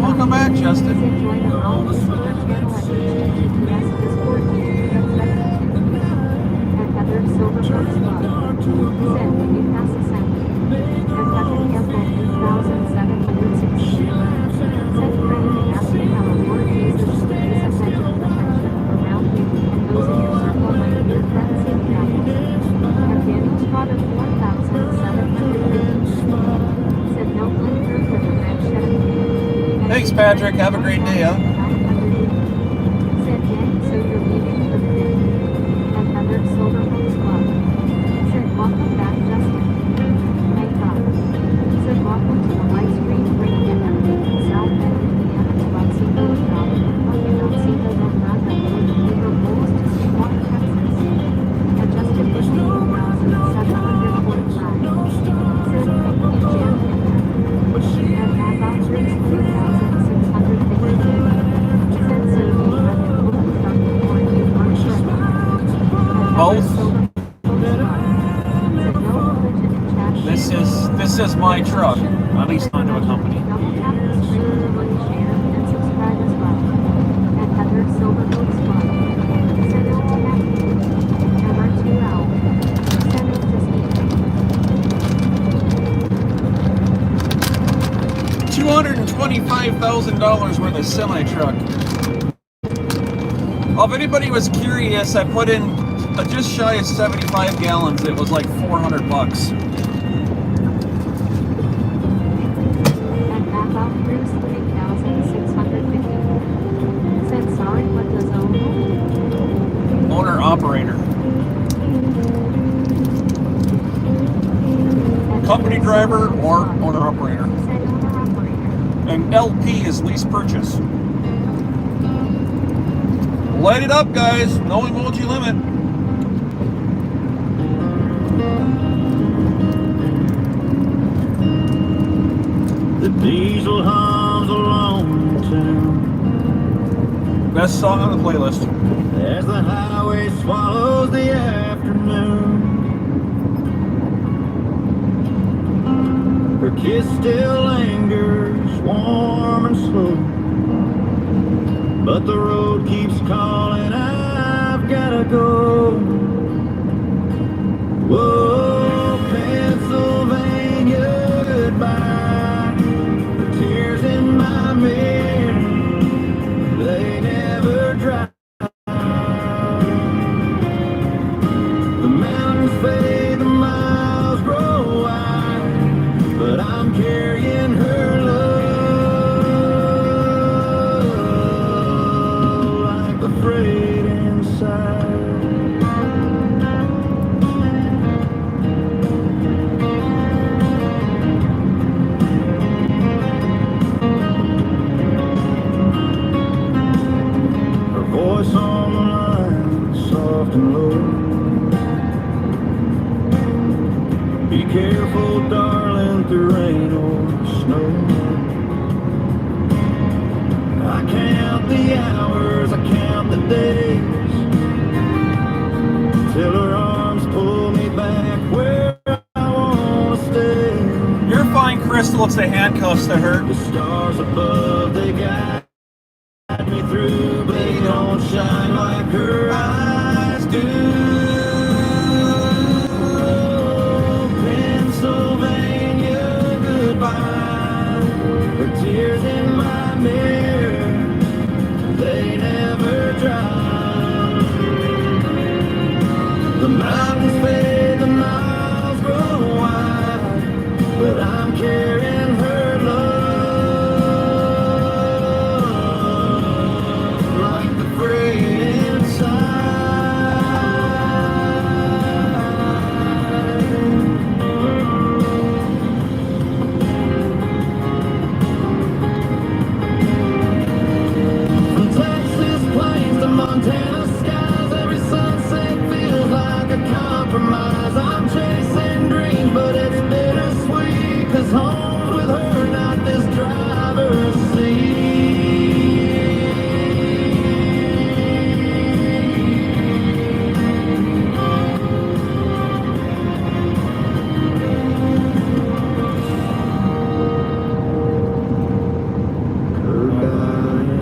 Welcome back, Justin. Thanks, Patrick. Have a great day, huh? This is my truck. At least not to a company. $225,000 worth of semi truck. Well, if anybody was curious, I put in just shy of 75 gallons. It was like $400. Owner operator. Company driver or owner operator. And LP is least purchase. Light it up, guys. No emoji limit. The diesel hums along town Best song on the playlist. as the highway swallows the afternoon. Her kiss still lingers, warm and slow, but the road keeps calling, I've gotta go. Whoa, Pennsylvania, goodbye. The tears in my mirror, they never dry. The mountains fade, the miles grow wide, but I'm carrying her love like the freight inside. Her voice on the line, soft and low. Be careful, darling, through rain or snow. I count the hours, I count the days, till her arms pull me back where I wanna stay. You're fine, Crystal. It's the handcuffs that hurt. The stars above, they guide me through, but they don't shine like her eyes do. Pennsylvania, goodbye. Her tears in my mirror, they never dry. The mountains fade, the miles grow wide, but I'm carrying her love like the freight inside. From Texas plains to Montana skies, every sunset feels like a compromise. I'm chasing dreams, but it's bittersweet, 'cause home's with her, not this driver's seat. Her dying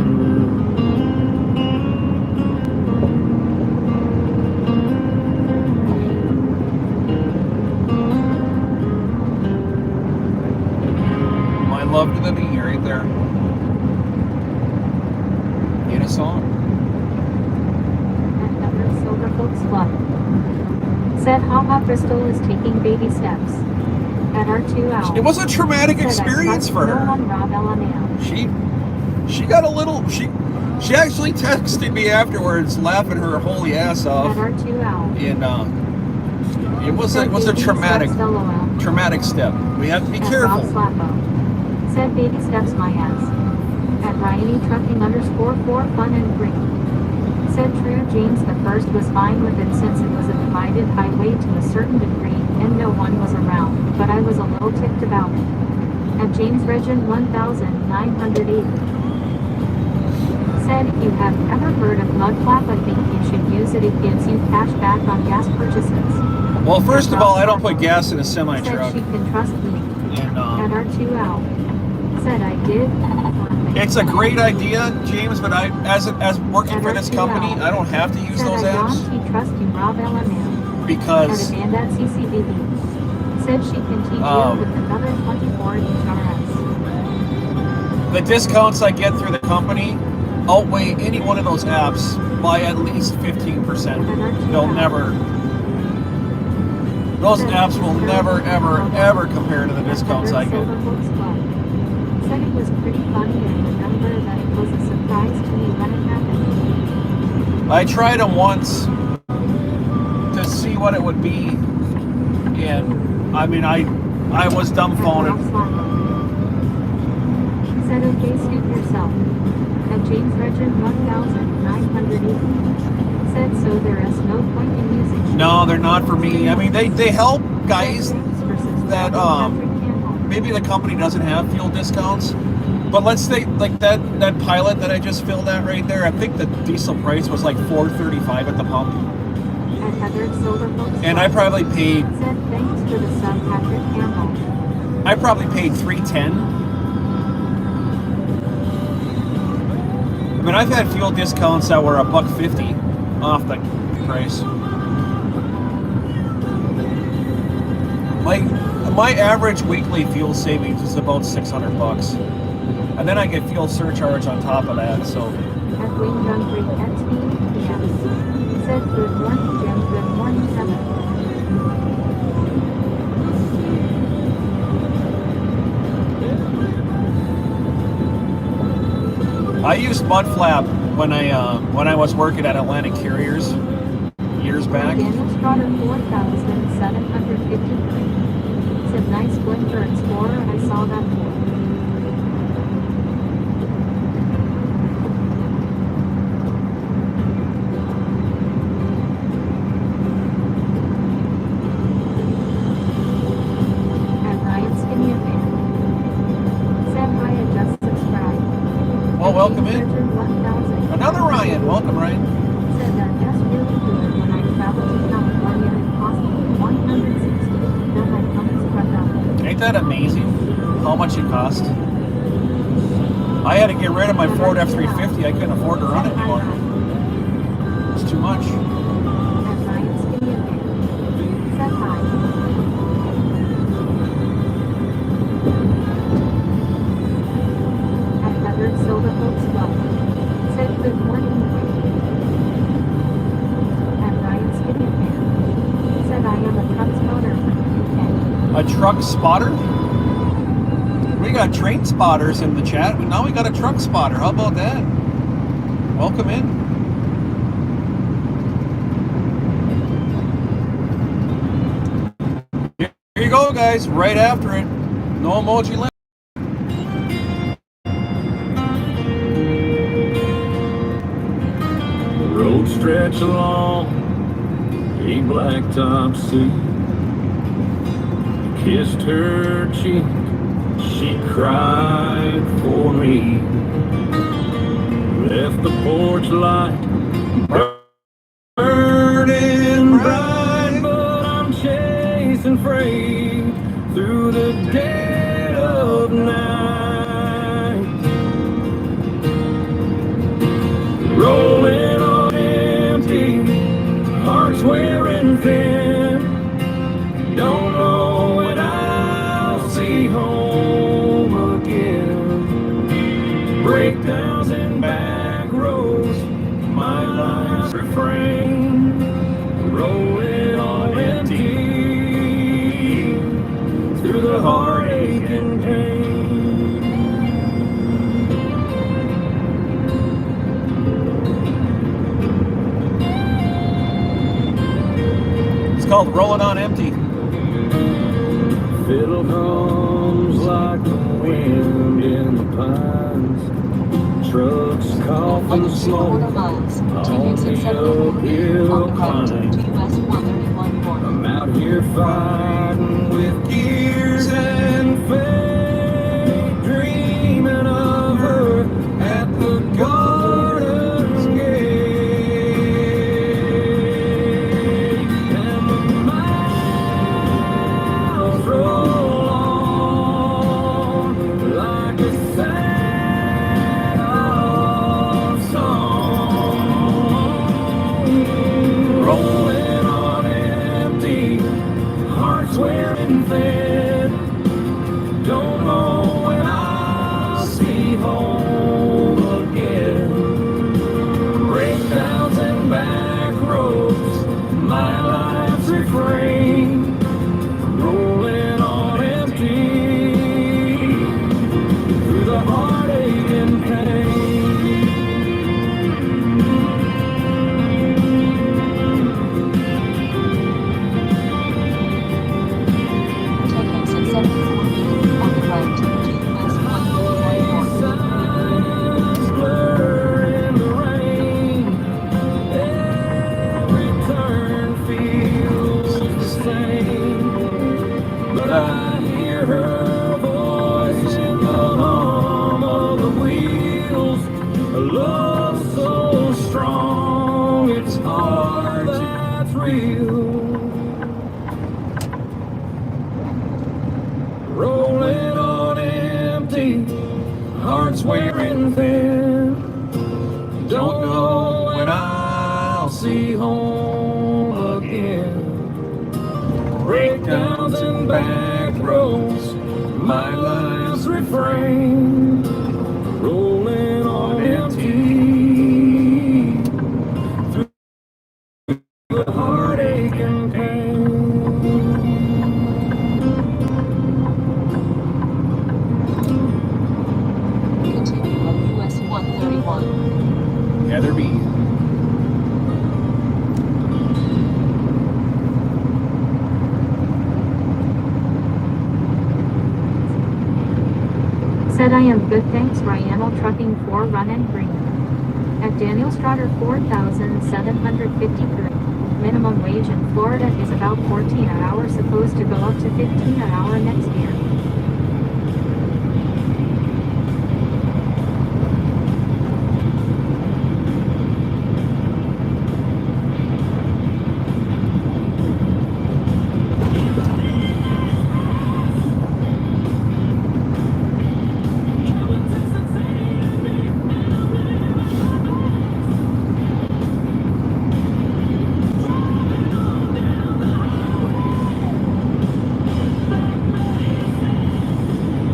My love to the knee right there. In a song. Another Silver Folks Club. Said haha Crystal is taking baby steps. At R2 Owl. It was a traumatic Said, I experience trust for no her. one Rob LMAO. She got a little. She actually texted me afterwards, laughing her holy ass At off. R2 Owl. And it was Said a baby traumatic steps LOL. traumatic step. We have to be At careful. Rob Slappo. Said baby steps my ass. At Ryanie Trucking _4 fun and free. Said true James the First was fine with it since it was a divided highway to a certain degree and no one was around, but I was a little ticked about it. At James Regin 1980. Said if you have ever heard of Mud Flap, I think you should use it. It gives you cash back on gas purchases. Well, first of all, I don't put gas in a semi Said truck. she can trust me. And At R2 Owl. Said I did. it's a great idea, James, but I, as working for this company, I don't have to use Said those I apps don't trust you, Rob LMAO. because At Amanda at CCBB. Said she continued with another 24 HRS. the discounts I get through the company outweigh any one of those apps by at least 15%. They'll never. Those apps will never, ever, ever compare to the discounts I get. Said it was pretty funny and remember that it was a surprise to me when it happened. I tried them once to see what it would be, and I mean, I was dumbfounded. Said okay, scoop yourself. At James Regent 1980. Said so there is no point in using. No, they're not for me. I mean, they help guys that maybe the company doesn't have fuel discounts. But let's say like that pilot that I just filled out right there, I think the diesel price was like $4.35 at the pump. And I probably paid Said thanks for the sub, Patrick Campbell. I probably paid $3.10. I mean, I've had fuel discounts that were $1.50 off the price. My average weekly fuel savings is about $600, and then I get fuel surcharge on top of that. So. At Wayne Dunbury at 2 p.m. Said good morning, Jim. Good morning, Kevin. I used mud flap when I was working at Atlantic Carriers years back. Daniel Strotter 4,753. Said nice Blinker Explorer. I saw that before. And Ryan Skinny fan. Said hi and just subscribe. Well, welcome in. 1000. Another Ryan. Welcome, Ryan. Said that that's really good when I travel to California it cost me $160. Then I come to spread out. Ain't that amazing? How much it cost? I had to get rid of my Ford F-350. I couldn't afford to run it anymore. It's too much. And Ryan Skinny fan. Said hi. At Heather Silver Oaks Club. Said good morning. And Ryan Skinny fan. Said I am a truck spotter from the UK. A truck spotter? We got train spotters in the chat. Now we got a truck spotter. How about that? Welcome in. Here you go, guys. Right after it. No emoji left. The road stretched along a blacktop sea. Kissed her cheek, she cried for me. Left the porch light burning bright, but I'm chasing freight through the dead of night. Rolling on empty, hearts wearing thin. Don't know when I'll see home again. Breakdowns and back roads, my life's refrain. Rolling on empty, through the heartache and pain. It's called Rolling on Empty. Fiddle hums like the wind in the pines. Trucks coughing Like 3 smoke quarter miles, take on exit the 7 uphill on the right climb. to US 131 north. I'm out here fighting with gears and fate, dreaming of her at the garden gate. And the miles roll on like a sad old song. Rolling on empty, hearts wearing thin. Don't know when I'll see home again. Breakdowns and back roads, my life's refrain. Rolling on empty, through the heartache and pain. Take exit 74 on the right to hear her voice in the hum of the wheels. A love so strong, it's hard that's real. Rolling on empty, hearts wearing thin. Don't know when I'll see home again. Breakdowns and back roads, my life's refrain. Rolling on empty, through the heartache and pain. Continue on US 131. Heather B. Said I am good thanks Ryanel Trucking 4 Run and Green. At Daniel Strutter 4,753. Minimum wage in Florida is about 14 an hour, supposed to go up to 15 an hour next year.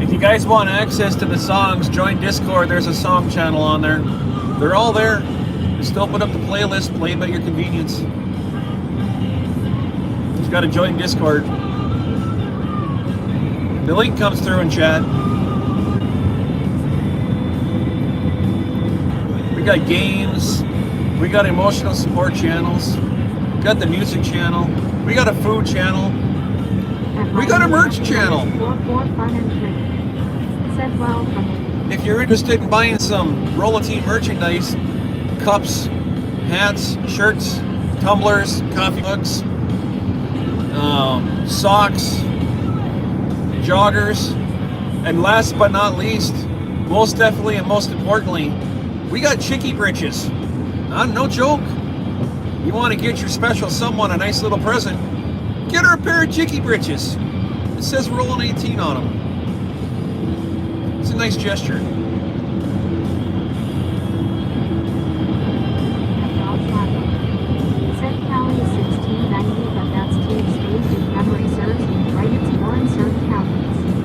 If you guys want access to the songs, join Discord. There's a song channel on there. They're all there. Just open up the playlist, play them at your convenience. Just gotta join Discord. The link comes through in chat. We got games. We got emotional support channels. We got the music channel. We got a food channel. We got a merch channel. 4 Fun and Free. Said well from it. If you're interested in buying some Rolla Team merchandise, cups, hats, shirts, tumblers, coffee mugs, socks, joggers, and last but not least, most definitely and most importantly, we got chickie britches. No joke. You want to get your special someone a nice little present, get her a pair of chickie britches. It says Rollin' 18 on them. It's a nice gesture. Said Cali is 1690, but that's Cave State if memory serves me right. It's more in certain counties.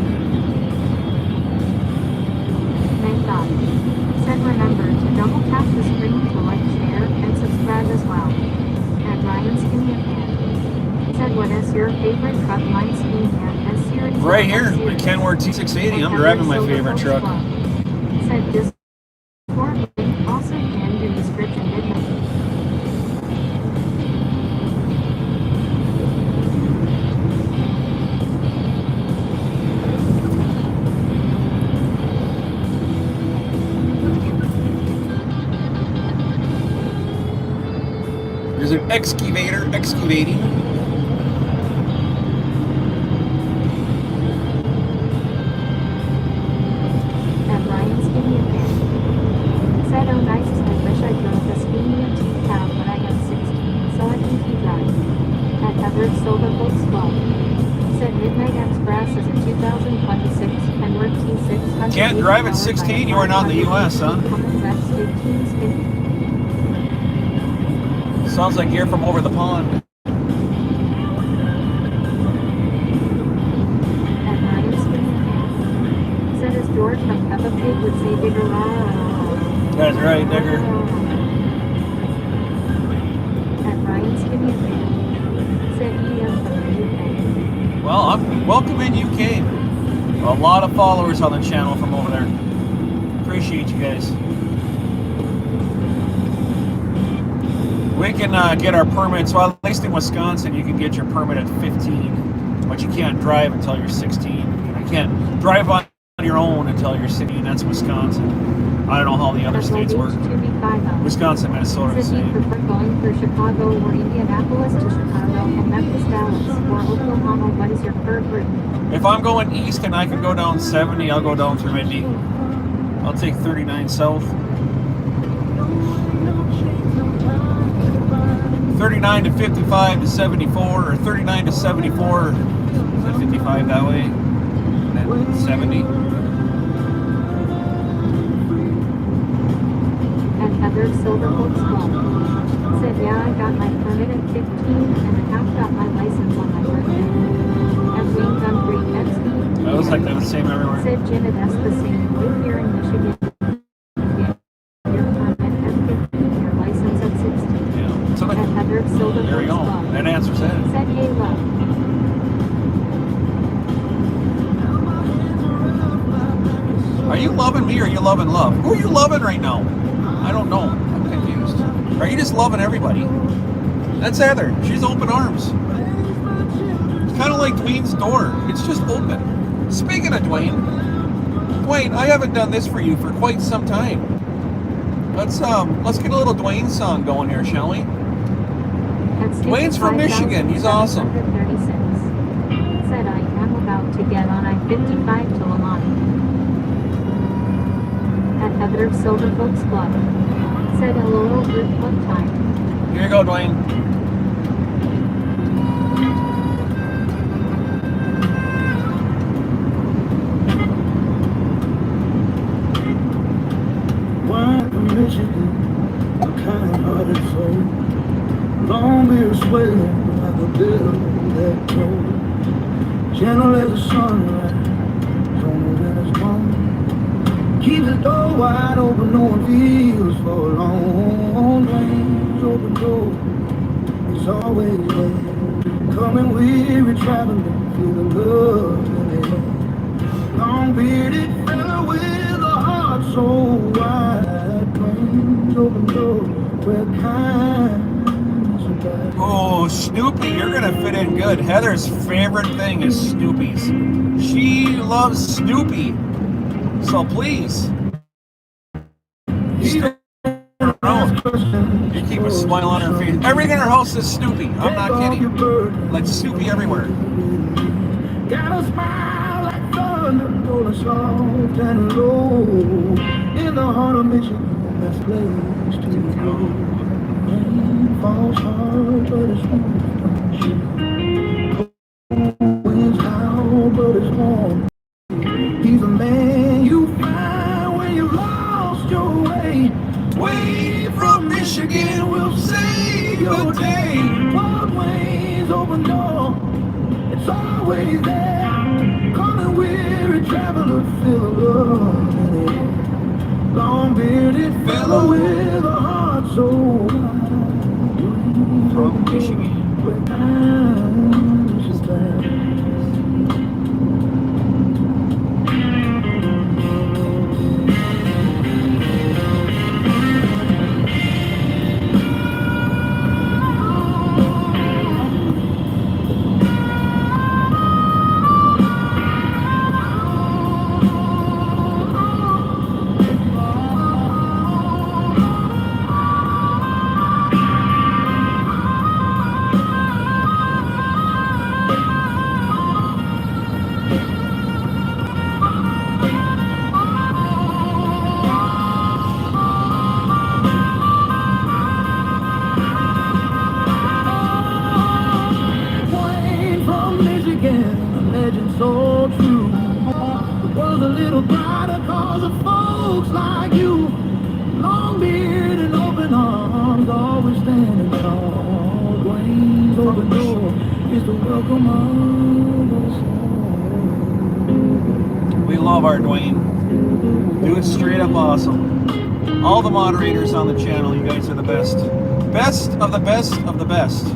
Thank God. Said remember to double tap the screen to like, share, and subscribe as well. And Ryan's Skinny Pan. Said what is your favorite truck? Mine's Skinny Pan S series. Right here, my Kenworth T680. I'm driving my favorite truck. Said Discord link also pinned in description midnight. There's an excavator excavating. And Ryan's Skinny Pan. Said oh nice, I wish I drove the Skinny T cab when I had 16, so I think he drive. At Heather Silver Books Club. Said Midnight Express is a 2026 Kenworth T600. Can't drive at 16? You are not in the US, huh? Sounds like you're from over the pond. And Ryan's Skinny Pan. Said as George from Peppa Pig would say bigger That's right, Digger. And Ryan's Skinny Pan. Said EM from the UK. Well, I'm welcome in UK. A lot of followers on the channel from over there. Appreciate you guys. We can get our permits. Well, at least in Wisconsin, you can get your permit at 15, but you can't drive until you're 16. You can't drive on on your own until your city, and that's Wisconsin. I don't know how the other states work. Wisconsin, Minnesota, the Said he same. preferred going for Chicago or Indianapolis to Chicago and Memphis, Dallas, or Oklahoma. What is your preferred route? If I'm going east and I can go down 70, I'll go down through Indy. I'll take 39 south. 39 to 55 to 74, or 39 to 74. Is that 55 that way? And then 70. At Heather Silverwood's Club. Said, yeah, I got my permit at 15 and a half, got my license on my birthday. At Wayne Gumbreed at Speed. That was like the same everywhere. Said, Jim, that's the same way here in Michigan. Your permit at 15, your license at 16. Yeah. So At Heather Silverwood's there you go. Club. That answers that. Said, hey, love. Are you loving me or are you loving love? Who are you loving right now? I don't know. I'm confused. Are you just loving everybody? That's Heather. She's open arms. It's kind of like Dwayne's door. It's just open. Speaking of Dwayne, I haven't done this for you for quite some time. Let's get a little Dwayne song going here, shall we? Dwayne's from Michigan. He's awesome. 36. Said, I am about to get on I-55 to Lamont. At Heather Silverfolks Club. Said, hello, group, what time? Here you go, Dwayne. Wine from Michigan, a kind-hearted soul. Long beard swaying like a bill that told. Gentle as a sunrise, stronger than it's gone. Keep the door wide open, no one feels for long. Lanes open door, it's always there. Coming weary, traveling, feel the love in the air. Long bearded fella with a heart so wide. Lanes open door, where kindness abides. Oh, Snoopy, you're gonna fit in good. Heather's favorite thing is Snoopy's. She loves Snoopy. So please, stick around. You keep a smile on her face. Everything in her house is Snoopy. I'm not kidding. Like Snoopy everywhere. Got a smile like thunder, rolling soft and low. In the heart of Michigan, that's place to go. Rain falls hard, but it's warm. Winds howl, but it's warm. He's a man you find when you lost your way. Way from Michigan will save your day. Wide ways, open door, it's always there. Coming weary traveler, feel the love in it. Long bearded fellow with a heart so wide. From Michigan. Where times is bad. So true. The world's a little brighter cause of folks like you. Long beard and open arms, always standing tall. Dwayne's open door is the welcome of us all. We love our Dwayne. Dude, straight up awesome. All the moderators on the channel, you guys are the best. Best of the best of the best.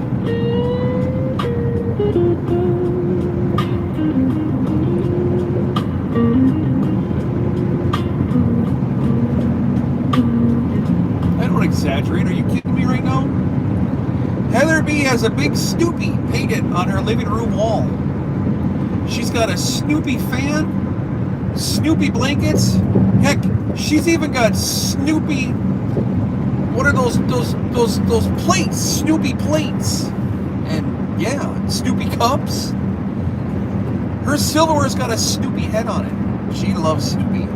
Exaggerate. Are you kidding me right now? Heather B has a big Snoopy painted on her living room wall. She's got a Snoopy fan Snoopy blankets. Heck, she's even got Snoopy. What are those plates? Snoopy plates. And yeah, Snoopy cups. Her silverware's got a Snoopy head on it. She loves Snoopy.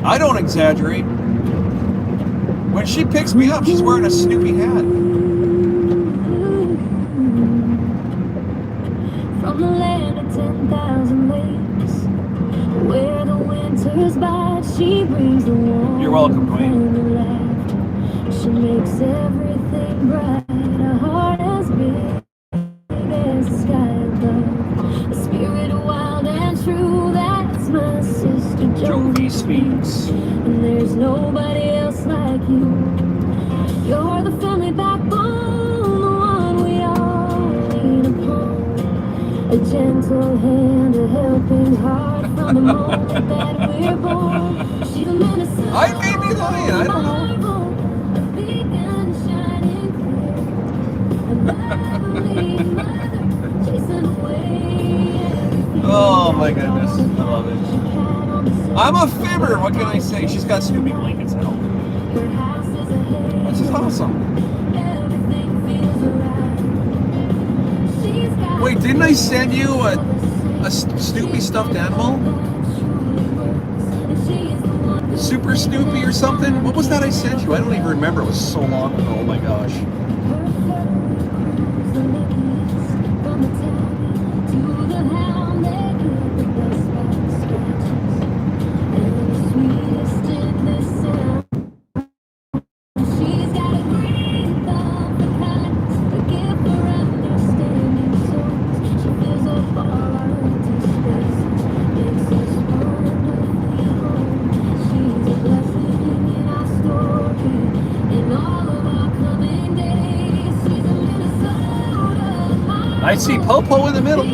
I don't exaggerate. When she picks me up, she's wearing a Snoopy hat. From the land of 10,000 lakes, where the winters bite, she brings the warmth. You're welcome, Queen. And the laughter. She makes everything bright. Her heart as big as the sky above. A spirit wild and true. That's my sister Jovi Speaks. And there's nobody else like you. You're the family backbone, the one we all lean upon. A gentle hand, a helping heart from the moment that we're born. She's the Minnesota. I may be lying, I don't know. A beacon shining clear. A lovely mother chasing away everything. Oh my goodness, I love it. I'm a fibber, what can I say? She's got Snoopy blankets at home. This is awesome. Wait, didn't I send you a Snoopy stuffed animal? Super Snoopy or something? What was that I sent you? I don't even remember. It was so long ago. Oh my gosh. I see Popo in the middle.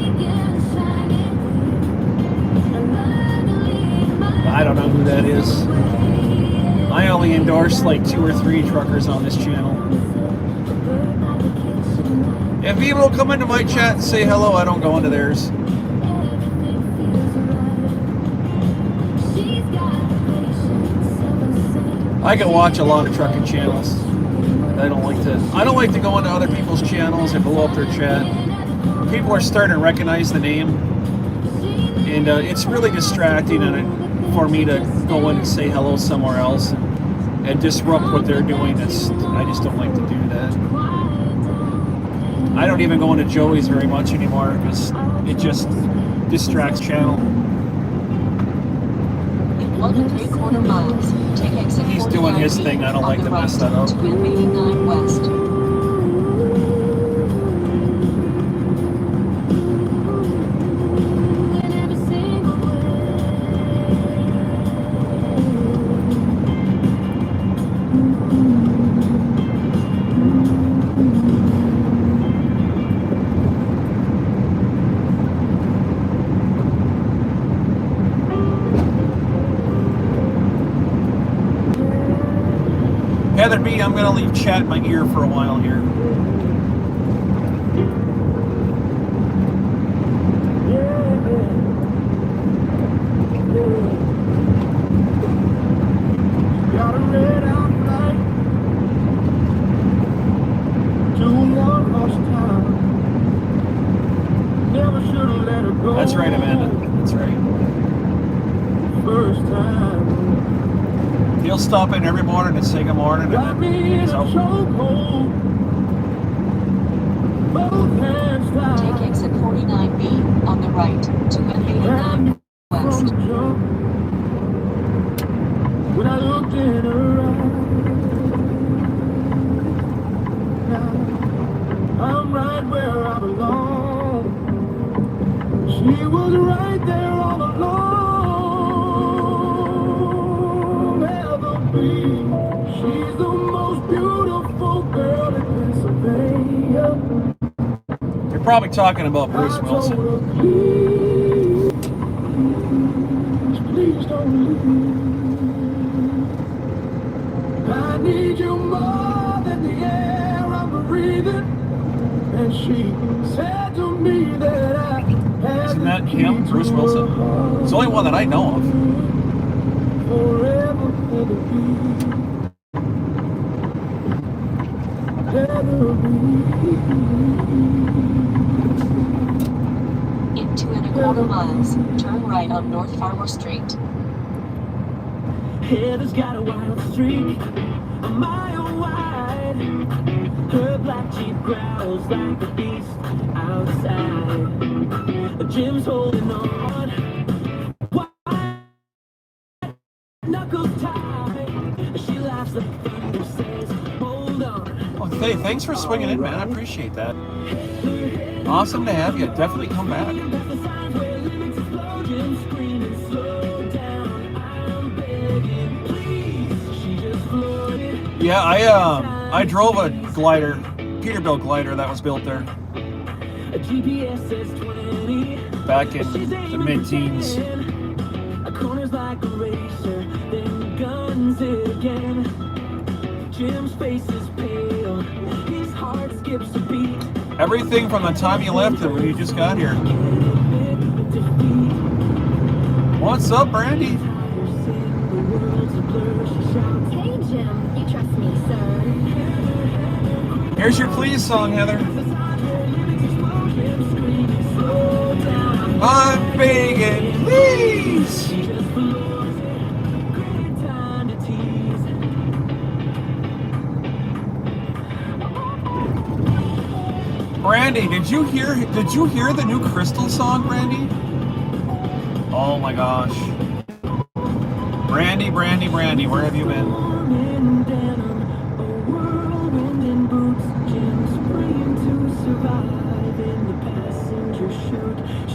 I don't know who that is. I only endorse like 2 or 3 truckers on this channel. If people will come into my chat and say hello, I don't go into theirs. I can watch a lot of trucking channels. I don't like to go into other people's channels and blow up their chat. People are starting to recognize the name, and it's really distracting for me to go in and say hello somewhere else and disrupt what they're doing. I just don't like to do that. I don't even go into Joey's very much anymore because it just distracts channel. In 1 3/4 miles, take exit He's doing his thing. I don't like to mess that up. to 89 West. Heather B, I'm going to leave chat in my ear for a while here. Got a red out flight to one lost town. Never should have let her go. That's right, Amanda. That's right. First time. He'll stop in every morning and say good morning, Got and me then in he's a out. chokehold. Both hands tied. Take exit 49B on the right to 89 West. From the jump, when I looked in her eyes, now I'm right where I belong. She was right there all along. Ever be, she's the most beautiful girl in Pennsylvania. You're probably talking about Bruce Wilson. Please don't leave. I need you more than the air I'm breathing. And she said to me that I had Isn't that him, Bruce Wilson? It's the only one that I know of. In 2.25 miles, turn right on North Farmer Street. Heather's got a wild streak, a mile wide. Her black Jeep growls like a beast outside. Jim's holding on, knuckles tight. She laughs, the thunder says, hold on. Oh, hey, thanks for swinging in, man. I appreciate that. Awesome to have you. Definitely come back. Yeah, I drove a glider, Peterbilt glider that was built there back in the mid-teens. Everything from the time you left to when you just got here. What's up, Brandy? Hey, Jim, you trust me, sir. Here's your please song, Heather. I'm begging, please. Brandy, did you hear the new Crystal song, Brandy? Oh my gosh. Brandy, Brandy, Brandy, where have you been?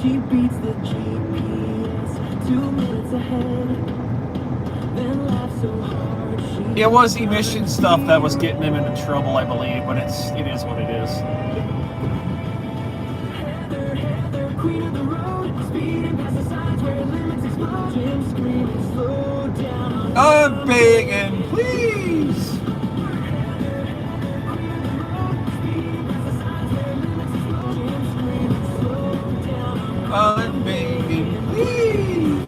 She beats the GPS 2 minutes ahead, then laughs so hard she... It was emission stuff that was getting him into trouble, I believe, but it is what it is. Heather, queen of the road, speeding past the signs where limits explode. Jim screaming, slow down. I'm begging, please. I'm begging, please.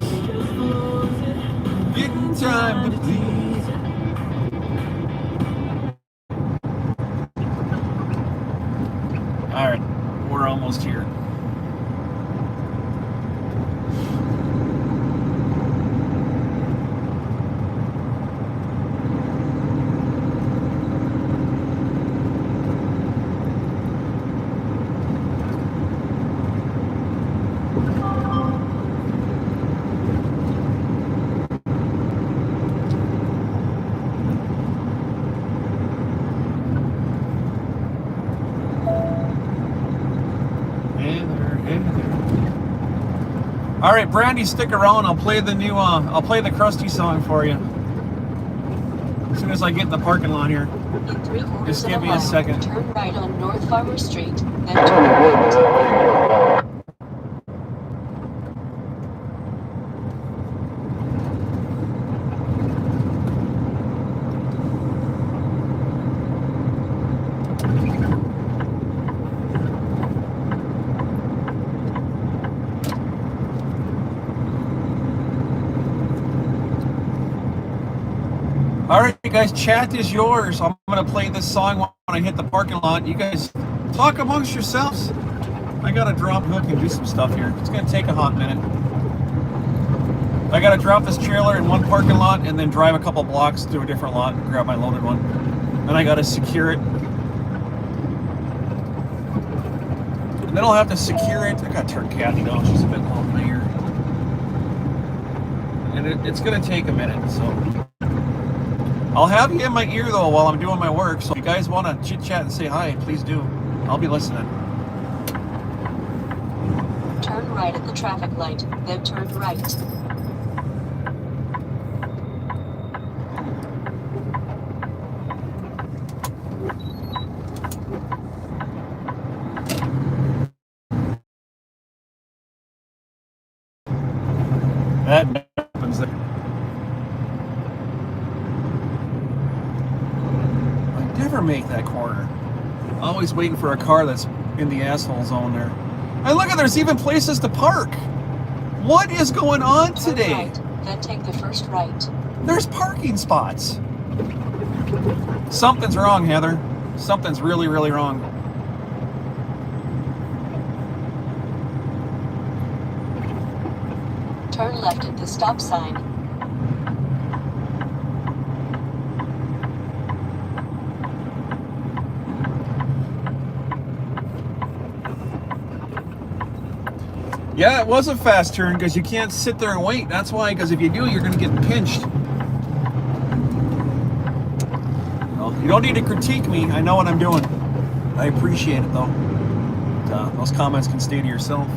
Getting time to please. All right, we're almost here. All right, Brandy, stick around. I'll play the new. I'll play the Krusty song for you as soon as I get in the parking lot here. In 3/4 Just of give a me a mile, second. turn right on North Farmer Street, then turn right. All right, you guys, chat is yours. I'm gonna play this song when I hit the parking lot. You guys talk amongst yourselves. I gotta drop hook and do some stuff here. It's gonna take a hot minute. I gotta drop this trailer in one parking lot and then drive a couple blocks to a different lot and grab my loaded one. Then I gotta secure it. And then I'll have to secure it. I gotta turn Kathy down. She's a bit low in my ear. And it's gonna take a minute, so. I'll have you in my ear though while I'm doing my work, so if you guys want to chit chat and say hi, please do. I'll be listening. Turn right at the traffic light, then turn right. That happens there. Never make that corner. Always waiting for a car that's in the asshole zone there. Hey, look at there's even places to park. What is going on Turn today? right, then take the first right. There's parking spots. Something's wrong, Heather. Something's really, really wrong. Turn left at the stop sign. Yeah, it was a fast turn because you can't sit there and wait. That's why, because if you do, you're going to get pinched. Well, you don't need to critique me. I know what I'm doing. I appreciate it, though. Those comments can stay to yourself.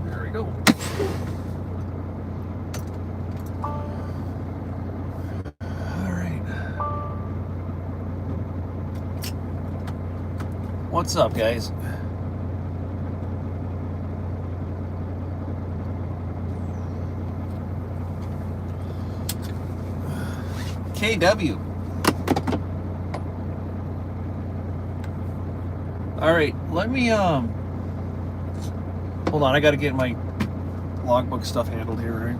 There we go. All right. What's up, guys? KW. All right, let me hold on, I got to get my logbook stuff handled here, right?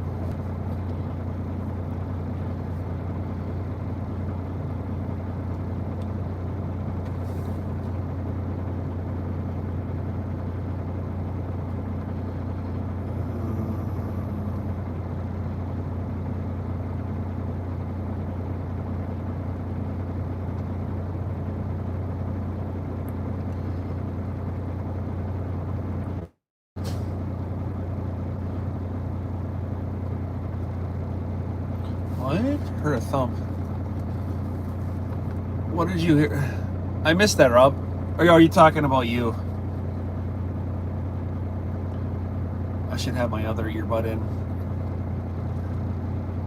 What? Heard a thump. What did you hear? I missed that, Rob. Or are you talking about you? I should have my other earbud in.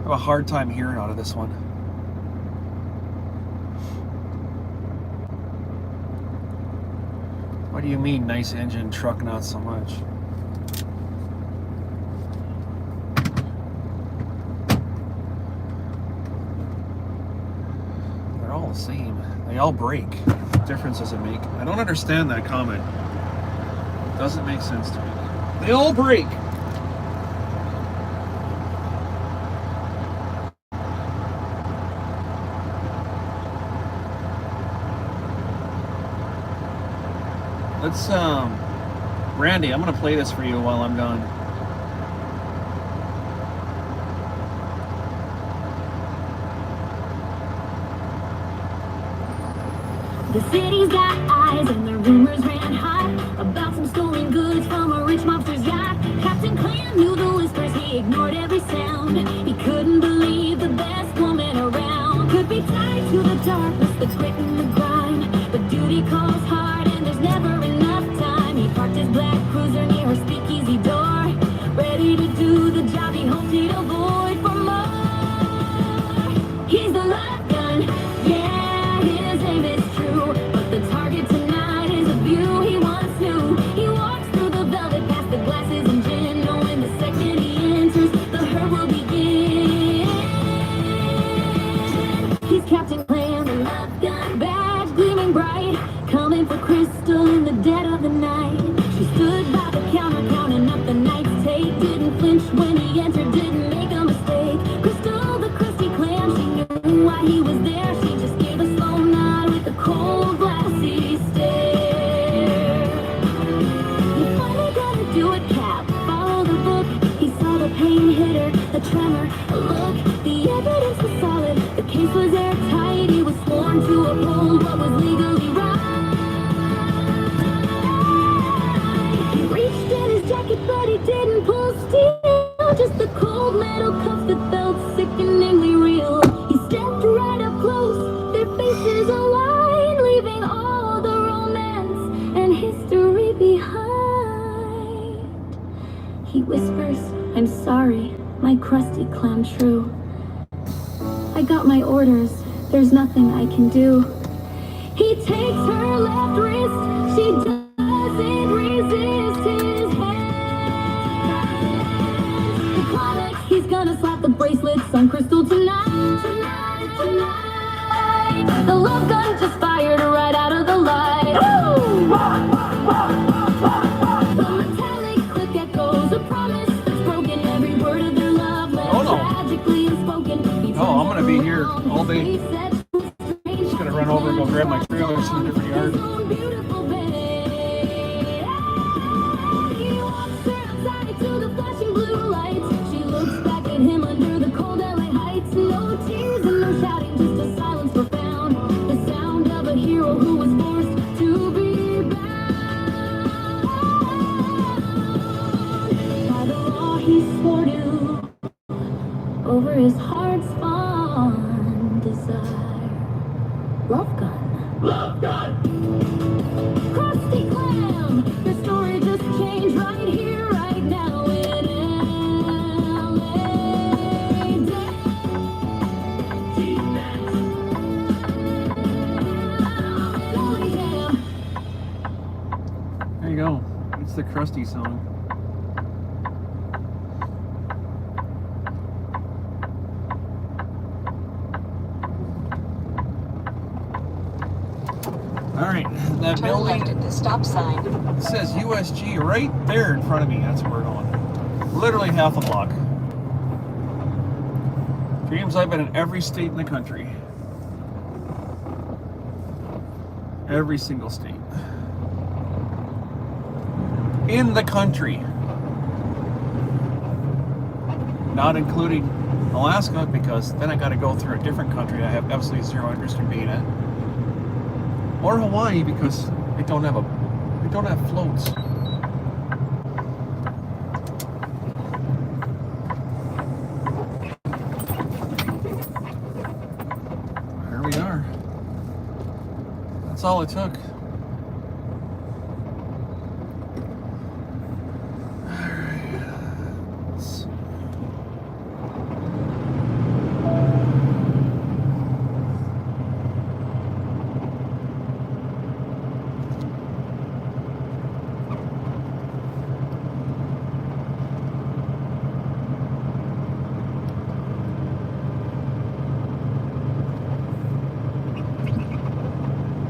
I have a hard time hearing out of this one. What do you mean, nice engine, truck not so much? They're all the same. They all break. What difference does it make? I don't understand that comment. It doesn't make sense to me. They all break. Let's, Randy, I'm gonna play this for you while I'm gone. The city's got eyes and the rumors ran high about some stolen goods from a rich mobster's yacht. Captain Clam knew the whispers, he ignored every sound. He couldn't believe the best woman around could be tied to the darkness, the grit and the grind. But duty calls hard and there's never enough time. He parked his black cruiser near her speakeasy door, ready to do the job he hoped he'd avoid for more. He's the love gun, yeah, his name is true. But the target tonight is a view he once knew. He walks through the velvet past the glasses and gin, knowing the second he enters, the hurt will begin. He's Captain Clam, the love gun, badge He whispers, I'm sorry, my crusty clown true. I got my orders, there's nothing I can do. He takes her left wrist, she doesn't resist his hand. The climax, he's gonna slap the bracelets on Crystal tonight. The love gun just fired right out of the light. Woo! The metallic click echoes a promise that's broken. Every word of their love letter tragically unspoken. Oh, I'm gonna be here all day. Just gonna run over and go grab my trailers in a different yard. He walks her outside to the flashing blue lights. She looks back at him under the cold LA heights. No tears and no shouting, just a silence profound. The sound of a hero who was forced to be bound. By the law he swore to, over his heart's fond desire. Love gun. Love gun. Krusty Clam. Their story just changed right here, right now in LA. There you go. It's the Krusty song. All right, that Turn building left at the stop sign. says USG right there in front of me. That's where we're going. Literally half a block. Dreams, I've been in every state in the country. Every single state. In the country. Not including Alaska, because then I got to go through a different country I have absolutely zero interest in being in. Or Hawaii, because they don't have floats. There we are. That's all it took.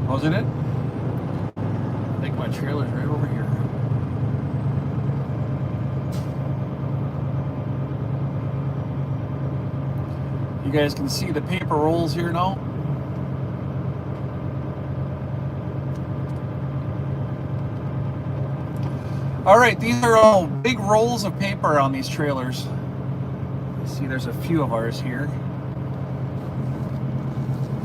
Wasn't it? I think my trailer's right over here. You guys can see the paper rolls here now. All right, these are all big rolls of paper on these trailers. You see there's a few of ours here.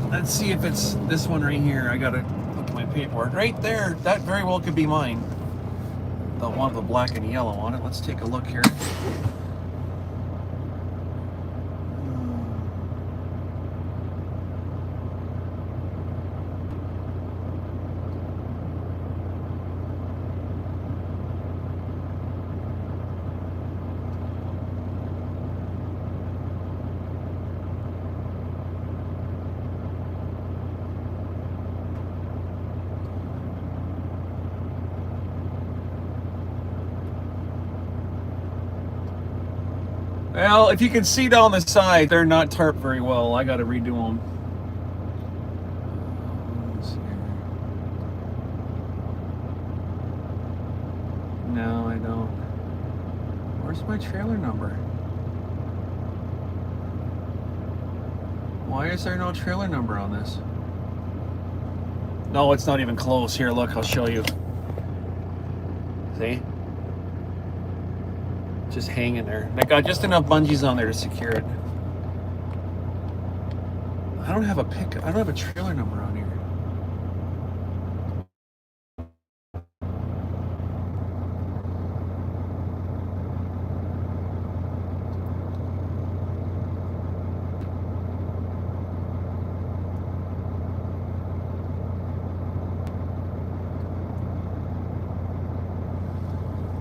Let's see if it's this one right here. I gotta look at my paperwork. Right there, that very well could be mine. The one with the black and yellow on it. Let's take a look here. Well, if you can see down the side, they're not tarped very well. I got to redo them. No, I don't. Where's my trailer number? Why is there no trailer number on this? No, it's not even close. Here, look, I'll show you. See? Just hanging there. They got just enough bungees on there to secure it. I don't have a trailer number on here.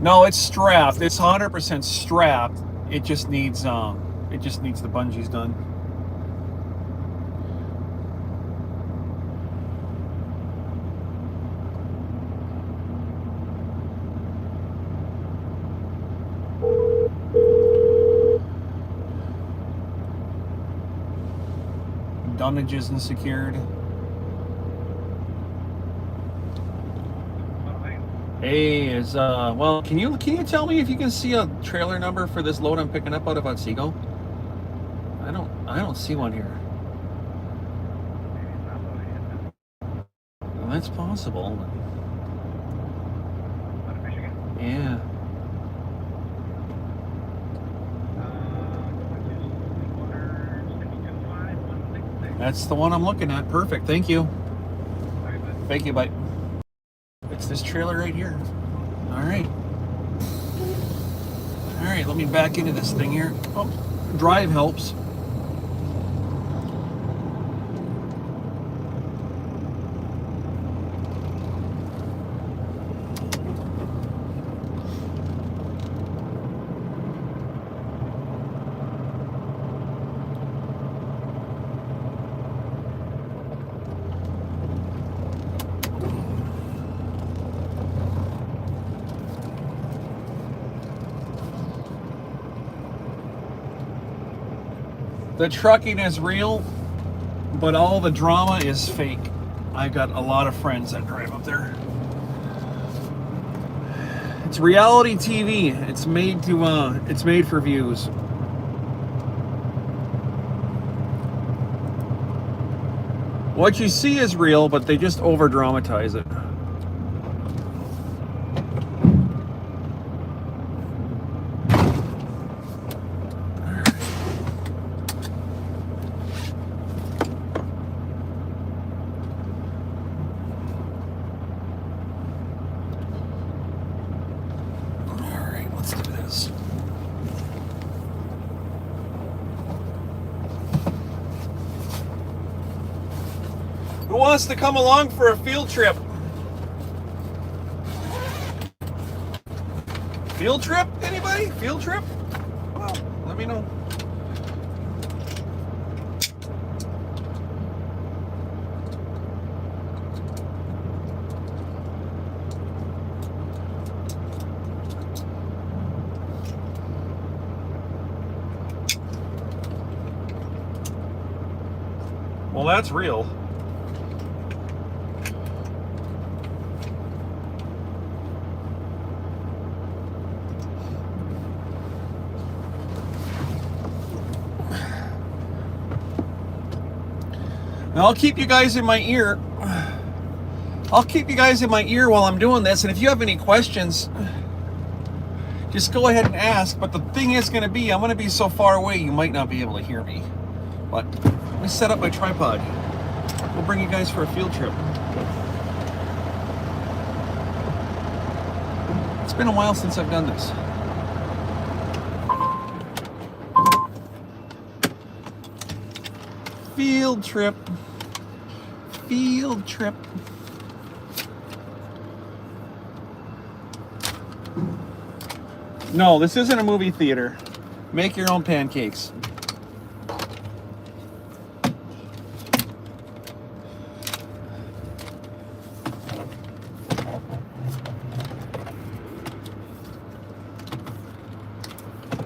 No, it's strapped. It's 100% strapped. It just needs the bungees done. Dunnage isn't secured. Hey, well, can you tell me if you can see a trailer number for this load I'm picking up out of Otsego? I don't see one here. Well, that's possible. Yeah. That's the one I'm looking at. Perfect. Thank you. Thank you. Bye. It's this trailer right here. All right. All right. Let me back into this thing here. Oh, drive helps. The trucking is real, but all the drama is fake. I got a lot of friends that drive up there. It's reality TV. It's made for views. What you see is real, but they just over dramatize it. Who wants to come along for a field trip? Field trip? Anybody? Field trip? Well, let me know. Well, that's real. Now, I'll keep you guys in my ear. I'll keep you guys in my ear while I'm doing this, and if you have any questions, just go ahead and ask. But the thing is going to be, I'm going to be so far away, you might not be able to hear me. But let me set up my tripod. We'll bring you guys for a field trip. It's been a while since I've done this. Field trip. Field trip. No, this isn't a movie theater. Make your own pancakes.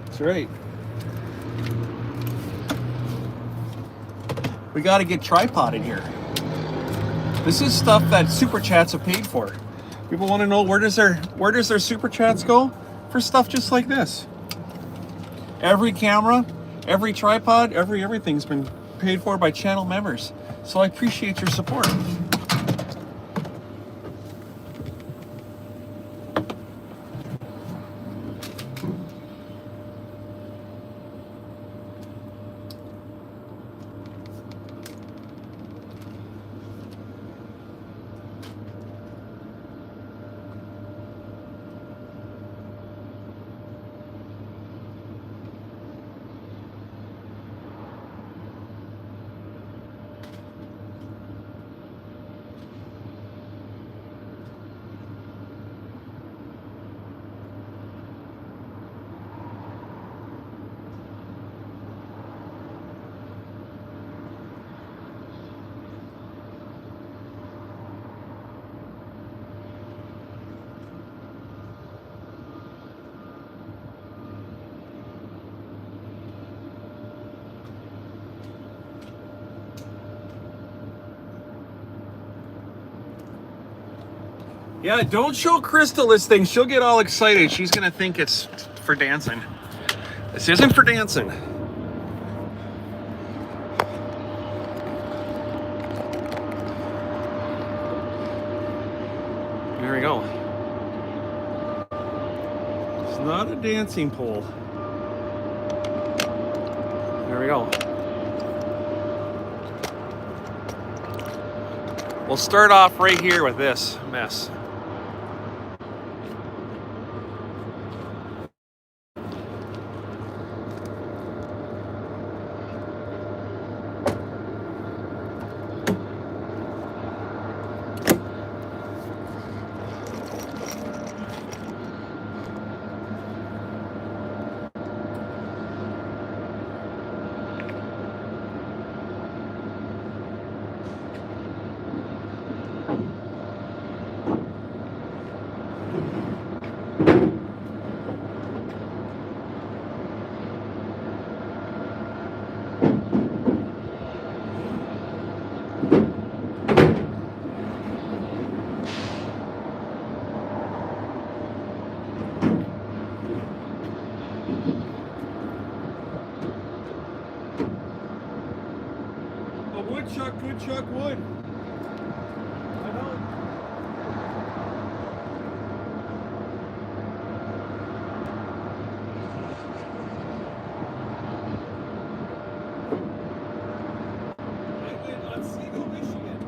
That's right. We got to get tripod in here. This is stuff that super chats have paid for. People want to know where does their super chats go for stuff just like this. Every camera, every tripod, everything's been paid for by channel members. So I appreciate your support. Yeah, don't show Crystal this thing. She'll get all excited. She's gonna think it's for dancing. This isn't for dancing. There we go. It's not a dancing pole. There we go. We'll start off right here with this mess. Good chuck wood. I know. I went Otsego, Michigan.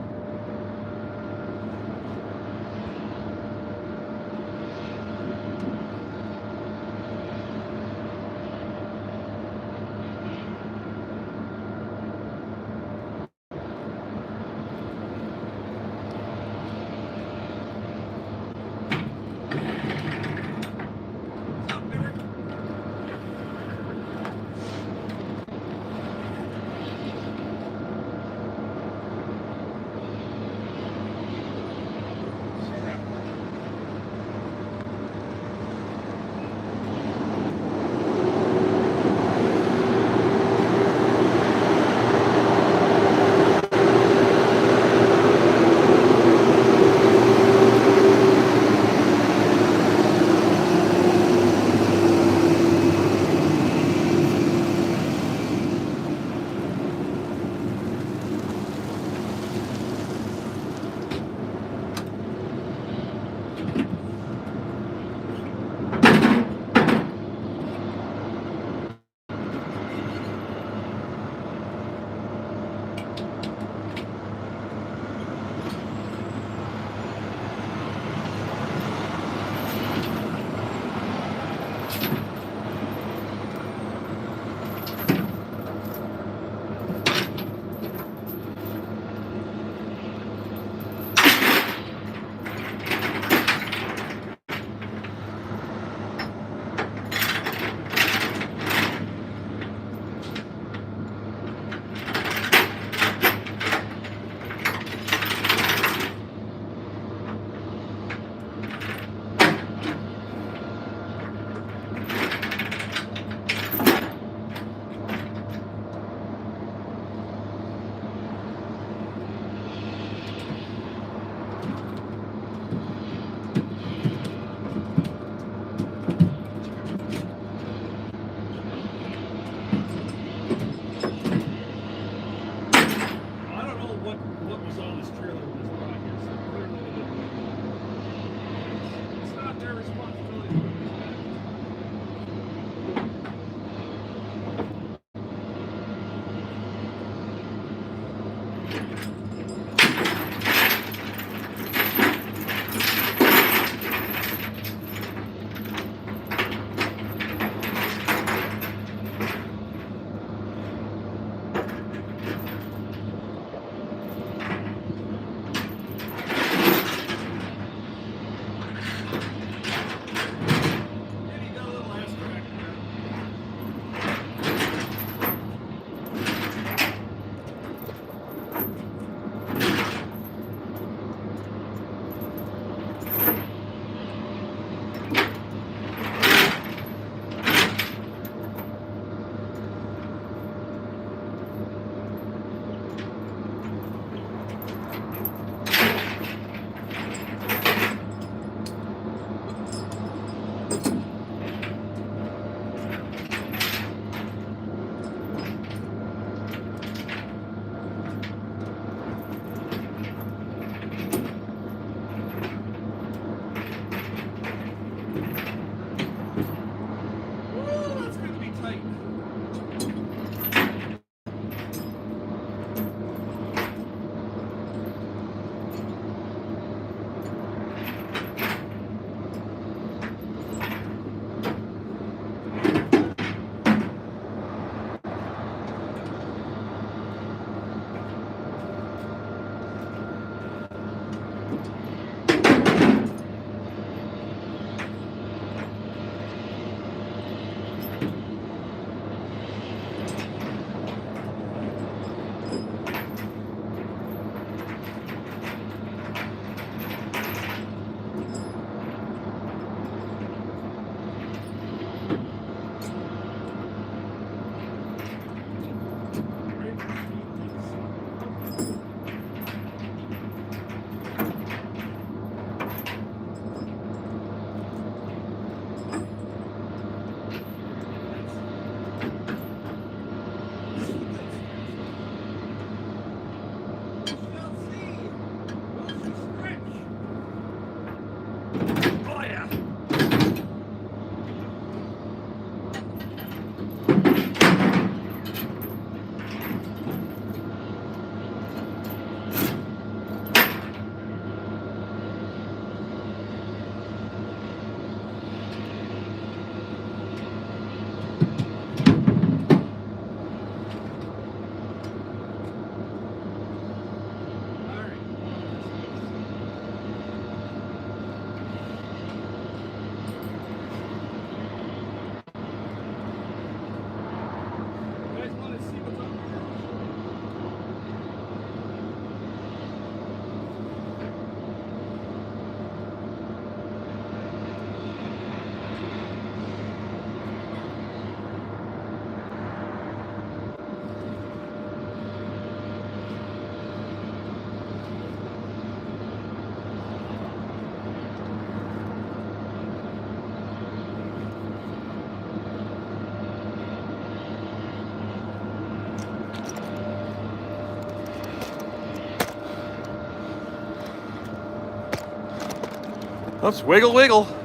Let's wiggle, wiggle.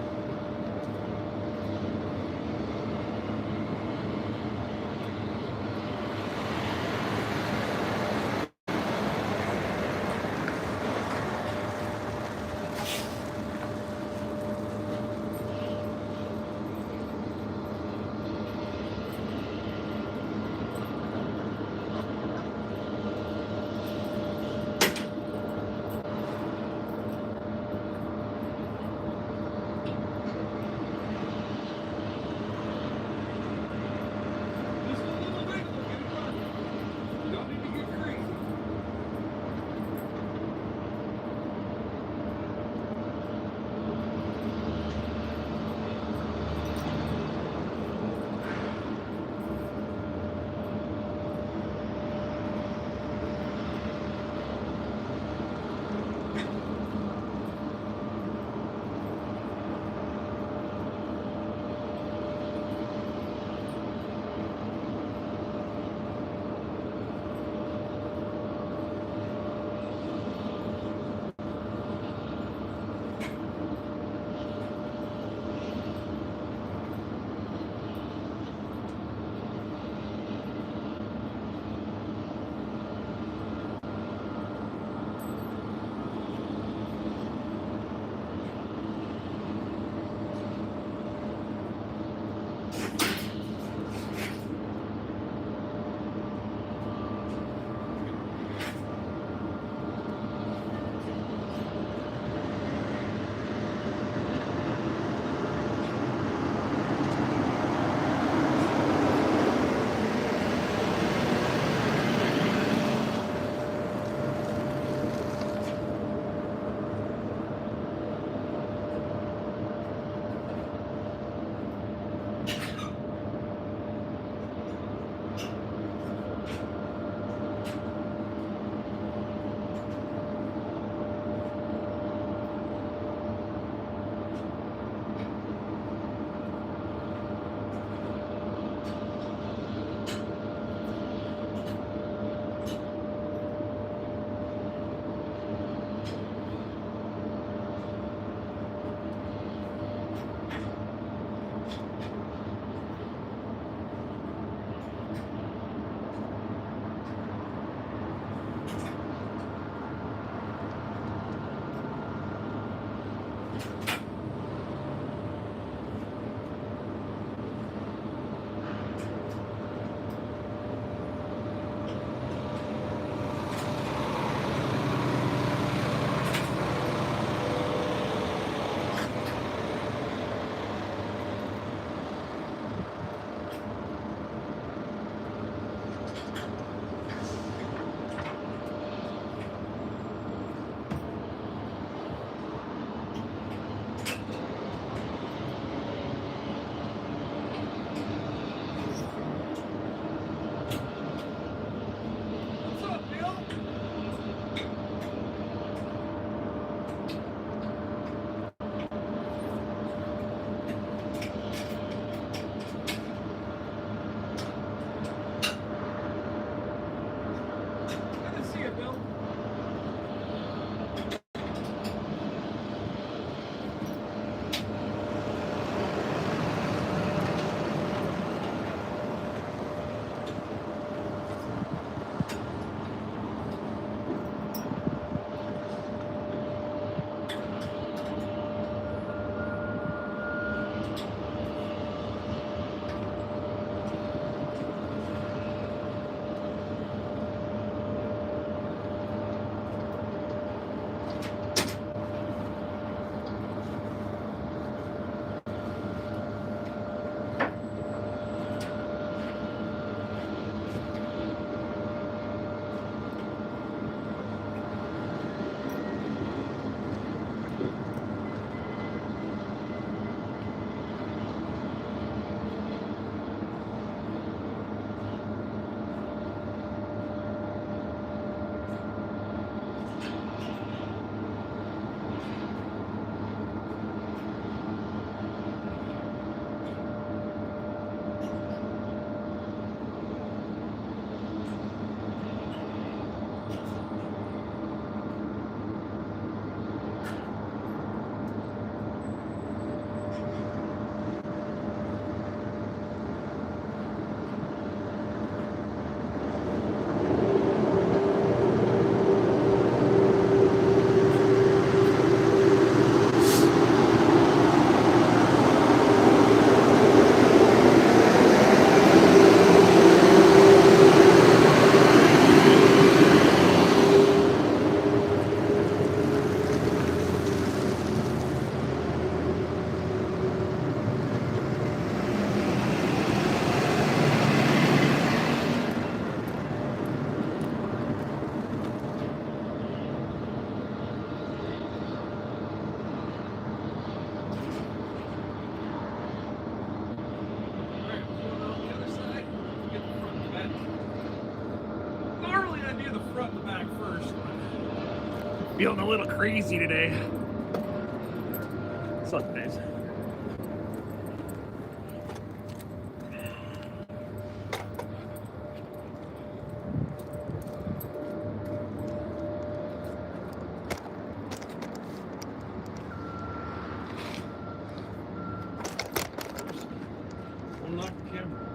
back first. Feeling a little crazy today. Sundays. Unlock the camera.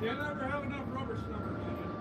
See, I never have enough rubber snubbers in it.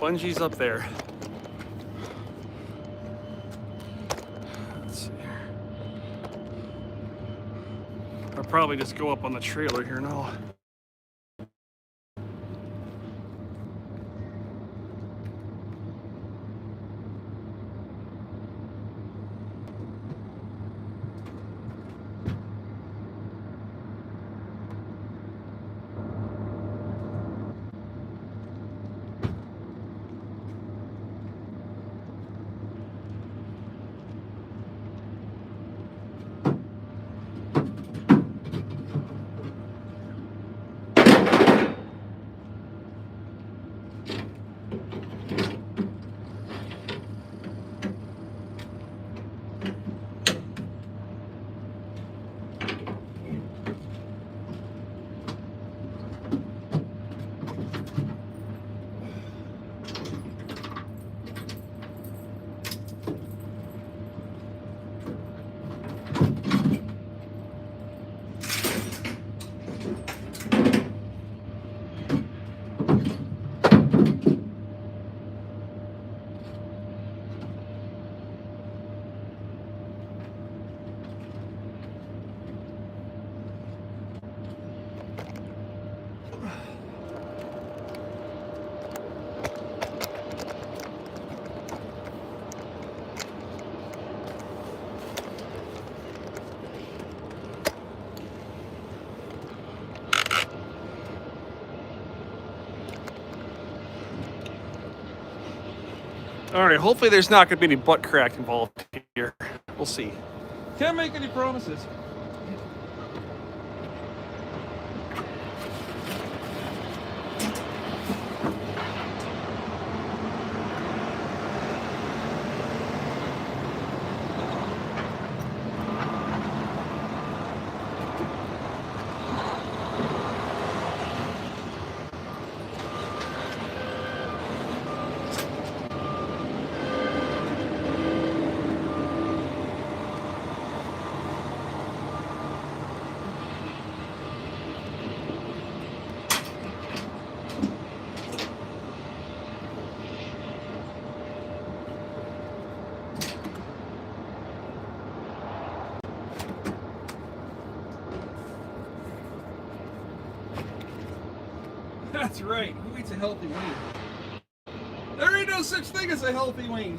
Bungee's up there. Let's see. I'll probably just go up on the trailer here now. All right, hopefully there's not going to be any butt crack involved here. We'll see. Can't make any promises. That's right. Who eats a healthy wing? There ain't no such thing as a healthy wing.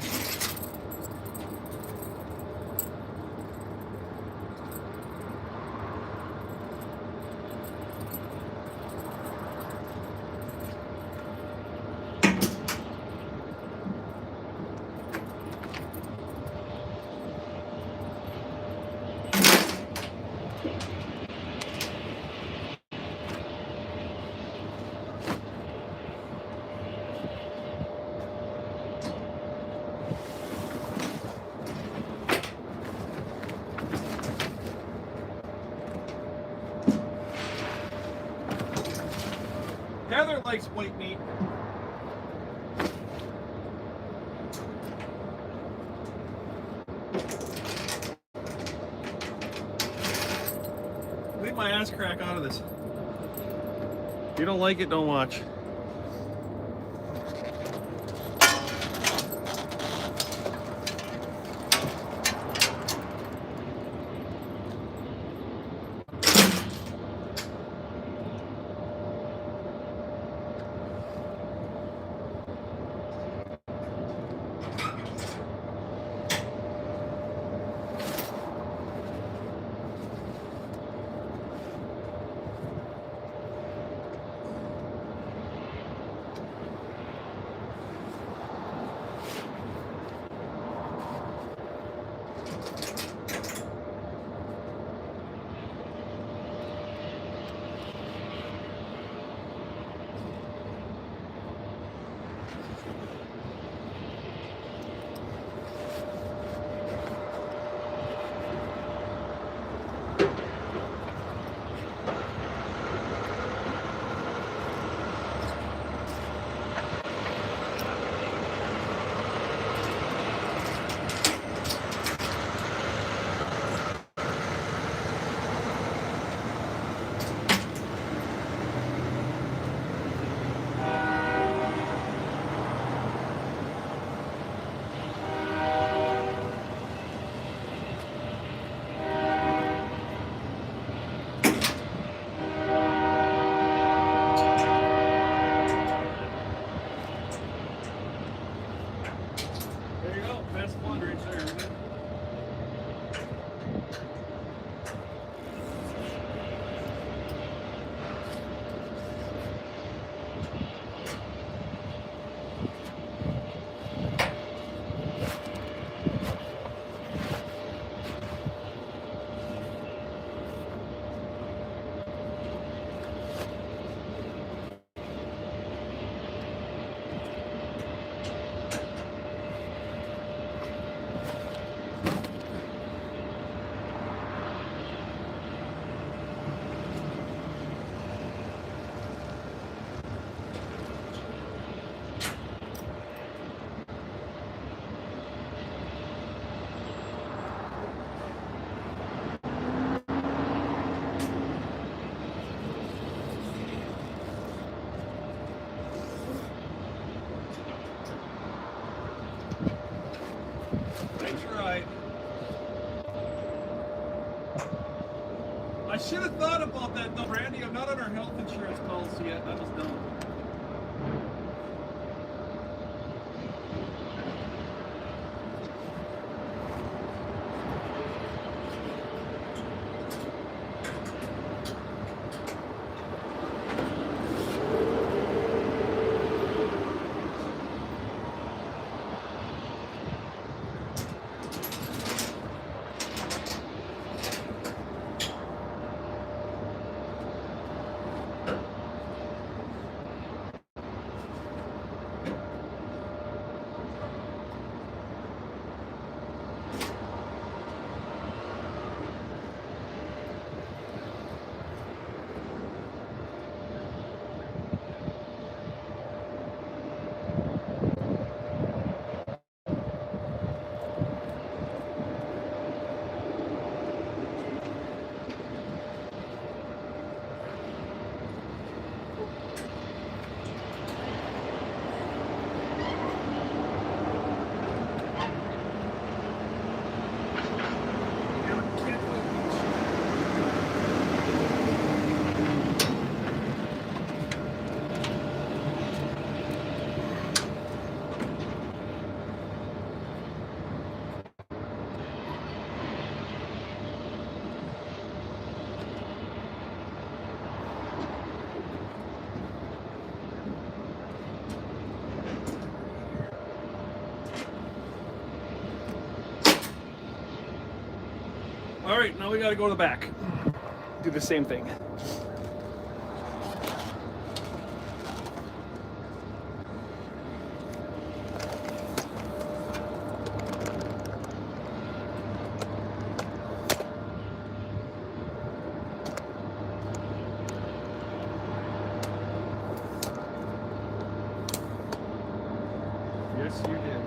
Heather likes white meat. Leave my ass crack out of this. If you don't like it, don't watch. That's fun right there, isn't it? That's right. I should have thought about that though, Randy. I'm not on our health insurance policy yet. That was dumb. All right, now we got to go to the back. Do the same thing. Yes, you did.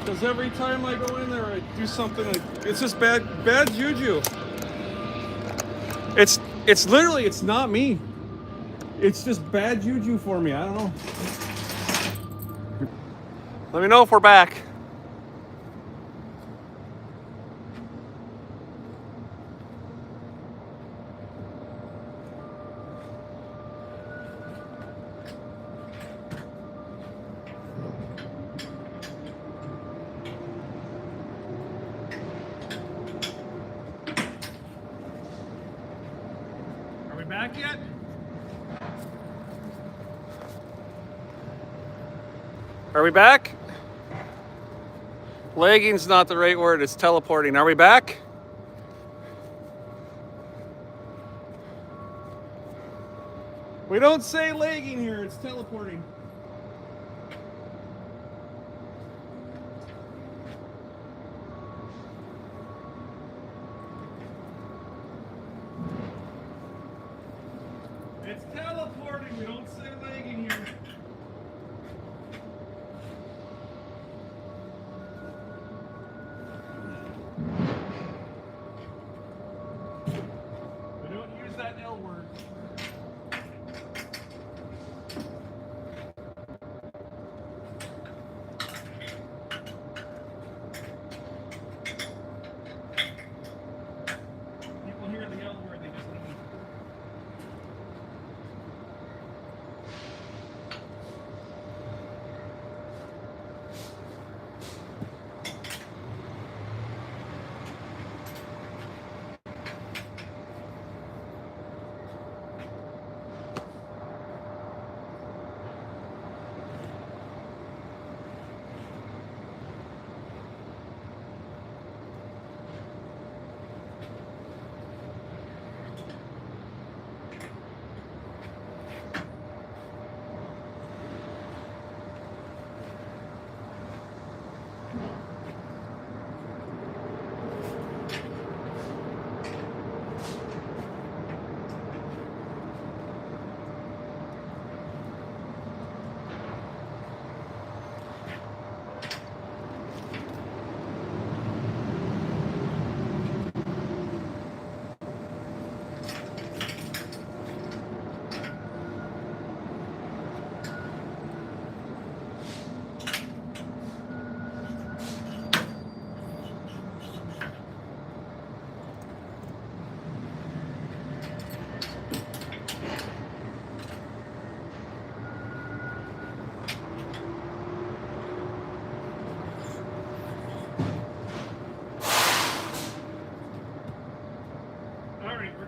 Because every time I go in there, I do something. It's just bad juju. It's literally, it's not me. It's just bad juju for me. I don't know. Let me know if we're back. Are we back yet? Are we back? Lagging's not the right word, it's teleporting. Are we back? We don't say lagging here, it's teleporting. It's teleporting, we don't say lagging here.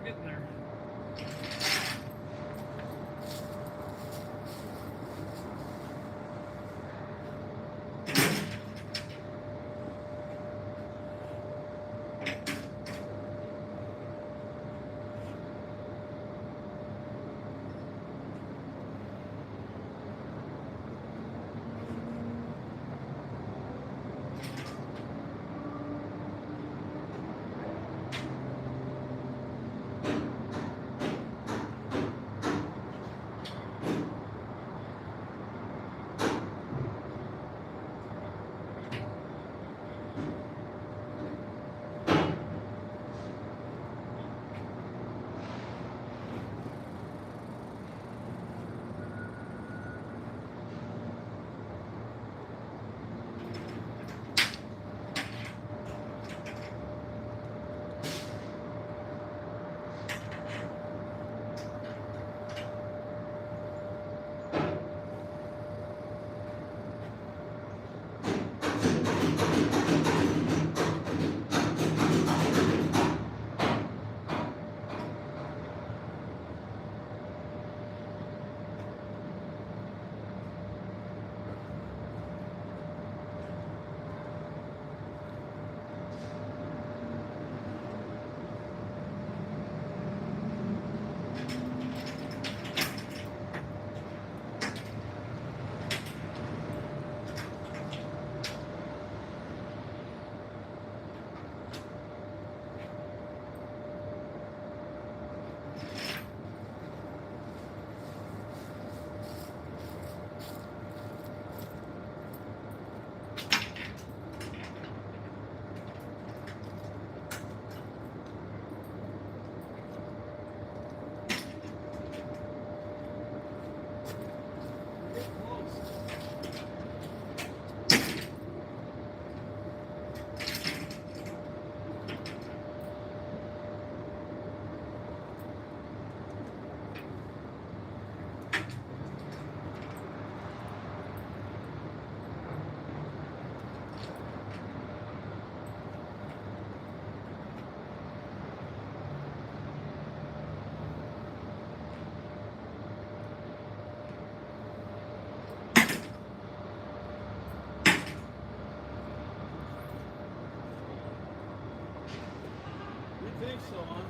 getting there. think so, huh?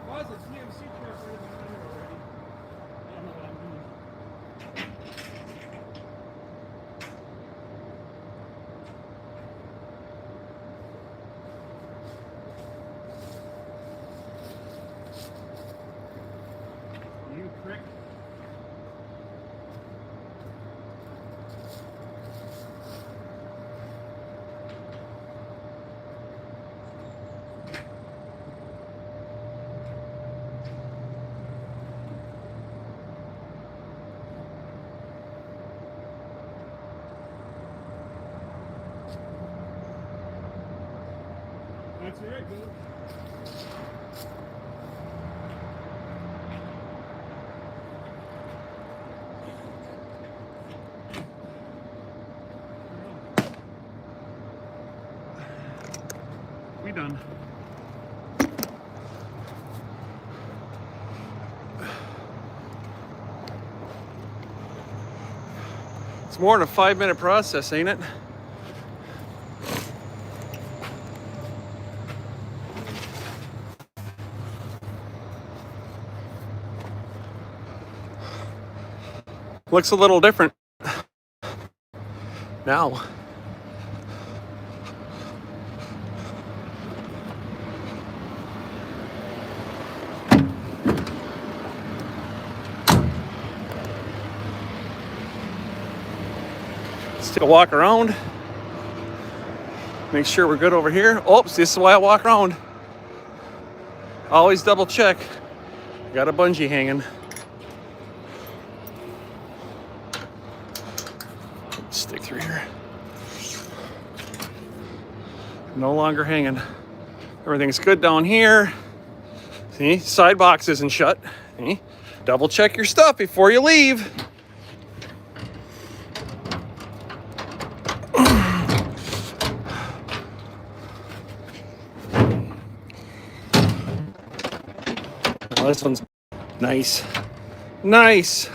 Was a TMC truck right behind here already. I don't know what I'm doing. You prick. That's all right, man. We done. It's more than a 5-minute process, ain't it? Looks a little different now. Let's take a walk around. Make sure we're good over here. Oops, this is why I walk around. Always double check. Got a bungee hanging. Stick through here. No longer hanging. Everything's good down here. See, side box isn't shut. See? Double check your stuff before you leave. Well, this one's nice. Nice.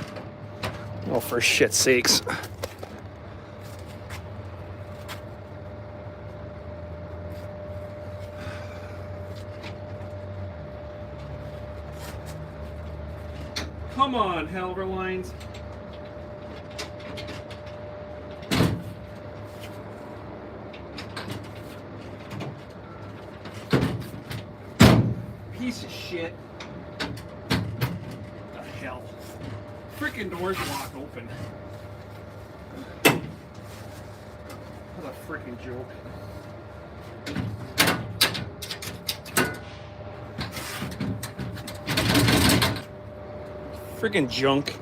Oh, for shit's sakes. Come on, Halver lines. Piece of shit. What the hell? Freaking doors lock open. What a freaking joke. Freaking junk.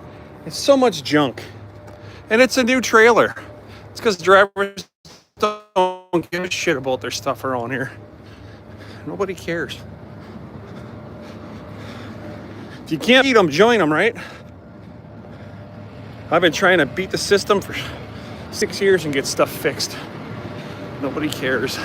It's so much junk. And it's a new trailer. It's because drivers don't give a shit about their stuff around here. Nobody cares. If you can't beat them, join them, right? I've been trying to beat the system for 6 years and get stuff fixed. Nobody cares.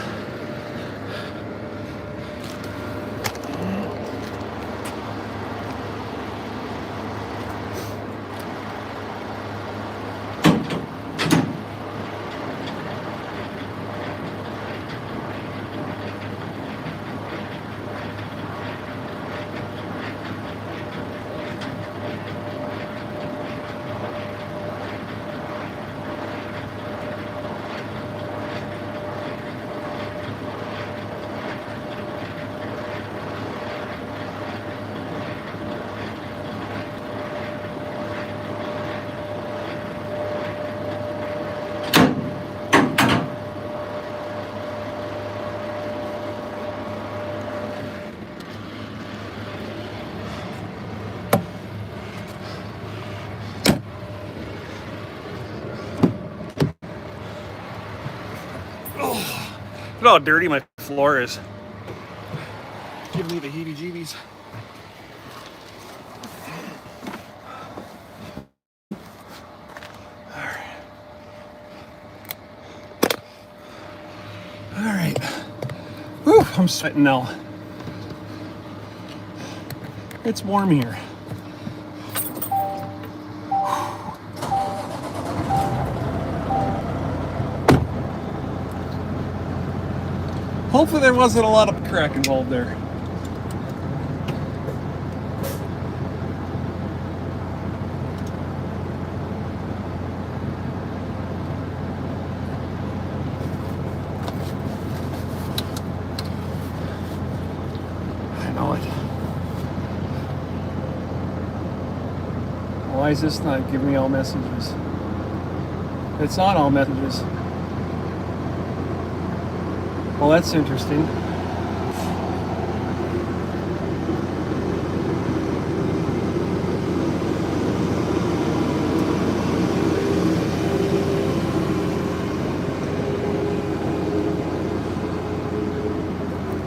Look how dirty my floor is. Give me the heebie-jeebies. All right. Whew, I'm sweating now. It's warm here. Hopefully there wasn't a lot of crack involved there. I know it. Why is this not giving me all messages? It's on all messages. Well, that's interesting.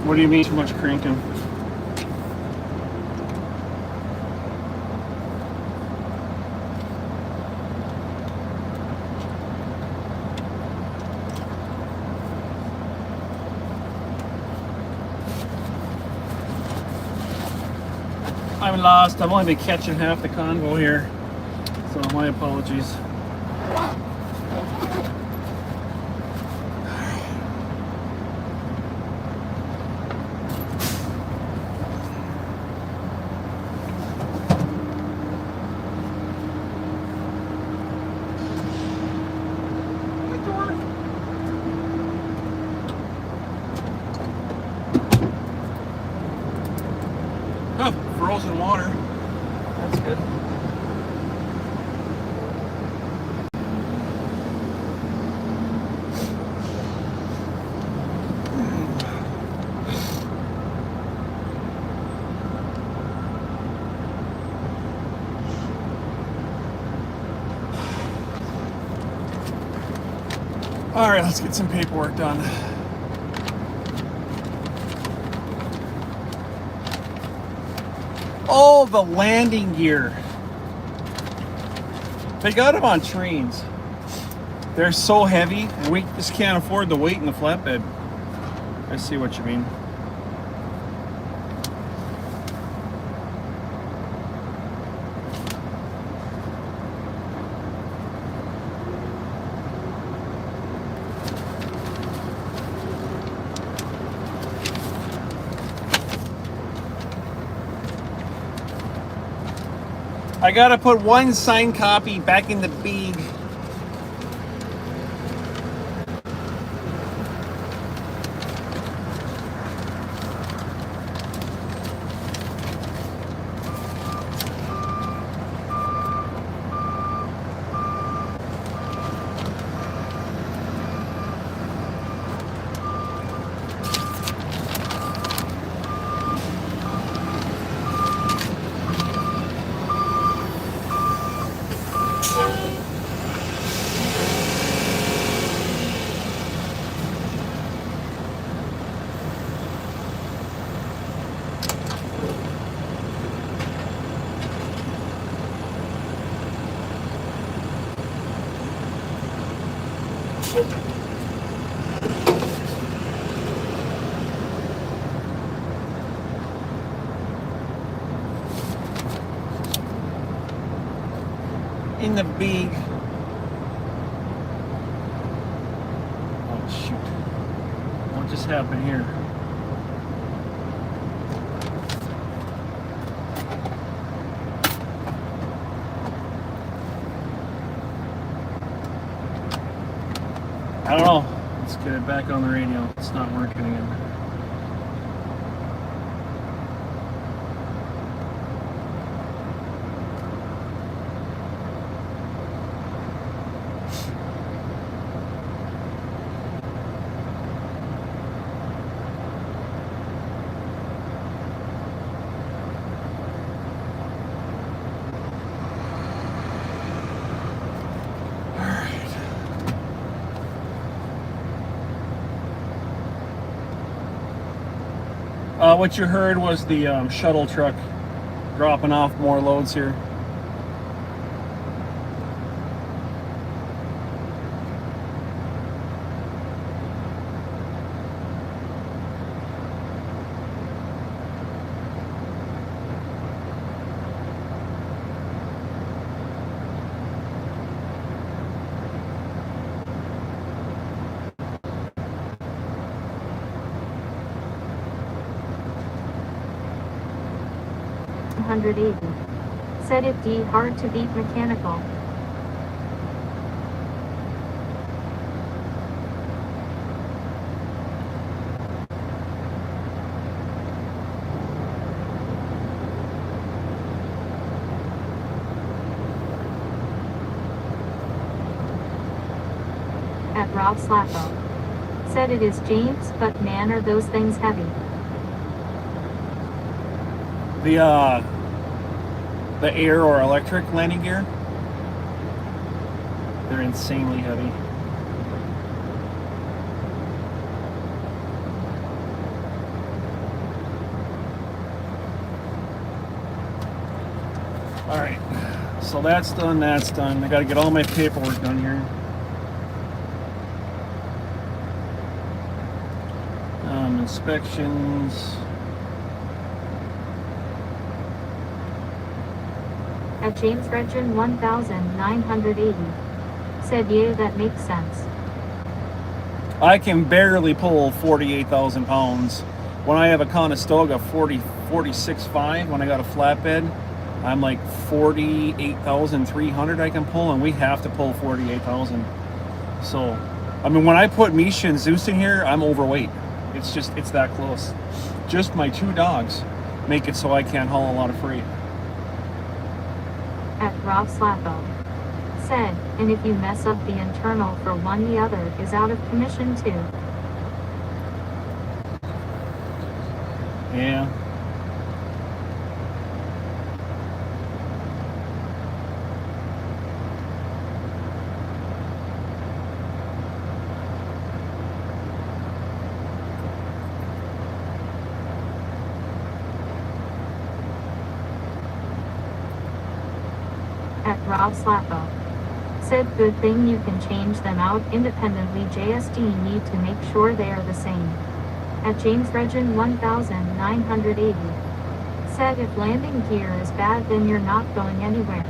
What do you mean too much cranking? I'm lost. I've only been catching half the convo here, so my apologies. Oh, frozen water. That's good. All right, let's get some paperwork done. Oh, the landing gear. They got them on trains. They're so heavy, and we just can't afford the weight in the flatbed. I see what you mean. I gotta put one signed copy back in the bag. In the bag. Oh shoot. What just happened here? I don't know. Let's get it back on the radio. It's not working again. What you heard was the shuttle truck dropping off more loads here. Said it D hard to beat mechanical. At Rob Slappo. Said it is James, but man are those things heavy. The air or electric landing gear, they're insanely heavy. All right, so that's done, that's done. I got to get all my paperwork done here. Inspections. At James Regin 1980. Said yeah, that makes sense. I can barely pull 48,000 pounds. When I have a Conestoga 46.5, when I got a flatbed, I'm like 48,300 I can pull, and we have to pull 48,000. So, I mean, when I put Misha and Zeus in here, I'm overweight. It's that close. Just my two dogs make it so I can't haul a lot of freight. At Rob Slappo. Said, and if you mess up the internal for one, the other is out of commission too. Yeah. At Rob Slappo. Said good thing you can change them out independently. JSD need to make sure they are the same. At James Regin 1980. Said if landing gear is bad then you're not going anywhere.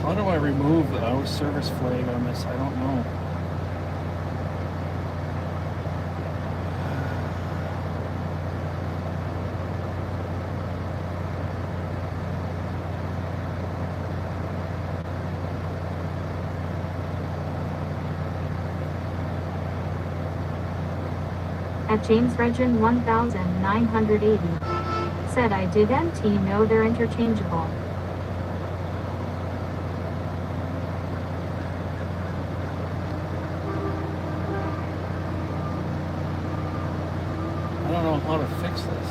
How do I remove the out of service flag on this? I don't know. At James Regin 1980. Said I did MT know they're interchangeable. I don't know how to fix this.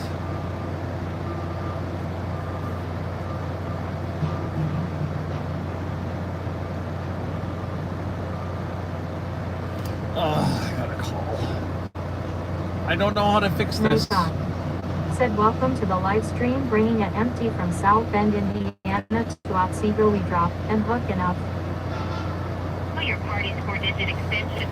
I got a call. I don't know how to fix this. Nice on. Said welcome to the live stream, bringing it empty from South Bend, Indiana to Otsego. We drop and hooking up. Your party's 4-digit extension.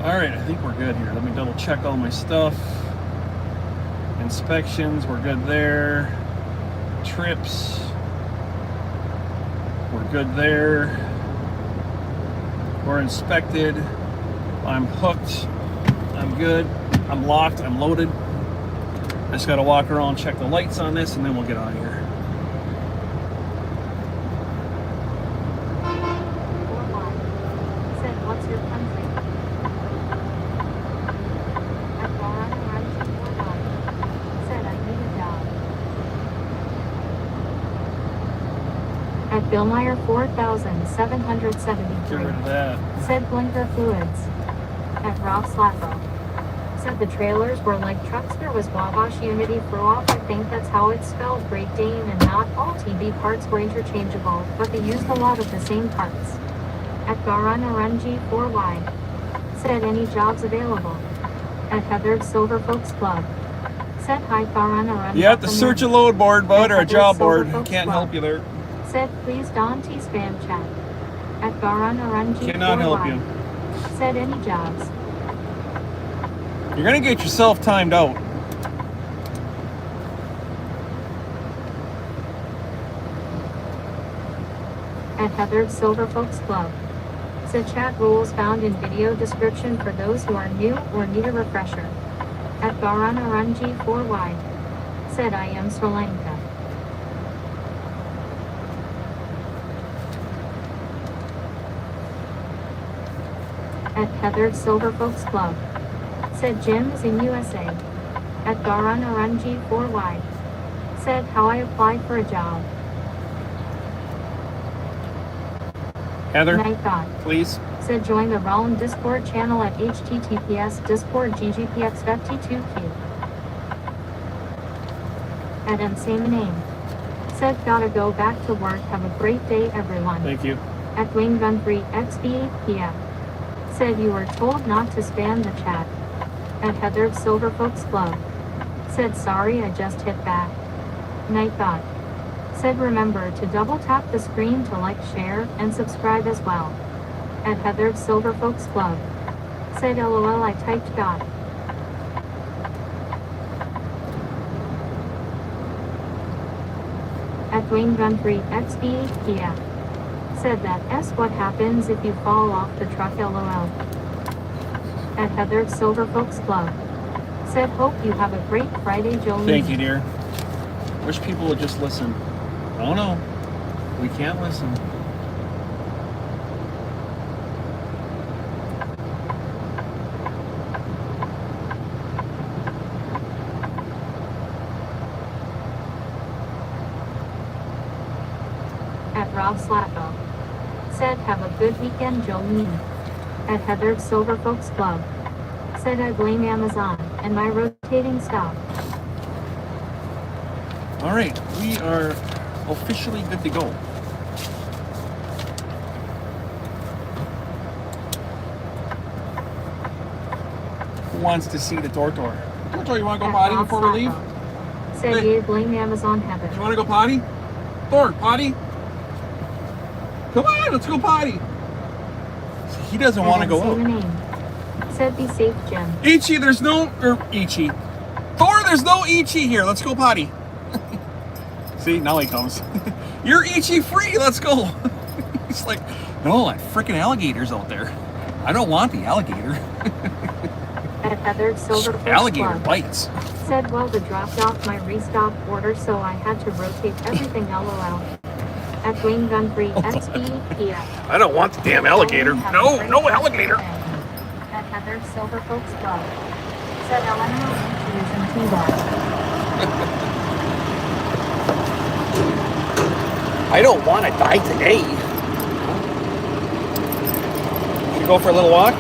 Alright, I think we're good here. Let me double check all my stuff. Inspections, we're good there. Trips, we're good there. We're inspected. I'm hooked. I'm good. I'm locked. I'm loaded. I just gotta walk around and check the lights on this and then we'll get out of here. Said, what's your country? At Barana Ranch 41. Said, I need a job. At Bill Meyer 4773. Get rid of that. Said, blinker fluids. At Rob Slappo. Said, the trailers were like trucks. There was Wabash Unity throw-off. I think that's how it's spelled. Great Dane, and not all TV parts were interchangeable, but they used a lot of the same parts. At Garanarunji 4Y. Said, any jobs available? At Heathered Silver Folks Club. Said, hi Garanarunji. You have to search a load board, bud, or a job board. Can't help you there. Said, please don't spam chat. At Garanarunji 4Y. Cannot help you. Said, any jobs? You're gonna get yourself timed out. At Heathered Silver Folks Club. Said, chat rules found in video description for those who are new or need a refresher. At Garanarunji 4Y. Said, I am Sri Lanka. At Heathered Silver Folks Club. Said, gyms in USA. At Garanarunji 4Y. Said, how I applied for a job. Heather, Night thought. please. Said, join the Rollin Discord channel at https discord ggpx52q. At same name. Said, gotta go back to work. Have a great day, everyone. Thank you. At Wing Gun Free XBPF. Said, you were told not to spam the chat. At Heathered Silver Folks Club. Said, sorry, I just hit back. Night thought. Said, remember to double tap the screen to like, share, and subscribe as well. At Heathered Silver Folks Club. Said, lol, I typed dot. At Dwayne Gun 3 XBPF. Said, that S what happens if you fall off the truck, lol. At Heathered Silver Folks Club. Said, hope you have a great Friday, Jolene. Thank you, dear. Wish people would just listen. Oh no, we can't listen. At Rob Slacko. Said, have a good weekend, Jolene. At Heathered Silver Folks Club. Said, I blame Amazon and my rotating stop. All right, we are officially good to go. Who wants to see the Tortor? Tortor, you want to go At potty Rob before we leave? Slacko. Said, Hey. yeah, blame Amazon habit. You want to go potty? Thor, potty? Come on, let's go potty. He doesn't want to go out. Name. Said, be safe, Jim. Ichi, there's no... Ichi. Thor, there's no Ichi here. Let's go potty. See, now he comes. You're Ichi free. Let's go. He's like, no, freaking alligators out there. I don't want the alligator. At Heathered Silver Folks Alligator Club. bites. Said, well, they dropped off my restock order, so I had to rotate everything, lol. At Wing Gun Free XBPF. I don't want the damn alligator. Have a No, great no rest of alligator. the day. At Heathered Silver Folks Club. Said, Eleanor Cheese and T-Bar. I don't want to die today. Should we go for a little walk?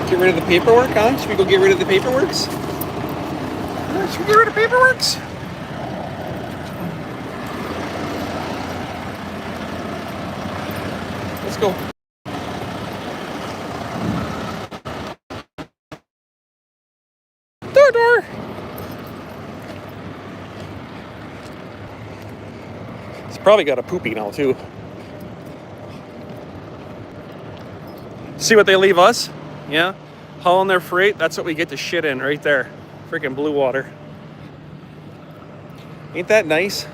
Get rid of the paperwork, huh? Should we go get rid of the paperworks? Should we get rid of paperworks? Let's go. Door. He's probably got a poopy now too. See what they leave us? Yeah. hauling their freight, that's what we get to shit in right there. Freaking blue water. Ain't that nice?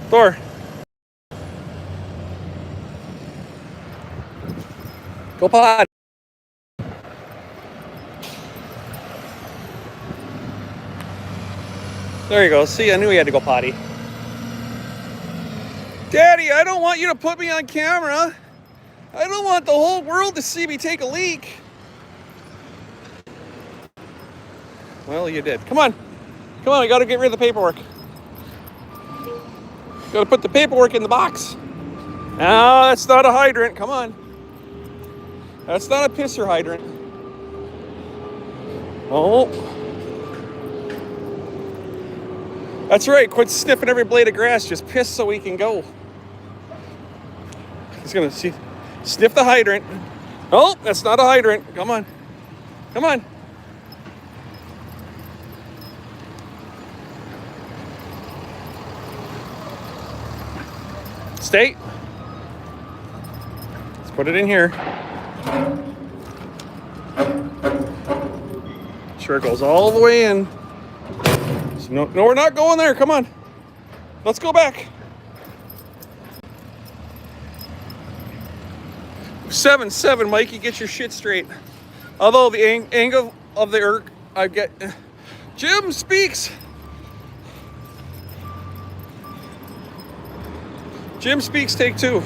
Thor. Go pod. There you go. See, I knew he had to go potty. Daddy, I don't want you to put me on camera. I don't want the whole world to see me take a leak. Well, you did. Come on. Come on, we gotta get rid of the paperwork. Gotta put the paperwork in the box. No, that's not a hydrant. Come on. That's not a pisser hydrant. Oh. That's right. Quit sniffing every blade of grass. Just piss so we can go. He's gonna see. Sniff the hydrant. Oh, that's not a hydrant. Come on. Come on. Stay. Let's put it in here. Sure it goes all the way in. So no, we're not going there. Come on. Let's go back. 7-7, Mikey, get your shit straight. Although the angle of the irk, I get. Jim speaks. Jim speaks, take 2.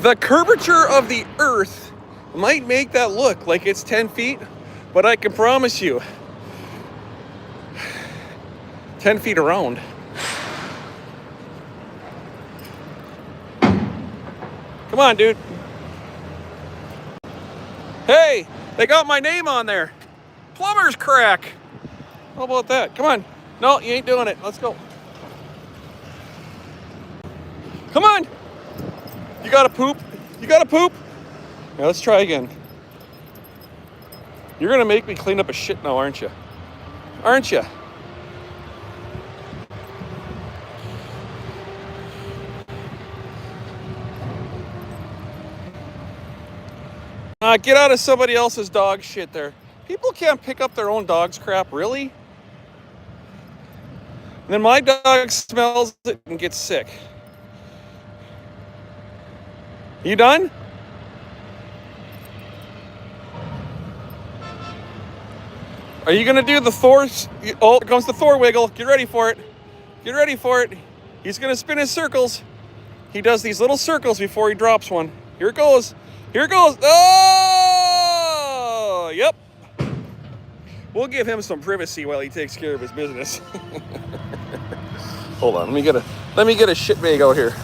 The curvature of the earth might make that look like it's 10 feet, but I can promise you, 10 feet around. Come on, dude. Hey, they got my name on there. Plumber's crack. How about that? Come on. No, you ain't doing it. Let's go. Come on. You gotta poop. You gotta poop. Now let's try again. You're gonna make me clean up a shit now, aren't you? Aren't you? Get out of somebody else's dog shit there. People can't pick up their own dog's crap, really? And then my dog smells it and gets sick. You done? Are you gonna do the Thor? Oh, here comes the Thor wiggle. Get ready for it. Get ready for it. He's gonna spin his circles. He does these little circles before he drops one. Here it goes. Here it goes. Oh, yep. We'll give him some privacy while he takes care of his business. Hold on. Let me get a shit bag out here.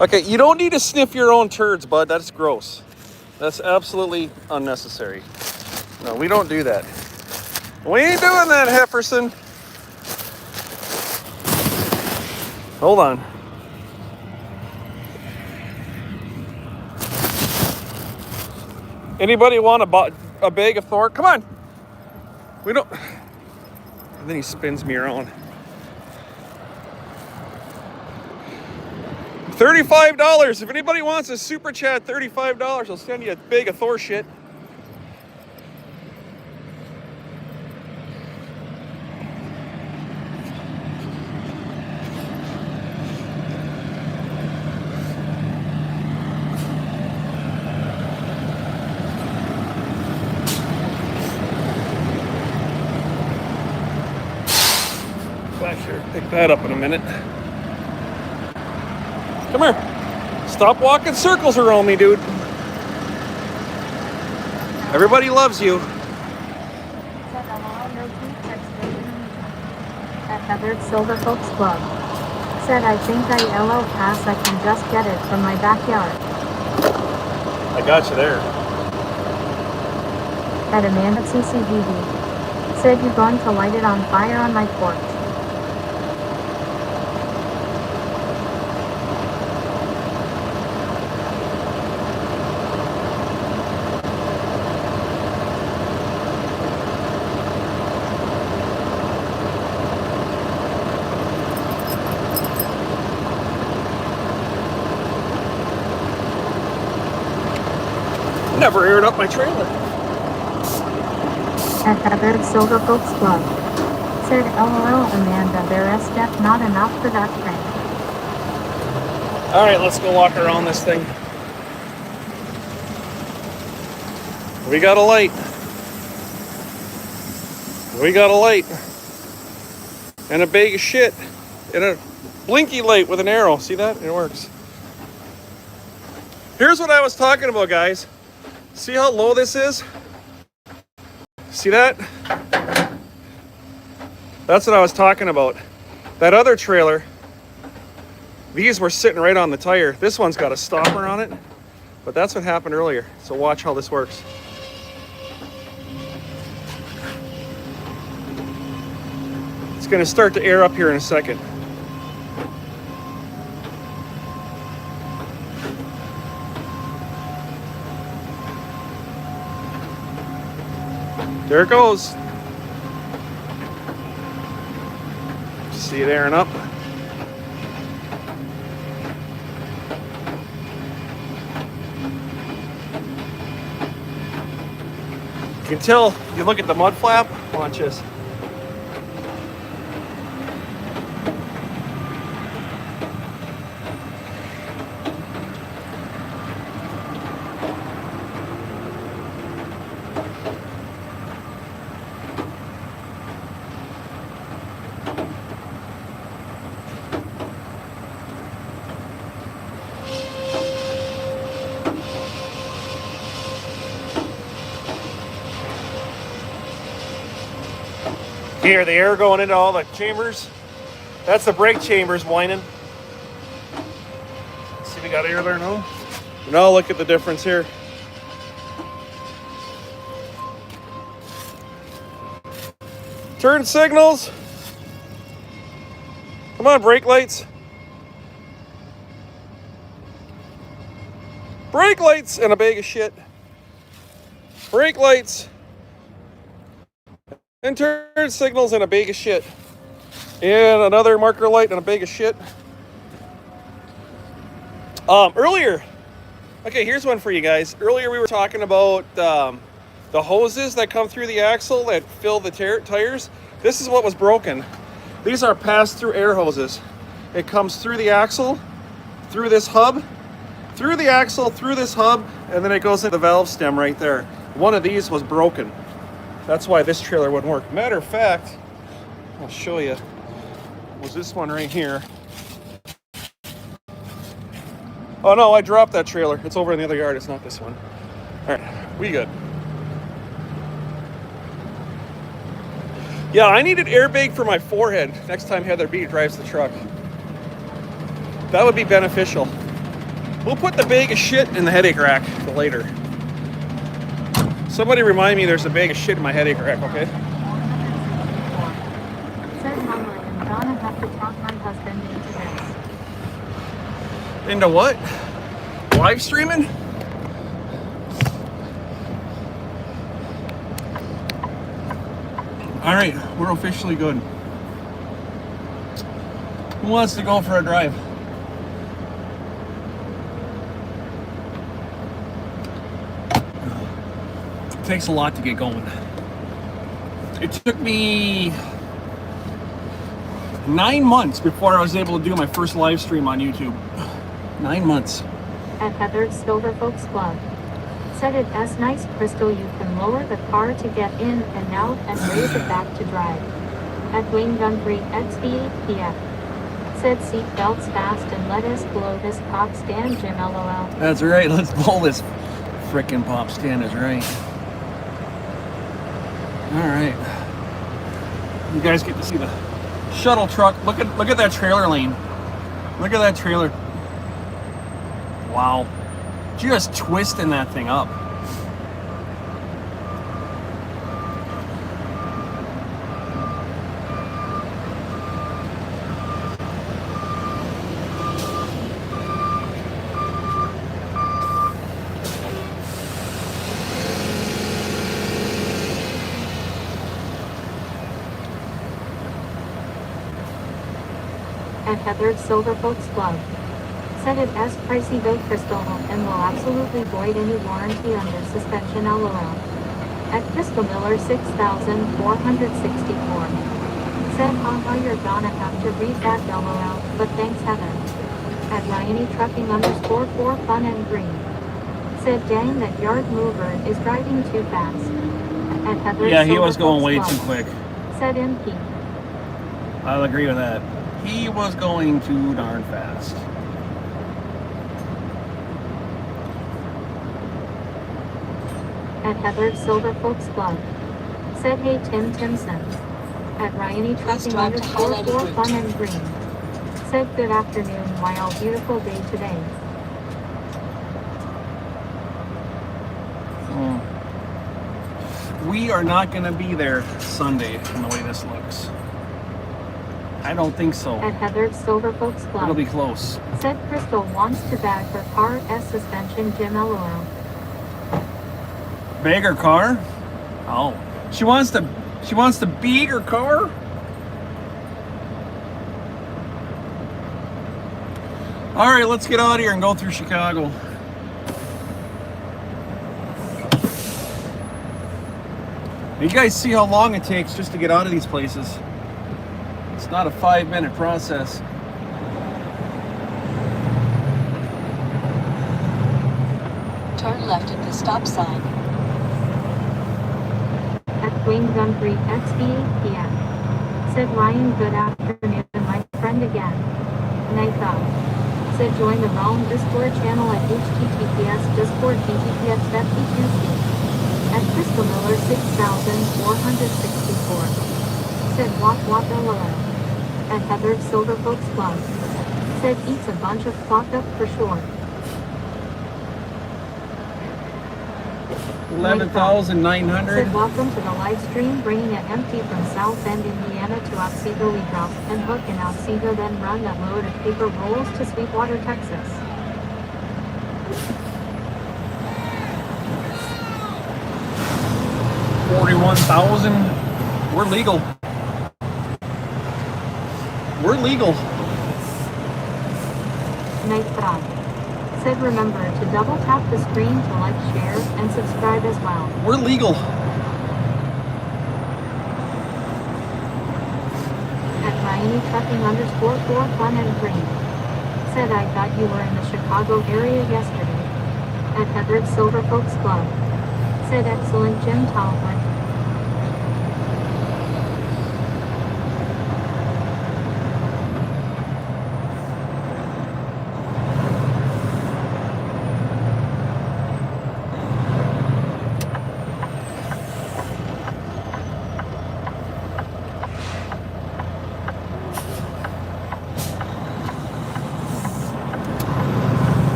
Okay, you don't need to sniff your own turds, bud. That's gross. That's absolutely unnecessary. No, we don't do that. We ain't doing that, Hefferson. Hold on. Anybody want a bag of Thor? Come on. We don't. And then he spins me around. $35. If anybody wants a super chat, $35. I'll send you a bag of Thor shit. Pick that up in a minute. Come here. Stop walking circles around me, dude. Everybody loves you. At Feathered Silver Folks Club. Said I think I LO pass, I can just get it from my backyard. I got you there. At Amanda CCDD. Said you're going to light it on fire on my porch. Never aired up my trailer. At Heather Silver Folks Club. Said LOL Amanda, there is just not enough for that thing. All right, let's go walk around this thing. We got a light. We got a light. And a bag of shit. And a blinky light with an arrow. See that? It works. Here's what I was talking about, guys. See how low this is? See that? That's what I was talking about. That other trailer, these were sitting right on the tire. This one's got a stopper on it, but that's what happened earlier. So watch how this works. It's gonna start to air up here in a second. There it goes. See it airing up. You can tell, you look at the mud flap, watch this. Here, the air going into all the chambers. That's the brake chambers whining. See, we got air there now. Now look at the difference here. Turn signals. Come on, brake lights. Brake lights and a bag of shit. Brake lights. And turn signals and a bag of shit. And another marker light and a bag of shit. Earlier, okay, here's one for you guys. Earlier we were talking about the hoses that come through the axle that fill the tires. This is what was broken. These are pass-through air hoses. It comes through the axle, through this hub, through the axle, through this hub, and then it goes into the valve stem right there. One of these was broken. That's why this trailer wouldn't work. Matter of fact, I'll show you. Was this one right here. Oh no, I dropped that trailer. It's over in the other yard. It's not this one. All right, we good. Yeah, I needed airbag for my forehead next time Heather B drives the truck. That would be beneficial. We'll put the bag of shit in the headache rack for later. Somebody remind me there's a bag of shit in my headache rack, okay? Said Mama, I'm gonna have to talk my husband into this. Into what? Live streaming? All right, we're officially good. Who wants to go for a drive? It takes a lot to get going. It took me 9 months before I was able to do my first live stream on YouTube. 9 months. At Heather's Silver Folks Club. Said it as nice, Crystal, you can lower the car to get in and out and raise it back to drive. At Wayne Gunfrey XD8PF. Said seat belts fast and let us blow this pop stand, Jim LOL. That's right, let's blow this frickin' pop stand is right. Alright. You guys get to see the shuttle truck. Look at that trailer lane. Look at that trailer. Wow. Just twisting that thing up. At Heather's Silver Folks Club. Said it as pricey though Crystal and will absolutely void any warranty under suspension LOL. At Crystal Miller 6464. Said haha you're gonna have to read that LOL, but thanks Heather. At Ryany Trucking _ for fun and green. Said dang that yard mover is driving too fast. At Heather Yeah, he was Silver going way Fox too Club. quick. Said MP. I'll agree with that. He was going too darn fast. At Heather Silver Folks Club. Said hey Tim Timson. At Ryany Trucking drive to _ highlighted for route. fun and green. Said good afternoon, wow beautiful day today. We are not going to be there Sunday from the way this looks. I don't think so. At Heather Silver Folks Club. It'll be close. Said Crystal wants to bag her car S suspension Jim LOL. Bag her car? Oh. She wants to beat her car? All right, let's get out of here and go through Chicago. You guys see how long it takes just to get out of these places. It's not a 5-minute process. Turn left at the stop sign. At Dwayne Gumbry XBAPM. Said Ryan good afternoon my friend again. Night out. Said join the Realm Discord channel at https discord.gtpx52c. At Crystal Miller 6464. Said walk LOL. At Heather Silver Folks Club. Said eats a bunch of clocked up for sure. 11,900. Said welcome to the live stream bringing it empty from South Bend, Indiana to Otsego. We drop and hook in Otsego, then run that load of paper rolls to Sweetwater, Texas. $41,000. We're legal. We're legal. Nice try. Said remember to double tap the screen to like, share, and subscribe as well. We're legal. At Ryany Trucking _ for fun and green. Said I thought you were in the Chicago area yesterday. At Heather Silver Folks Club. Said excellent Jim Talbot.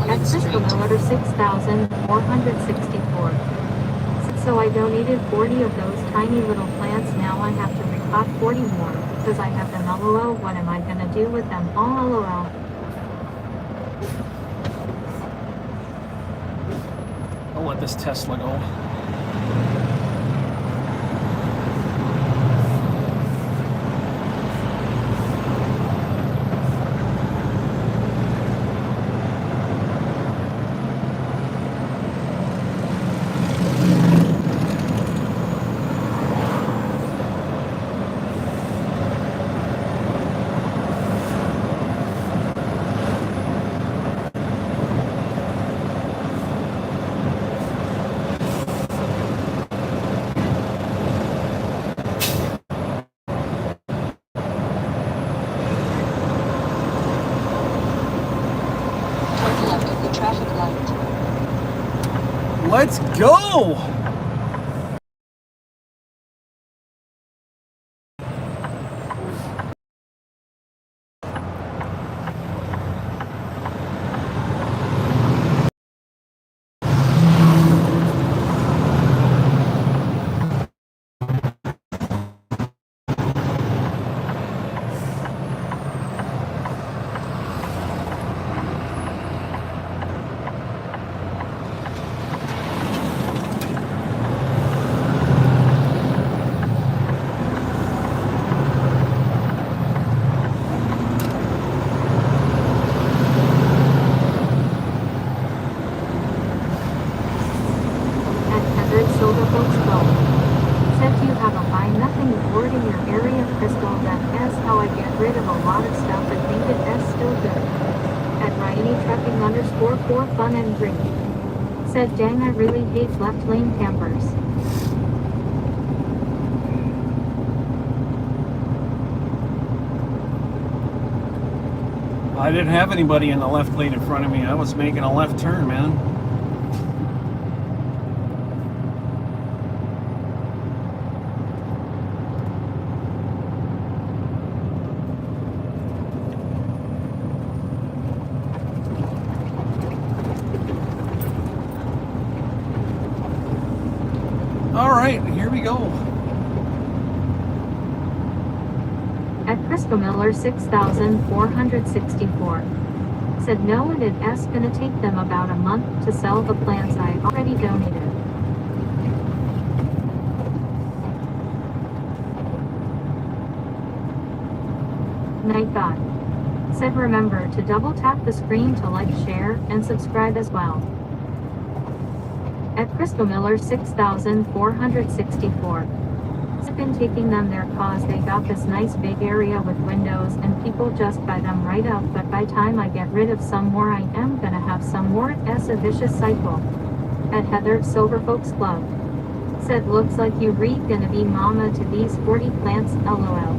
At Crystal Miller 6464. So I donated 40 of those tiny little plants. Now I have to repot 40 more, because I have them LOL. What am I gonna do with them all LOL? I'll let this Tesla go. Let's go! lot of stuff and think it is still good. At Ryany_trucking_for fun and drink. Said dang I really hate left lane campers. I didn't have anybody in the left lane in front of me. I was making a left turn, man. All right, here we go. At Crisco Miller 6464. Said no and it's gonna take them about a month to sell the plants I already donated. Night God. Said remember to double tap the screen to like, share, and subscribe as well. At Crisco Miller 6464. I've been taking them there cause they got this nice big area with windows and people just buy them right up, but by time I get rid of some more I am gonna have some more. It's a vicious cycle. At Heather Silver Folks Club. Said looks like you gonna be mama to these 40 plants, lol.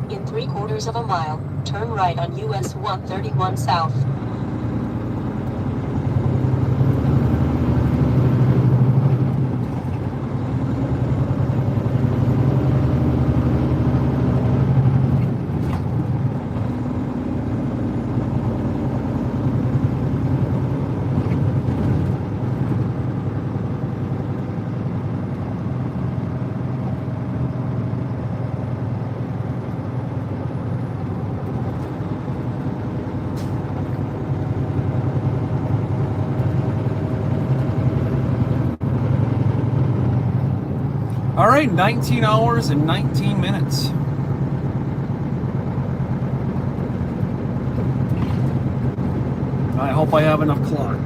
In 3/4 of a mile, turn right on US 131 South. All right, 19 hours and 19 minutes. I hope I have enough clock.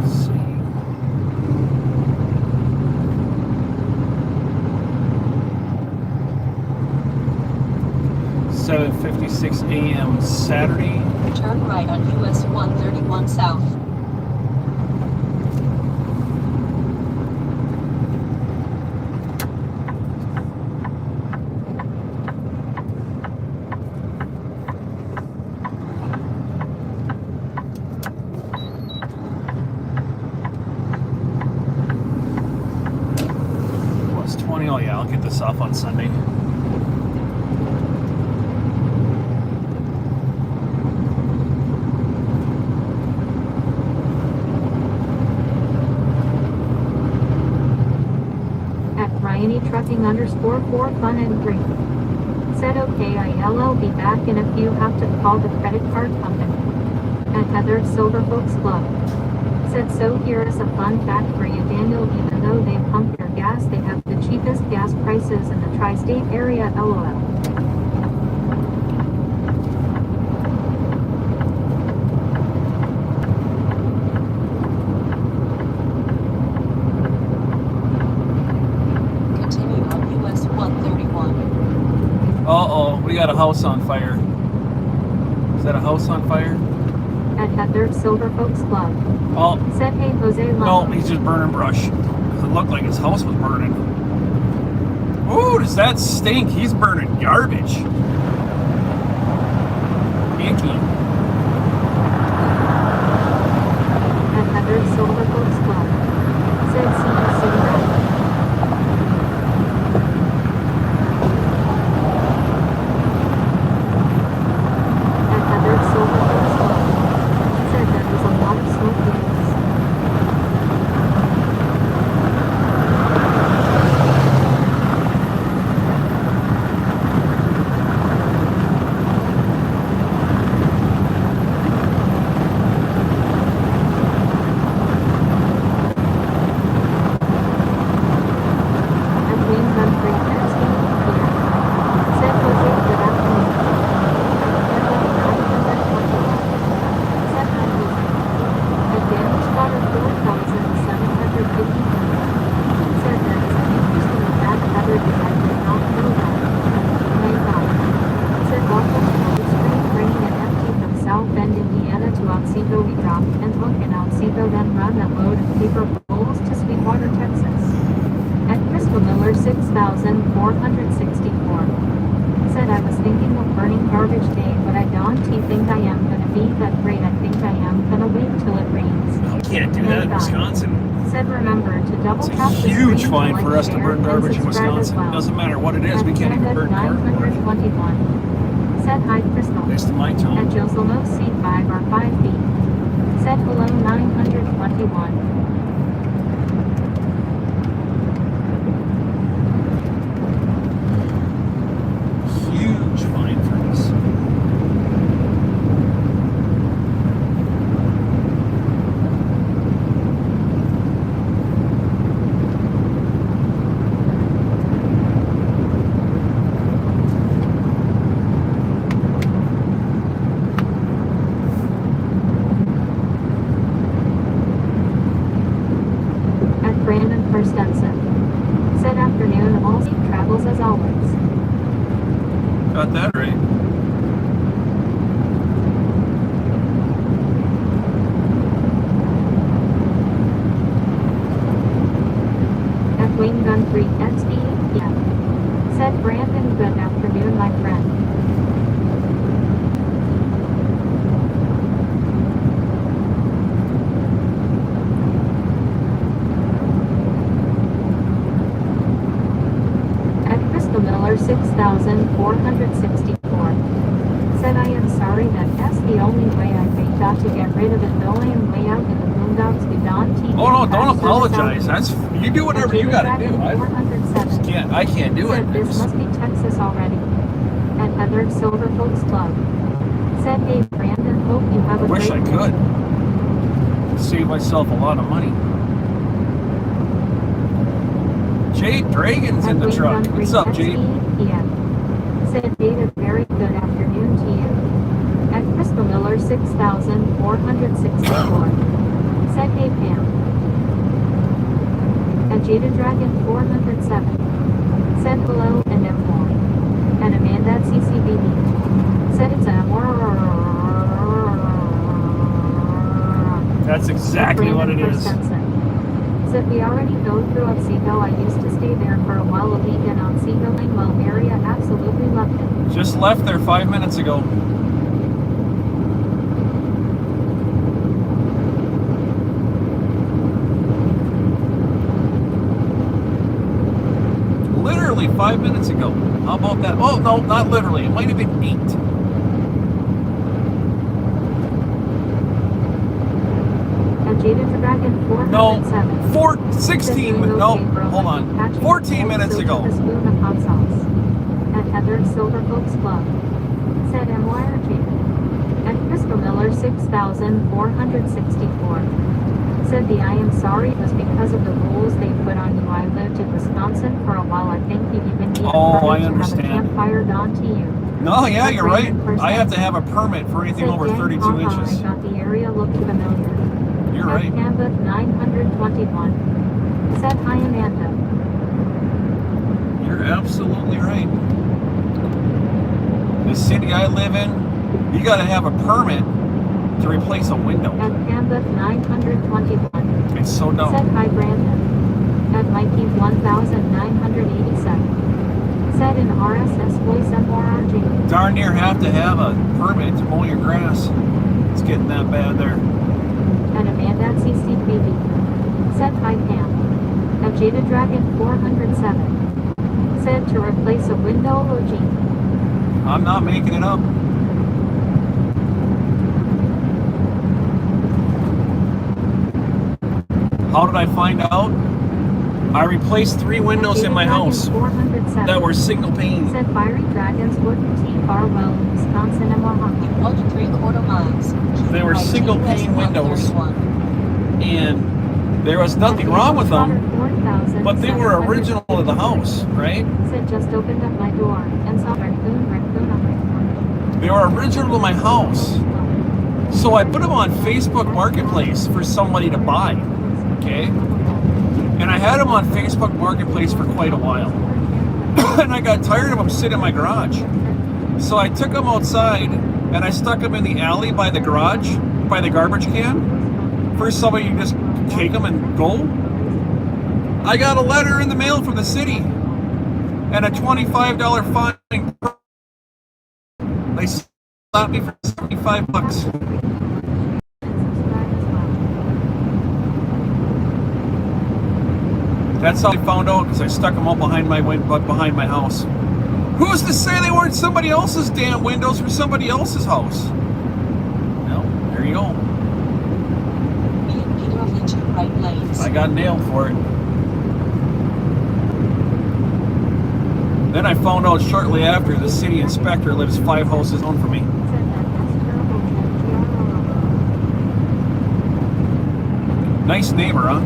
Let's see. 7:56 a.m. Saturday. Turn right on US 131 South. Plus 20. Oh yeah, I'll get this off on Sunday. Ryany_trucking_for fun and drink. Said okay I'll be back in a few, have to call the credit card company. At Heather Silver Folks Club. Said so here is a fun fact for you Daniel, even though they pump your gas they have the cheapest gas prices in the tri-state area, lol. house on fire? Is that a house on fire? At Heather's Silver Folks Club. Oh, Said, hey, Jose no, Love. he's just burning brush. It looked like his house was burning. Ooh, does that stink? He's burning garbage. Icky. At Heather's Silver Folks Club. Said, see you soon. At Heather's Silver Folks Club. Said there was a lot of smoke rings. Otsego we drop and hook in Otsego, then run that load of paper rolls to Sweetwater, Texas. At Crystal Miller 6,464. Said I was thinking of burning garbage day, but I don't think I am gonna be that great. I think I am gonna wait till it rains. You can't do that in Wisconsin. Said remember to double It's a tap the huge screen fine like, for us to share, burn and garbage in subscribe as Wisconsin. well. Doesn't matter what it is, we At can't even Canada burn cardboard. 921. Said hi Crystal. Next to my At tone. Joselmo C5 or 5 feet. Said hello 921. Huge fine for this. At Brandon Firstensen. Said afternoon all safe travels as always. Got that right. At Wayne Gun 3 XD, yeah. Said Brandon good afternoon my friend. At Crystal Miller 6,464. Said I am sorry that's the only way I think out to get rid of it though I am way out in the boondocks we don't teach. Oh no, don't apologize. That's you do whatever you gotta do. I 407. can't do it. Said this must be Texas already. At Heather's Silver Folks Club. Said hey Brandon, hope you have a Wish I great could. Save myself a lot of money. Jade Dragon's in the truck. What's up, Jade? Yeah. Said David, very good afternoon to you. At Crystal Miller 6,464. Said hey Pam. At Jada Dragon 407. Said hello and more. And Amanda at CCBB. Said it's a That's exactly what it is. Said we already go through Otsego. I used to stay there for a while a week in Otsego Langwell area. Absolutely loved it. Just left there 5 minutes ago. Literally 5 minutes ago. How about that? Oh, no, not literally. It might have been 8. At Jada Dragon 407. No, 16. No, hold on. 14 minutes ago. A spoon of hot sauce. At Heather's Silver Folks Club. Said MYRG. At Crystal Miller 6,464. Said the I am sorry was because of the rules they put on you. I lived in Wisconsin for a while. I think you even need a Oh, I permit to have a understand. campfire done to you. No, yeah, Said you're right. Brandon I have to have a permit for anything Said, over "Dang, 32 haha, inches. I thought the area looked familiar. You're At right. Canva 921. Said hi Amanda. You're absolutely right. The city I live in, you got to have a permit to replace a window. At Canvas 921. It's so Said dumb. hi Brandon. At Mikey 1987. Said in RSS voice MRRG. Darn near have to have a permit to mow your grass. It's getting that bad there. And Amanda at CCBB. Said hi Pam. At Jada Dragon 407. Said to replace a window emoji. I'm not making it up. How did I find out? I replaced 3 windows in my house that were single pane. Said Fiery Dragons Wood T Farwell, Wisconsin and Oaxaca. In 1 3/4 miles. keep They were right to single US pane windows. 131. And there was nothing wrong with them, but they were original to the house, right? Said just opened up my door and saw raccoon on my porch. They were original to my house. So I put them on Facebook Marketplace for somebody to buy, okay? And I had them on Facebook Marketplace for quite a while. And I got tired of them sitting in my garage. So I took them outside and I stuck them in the alley by the garage, by the garbage can. For somebody to just take them and go. I got a letter in the mail from the city and a $25 fine. They slapped me for $75. That's how I found out, because I stuck them all behind my behind my house. Who's to say they weren't somebody else's damn windows for somebody else's house? Well, there you go. Be in either of the 2 right lanes. I got nailed for it. Then I found out shortly after the city inspector lives 5 houses down from me. Nice neighbor, huh?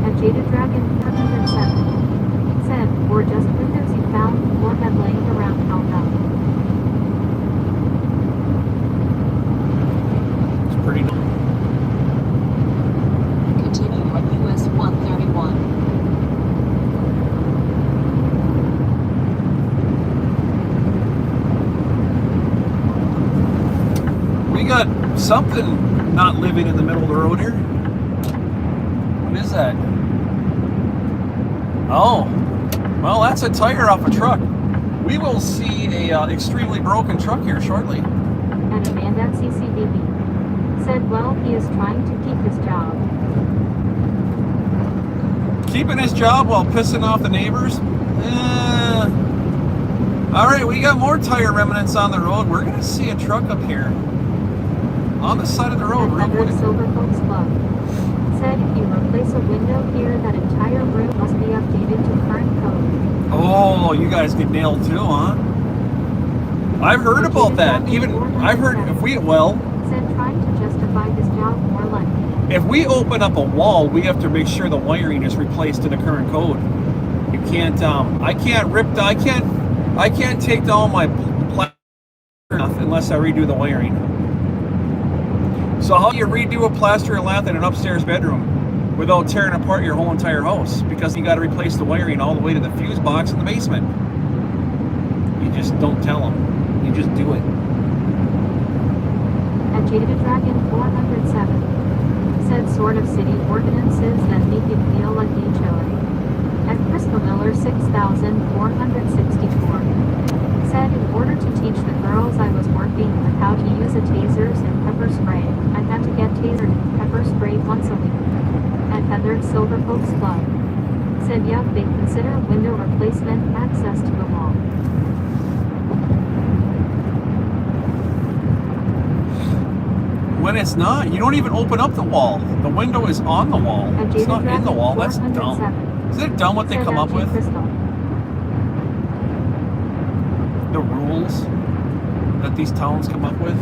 At Jada Dragon 407. Said, or just windows you found or had laying around held up. It's pretty nice. Continue on US 131. We got something not living in the middle of the road here. What is that? Oh, well, that's a tire off a truck. We will see a extremely broken truck here shortly. And Amanda at CCBB. Said, well, he is trying to keep his job. Keeping his job while pissing off the neighbors? All right, we got more tire remnants on the road. We're going to see a truck up here on the side of the road. Real quick. Silver Folks Club. Said, if you replace a window here, that entire room must be updated to current code. Oh, you guys get nailed too, huh? I've heard about that. Even I've heard if we Said, trying to justify his job more like. if we open up a wall, we have to make sure the wiring is replaced to the current code. You can't. I can't take down my plaster unless I redo the wiring. So how do you redo a plaster and lath in an upstairs bedroom without tearing apart your whole entire house? Because you got to replace the wiring all the way to the fuse box in the basement. You just don't tell them. You just do it. At Jada Dragon 407. Said, sort of city ordinances that make you feel like HOA. At Crystal Miller 6464. Said, in order to teach the girls I was working with how to use a tasers and pepper spray, I had to get tasered and pepper sprayed once a week. At Heather Silver Folks Club. Said, yeah, they consider window replacement access to the wall. When it's not, you don't even open up the wall. The window is on the wall. At It's Jada not in the Dragon wall. That's dumb. 407. Isn't it dumb what they Said, come up at G with? Crystal. The rules that these towns come up with.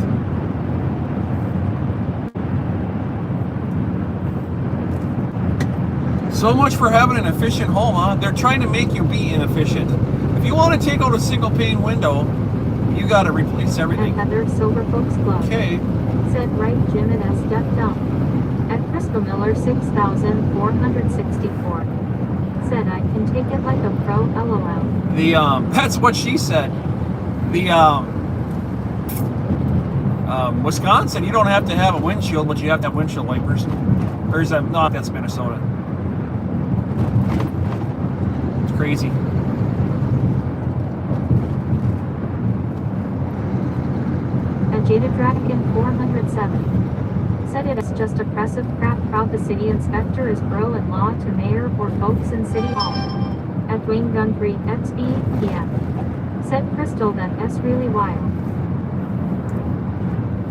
So much for having an efficient home, huh? They're trying to make you be inefficient. If you want to take out a single pane window, you got to replace everything. At Heather Silver Folks Club. Okay. Said, right, Jim and S. Duck Dump. At Crystal Miller 6464. Said I can take it like a pro, lol. That's what she said. The Wisconsin, you don't have to have a windshield, but you have to have windshield wipers. Or is that, no, that's Minnesota. It's crazy. A Jaded Dragon 407 said it is just oppressive crap. Proud the city inspector is bro-in-law to mayor or folks in city hall. At Wayne Gunfrey XB PM. Said Crystal that S really wild.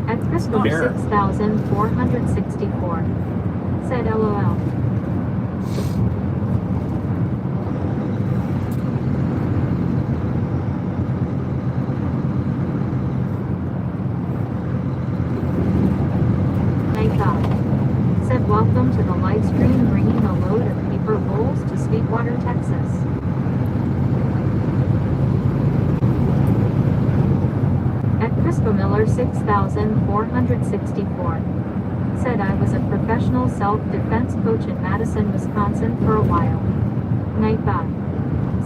At Crystal Here. 6464 said LOL. Thank God. Said welcome to the live stream bringing a load of paper bowls to Sweetwater, Texas. At Crystal Miller 6464 said I was a professional self-defense coach in Madison, Wisconsin for a while. Night God.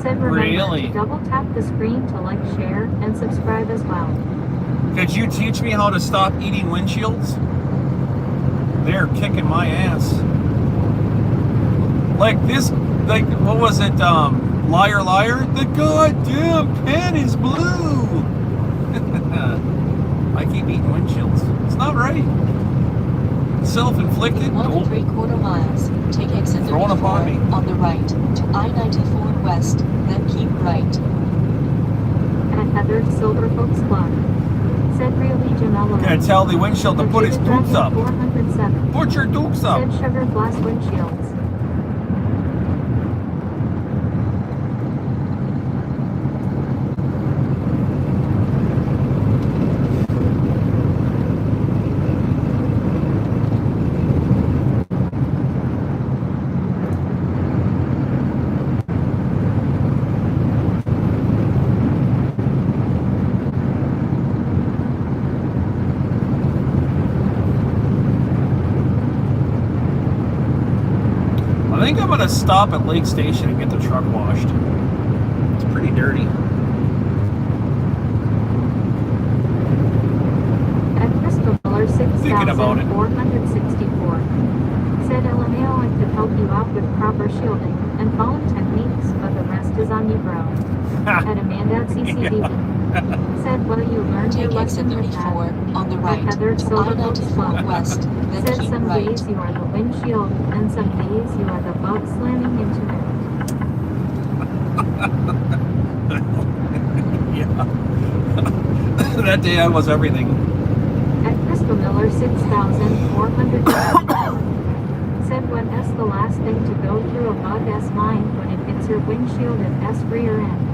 Said remember Really? to double tap the screen to like, share, and subscribe as well. Could you teach me how to stop eating windshields? They're kicking my ass. Like this, like, what was it, Liar Liar? The goddamn pen is blue! I keep eating windshields. It's not right. Self-inflicted? In 1 Nope. 3/4 miles, take exit Throwing 34 upon me. on the right to I-94 west, then keep right. At Heather Silver Folks Club said Real Legion LOL. Gonna tell the windshield to put its dukes up. 407 Put your dukes up. said Sugar Glass Windshields. I think I'm gonna stop at Lake Station and get the truck washed. It's pretty dirty. At Crystal Miller Thinking about it. 6464 said LMAO I could help you out with proper shielding and falling techniques, but the rest is on you, bro. At Amanda at CCDB said well you learned your Take exit lesson with 34 that. on the At right Heather to Silver Folks I-94 Club west, then said keep some right. days you are the windshield and some days you are the bug slamming into it. Yeah. That day I was everything. At Crystal Miller 6400 said when S the last thing to go through a bug S mind when it hits your windshield and S rear end.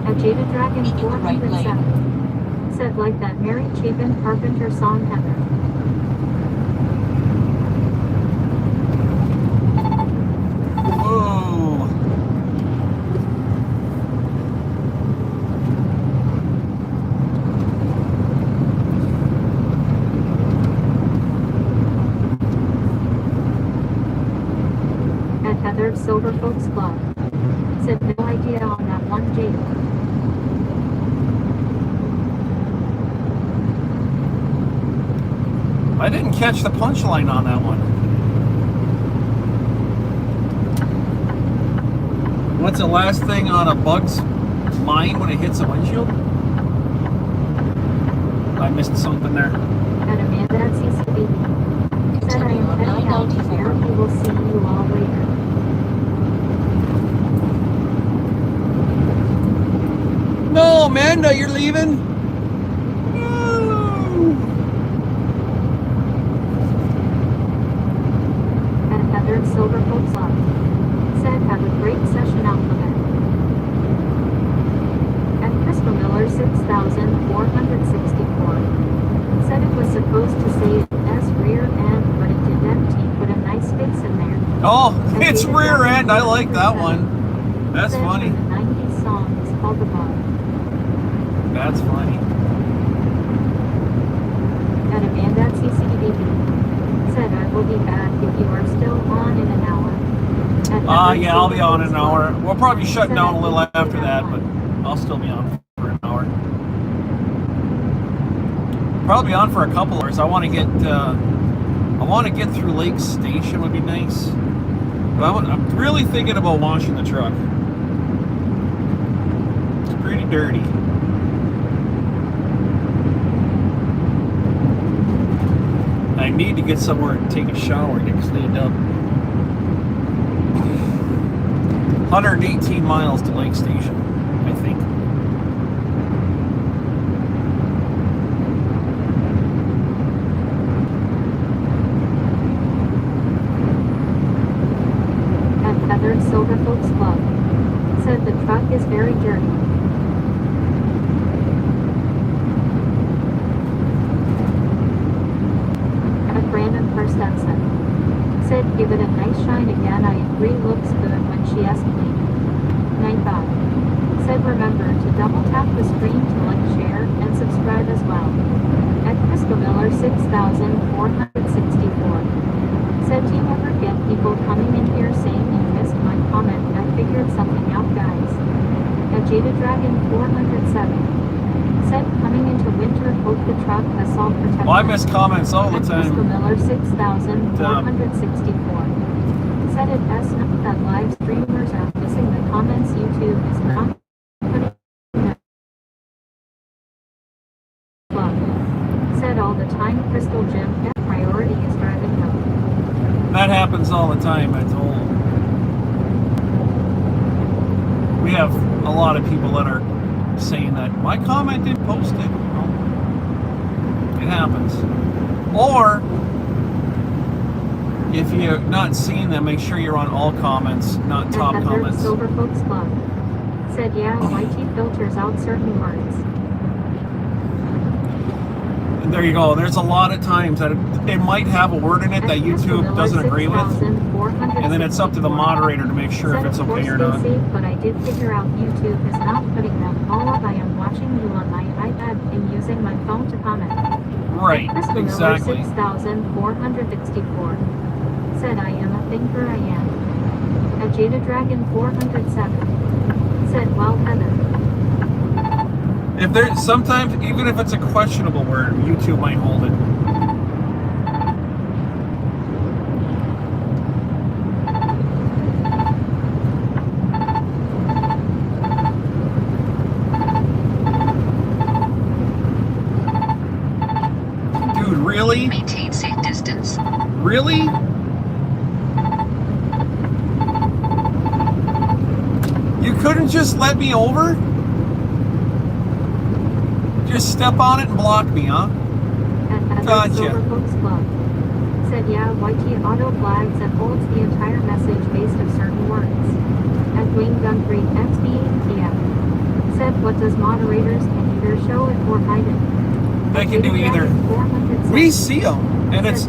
At Jaded Dragon In the right 407 said like that Mary Chapin Carpenter song Heather. Whoa. At Heather Silver Folks Club said no idea on that one Jade. I didn't catch the punchline on that one. What's the last thing on a bug's mind when it hits a windshield? I missed something there. At Amanda at CCB said I am heading out here. We will see you all later. No, Amanda, you're leaving? No. At Heather Silver Folks Club said have a great session alphabet. At Crystal Miller 6464 said it was supposed to say S rear end, but it didn't. He put a nice face in there. Oh, it's rear end. I like that one. That's Said funny. The 90s song is called The Bug. That's funny. At Amanda at CCDB said I will be back if you are still on in an hour. Yeah, I'll be on in an hour. We'll probably be shutting down a little after that, but I'll still be on for an hour. Probably on for a couple hours. I want to get through Lake Station would be nice. But I'm really thinking about washing the truck. It's pretty dirty. I need to get somewhere and take a shower and get cleaned up. 118 miles to Lake Station, I think. At Feathered Silver Folks Club. Said the truck is very dirty. At Brandon Perstenson. Said give it a nice shine again. I agree, looks good when she asked me. 95. Said remember to double tap the screen to like, share, and subscribe as well. At Crystal Miller 6464. Said do you ever get people coming in here saying you missed my comment? I figured something out, guys. At Jada Dragon 407. Said coming into winter, hope the truck has salt protection. Well, I miss comments all the time. Crystal Miller 6464. Said it S note that live streamers are missing the comments. YouTube is not putting them up. Said all the time. Crystal Jim, F priority is driving home. That happens all the time, I told. We have a lot of people that are saying that my comment didn't post it. Well, it happens. Or if you're not seeing them, make sure you're on all comments, not top At comments. Silver Folks Club. Said yeah, YT filters out certain words. And there you go. There's a lot of times that it might have a word in it that YouTube doesn't agree with. And then it's up to the moderator to make sure if it's okay or not. Safe, but I did figure out YouTube is not putting them all up. I am watching you on my iPad and using my phone to comment. Right, Crystal exactly. Miller 6464. Said I am a thinker, I am. At Jada Dragon 407. Said well, Heather. If there's sometimes, even if it's a questionable word, YouTube might hold it. Dude, really? Maintain safe distance. Really? You couldn't just let me over? Just step on it and block me, huh? At Gotcha. Silver Folks Club. Said yeah, YT auto flags and holds the entire message based on certain words. At Dwayne Gunfrey XBTF. Said what does moderators can either show it or hide it. They can do either. We see them, and it's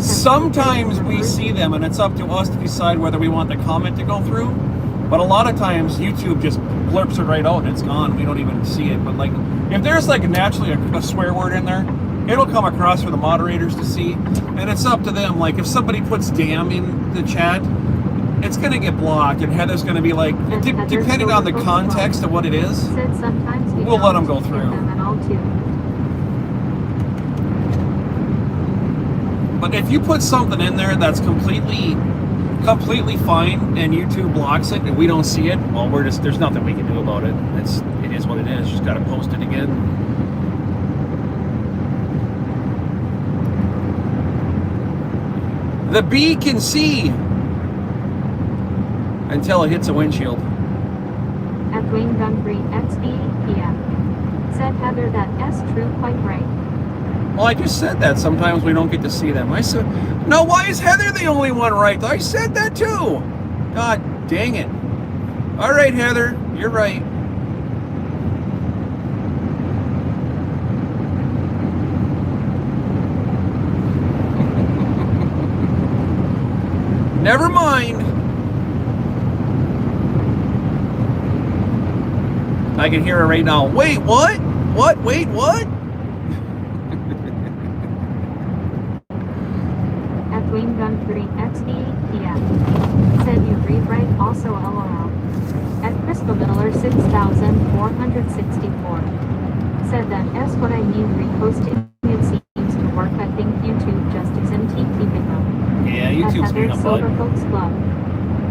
sometimes we see them, and it's up to us to decide whether we want the comment to go through. But a lot of times YouTube just blurps it right out and it's gone. We don't even see it. But like, if there's like naturally a swear word in there, it'll come across for the moderators to see, and it's up to them. Like if somebody puts damn in the chat, it's gonna get blocked, and Heather's gonna be like, depending on the context of what it is, we'll let them go through. But if you put something in there that's completely fine and YouTube blocks it and we don't see it, well, there's nothing we can do about it. It is what it is. Just got to post it again. The bee can see until it hits a windshield. At Dwayne Gunfrey XBPF. Said Heather that S true quite right. Well, I just said that. Sometimes we don't get to see them. I said, no, why is Heather the only one right? I said that too. God dang it. All right, Heather, you're right. Never mind. I can hear her right now. Wait, what? What? Wait, what? At Dwayne Gunfrey XBPF. Said you read right, also LOL. At Crystal Miller 6464. Said that is what I mean reposting. It seems to work. I think YouTube just isn't keeping up. Yeah, At YouTube's Heather being a Silver bud. Folks Club.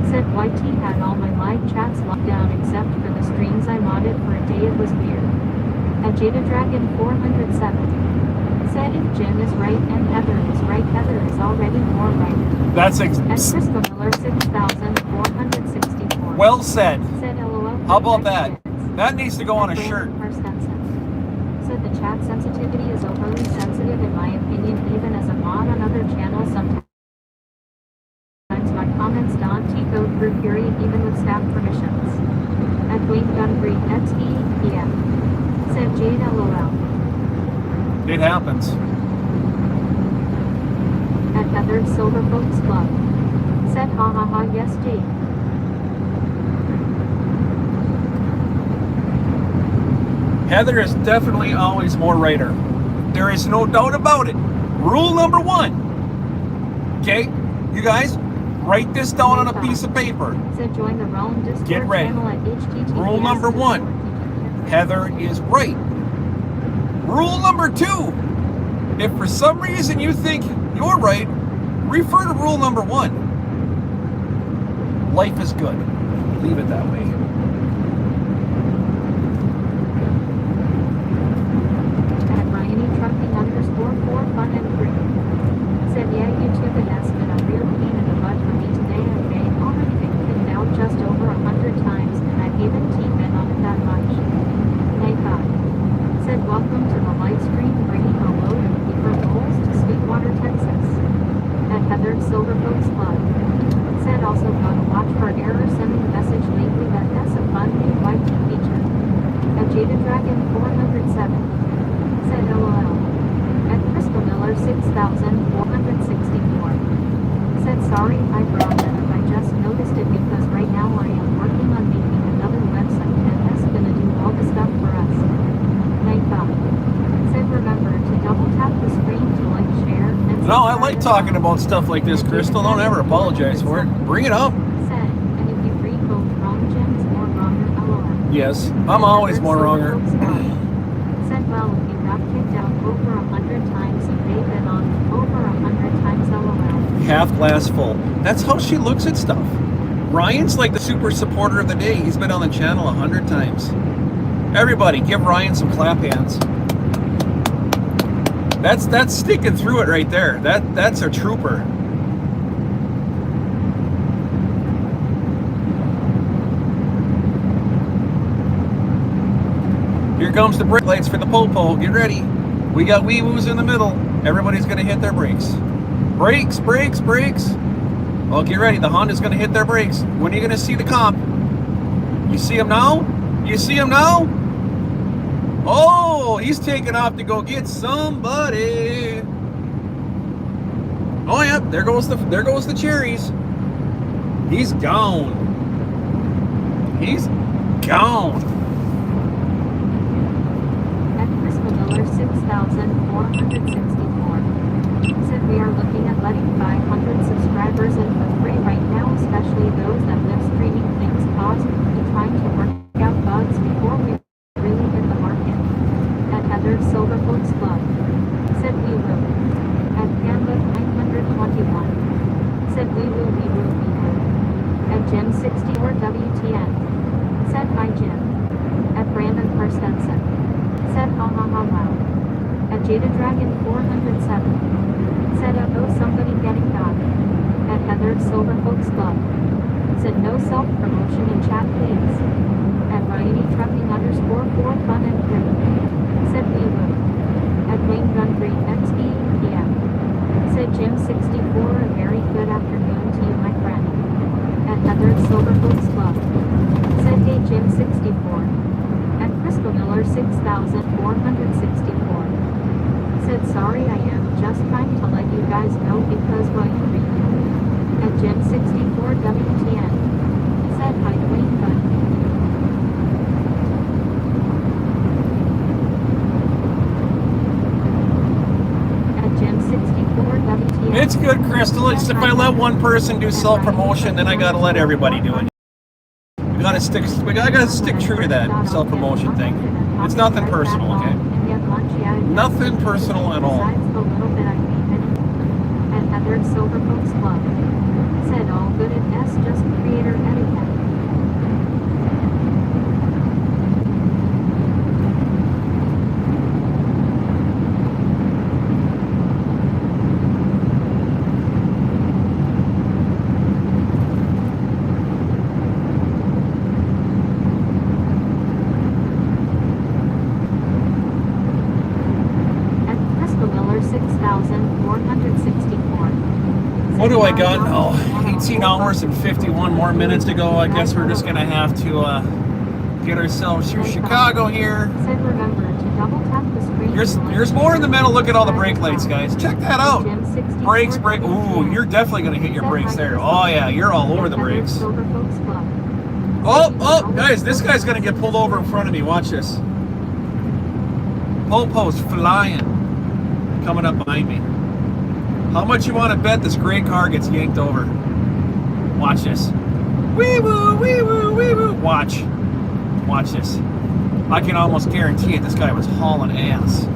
Said YT had all my live chats locked down except for the streams I modded for a day. It was weird. At Jada Dragon 407. Said if Jim is right and Heather is right, Heather is already more right. That's At Crystal Miller 6464. well said. Said LOL. How about that? Kids. That needs to go on a At shirt. Brandon Carstensen. Said the chat sensitivity is overly sensitive in my opinion, even as a mod on other channels. Sometimes my comments don't go through, period, even with staff permissions. At Dwayne Gungree XEPM. Said Jade LOL. It happens. At Heather Silver Folks Club. Said ha ha ha, yes Jade. Heather is definitely always more writer. There is no doubt about it. Rule number 1. Okay, you guys, write this down on a piece of paper. Said join the Realm Discord Get ready. channel at HTTPS. Rule number 1. Heather is right. Rule number 2. If for some reason you think you're right, refer to rule number 1. Life is good. Leave it that way. At Ryanie Trucking _4 fun and free. Said yeah, YouTube it has been a real pain in the butt for me today. I've already been kicked out just over 100 times and I've even been on it that much. Night God. Said welcome to the live stream bringing a load of paper bowls to Sweetwater, Texas. At Heather Silver Folks Club. Said also gotta watch for error sending message lately. That's a fun new YT feature. At Jada Dragon 407. Said LOL. At Crystal Miller 6464. Said sorry I brought that up. I just noticed it because right now I am working on making another website and that's gonna do all the stuff for us. Night God. Said remember to double tap the screen to like, share, and No, I like talking about stuff like this, Crystal. Don't ever apologize for it. Bring it up. Said, and if you read both wrong Jims or wronger LOL. Yes, I'm always more wronger. Said well, you got kicked out over 100 times and they've been on over 100 times LOL. Half glass full. That's how she looks at stuff. Ryan's like the super supporter of the day. He's been on the channel 100 times. Everybody, give Ryan some clap hands. That's sticking through it right there. That's a trooper. Here comes the brake lights for the Popo. Get ready. We got wee-woos in the middle. Everybody's gonna hit their brakes. Brakes, brakes, brakes. Well, get ready. The Honda's gonna hit their brakes. When are you gonna see the comp? You see him now? You see him now? Oh, he's taking off to go get somebody. Oh yeah, there goes the cherries. He's gone. He's gone. At Crystal Miller 6464. Said we are looking at letting 500 subscribers in for free right now, especially those that live streaming things paused and trying to work out bugs before we really hit the market. At Heather Silver Folks Club. Said we will. At Panda 921. Said we will. At Jim 64 WTN. Said hi Jim. At Brandon Carstensen. Said ha ha ha wow. At Jada Dragon 407. Said oh somebody getting got. At Heather Silver Folks Club. Said no self-promotion in chat please. At Ryanie Trucking _4 fun and free. Said we will. At Wayne Gungree XEPM. Said Jim 64 a very good afternoon to you my friend. At Heather Silver Folks Club. Said hey Jim 64. At Crystal Miller 6464. Said sorry I am just trying to let you guys know because well you read it. At Jim 64 WTN. Said hi Dwayne Gunn. At Jim 64 WTN. It's good, Crystal. It's if I let one person do self-promotion, then I gotta let everybody do it. We gotta stick true to that self-promotion thing. It's nothing personal, okay? Nothing personal at all. And Heather Silver Folks Club said all good at S just creator etiquette. What do I got now? 18 hours and 51 more minutes to go. I guess we're just gonna have to get ourselves through Chicago here. There's more in the middle. Look at all the brake lights, guys. Check that out. Brakes, brake. Ooh, you're definitely gonna hit your brakes there. Oh yeah, you're all over the brakes. Oh, guys, this guy's gonna get pulled over in front of me. Watch this. Popo's flying, coming up behind me. How much you want to bet this gray car gets yanked over? Watch this. Wee woo, wee woo, wee woo. Watch this. I can almost guarantee it. This guy was hauling ass.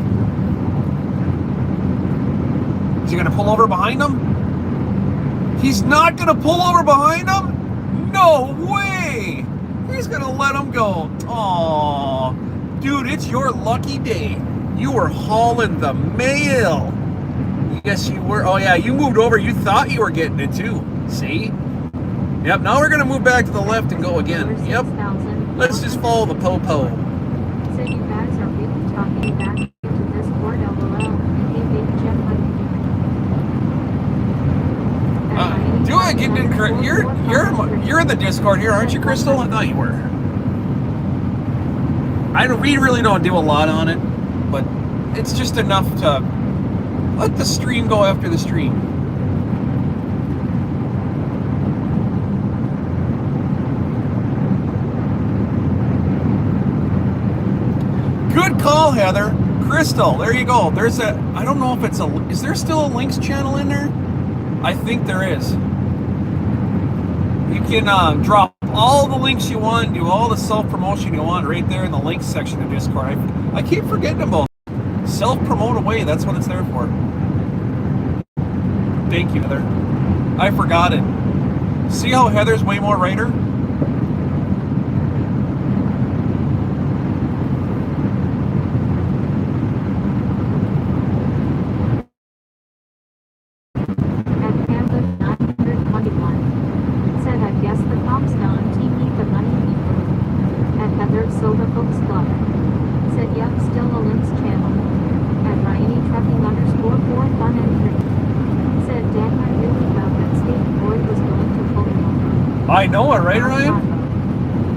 Is he gonna pull over behind him? He's not gonna pull over behind him? No way! He's gonna let him go. Aww. Dude, it's your lucky day. You were hauling the mail. Yes, you were. Oh, yeah, you moved over. You thought you were getting it, too. See? Yep, now we're going to move back to the left and go again. Yep. Let's just follow the po-po. So you guys are really talking back into Discord, LOL. Do I get in? You're in the Discord here, aren't you, Crystal? I thought you were. We really don't do a lot on it, but it's just enough to let the stream go after the stream. Good call, Heather. Crystal, there you go. There's a, I don't know if it's is there still a links channel in there? I think there is. You can drop all the links you want, do all the self-promotion you want right there in the links section of Discord. I keep forgetting about it. Self-promote away, that's what it's there for. Thank you, Heather. I forgot it. See how Heather's way more writer? I know it, right, Ryan?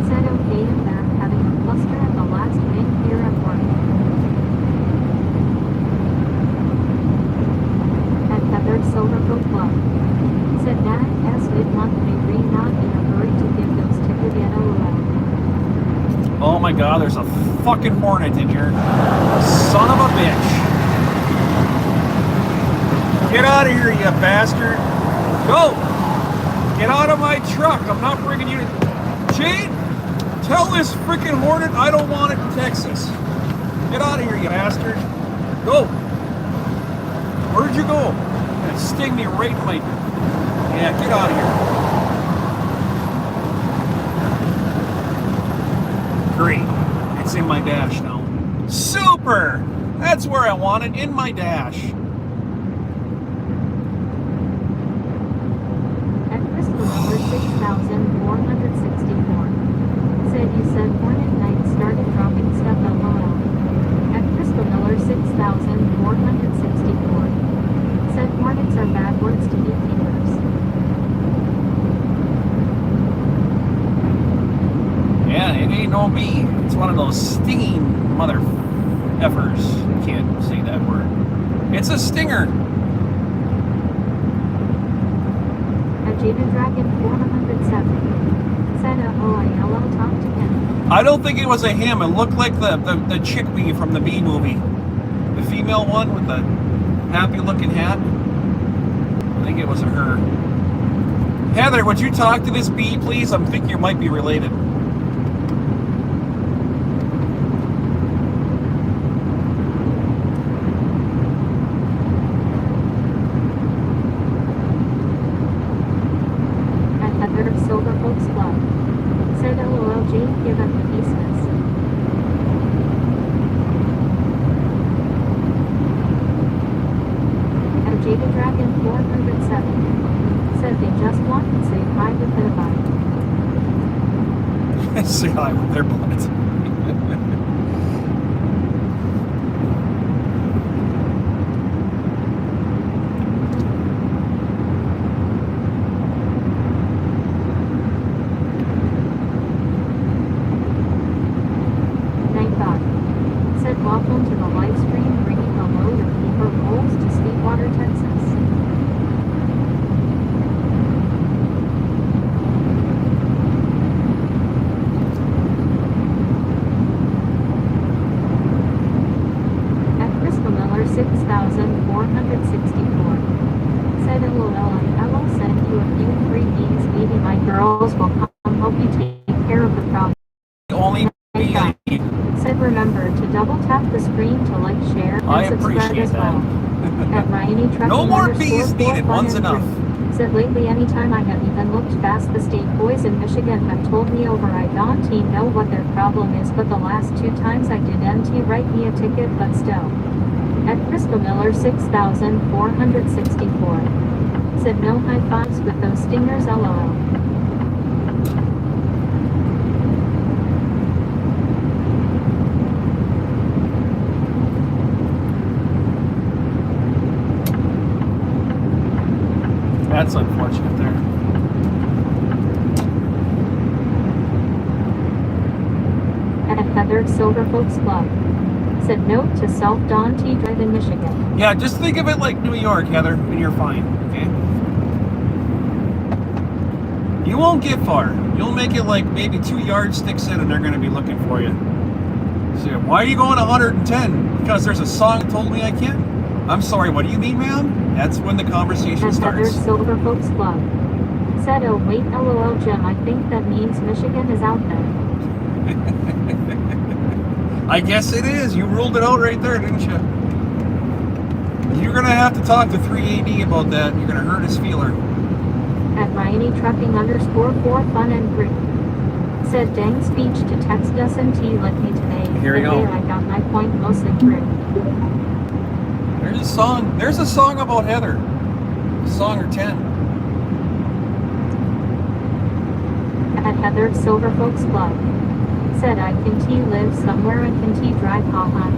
Said okay and back having a cluster at the last minute here at work. At Feathered Silver Book Club. Said that S did want me read not in a hurry to give those tickets yet LOL. Oh my god, there's a fucking hornet in here. Son of a bitch. Get out of here, you bastard. Go! Get out of my truck. I'm not bringing you to... Jade, tell this freaking hornet I don't want it in Texas. Get out of here, you bastard. Go. Where'd you go? It sting me right in my... Yeah, get out of here. Great. It's in my dash now. Super! That's where I want it, in my dash. Number 6,464. Said you said Hornet Knight started dropping stuff LOL. At Crystal Miller 6,464. Said Hornets are bad words to beekeepers. Yeah, it ain't no bee. It's one of those stinging mother effers. You can't say that word. It's a stinger. Jaded Dragon 407. Said yellow talk to him. I don't think it was a him. It looked like the chick bee from the Bee movie. The female one with the happy looking hat. think it was a her. Heather, would you talk to this bee, please? I think you might be related. At Heather of Silver Folks Club. Said LOL Jane, give up the pieces. At Jada Dragon 407. Said they just want to say hi with their body. Say hi with their butts. Said welcome to the live stream bringing a load of paper rolls to Sweetwater, Texas. At Crystal Miller 6464. Said LOL I will send you a few free beans. Maybe my girls will come help you take care of the problem. The only bee I need. Said remember to double tap the screen to like, share, and I subscribe appreciate as well. that. At Ryanie Trucking No more _ bees needed, fun one's and enough. fruit. Said lately anytime I have even looked past the state boys in Michigan have told me over I don't know what their problem is, but the last 2 times I did NT write me a ticket, but still. At Crystal Miller 6464. Said no high fives with those stingers LOL. That's unfortunate there. At Heather Silver Folks Club. Said note to self Don T Drive in Michigan. Yeah, just think of it like New York, Heather, and you're fine, okay? You won't get far. You'll make it like maybe 2 yardsticks in and they're going to be looking for you. So, why are you going 110? Because there's a song told me I can't? I'm sorry, what do you mean, ma'am? That's when the conversation At Heather starts. Silver Folks Club. Said oh wait LOL Jim, I think that means Michigan is out there. I guess it is. You ruled it out right there, didn't you? You're going to have to talk to 3AD about that. You're going to hurt his feeler. At Ryanie Trucking _ for fun and grit. Said dang speech to text us and T like me today. Here we But go. there I got my point mostly through. There's a song. There's a song about Heather. A song or 10. At Heather Silver Folks Club. Said I can T live somewhere and can T drive haha.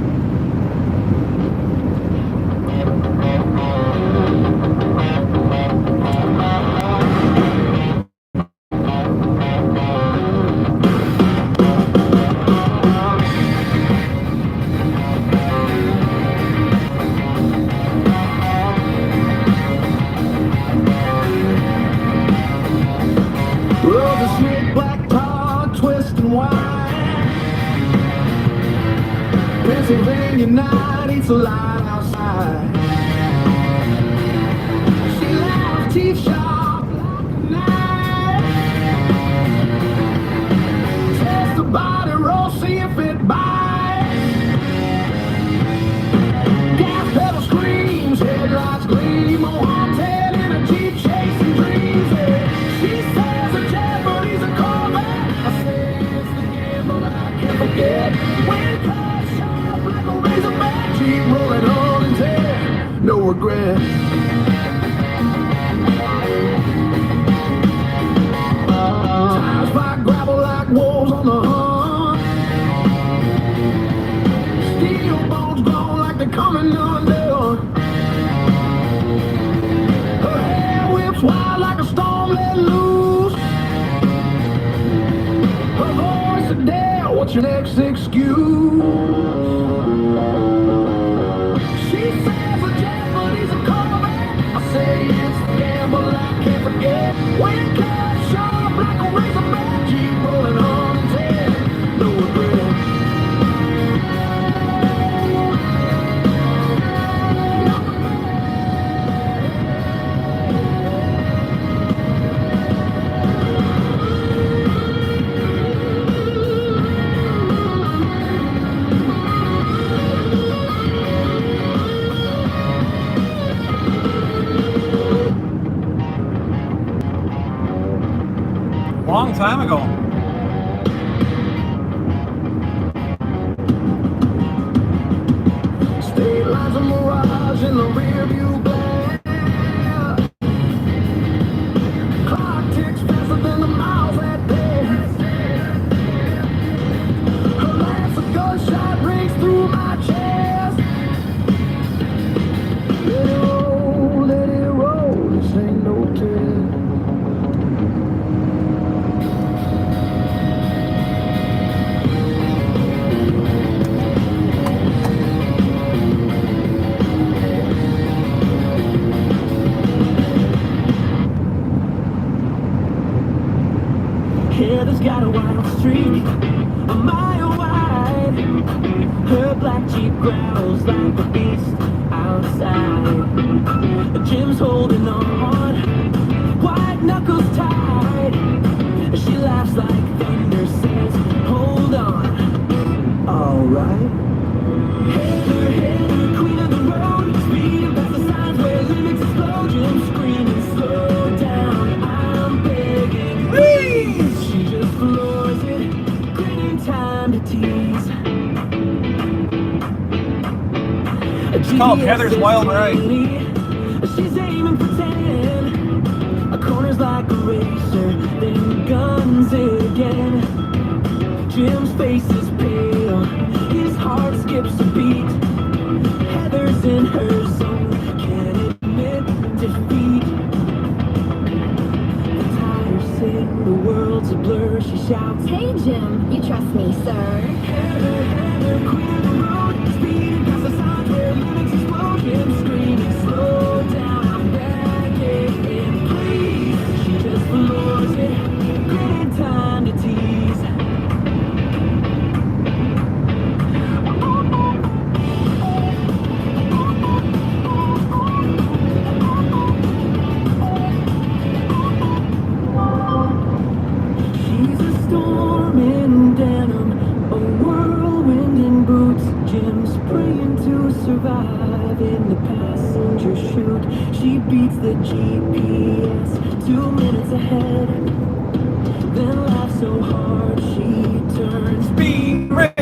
Well, the slick black tar twisting wine. Pennsylvania night, it's a light outside. She laughs teeth sharp like a knife. Test the body roll, see if it bites. Gas pedal screams, headlights gleam, oh, haunted in a Jeep chasing dreams. Yeah. She says a jet, but he's a Corvette. I say it's the gamble I can't forget. When cut sharp like a razorback, Jeep rolling on and dead, no regret. Tires fight gravel like wolves on the hunt. Steel bones gone like they're coming undone. Her hair whips wild like a storm let loose. Her voice Adele, what's your next excuse? She says a jet, but he's a Corvette. I say it's the gamble I can't forget. When it cuts sharp like a razorback, Jeep rolling on his head, no regret. long time ago. State lines of mirage in the rearview glare. Clock ticks faster than the miles that pass. Her last a gunshot rings through my chest. Let it roll, this ain't no test. Heather's got a wild streak, a mile wide. Her black Jeep growls like a beast outside. Jim's holding on, white knuckles tied. She laughs like thunder, says, hold on. Alright. Heather, Heather, queen of the road, speeding past the signs where limits explode. Jim screaming, slow down, I'm begging, please. She just floors it, grinning time to tease. It's called Heather's Wild Ride. She's aiming for 10. A corner's like a racer, then guns again. Jim's face is pale, his heart skips a beat. Heather's in her zone, can't admit defeat. The tires sing, the world's a blur, she shouts, Hey Jim, you trust me, sir? Heather, Heather, queen of the road, speeding past the signs where limits explode. Jim screaming, slow down, I'm begging, please. She just floors it, grinning time to tease. She's a storm in denim, a whirlwind in boots. Jim's praying to survive in the passenger chute. She beats the GPS 2 minutes ahead, then laughs so hard she turns Being red.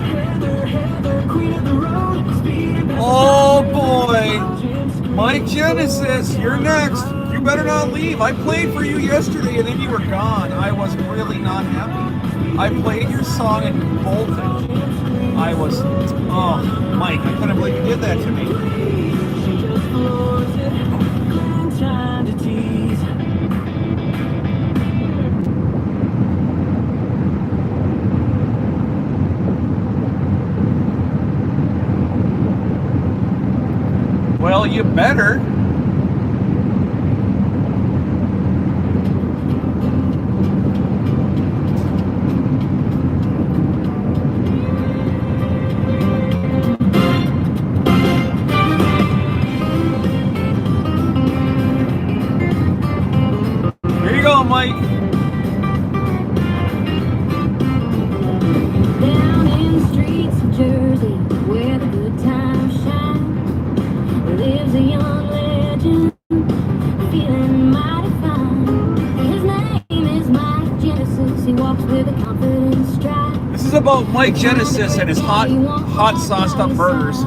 Heather, Heather, queen of the road, speeding past the Oh signs where boy. Jim's screaming, Mike Genesis, you're next. You better not leave. I played for you yesterday and then you were gone. I was really not happy. I played your song and you bolted. I was, oh, Mike, I couldn't believe you did that to me. she just floors it, grinning time to tease. Well, you better. Here you go, Mike. Down in the streets of Jersey, where the good times shine, lives a young legend, feeling mighty fine. His name is Mike Genesis. He walks with a confident stride. This is about Mike Genesis and his hot sauced up burgers.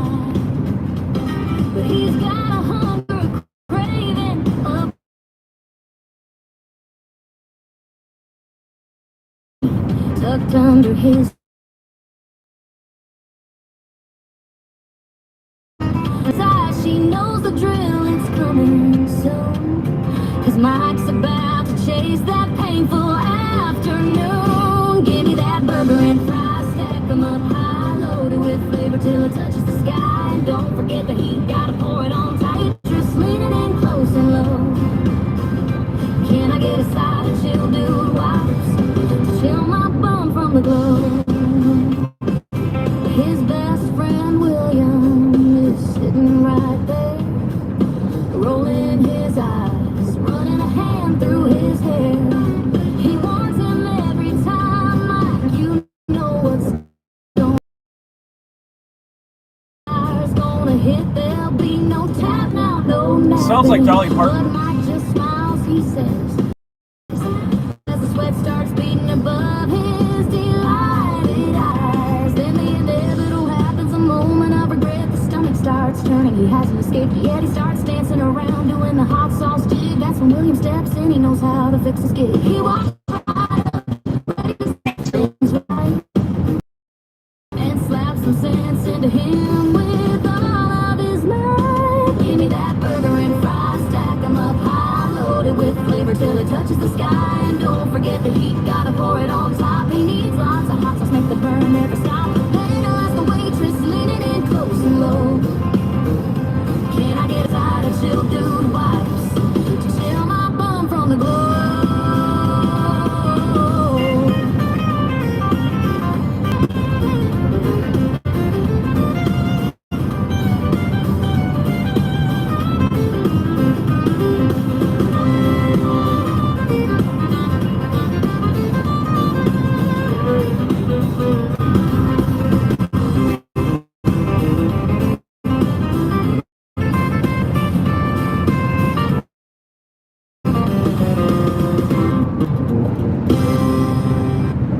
But he's got a hunger, a craving, tucked under his eyes. She knows the drill, it's coming soon. 'Cause Mike's about to chase that painful afternoon. Give me that burger and fries, stack them up high, loaded with flavor till it touches the sky. And don't forget the heat, gotta pour it on tight. Just leaning in close and low. Can I get a side of chill dude wipes to chill my bum from the glow? His best friend William is sitting right there, rolling his eyes, running a hand through his hair. He wants him every time, Mike, you know what's gonna hit, there'll be no tap now, no napping. Sounds like Dolly Parton. But Mike just smiles, he says, as the sweat starts beating above his delighted eyes. Then the inevitable happens, a moment of regret. The stomach starts turning, he hasn't escaped yet. He starts dancing around, doing the hot sauce jig. That's when William steps in, he knows how to fix his gig. He walks right up, ready to set things right, and slaps some sense into him with all of his might. Give me that burger and fries, stack 'em up high, loaded with flavor till it touches the sky. And don't forget the heat, gotta pour it on top. He needs lots of hot sauce, make the burn never stop. Later as the waitress leaning in close and low, can I get a side of chill dude wipes to chill my bum from the glow?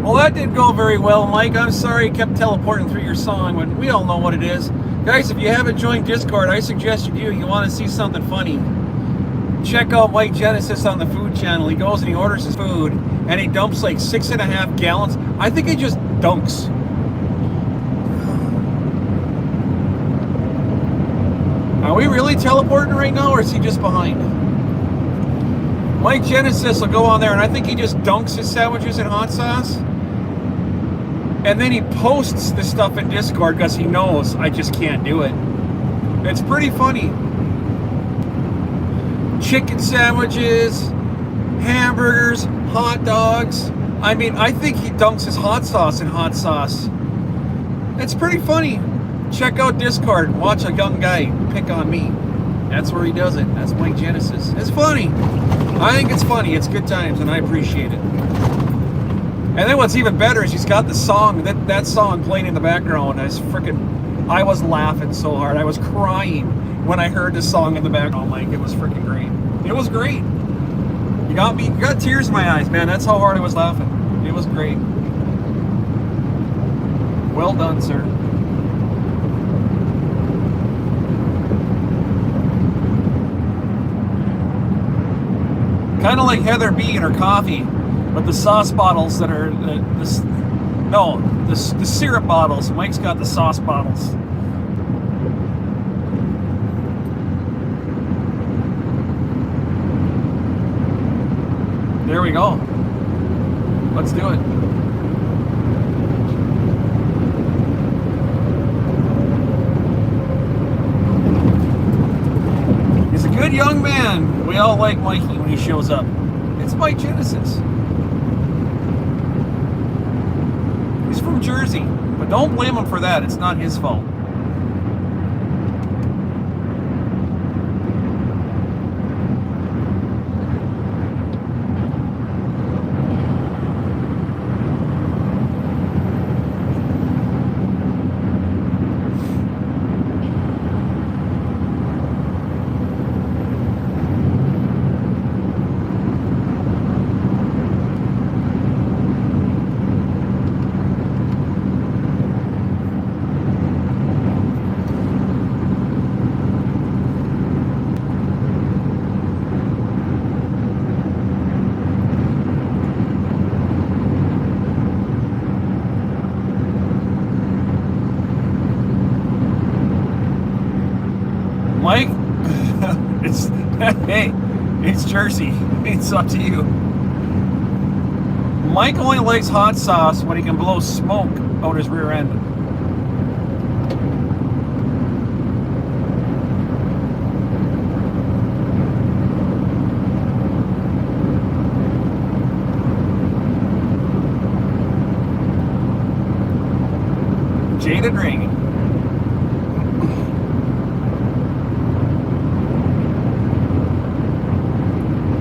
Well, that didn't go very well, Mike. I'm sorry it kept teleporting through your song, but we all know what it is. Guys, if you haven't joined Discord, I suggest you do. You want to see something funny, check out White Genesis on the food channel. He goes and he orders his food, and he dumps like 6.5 gallons. I think he just dunks. Are we really teleporting right now, or is he just behind? White Genesis will go on there, and I think he just dunks his sandwiches in hot sauce. And then he posts the stuff in Discord because he knows I just can't do it. It's pretty funny. Chicken sandwiches, hamburgers, hot dogs. I mean, I think he dunks his hot sauce in hot sauce. It's pretty funny. Check out Discord and watch a young guy pick on me. That's where he does it. That's White Genesis. It's funny. I think it's funny. It's good times, and I appreciate it. And then what's even better is he's got the song, that song playing in the background. I was laughing so hard. I was crying when I heard the song in the background. Like, it was freaking great. It was great. You got tears in my eyes, man. That's how hard I was laughing. It was great. Well done, sir. Kind of like Heather B and her coffee. But the sauce bottles that are the syrup bottles. Mike's got the sauce bottles. There we go. Let's do it. He's a good young man. We all like Mikey when he shows up. It's Mike Genesis. He's from Jersey, but don't blame him for that. It's not his fault. Mike, it's Jersey. It's up to you. Mike only likes hot sauce when he can blow smoke out his rear end. Jaded ring.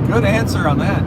Good answer on that.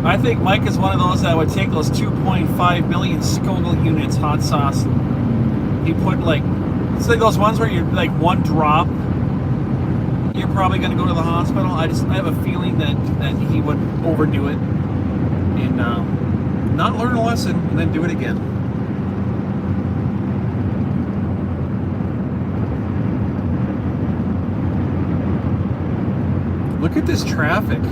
I think Mike is one of those that would take those 2.5 million Scoville units hot sauce. He put like, it's like those ones where you're like one drop, you're probably going to go to the hospital. I have a feeling that he would overdo it and not learn a lesson and then do it again. Look at this traffic.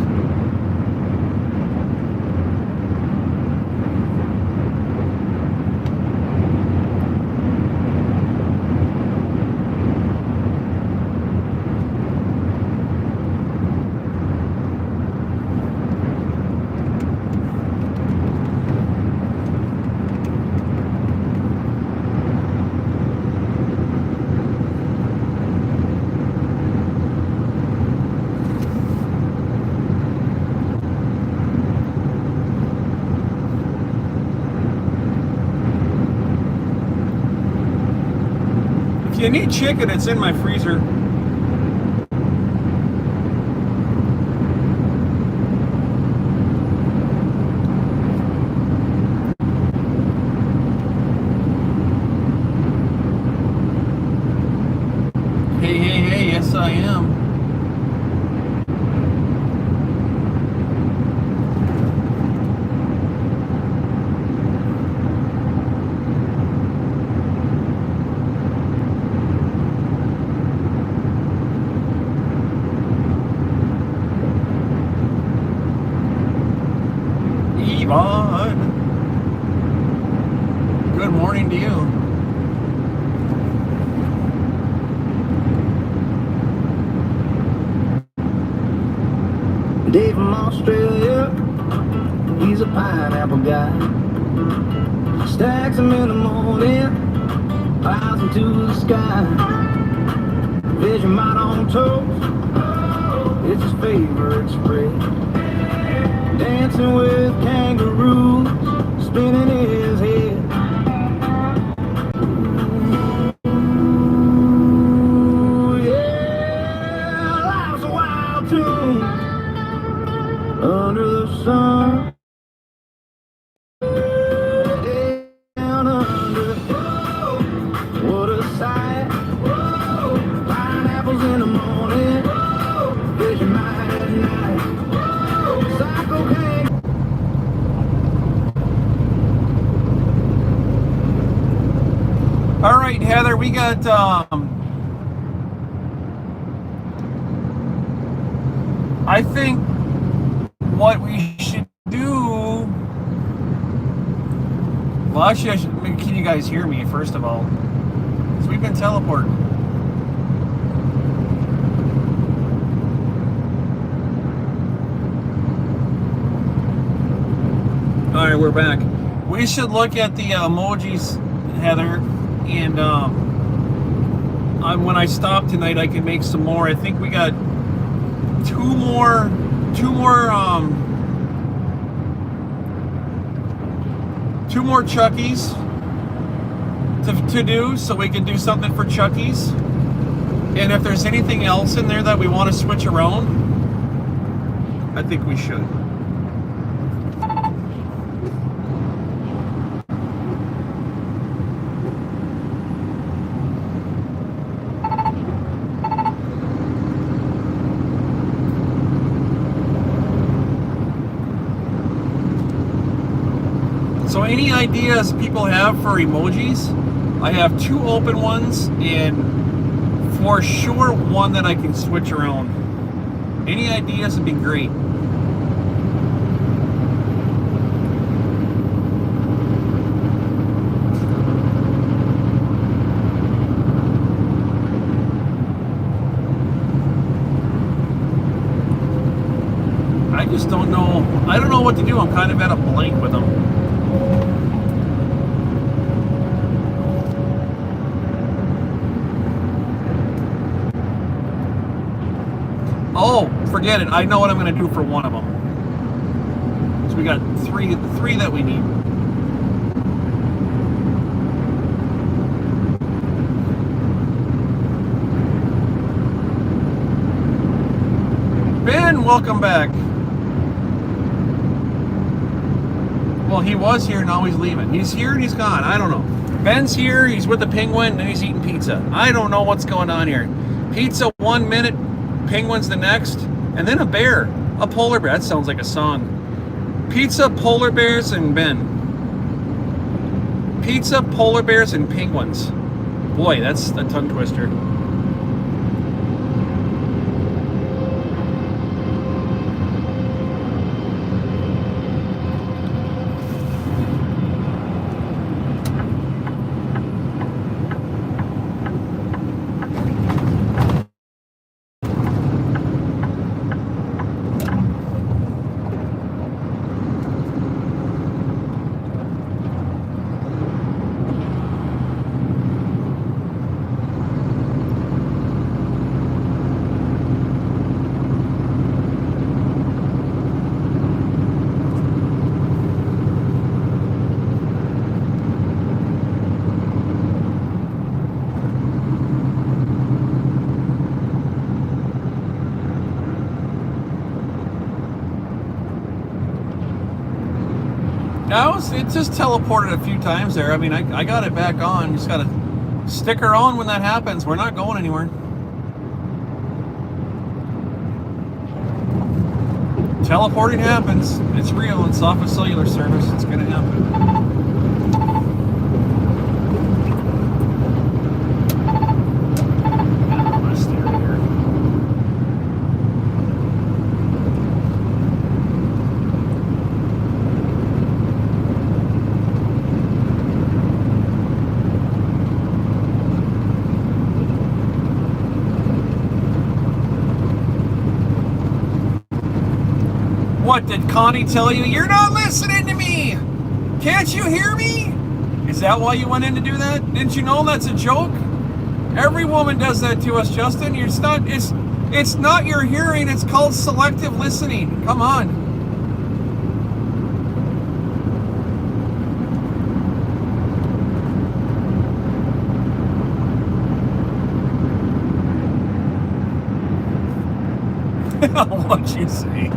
If you need chicken, it's in my freezer. Hey, yes I am. Good morning to you. Dave from Australia, he's a pineapple guy. Stacks them in the morning, flies them to the sky. Vegemite on toast, it's his favorite spread. Dancing with kangaroos, spinning his head. Ooh, yeah, life's a wild tune under the sun. Down under, what a sight. Pineapples in the morning, Vegemite at night. Psycho gang. All right, Heather, we got I think what we should do. Well, actually, can you guys hear me first of all? So we've been teleporting. All right, we're back. We should look at the emojis, Heather, and when I stop tonight, I can make some more. I think we got two more Chuckies to do, so we can do something for Chuckies. And if there's anything else in there that we want to switch around, I think we should. So any ideas people have for emojis? I have 2 open ones and for sure one that I can switch around. Any ideas would be great. I just don't know. I don't know what to do. I'm kind of at a blank with them. Oh, forget it. I know what I'm going to do for one of them. So we got three that we need. Ben, welcome back. Well, he was here, now he's leaving. He's here and he's gone. I don't know. Ben's here, he's with the penguin, and he's eating pizza. I don't know what's going on here. Pizza 1 minute, penguins the next, and then a bear. A polar bear. That sounds like a song. Pizza, polar bears, and Ben. Pizza, polar bears, and penguins. Boy, that's a tongue twister. It just teleported a few times there. I mean, I got it back on. Just gotta stick around when that happens. We're not going anywhere. Teleporting happens. It's real. It's off a cellular service. It's gonna happen. What did Connie tell you? You're not listening to me! Can't you hear me? Is that why you went in to do that? Didn't you know that's a joke? Every woman does that to us, Justin. It's not your hearing, it's called selective listening. Come on. What'd you say?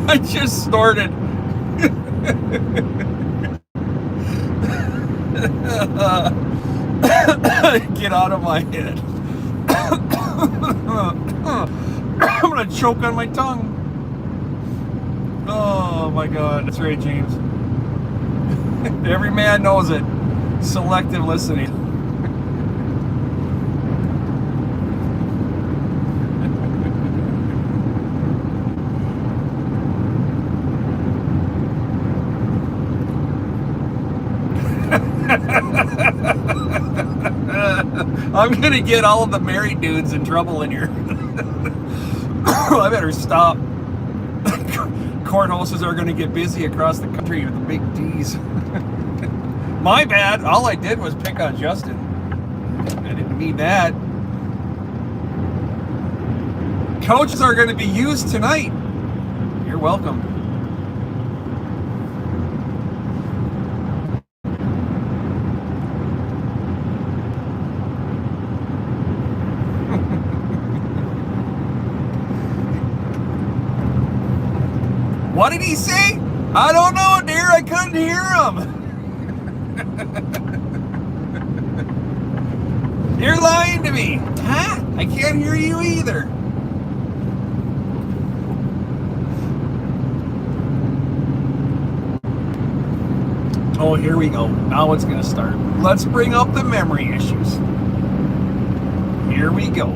I just snorted. Get out of my head. I'm gonna choke on my tongue. Oh my God, that's right, James. Every man knows it. Selective listening. I'm gonna get all of the married dudes in trouble in here. I better stop. Courthouses are gonna get busy across the country with the big D's. My bad. All I did was pick on Justin. I didn't mean that. Coaches are gonna be used tonight. You're welcome. What did he say? I don't know, dear. I couldn't hear him. You're lying to me. Huh? I can't hear you either. Oh, here we go. Now it's going to start. Let's bring up the memory issues. Here we go.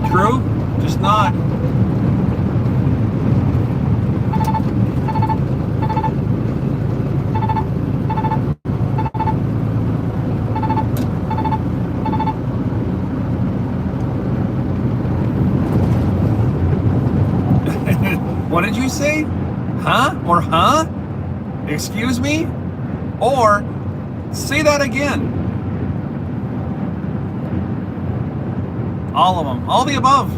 True? Just not. What did you say? Huh? Or huh? Excuse me? Or say that again. All of them. All the above.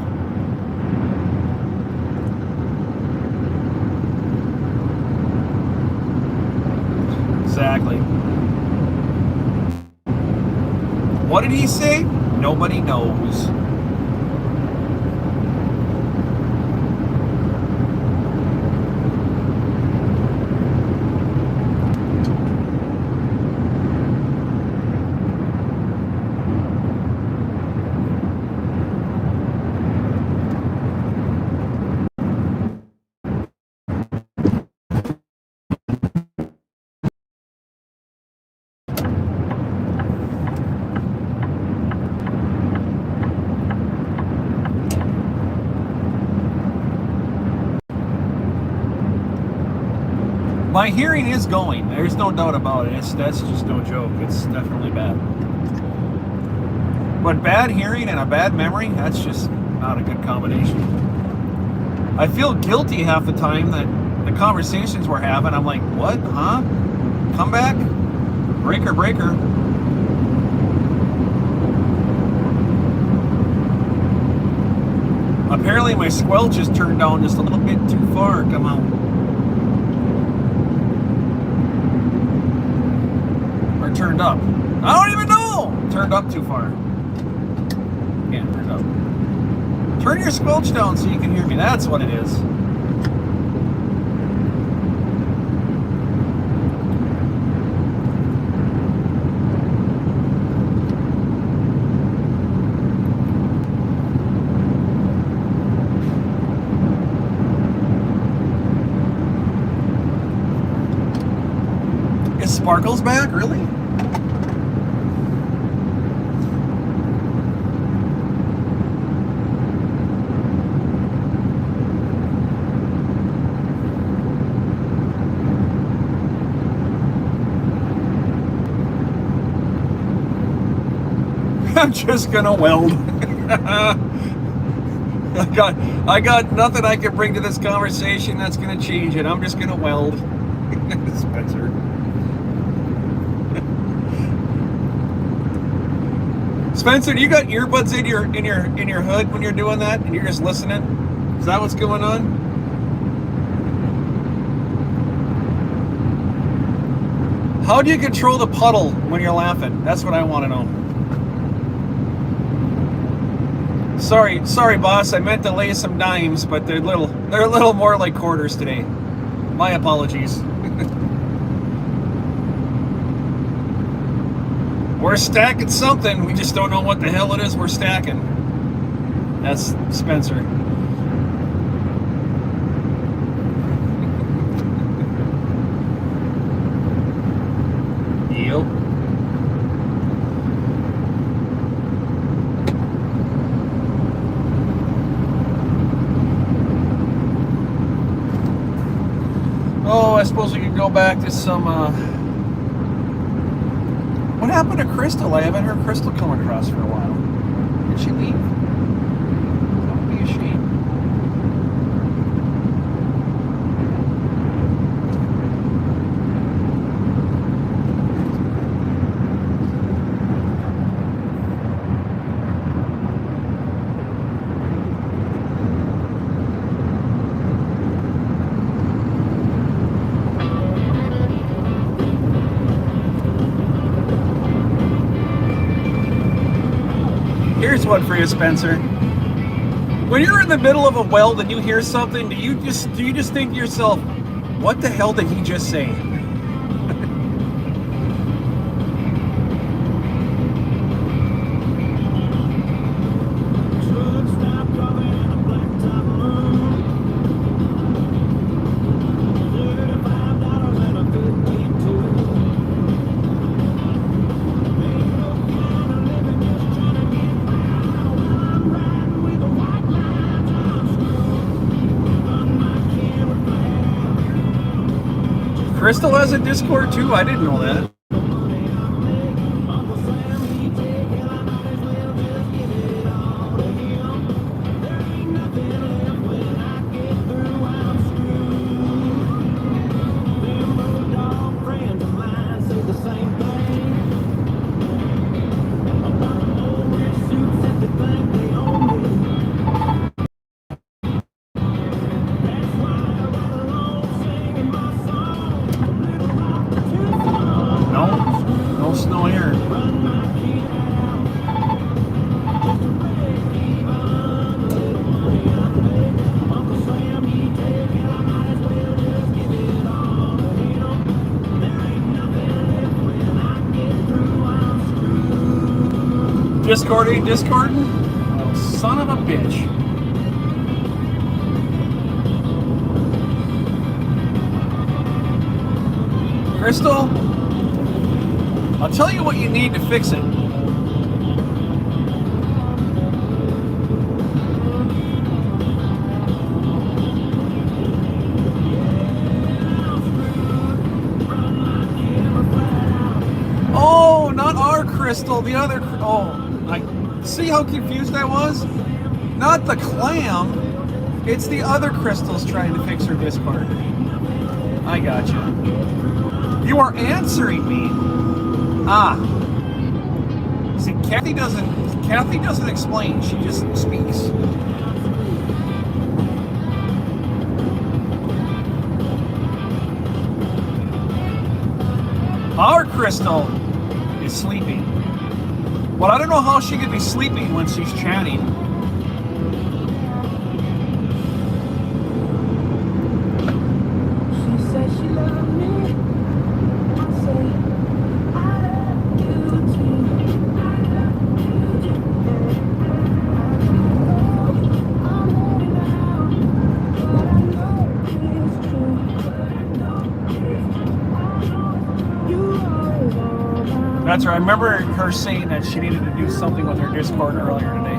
Exactly. What did he say? Nobody knows. My hearing is going. There's no doubt about it. That's just no joke. It's definitely bad. But bad hearing and a bad memory, that's just not a good combination. I feel guilty half the time that the conversations we're having, I'm like, what? Huh? Come back? Breaker, breaker. Apparently my squelch is turned down just a little bit too far. Come on. Or turned up. I don't even know! Turned up too far. Yeah, turned up. Turn your squelch down so you can hear me. That's what it is. Is Sparkles back? Really? I'm just gonna weld. I got nothing I can bring to this conversation that's gonna change it. I'm just gonna weld. Spencer. Spencer, do you got earbuds in your hood when you're doing that and you're just listening? Is that what's going on? How do you control the puddle when you're laughing? That's what I want to know. Sorry, boss. I meant to lay some dimes, but they're a little more like quarters today. My apologies. We're stacking something. We just don't know what the hell it is we're stacking. That's Spencer. Yep. Oh, I suppose we could go back to some, what happened to Crystal? I haven't heard Crystal come across for a while. Did she leave? That would be a shame. Here's one for you, Spencer. When you're in the middle of a weld and you hear something, do you just think to yourself, what the hell did he just say? Crystal has a Discord too? I didn't know that. No snow here. Discording? Oh, son of a bitch. Crystal, I'll tell you what you need to fix it. Oh, not our Crystal, the other. Oh, like, see how confused I was? Not the clam. It's the other Crystal's trying to fix her Discord. I gotcha. You are answering me. Ah. See, Kathy doesn't explain. She just speaks. Our Crystal is sleeping. Well, I don't know how she could be sleeping when she's chatting. She said she loved me. I say I love you too. I love you too. I'm holding out, but I know it's true. You always are. That's right. I remember her saying that she needed to do something with her Discord earlier today.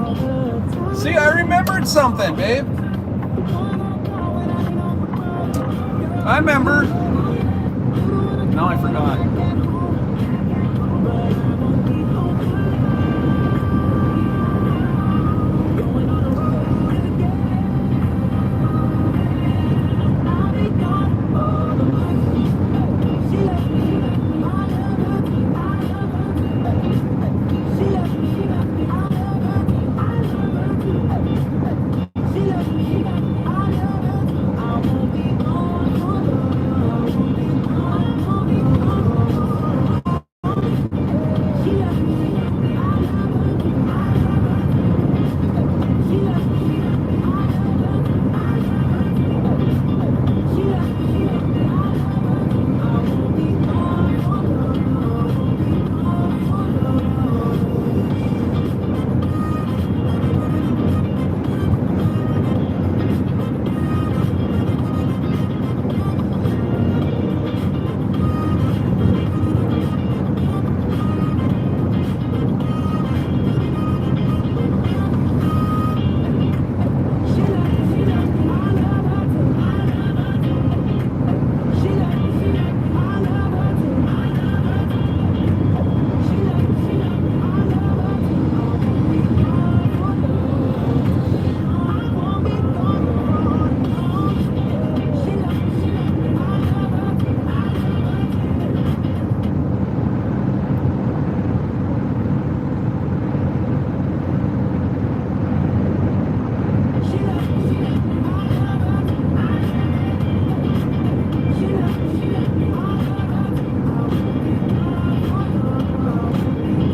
See, I remembered something, babe. I remember. Now I forgot.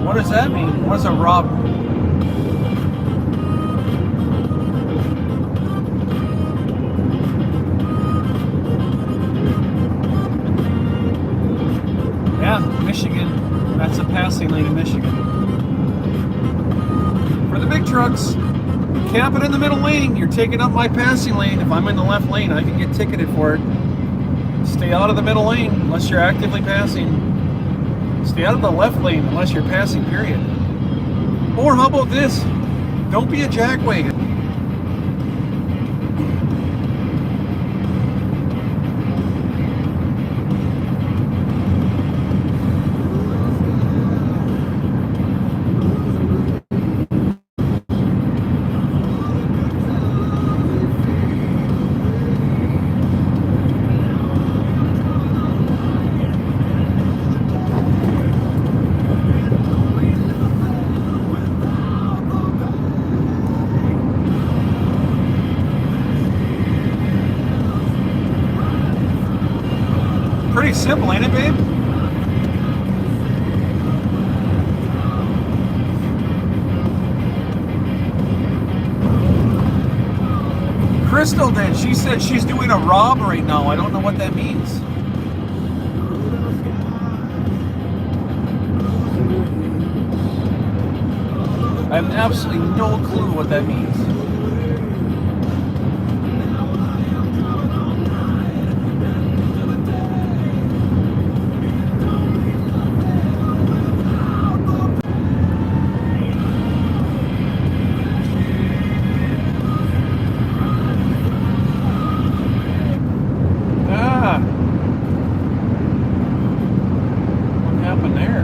What does that mean? What's a rob? Yeah, Michigan. That's a passing lane in Michigan. For the big trucks, camp it in the middle lane. You're taking up my passing lane. If I'm in the left lane, I can get ticketed for it. Stay out of the middle lane unless you're actively passing. Stay out of the left lane unless you're passing, period. Or how about this? Don't be a jackwagon. simple, ain't it, babe? Crystal did. She said she's doing a rob right now. I don't know what that means. I have absolutely no clue what that means. What happened there?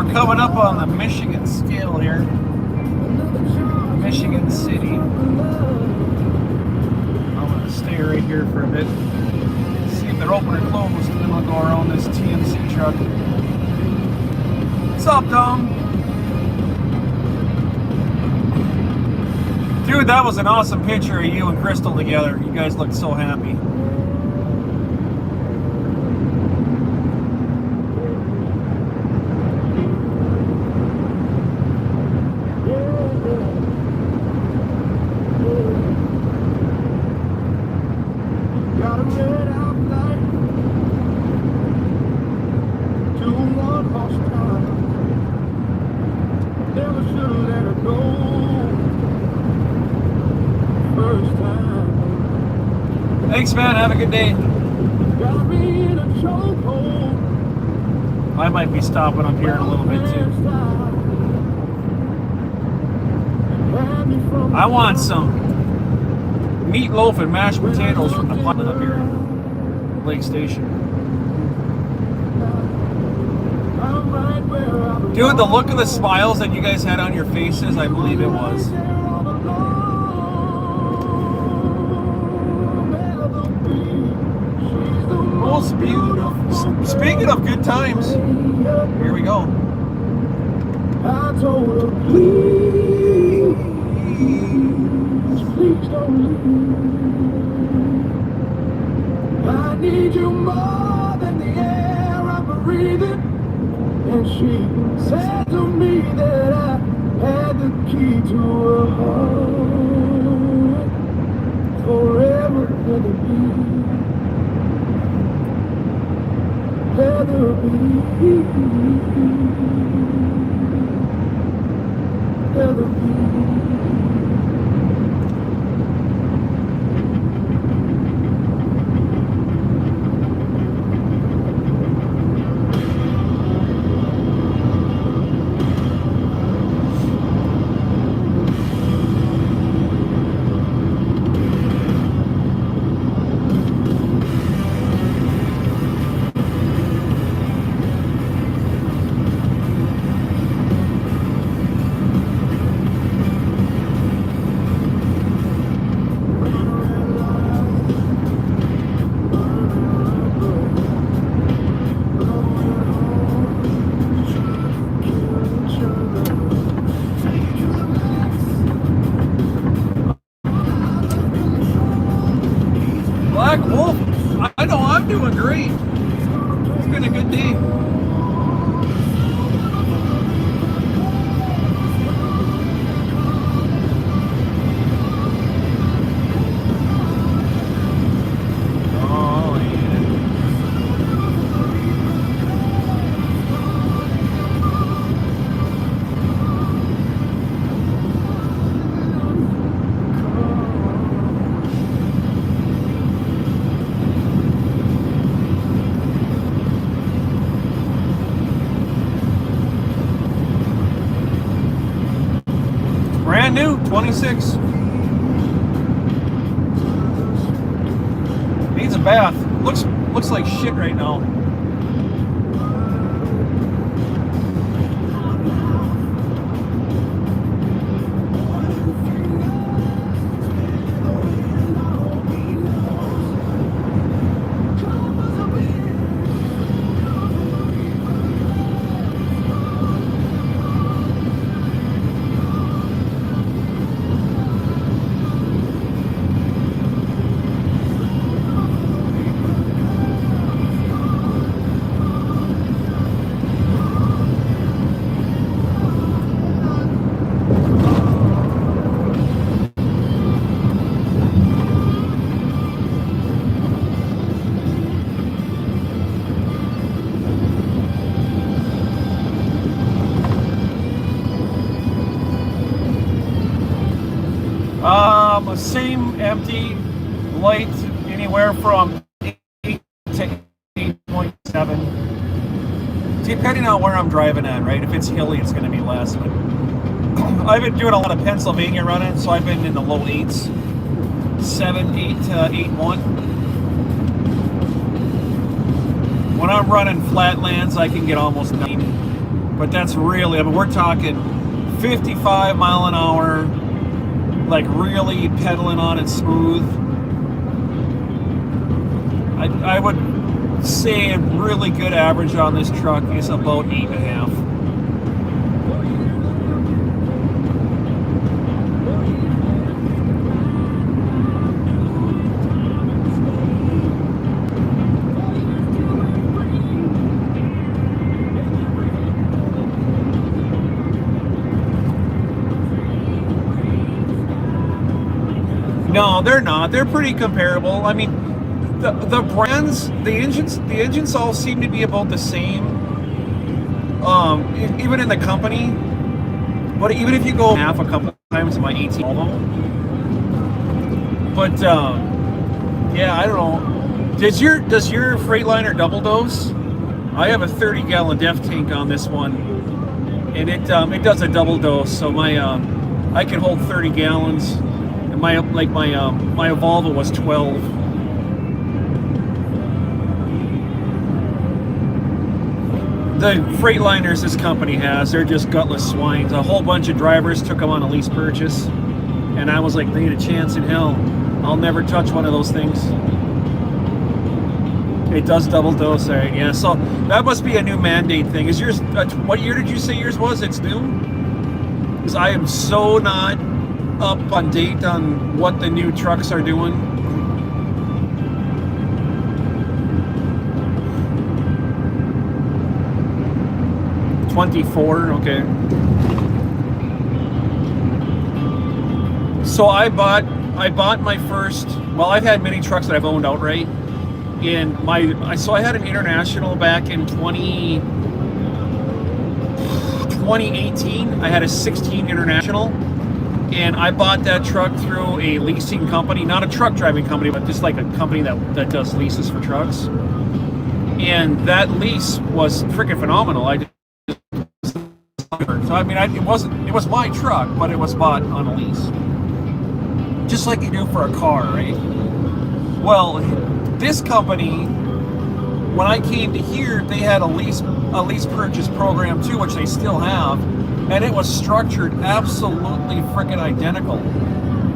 we're coming up on the Michigan scale here. Michigan City. I'm going to stay right here for a bit. See if they're open or closed, and then we'll go around this TMC truck. What's up, Dom? Dude, that was an awesome picture of you and Crystal together. You guys looked so happy. Got a red out light, 2-1 horsepower. Never should've let her go. First time. Thanks, man. Have a good day. Got me in a chokehold. I might be stopping up here in a little bit too. I want some meatloaf and mashed potatoes from the plant up here, Lake Station. Dude, the look of the smiles that you guys had on your faces, I believe it was. Most beautiful. Speaking of good times, here we go. I told her, please don't leave. I need you more than the air I'm breathing. And she said to me that I had the key to her heart. Forever and a Heather B. Heather B. Black Wolf, I know I'm doing great. It's been a good day. Oh, yeah. Brand new, 26. Needs a bath. Looks like shit right now. Same empty, light, anywhere from 8 to 8.7. Depending on where I'm driving at, right? If it's hilly, it's going to be less. But I've been doing a lot of Pennsylvania running, so I've been in the low 8s. 7, 8 to 8.1. When I'm running flatlands, I can get almost 9. But that's really, I mean, we're talking 55 mile an hour, like really pedaling on it smooth. I would say a really good average on this truck is about 8.5. No, they're not. They're pretty comparable. I mean, the brands, the engines all seem to be about the same. Even in the company. But even if you go half a couple times in my 18 Volvo. But yeah, I don't know. Does your Freightliner double dose? I have a 30-gallon def tank on this one, and it does a double dose. So my I can hold 30 gallons, and my Volvo was 12. The Freightliners this company has, they're just gutless swines. A whole bunch of drivers took them on a lease purchase, and I was like, they ain't a chance in hell. I'll never touch one of those things. It does double dose, right? Yeah, so that must be a new mandate thing. Is yours, what year did you say yours was? It's new? Because I am so not up on date on what the new trucks are doing. '24, okay. So I bought my first. Well, I've had many trucks that I've owned outright. So I had an International back in 2018. I had a 16 International, and I bought that truck through a leasing company, not a truck driving company, but just like a company that does leases for trucks. And that lease was freaking phenomenal. So I mean, it was my truck, but it was bought on a lease, just like you do for a car, right? Well, this company, when I came to here, they had a lease purchase program too, which they still have, and it was structured absolutely freaking identical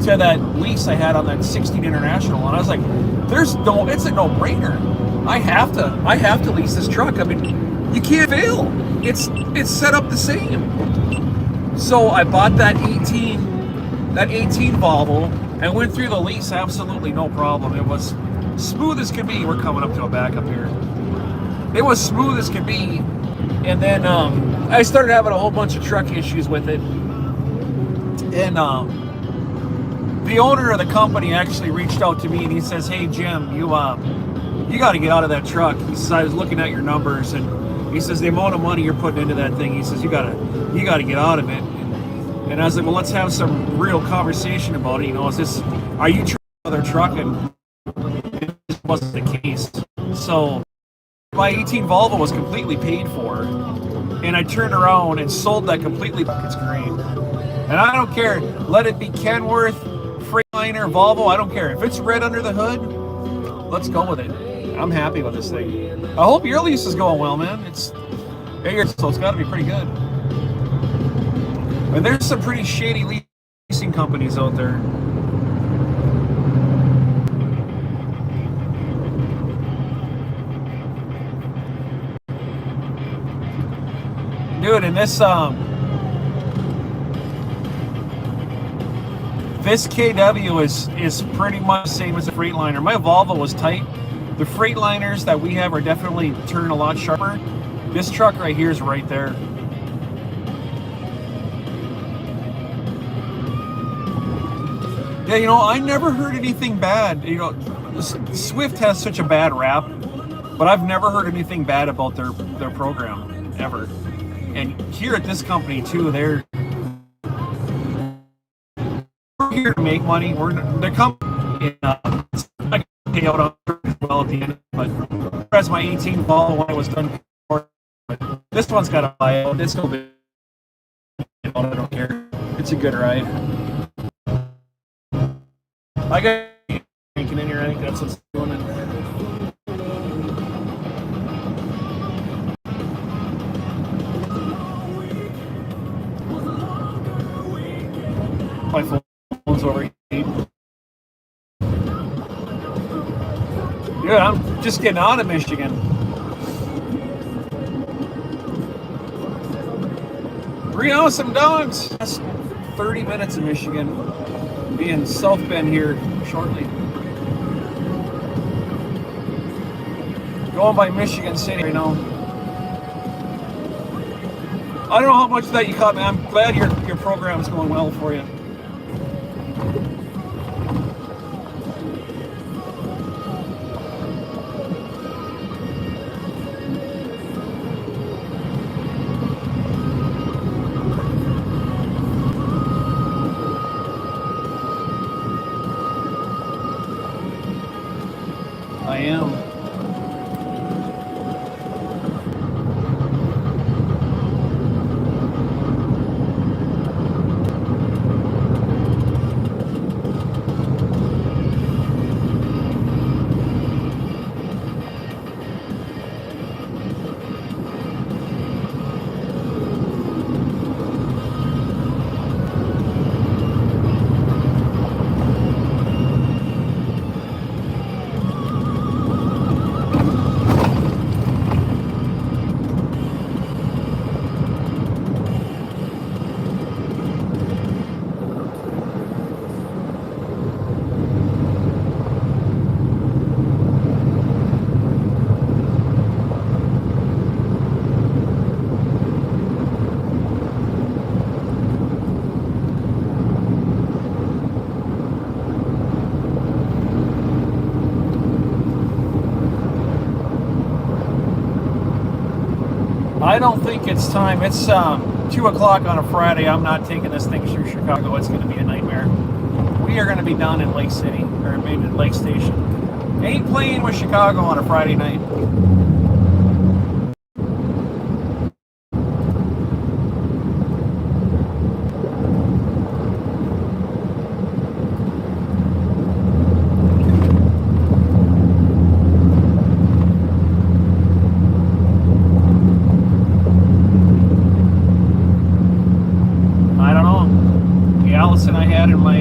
to that lease I had on that 16 International, and I was like, it's a no-brainer. I have to lease this truck. I mean, you can't fail. It's set up the same. So I bought that 18 Volvo and went through the lease absolutely no problem. It was smooth as can be. We're coming up to a backup here. It was smooth as can be. And then I started having a whole bunch of truck issues with it. And the owner of the company actually reached out to me and he says, "Hey Jim, you got to get out of that truck." He says, "I was looking at your numbers, and he says the amount of money you're putting into that thing, he says you gotta get out of it." And I was like, "Well, let's have some real conversation about it. You know, are you trying another truck?" And it just wasn't the case. So my 18 Volvo was completely paid for, and I turned around and sold that completely buckets green. And I don't care. Let it be Kenworth, Freightliner, Volvo. I don't care if it's red under the hood. Let's go with it. I'm happy with this thing. I hope your lease is going well, man. So it's got to be pretty good. And there's some pretty shady leasing companies out there. Dude, and this KW is pretty much the same as a Freightliner. My Volvo was tight. The Freightliners that we have are definitely turn a lot sharper. This truck right here is right there. Yeah, you know, I never heard anything bad. You know, Swift has such a bad rap, but I've never heard anything bad about their program, ever. And here at this company too, we're here to make money. The company, I can pay out on as well at the end, but as my 18 Volvo when I was done before, but this one's got a buyout. It's no big deal. I don't care. It's a good ride. I got drinking in here. I think that's what's doing it. overheat. Yeah, I'm just getting out of Michigan. Bring out some dogs. That's 30 minutes in Michigan. Be in South Bend here shortly. Going by Michigan City right now. I don't know how much of that you caught, man. I'm glad your program is going well for you. I am. I don't think it's time. It's 2 o'clock on a Friday. I'm not taking this thing through Chicago. It's going to be a nightmare. We are going to be down in Lake City, or maybe Lake Station. Ain't playing with Chicago on a Friday night. I had in my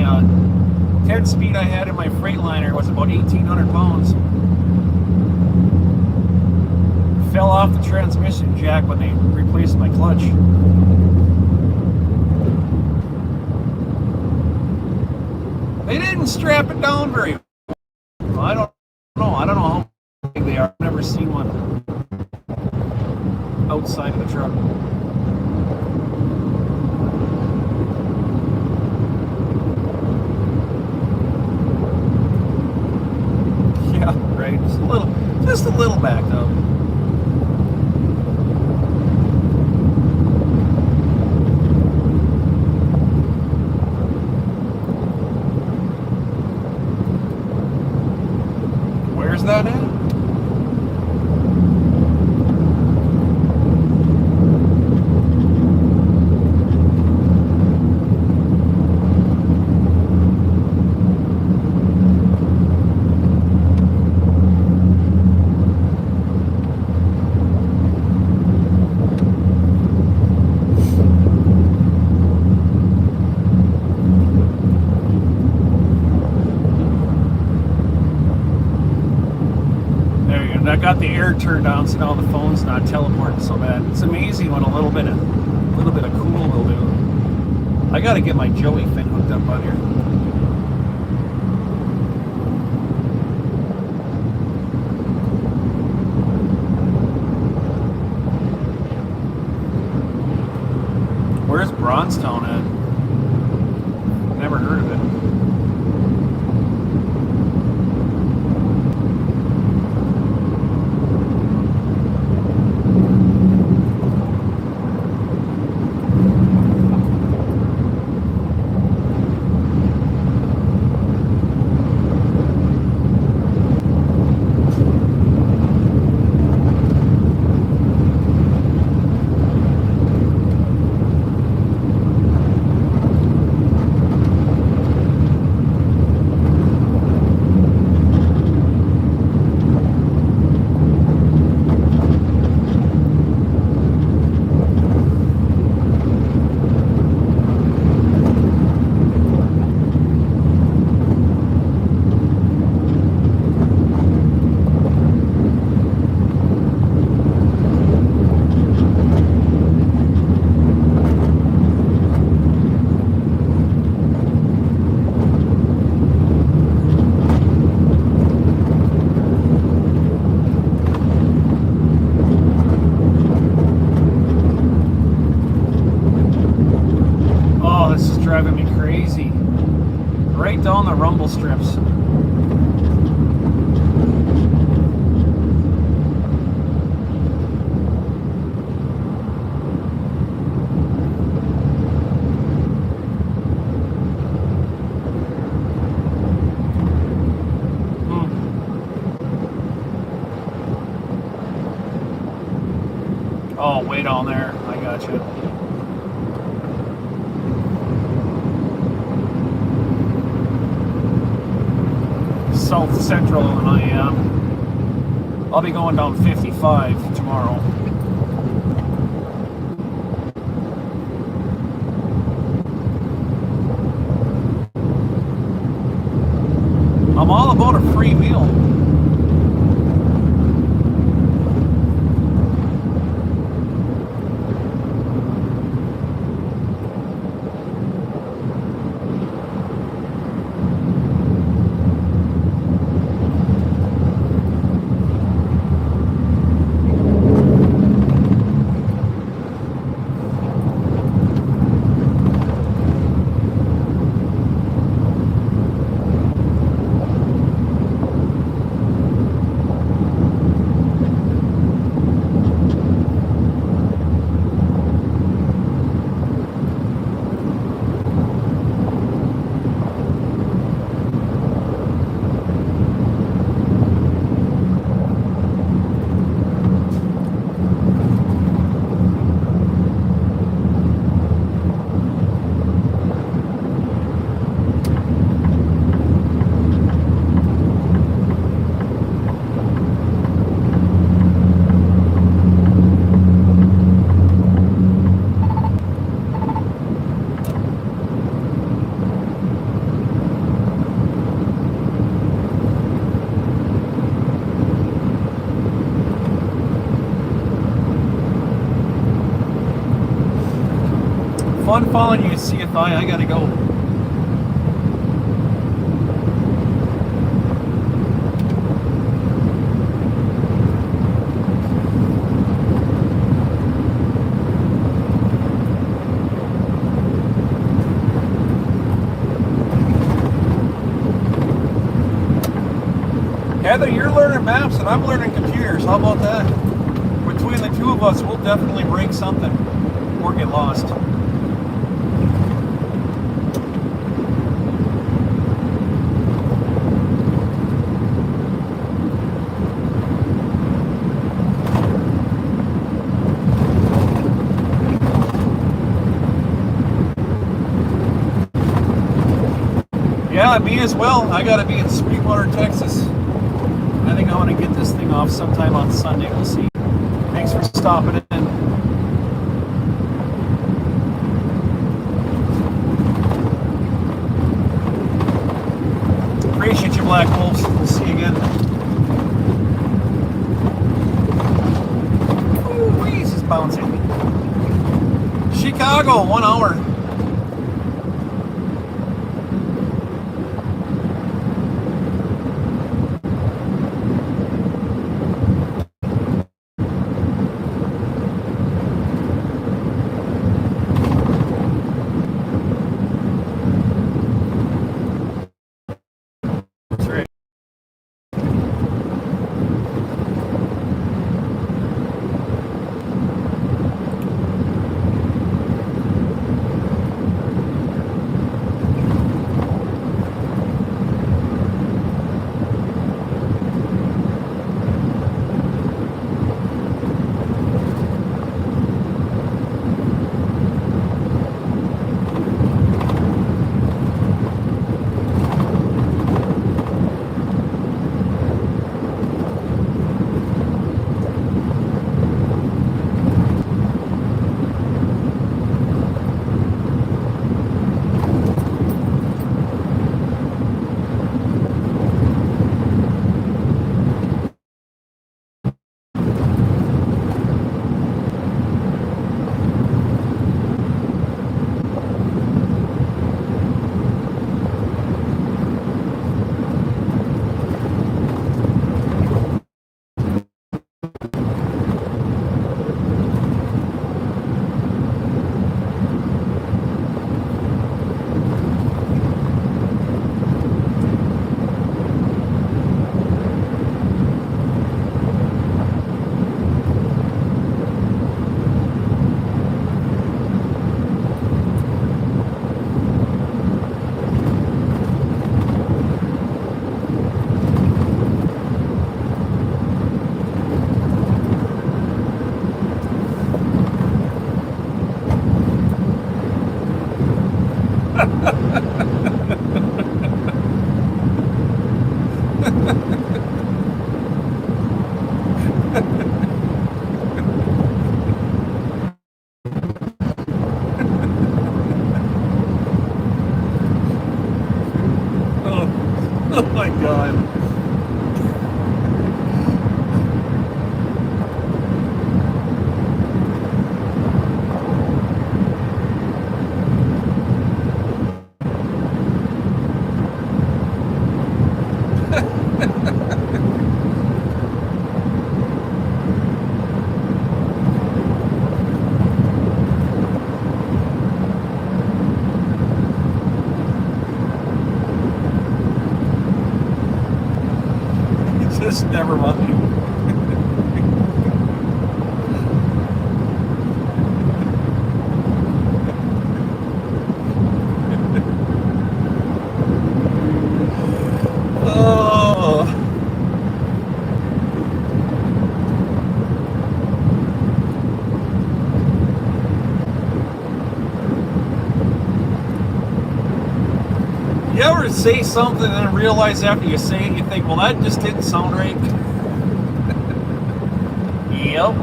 10 speed I had in my Freightliner was about 1,800 pounds. Fell off the transmission jack when they replaced my clutch. They didn't strap it down very well. I don't know how big they are. I've never seen one outside of the truck. Right, just a little backed up. Where's that at? I got the air turned on, so now the phone's not teleporting so bad. It's amazing what a little bit of cool will do. I got to get my Joey thing hooked up on here. Where's Bronstown at? Never heard of it. vegetable strips. Oh, way down there. I got you. South Central Illinois, yeah. I'll be going down 55 tomorrow. I'm all about a free meal. Fun following you, CFI. I gotta go. Heather, you're learning maps and I'm learning computers. How about that? Between the two of us, we'll definitely break something or get lost. Yeah, me as well. I gotta be in Sweetwater, Texas. I think I want to get this thing off sometime on Sunday. We'll see. Thanks for stopping in. Appreciate you, Black Wolves. We'll see you again. Ooh, this is bouncing. Chicago, 1 hour. Oh my God. Just never mind. Oh. You ever say something and then realize after you say it, you think, well, that just didn't sound right? Yep.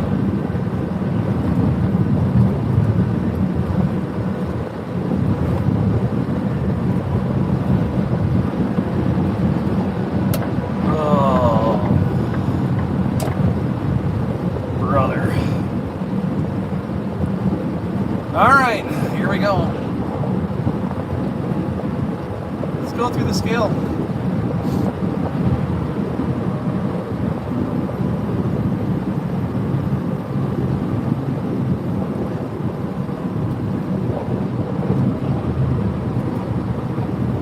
Oh, brother. All right, here we go. Let's go through the scale.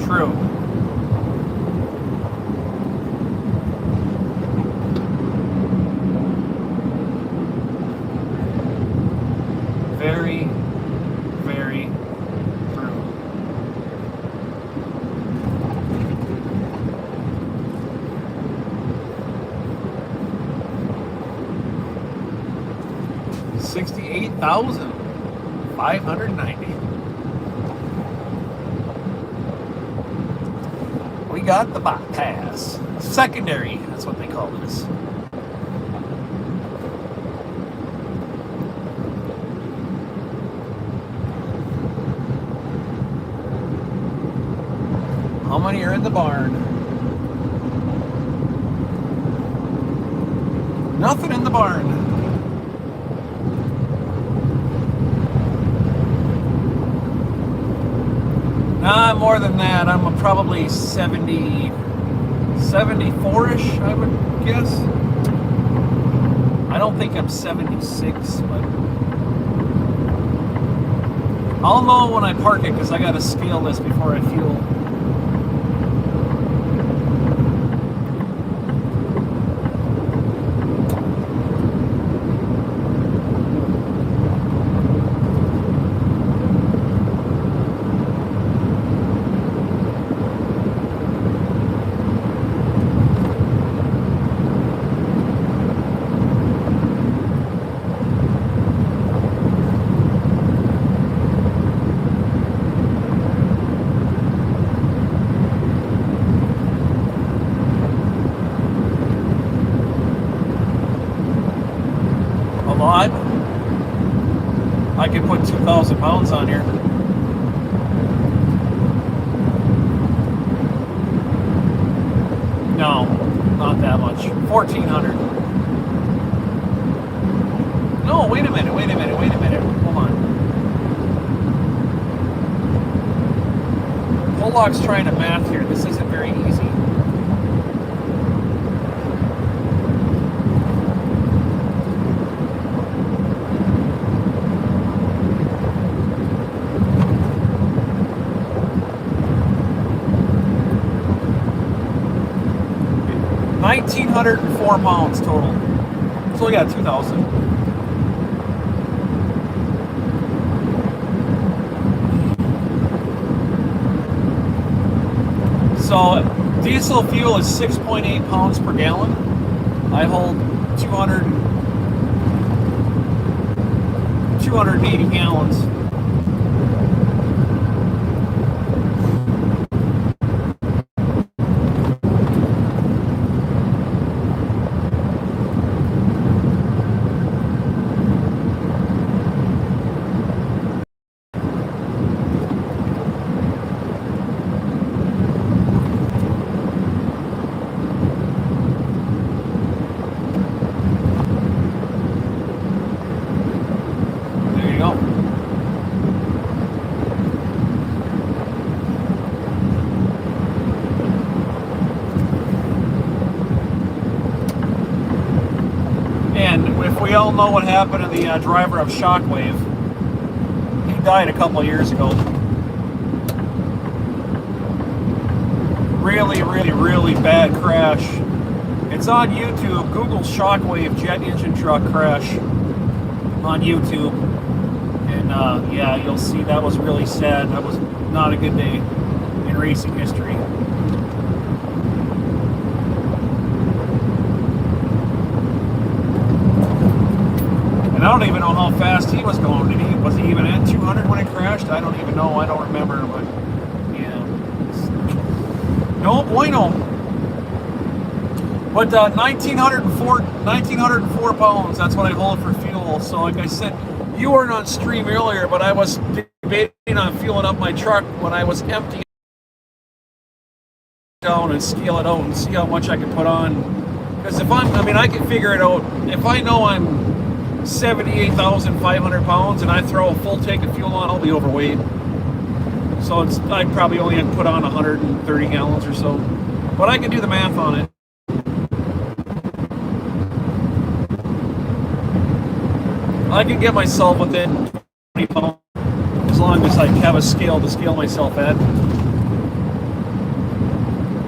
True. Very, very true. $68,590. We got the bypass. Secondary, that's what they call this. How many are in the barn? Nothing in the barn. Nah, more than that. I'm probably 74-ish, I would guess. I don't think I'm 76, but I'll know when I park it because I got to scale this before I fuel. I could put 2,000 pounds on here. No, not that much. 1,400. No, wait a minute. Hold on. Pollock's trying to math here. This isn't very easy. $1,904 pounds total. So we got 2,000. So diesel fuel is 6.8 pounds per gallon. I hold 280 gallons. go. And if we all know what happened to the driver of Shockwave, he died a couple of years ago. Really, really, really bad crash. It's on YouTube. Google Shockwave jet engine truck crash on YouTube. And yeah, you'll see that was really sad. That was not a good day in racing history. And I don't even know how fast he was going. Was he even at 200 when it crashed? I don't even know. I don't remember. But yeah, no bueno. But 1,904 pounds. That's what I hold for fuel. So like I said, you weren't on stream earlier, but I was debating on fueling up my truck when I was empty down and scale it out and see how much I can put on. Because if I can figure it out. If I know I'm 78,500 pounds and I throw a full tank of fuel on, I'll be overweight. So I'd probably only have to put on 130 gallons or so. But I can do the math on it. I can get myself within 20 pounds as long as I have a scale to scale myself at.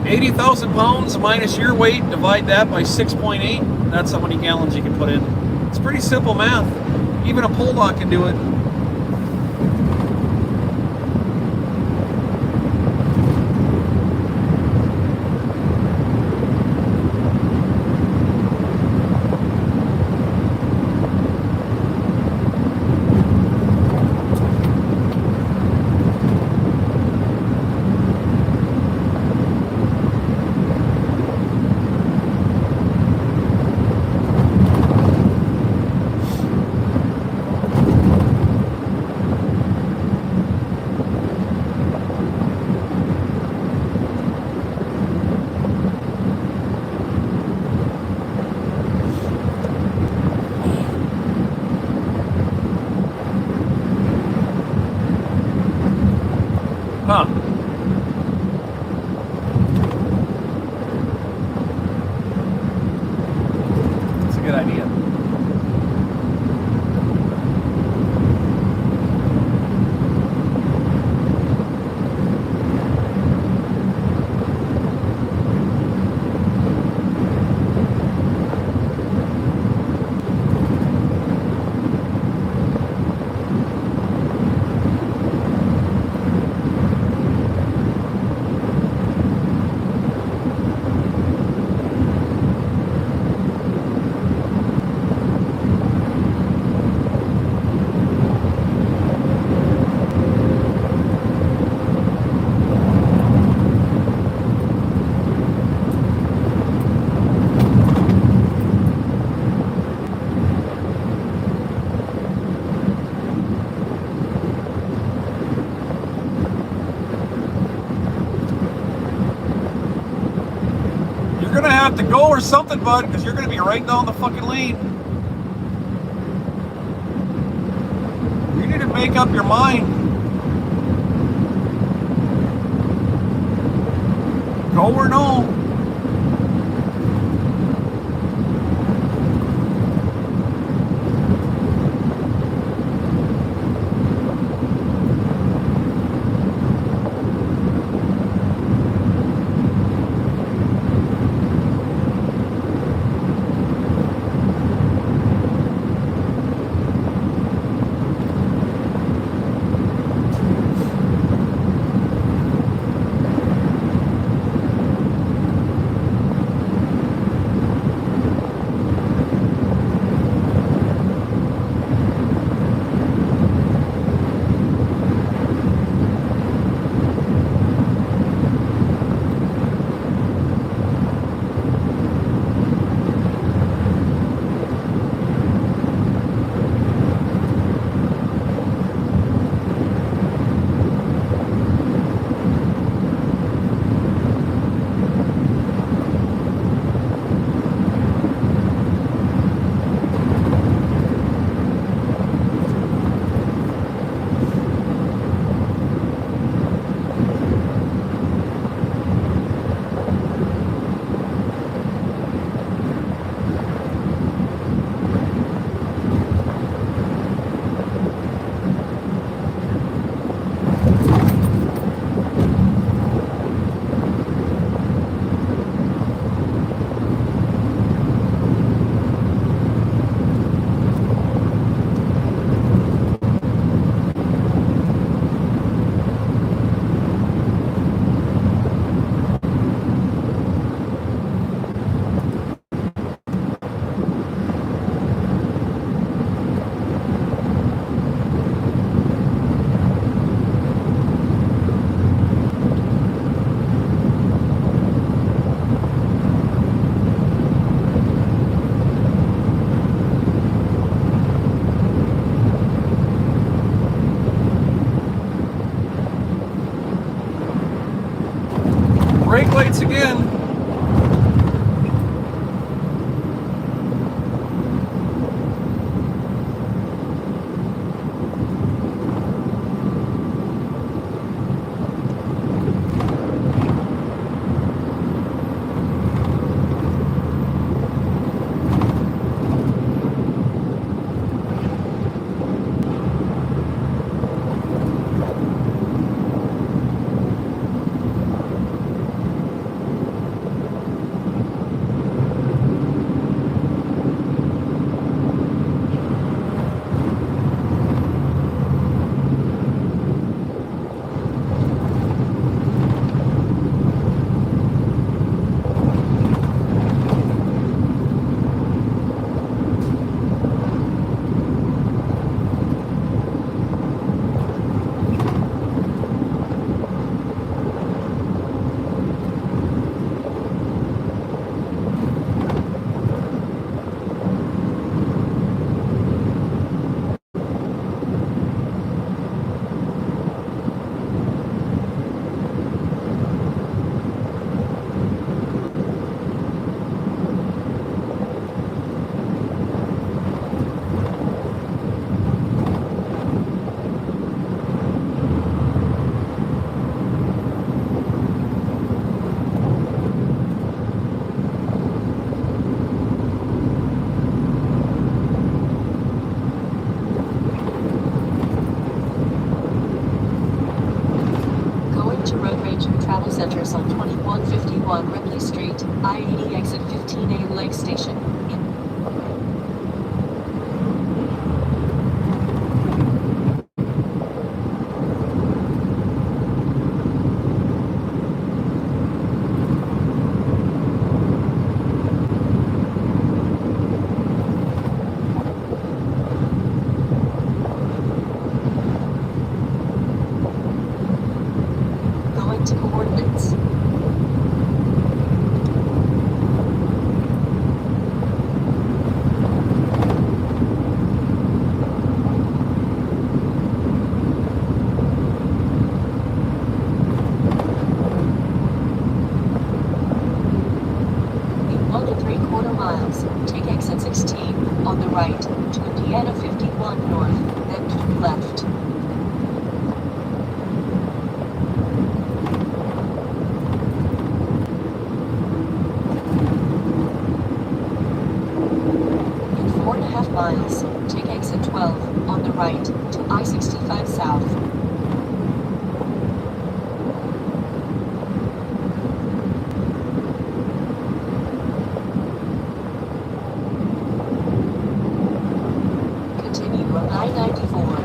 80,000 pounds minus your weight, divide that by 6.8. That's how many gallons you can put in. It's pretty simple math. Even a pole dog can do it. Huh. That's a good idea. You're gonna have to go or something, bud, because you're gonna be right down the fucking lane. You need to make up your mind. Go or no. brake lights again. Travel centers on 2151 Ripley Street, I-80 exit 15A Lake Station. Going to coordinates. In 1 3/4 miles, take exit 16 on the right to Indiana 51 north, then keep left. In 4.5 miles, take exit 12 on the right to I-65 south. Continue on I-94.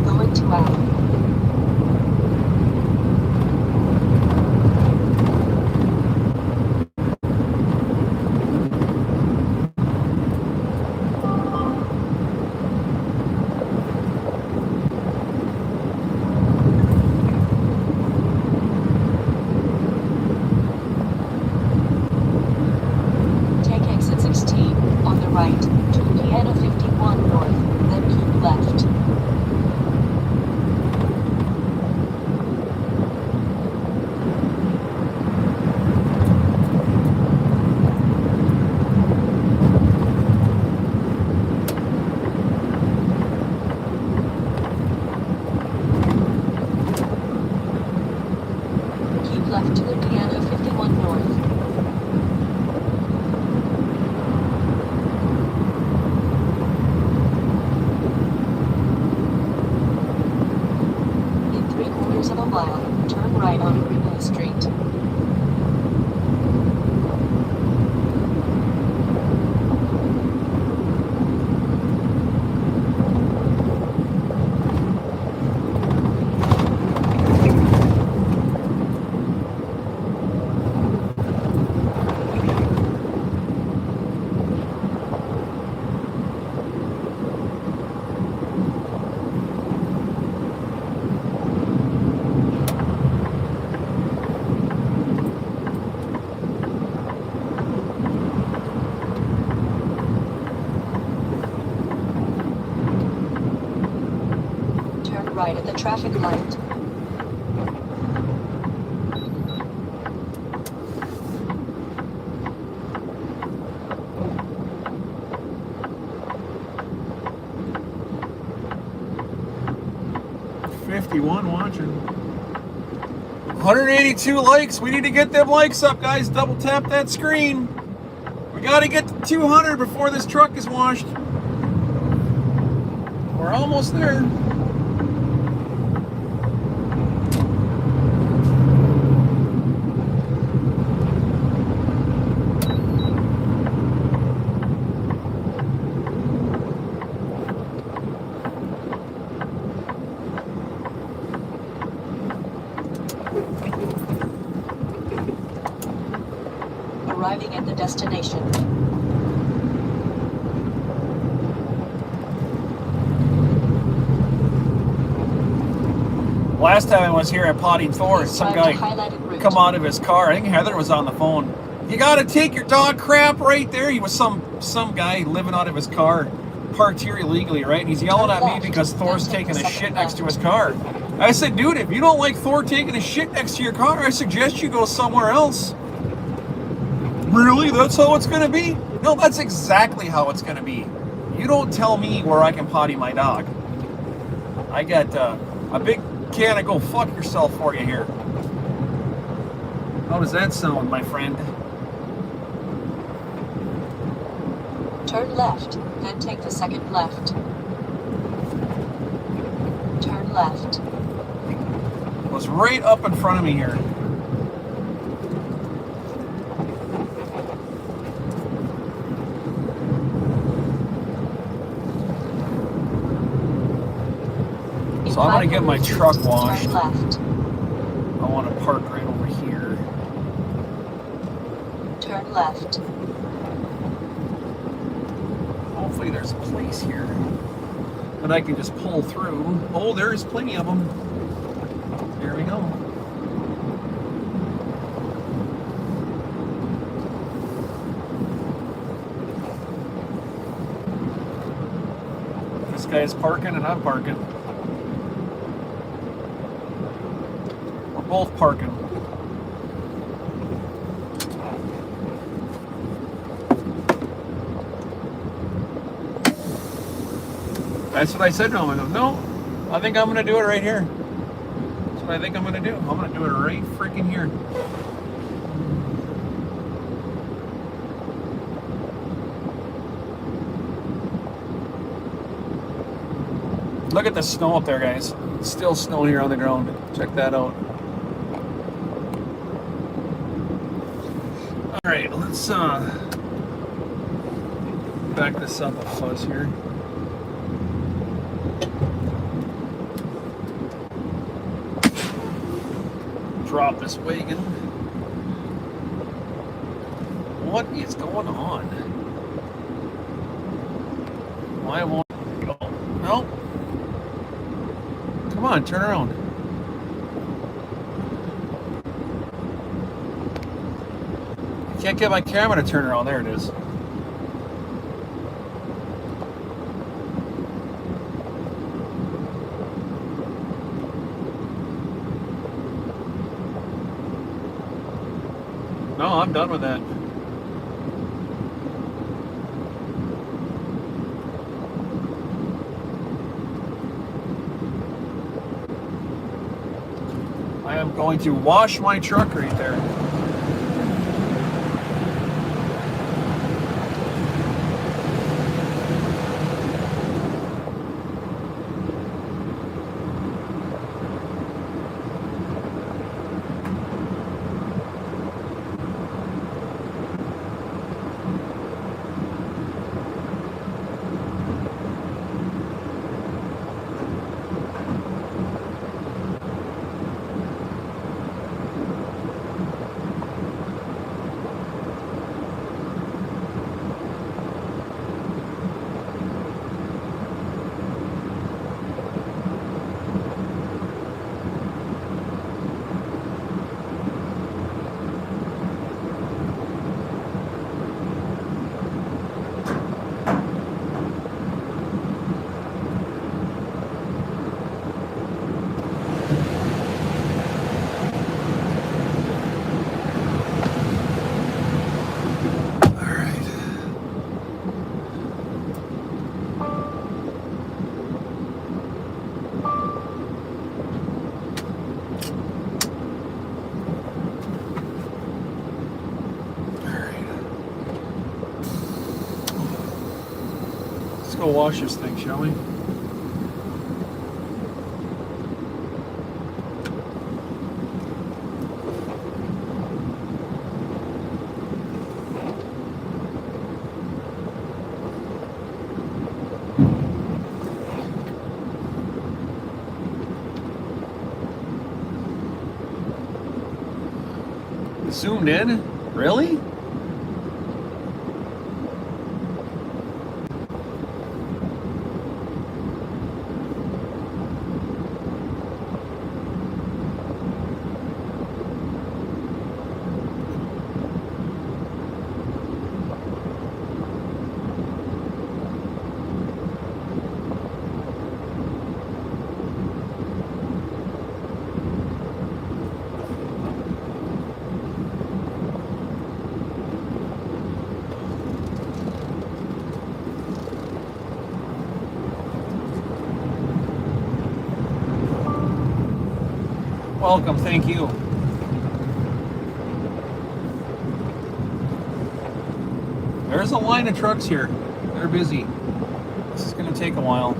Going to Ave. Take exit 16 on the right to Indiana 51 north, then keep left. Keep left to Indiana 51 north. In 3/4 of a mile, turn right on Ripley Street. right at the traffic light. Watching. 182 likes. We need to get them likes up, guys. Double tap that screen. We got to get to 200 before this truck is washed. We're almost there. Arriving at the destination. Last time I was here at Potty Thor, some guy come out of his car. I think Heather was on the phone. You gotta take your dog crap right there. He was some guy living out of his car, parked here illegally, right? And he's yelling at me because Thor's taking a shit next to his car. I said, dude, if you don't like Thor taking a shit next to your car, I suggest you go somewhere else. Really? That's how it's gonna be? No, that's exactly how it's gonna be. You don't tell me where I can potty my dog. I got a big can of go fuck yourself for you here. How does that sound, my friend? Turn left, then take the second left. Turn left. It was right up in front of me here. So I'm going to get my truck washed. Turn left. I want to park right over here. Turn left. Hopefully there's a place here that I can just pull through. Oh, there's plenty of them. There we go. This guy's parking and I'm parking. Both parking. That's what I said to him. I go, no, I think I'm going to do it right here. That's what I think I'm going to do. I'm going to do it right freaking here. Look at the snow up there, guys. It's still snow here on the ground. Check that out. All right, let's back this up a fuzz here. Drop this wagon. What is going on? Why won't it go? No. Come on, turn around. Can't get my camera to turn around. There it is. No, I'm done with that. I am going to wash my truck right there. go wash this thing, shall we? Zoomed in? Really? Welcome, thank you. There's a line of trucks here. They're busy. This is going to take a while.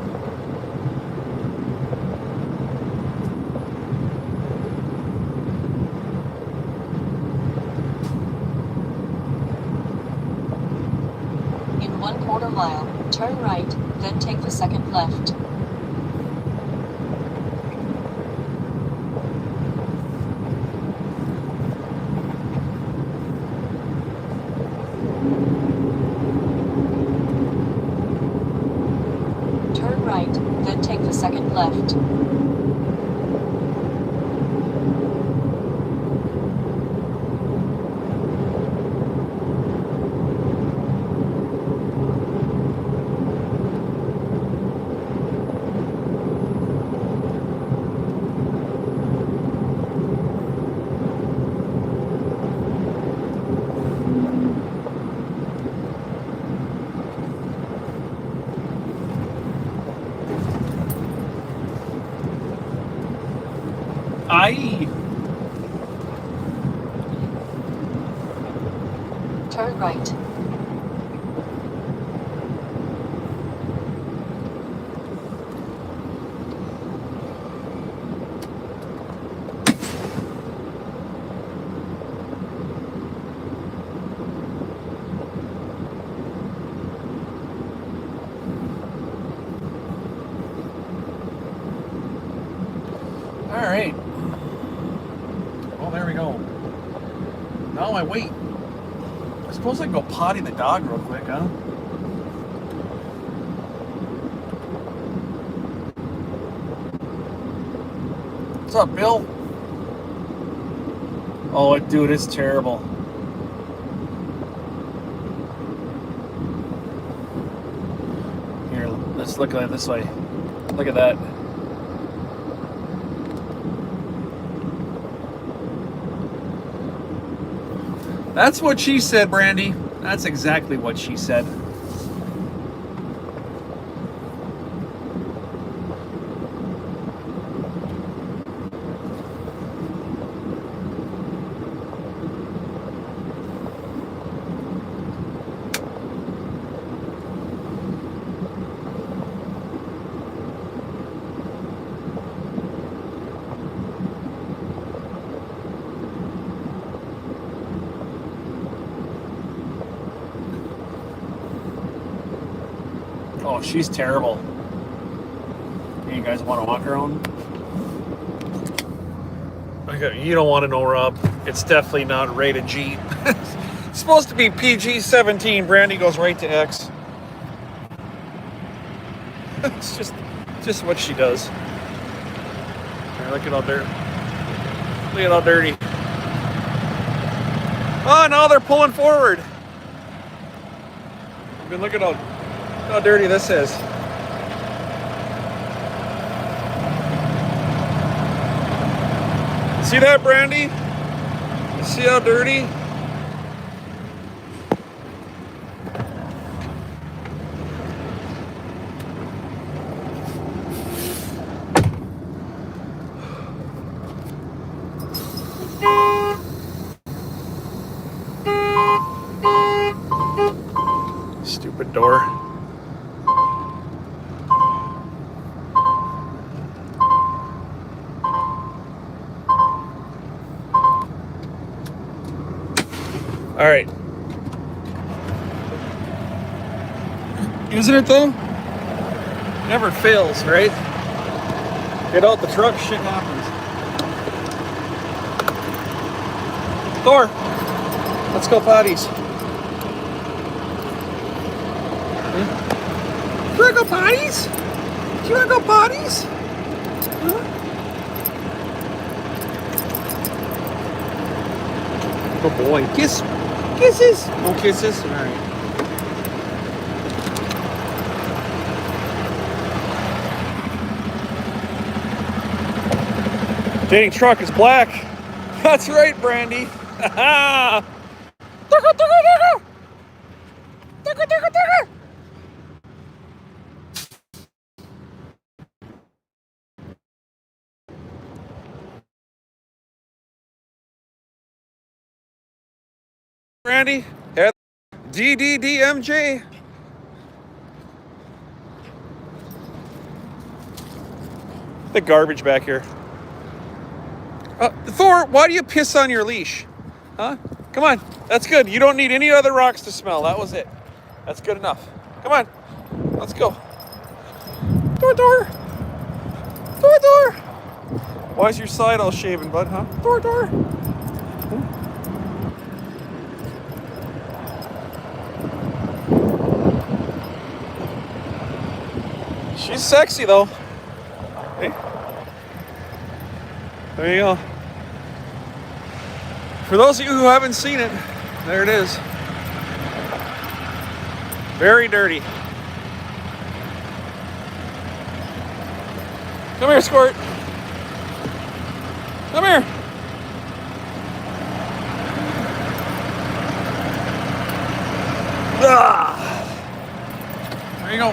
In 1/4 mile, turn right, then take the second left. Turn right, then take the second left. Aye. Turn right. All right. Well, there we go. Now I wait. I suppose I can go potty the dog real quick, huh? What's up, Bill? Oh, dude, it's terrible. Here, let's look at it this way. Look at that. That's what she said, Brandy. That's exactly what she said. Oh, she's terrible. Hey, you guys want to walk around? Okay, you don't want to know, Rob. It's definitely not rated G. It's supposed to be PG-17. Brandy goes right to X. It's just what she does. Here, look at how dirty. Look at how dirty. Oh, now they're pulling forward. I mean, look at how dirty this is. See that, Brandy? You see how dirty? Stupid door. All right. Isn't it though? Never fails, right? Get out the truck, shit happens. Thor, let's go potties. You wanna go potties? Do you wanna go potties? Huh? Good boy. Kiss. Kisses. No kisses? All right. Dating truck is black. That's right, Brandy. Brandy, DDDMJ. The garbage back here. Thor, why do you piss on your leash? Huh? Come on. That's good. You don't need any other rocks to smell. That was it. That's good enough. Come on. Let's go. Door. Why is your side all shaven, bud, huh? Door. She's sexy, though. Hey. There you go. For those of you who haven't seen it, there it is. Very dirty. Come here, Squirt. Come here. There you go.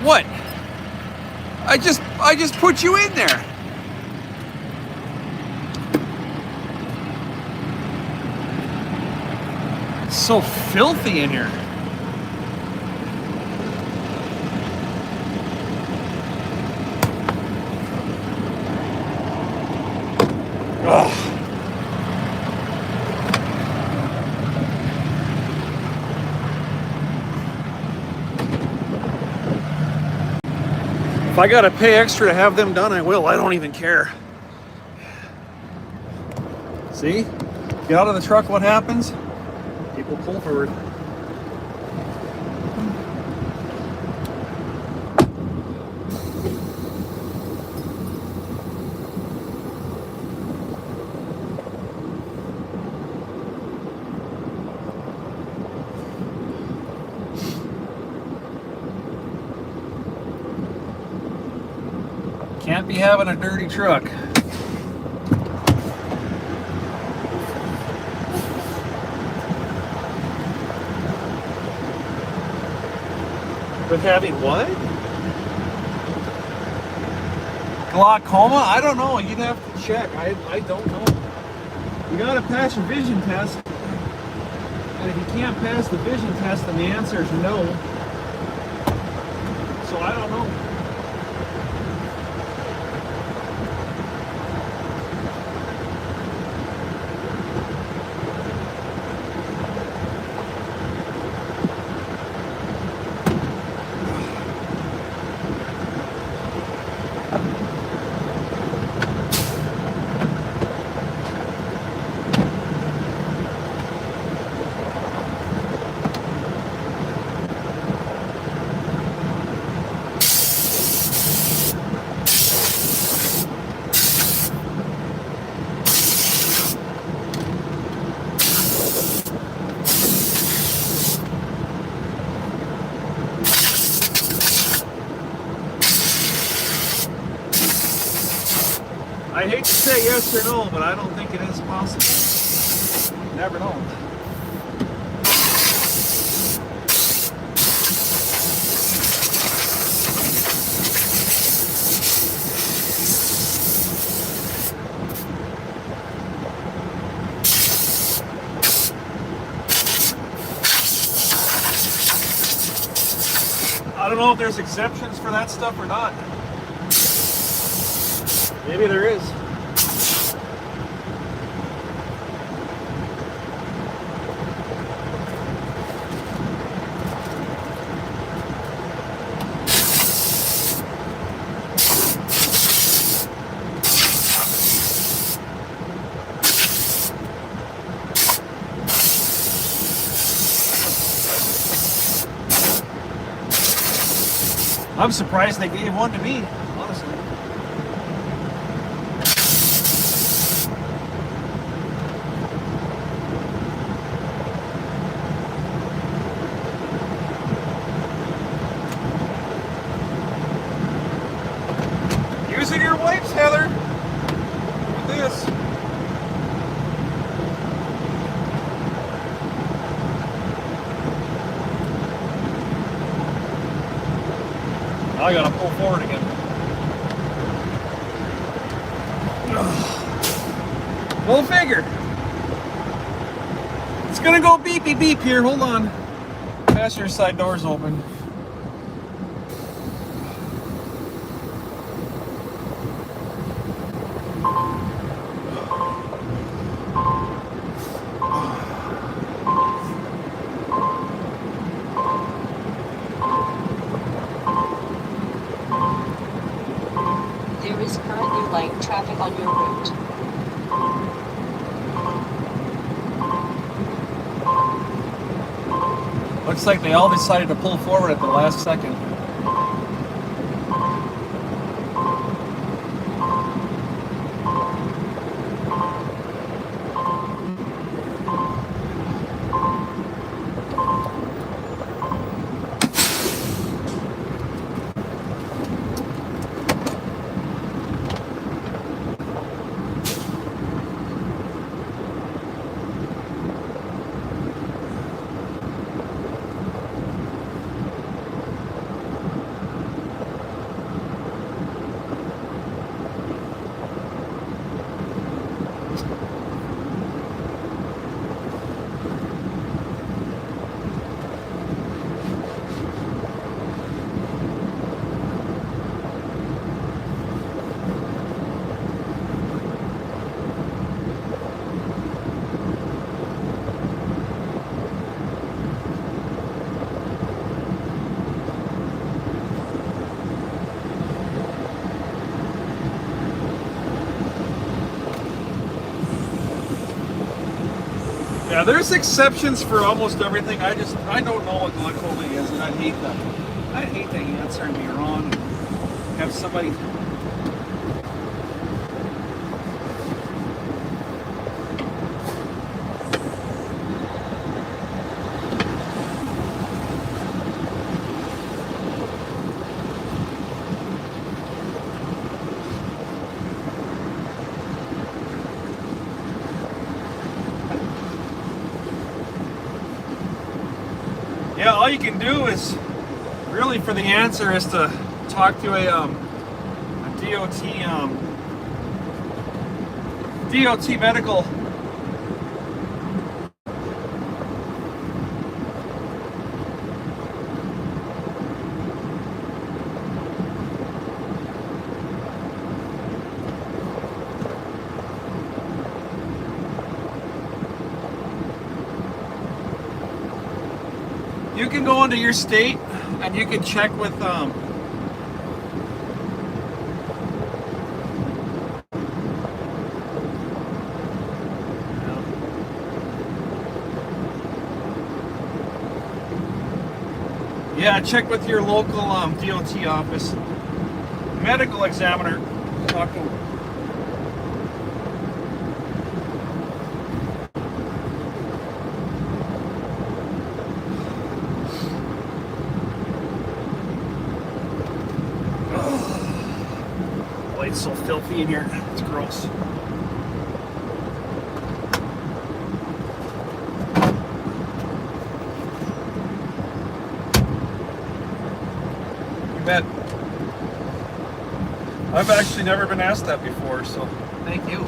What? I just put you in there. It's so filthy in here. Ugh. If I gotta pay extra to have them done, I will. I don't even care. See? Get out of the truck, what happens? People pull forward. Can't be having a dirty truck. With having what? Glaucoma? I don't know. You'd have to check. I don't know. You gotta pass your vision test. And if you can't pass the vision test, then the answer is no. So I don't know. I hate to say yes or no, but I don't think it is possible. You never know. I don't know if there's exceptions for that stuff or not. Maybe there is. I'm surprised they gave one to me, honestly. Using your wipes, Heather. Look at this. Now I gotta pull forward again. Go figure. It's gonna go beepy beep here. Hold on. Passenger side door's open. There is currently light traffic on your route. Looks like they all decided to pull forward at the last second. Yeah, there's exceptions for almost everything. I don't know what glaucoma is, and I hate the answer and be wrong and have somebody. Yeah, all you can do is really for the answer is to talk to a DOT medical. You can go into your state and you can check with yeah, check with your local DOT office. Medical examiner. Talk to them. It's so filthy in here. It's gross. You bet. I've actually never been asked that before, so thank you.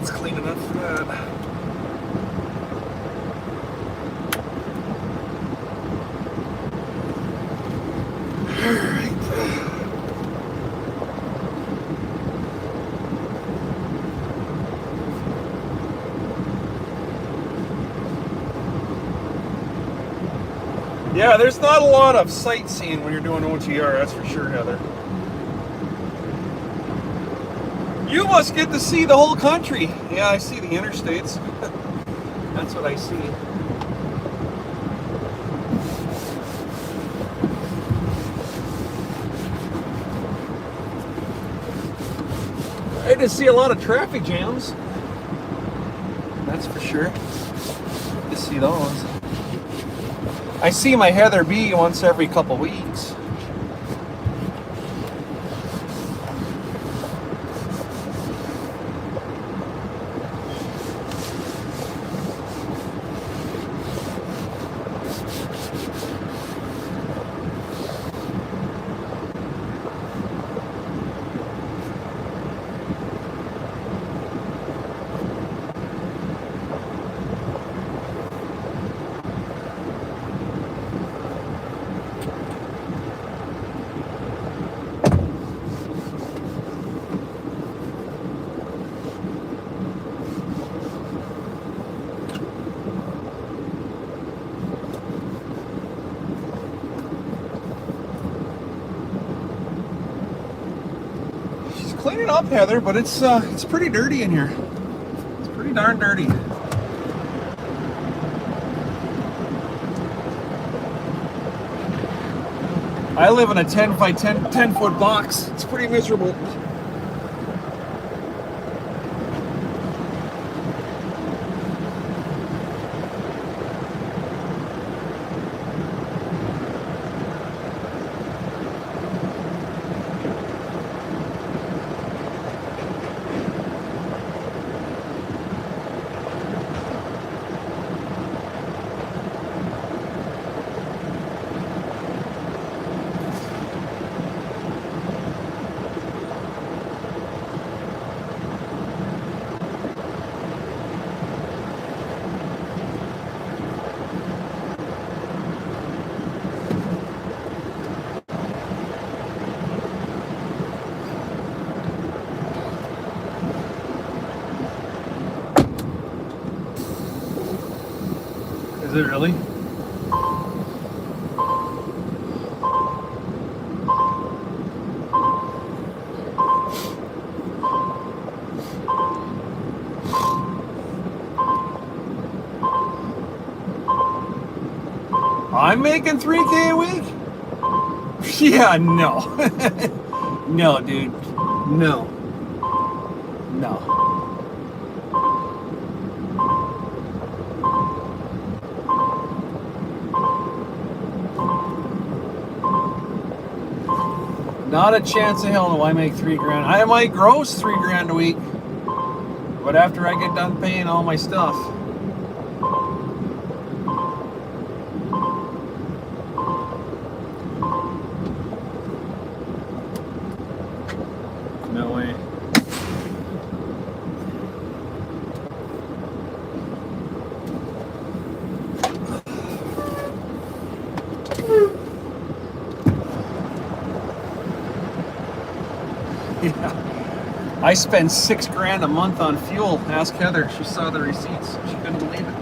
That's clean enough for that. Alright. Yeah, there's not a lot of sightseeing when you're doing OTR, that's for sure, Heather. You must get to see the whole country. Yeah, I see the interstates. That's what I see. I didn't see a lot of traffic jams. That's for sure. Good to see those. I see my Heather B once every couple weeks. Cleaning up, Heather, but it's pretty dirty in here. It's pretty darn dirty. I live in a 10 by 10 foot box. It's pretty miserable. Is it really? I'm making $3K a week? Yeah, no. No, dude. No. No. Not a chance in hell no I make $3 grand. I might gross $3 grand a week. But after I get done paying all my stuff. No way. Yeah. I spend $6 grand a month on fuel. Ask Heather. She saw the receipts. She couldn't believe it.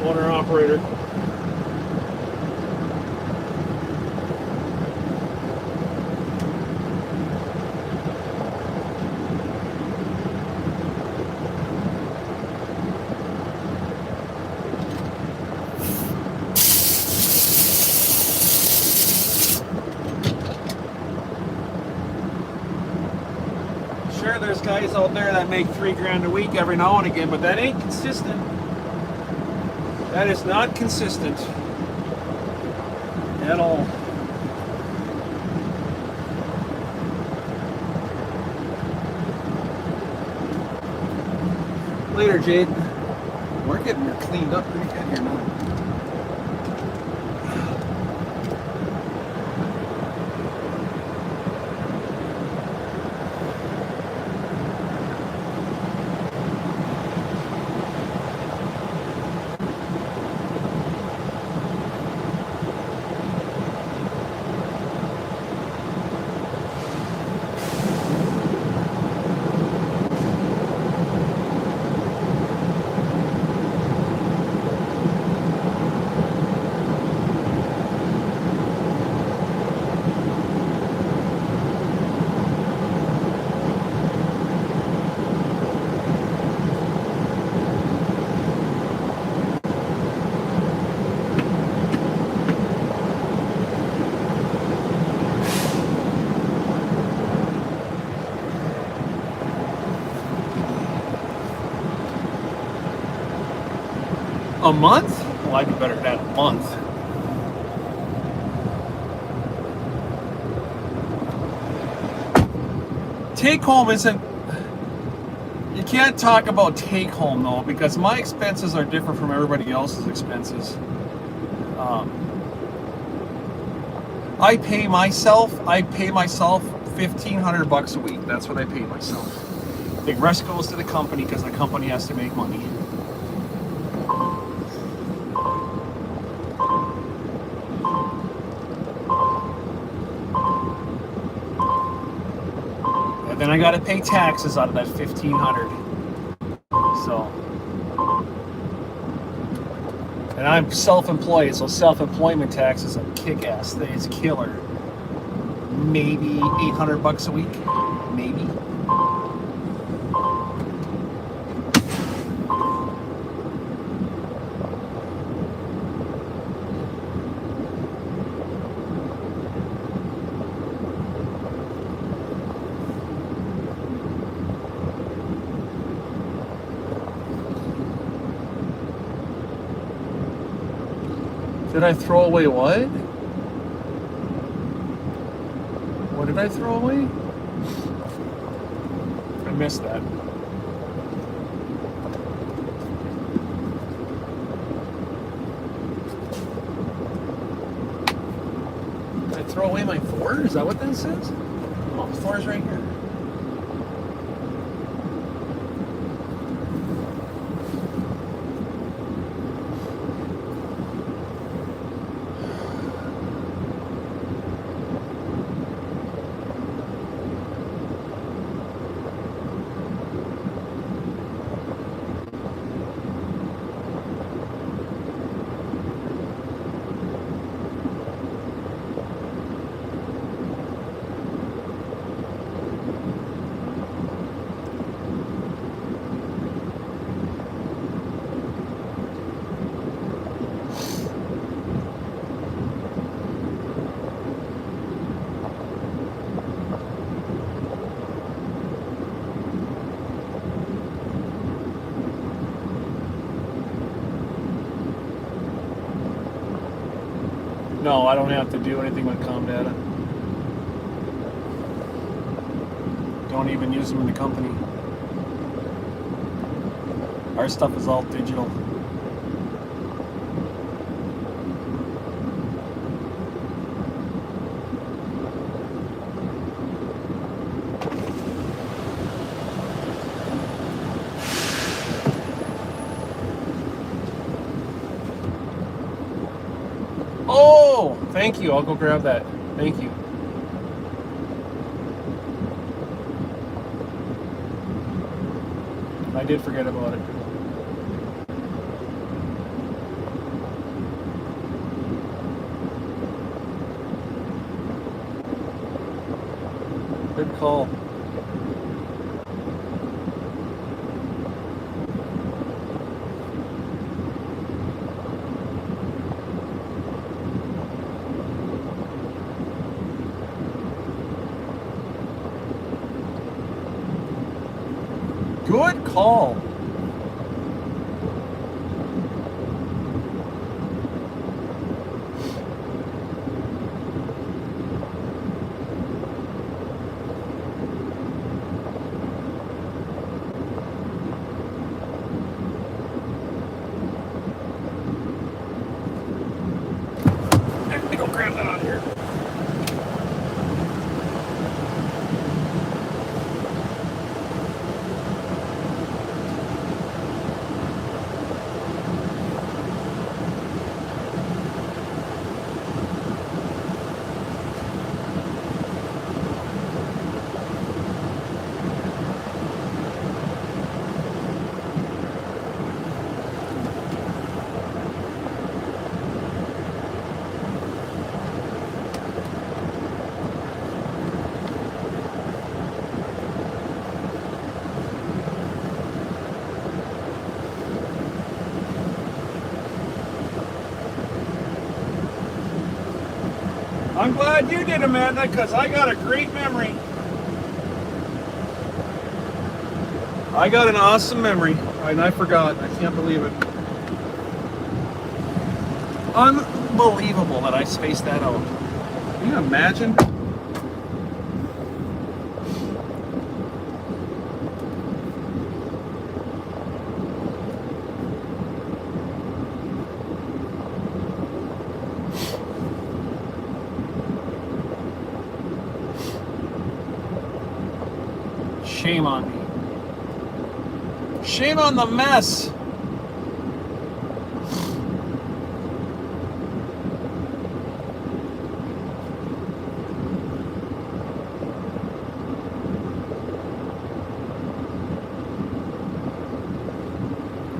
Owner operator. Sure, there's guys out there that make $3 grand a week every now and again, but that ain't consistent. That is not consistent at all. Later, Jade. We're getting her cleaned up pretty good here now. A month? Well, I'd be better than a month. Take home isn't. You can't talk about take home though, because my expenses are different from everybody else's expenses. I pay myself $1,500 a week. That's what I pay myself. The rest goes to the company because the company has to make money. Then I gotta pay taxes out of that $1,500. So, and I'm self-employed, so self-employment taxes are kick-ass. It's killer. Maybe $800 a week, maybe. Did I throw away what? What did I throw away? I missed that. Did I throw away my 4? Is that what that says? Oh, the 4 is right here. No, I don't have to do anything with Comdata. Don't even use them in the company. Our stuff is all digital. Thank you. I'll go grab that. Thank you. I did forget about it. Good call. Good call. Let me go grab that out of here. I'm glad you did, Amanda, because I got a great memory. I got an awesome memory, and I forgot. I can't believe it. Unbelievable that I spaced that out. Can you imagine? Shame on me. Shame on the mess. You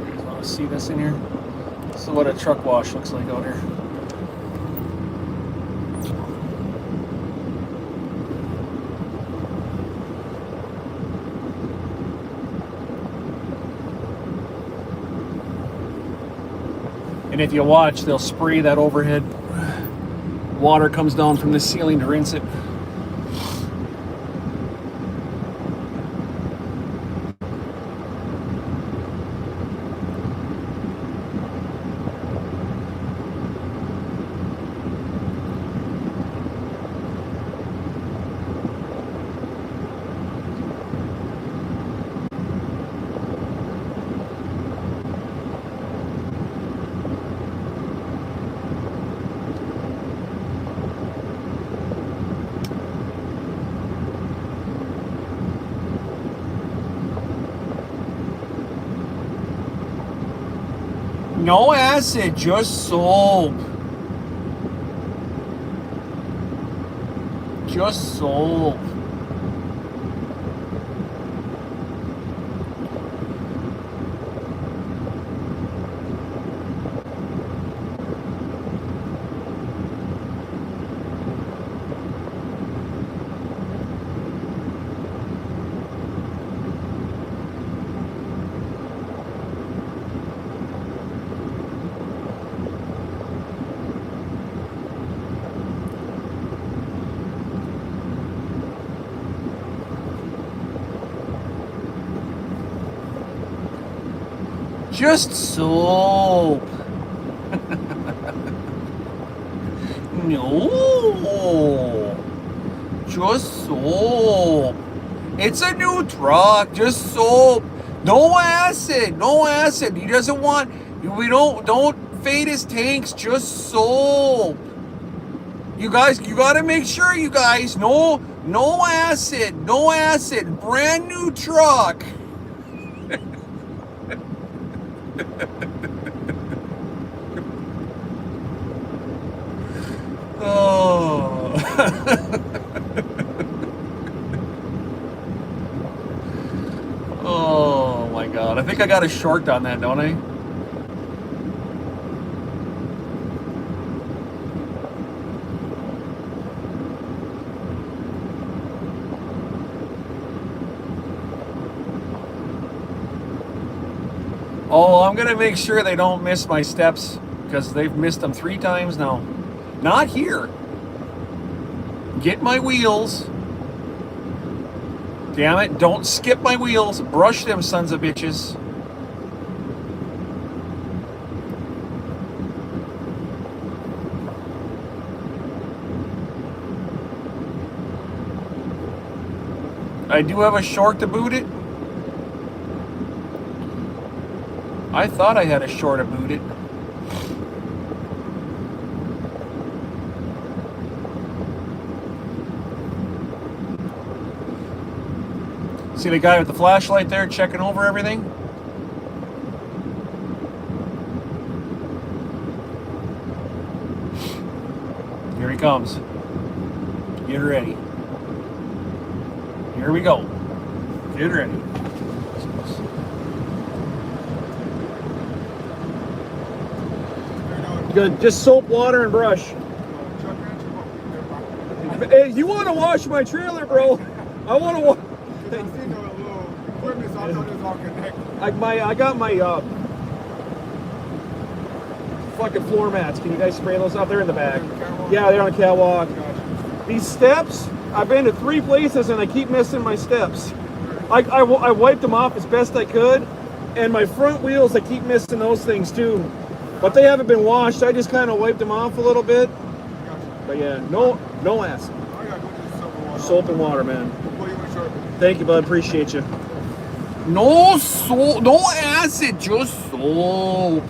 guys want to see this in here? This is what a truck wash looks like out here. And if you watch, they'll spray that overhead. Water comes down from the ceiling to rinse it. No acid, just soap. Just soap. Just soap. No. Just soap. It's a new truck. Just soap. No acid. No acid. He doesn't want. We don't fade his tanks. Just soap. You guys, you gotta make sure, you guys. No acid. No acid. Brand new truck. Oh. Oh my God. I think I got a short on that, don't I? Oh, I'm gonna make sure they don't miss my steps, because they've missed them 3 times now. Not here. Get my wheels. Damn it, don't skip my wheels. Brush them sons of bitches. I do have a short to boot it. I thought I had a short to boot it. See the guy with the flashlight there checking over everything? Here he comes. Get ready. Here we go. Get ready. Good. Just soap, water, and brush. Hey, you want to wash my trailer, bro? I want to wash. I got my fucking floor mats. Can you guys spray those out there in the back? Yeah, they're on the catwalk. These steps, I've been to 3 places and I keep missing my steps. I wiped them off as best I could, and my front wheels, I keep missing those things too. But they haven't been washed. I just kind of wiped them off a little bit. But yeah, no acid. Soap and water, man. Thank you, bud. Appreciate you. No soap, no acid, just soap.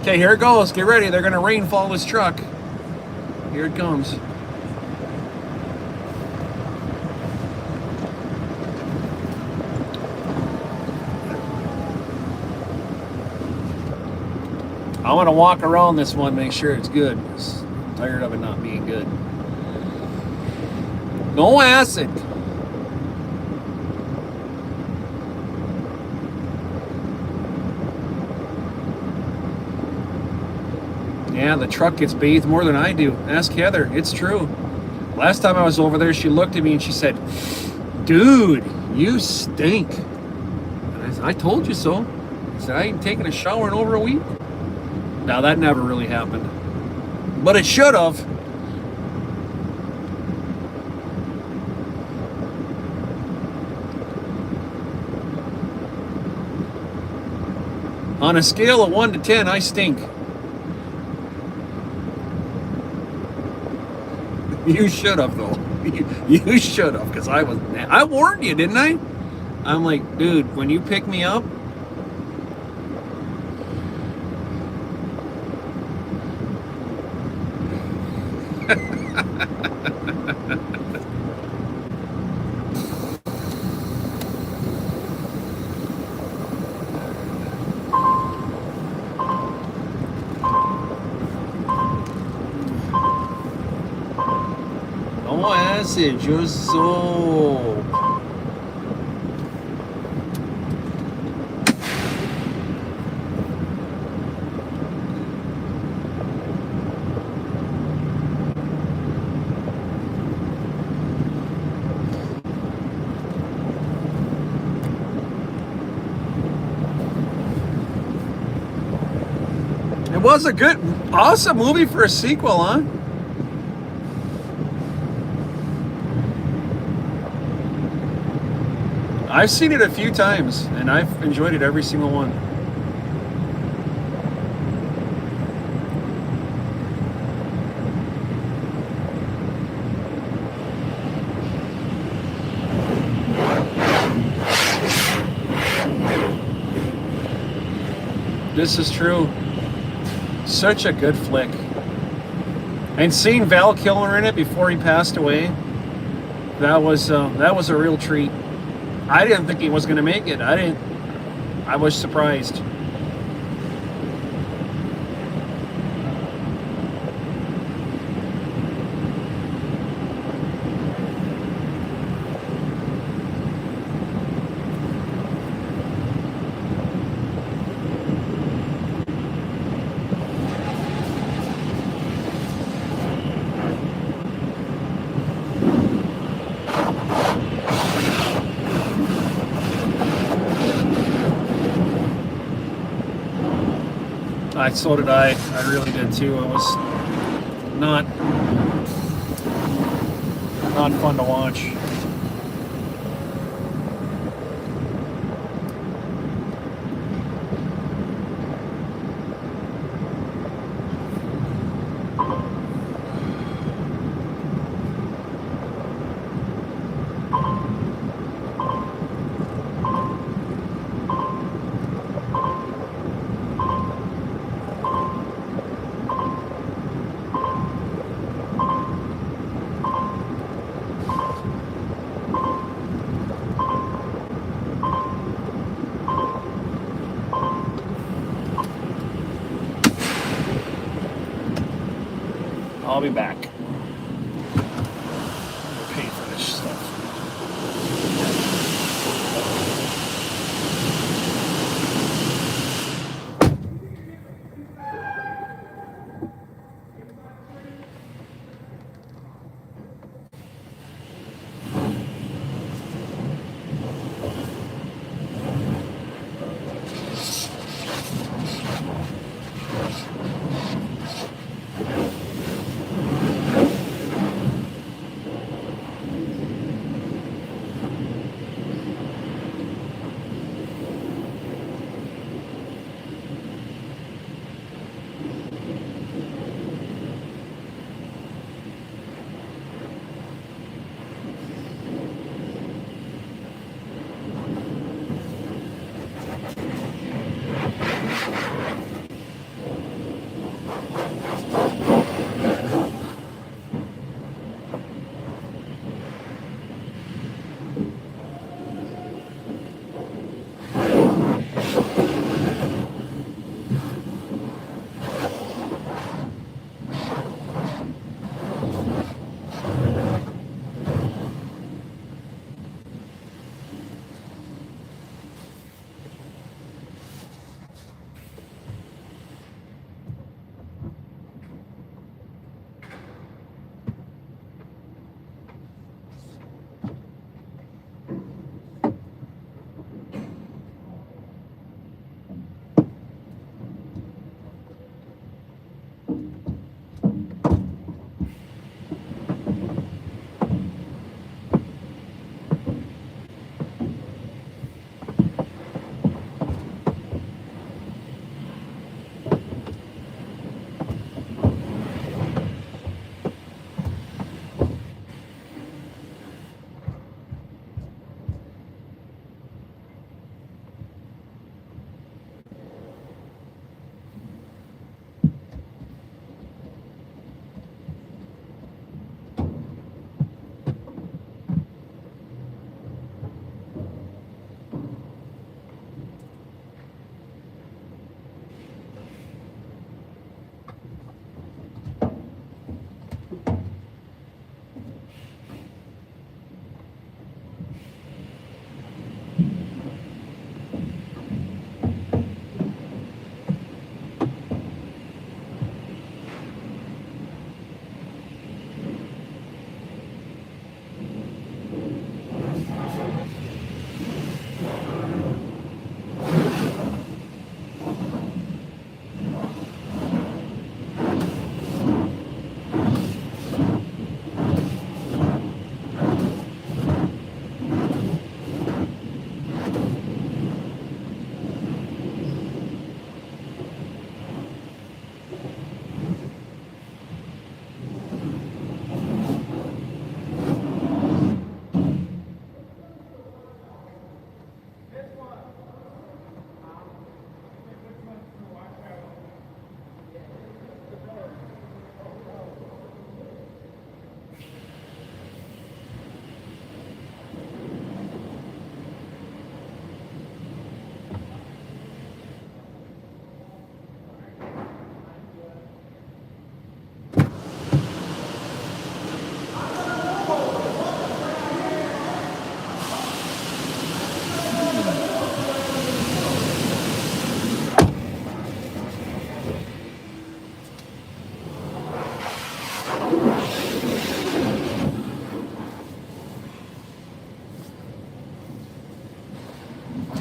Okay, here it goes. Get ready. They're gonna rainfall this truck. Here it comes. I want to walk around this one, make sure it's good. I'm tired of it not being good. No acid. Yeah, the truck gets bathed more than I do. Ask Heather. It's true. Last time I was over there, she looked at me and she said, "Dude, you stink." And I said, "I told you so." I said, "I ain't taken a shower in over a week." Now, that never really happened. But it should have. On a scale of 1 to 10, I stink. You should have, though. You should have, because I warned you, didn't I? I'm like, dude, when you pick me up, no acid, just soap. It was a good, awesome movie for a sequel, huh? I've seen it a few times, and I've enjoyed it every single one. This is true. Such a good flick. And seeing Val Kilmer in it before he passed away, that was a real treat. I didn't think he was going to make it. I was surprised. So did I. I really did too. It was not fun to watch. I'll be back. Pay for this stuff.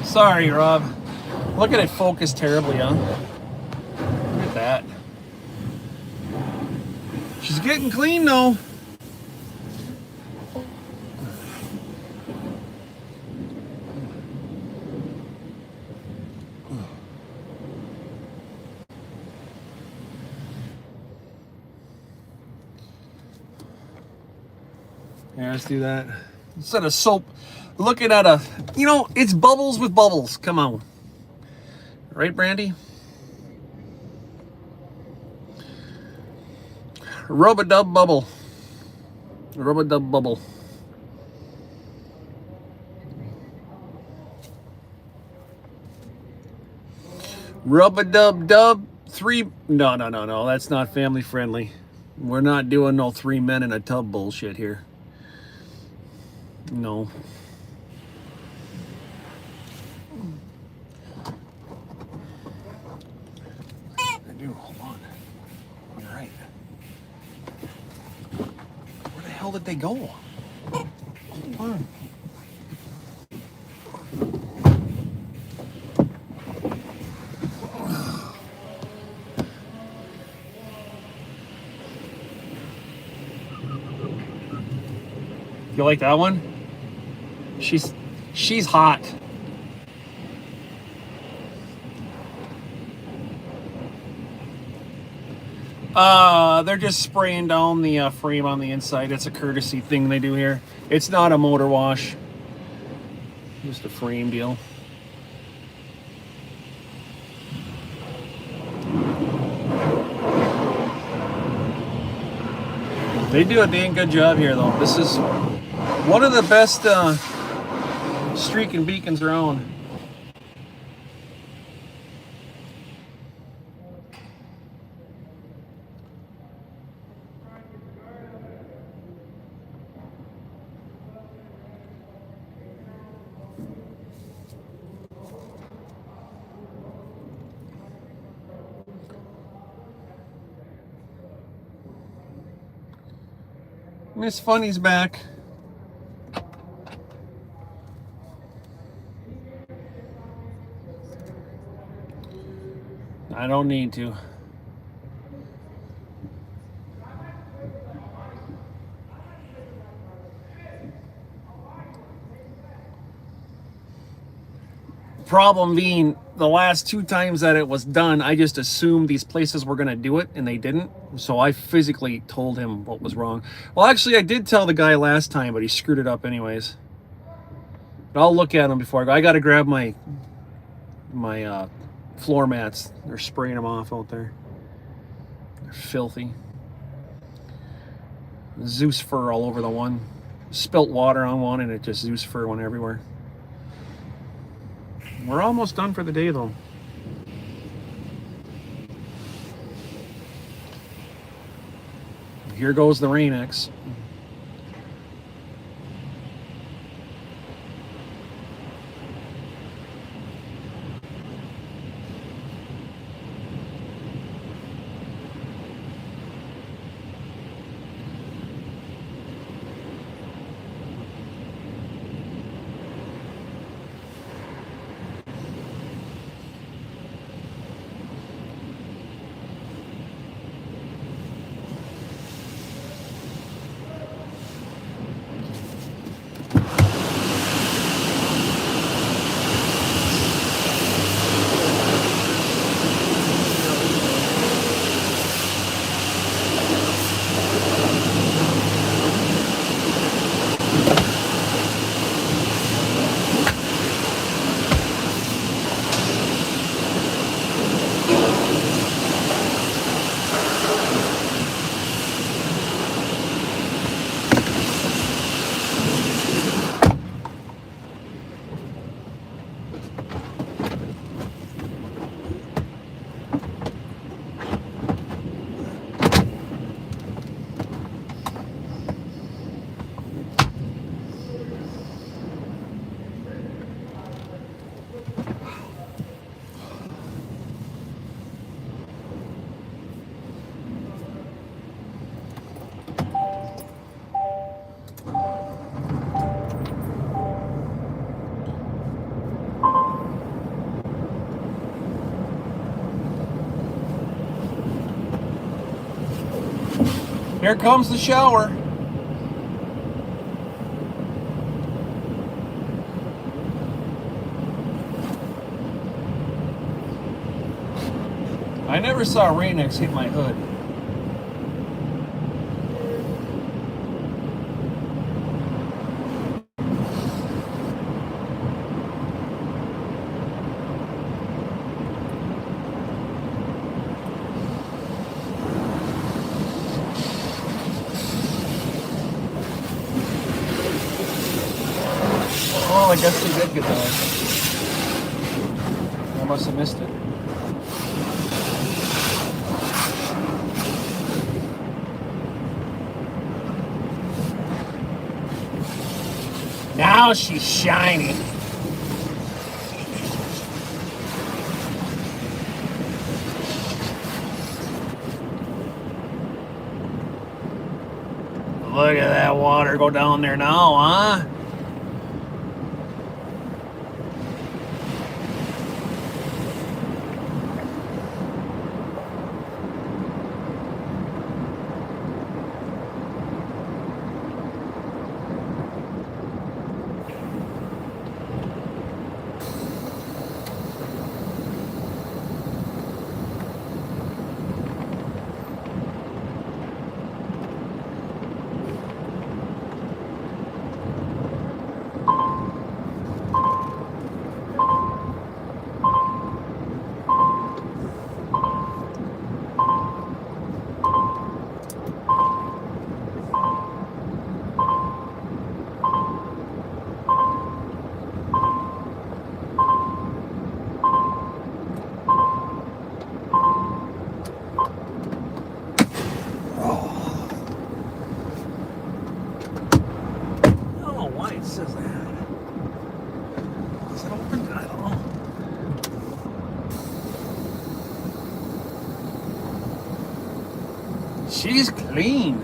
Sorry, Rob. Look at it focus terribly, huh? Look at that. She's getting clean, though. Yeah, let's do that. Instead of soap, looking at a, it's bubbles with bubbles. Come on. Right, Brandy? Rub-a-dub bubble. Rub-a-dub bubble. Rub-a-dub-dub. 3. No. That's not family friendly. We're not doing no 3 men in a tub bullshit here. No. I do, hold on. You're right. Where the hell did they go? Hold on. You like that one? She's hot. They're just spraying down the frame on the inside. It's a courtesy thing they do here. It's not a motor wash. Just a frame deal. They do a dang good job here, though. This is one of the best streaking beacons around. Miss Funny's back. I don't need to. Problem being, the last 2 times that it was done, I just assumed these places were going to do it, and they didn't. So I physically told him what was wrong. Well, actually, I did tell the guy last time, but he screwed it up anyways. But I'll look at him before I go. I got to grab my floor mats. They're spraying them off out there. They're filthy. Zeus fur all over the one. Spilt water on one, and it just Zeus fur went everywhere. We're almost done for the day, though. Here goes the Rain-X. Here comes the shower. I never saw a Rain-X hit my hood. Well, I guess they did get that. I must have missed it. Now she's shiny. Look at that water go down there now, huh? She's clean.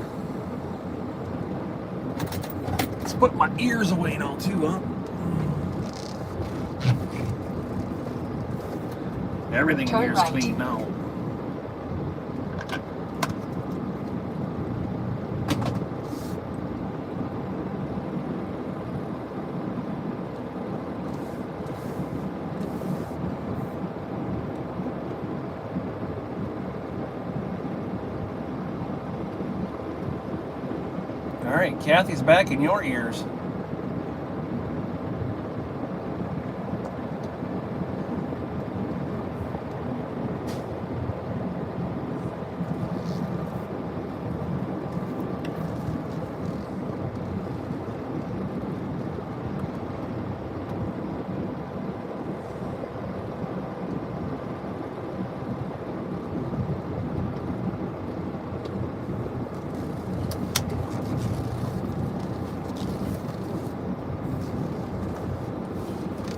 Let's put my ears away now too, huh? Everything Turn here is right. clean now. All right, Kathy's back in your ears.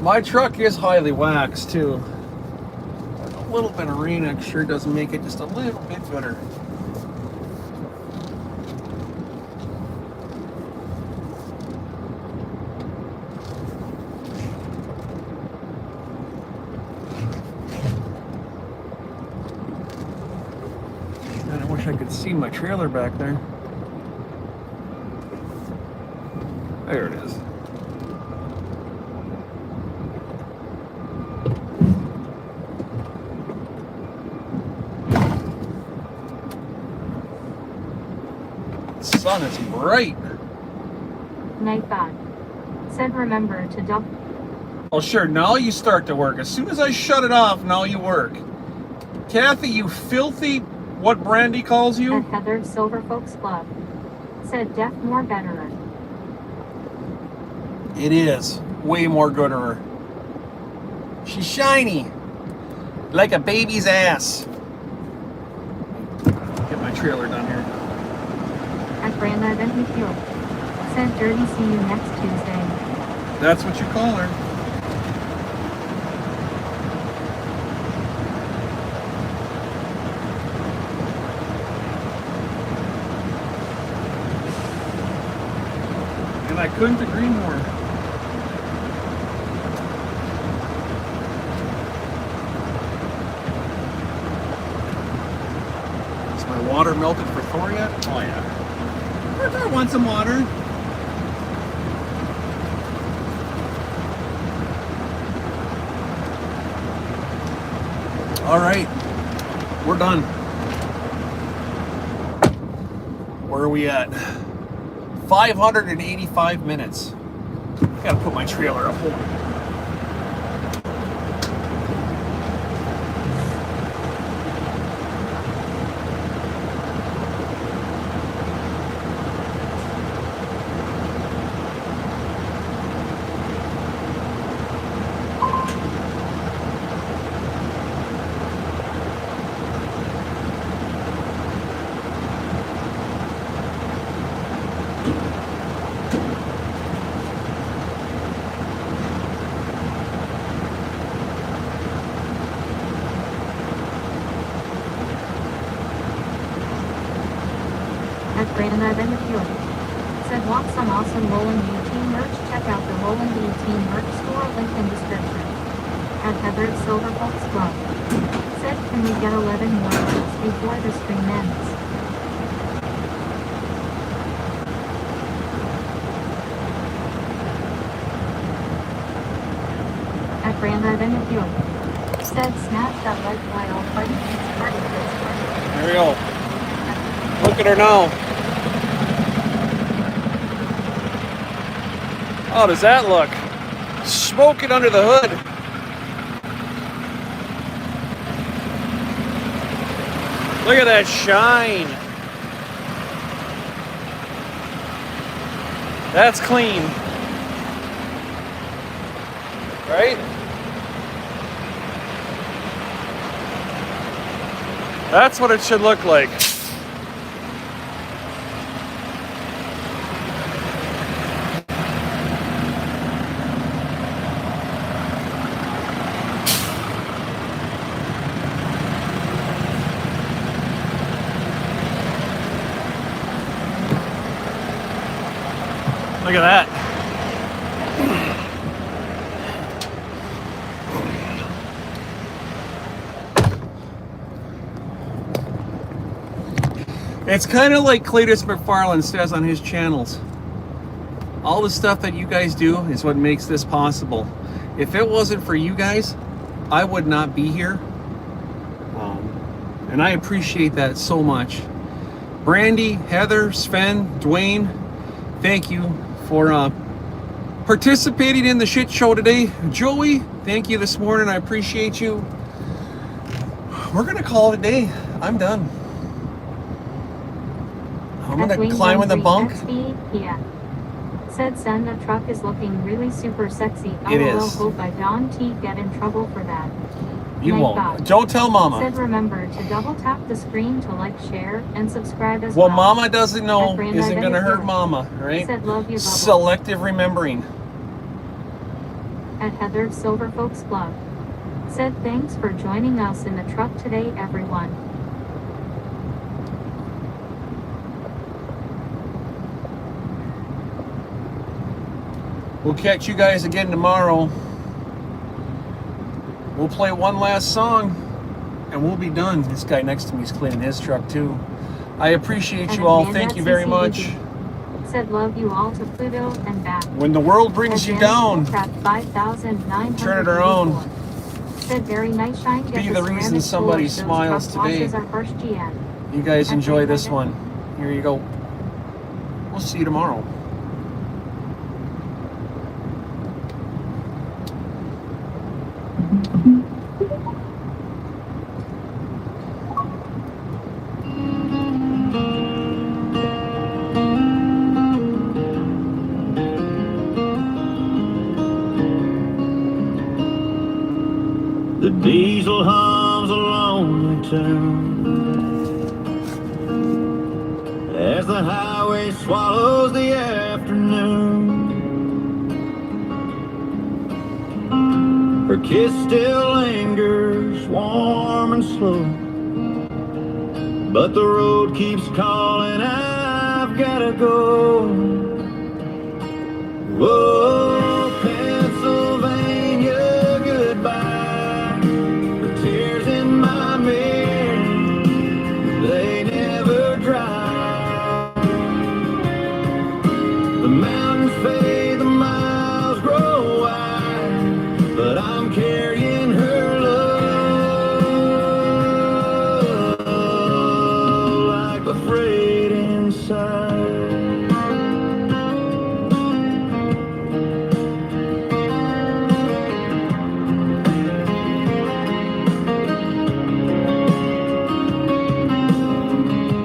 My truck is highly waxed too. A little bit of rain sure does make it just a little bit better. And I wish I could see my trailer back there. There it is. Sun is bright. Night bag. Said remember to double. Oh sure, now you start to work. As soon as I shut it off, now you work. Kathy, you filthy, what Brandy calls you? At Heather Silver Folks Club. Said deaf more betterer. It is. Way more gooder. She's shiny. Like a baby's ass. Get my trailer done here. At Branda Bentley Field. Said dirty see you next Tuesday. That's what you call her. And I couldn't agree more. Is my water melted for Thor yet? Oh yeah. I want some water. All right, we're done. Where are we at? 585 minutes. Gotta put my trailer up. Hold on. Brandon in the field. Said want some awesome Roland B team merch? Check out the Roland B team merch store, link in description. At Heather's Silver Folks Club. Said can we get 11 more likes before the stream ends? At Brandon in the field. Said snap that leg while party keeps party kids. There we go. Look at her now. How does that look? Smoking under the hood. Look at that shine. That's clean. Right? That's what it should look like. Look at that. It's kind of like Cletus McFarland says on his channels. All the stuff that you guys do is what makes this possible. If it wasn't for you guys, I would not be here. And I appreciate that so much. Brandy, Heather, Sven, Dwayne, thank you for participating in the shit show today. Joey, thank you this morning. I appreciate you. We're going to call it a day. I'm done. I'm going to climb in the bunk. Yeah. Said Sen, the truck is looking really super sexy. It LOL, is. hope I don't get in trouble for that. You Thank won't. God. Don't tell Mama. Said remember to double tap the screen to like, share, and subscribe as well. What Mama doesn't know At Brandon isn't going to hurt Bennett. Mama, right? Said love you, Bubba. Selective remembering. At Heather's Silver Folks Club. Said thanks for joining us in the truck today, everyone. We'll catch you guys again tomorrow. We'll play one last song and we'll be done. This guy next to me is cleaning his truck too. I appreciate And you all. Amanda Thank you very much. CCDB. Said love you all to Pluto and back. When the world brings you down, turn it around. Said very nice shine. Be the reason somebody smiles today. Our first GM. You guys At enjoy this Brandon. one. Here you go. We'll see you tomorrow. The diesel hums a lonely tune as the highway swallows the afternoon. Her kiss still lingers warm and slow, but the road keeps calling, I've gotta go. Whoa, Pennsylvania, goodbye. The tears in my mirror, they never dry. The mountains fade, the miles grow wide, but I'm carrying her love like the freight inside.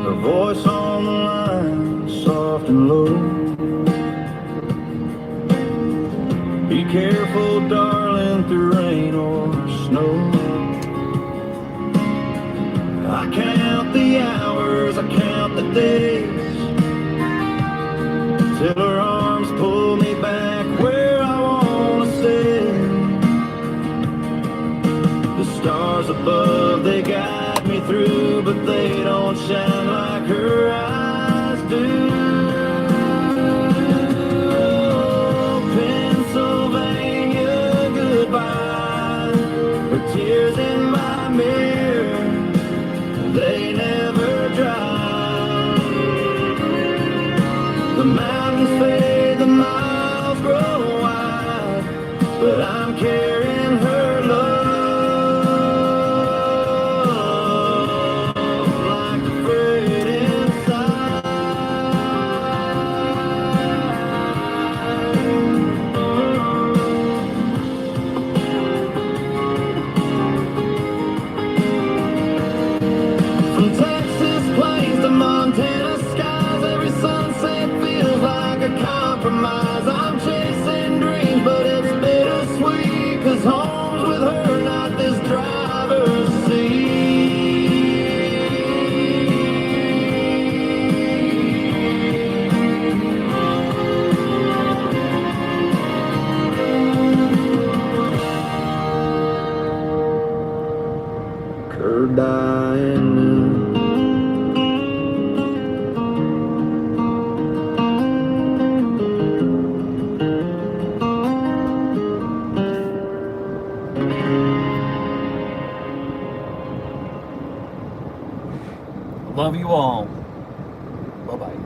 Her voice on the line, soft and low. Be careful, darling, through rain or snow. I count the hours, I count the days, till her arms pull me back where I wanna stay. The stars above, they guide me through, but they don't shine like her eyes do. I'm carrying her love like a freight inside. From Texas plains to Montana skies, every sunset feels like a compromise. I'm chasing dreams, but it's bittersweet, 'cause home's with her, not this driver's seat. Curved eye and noon. Love you all. Bye-bye.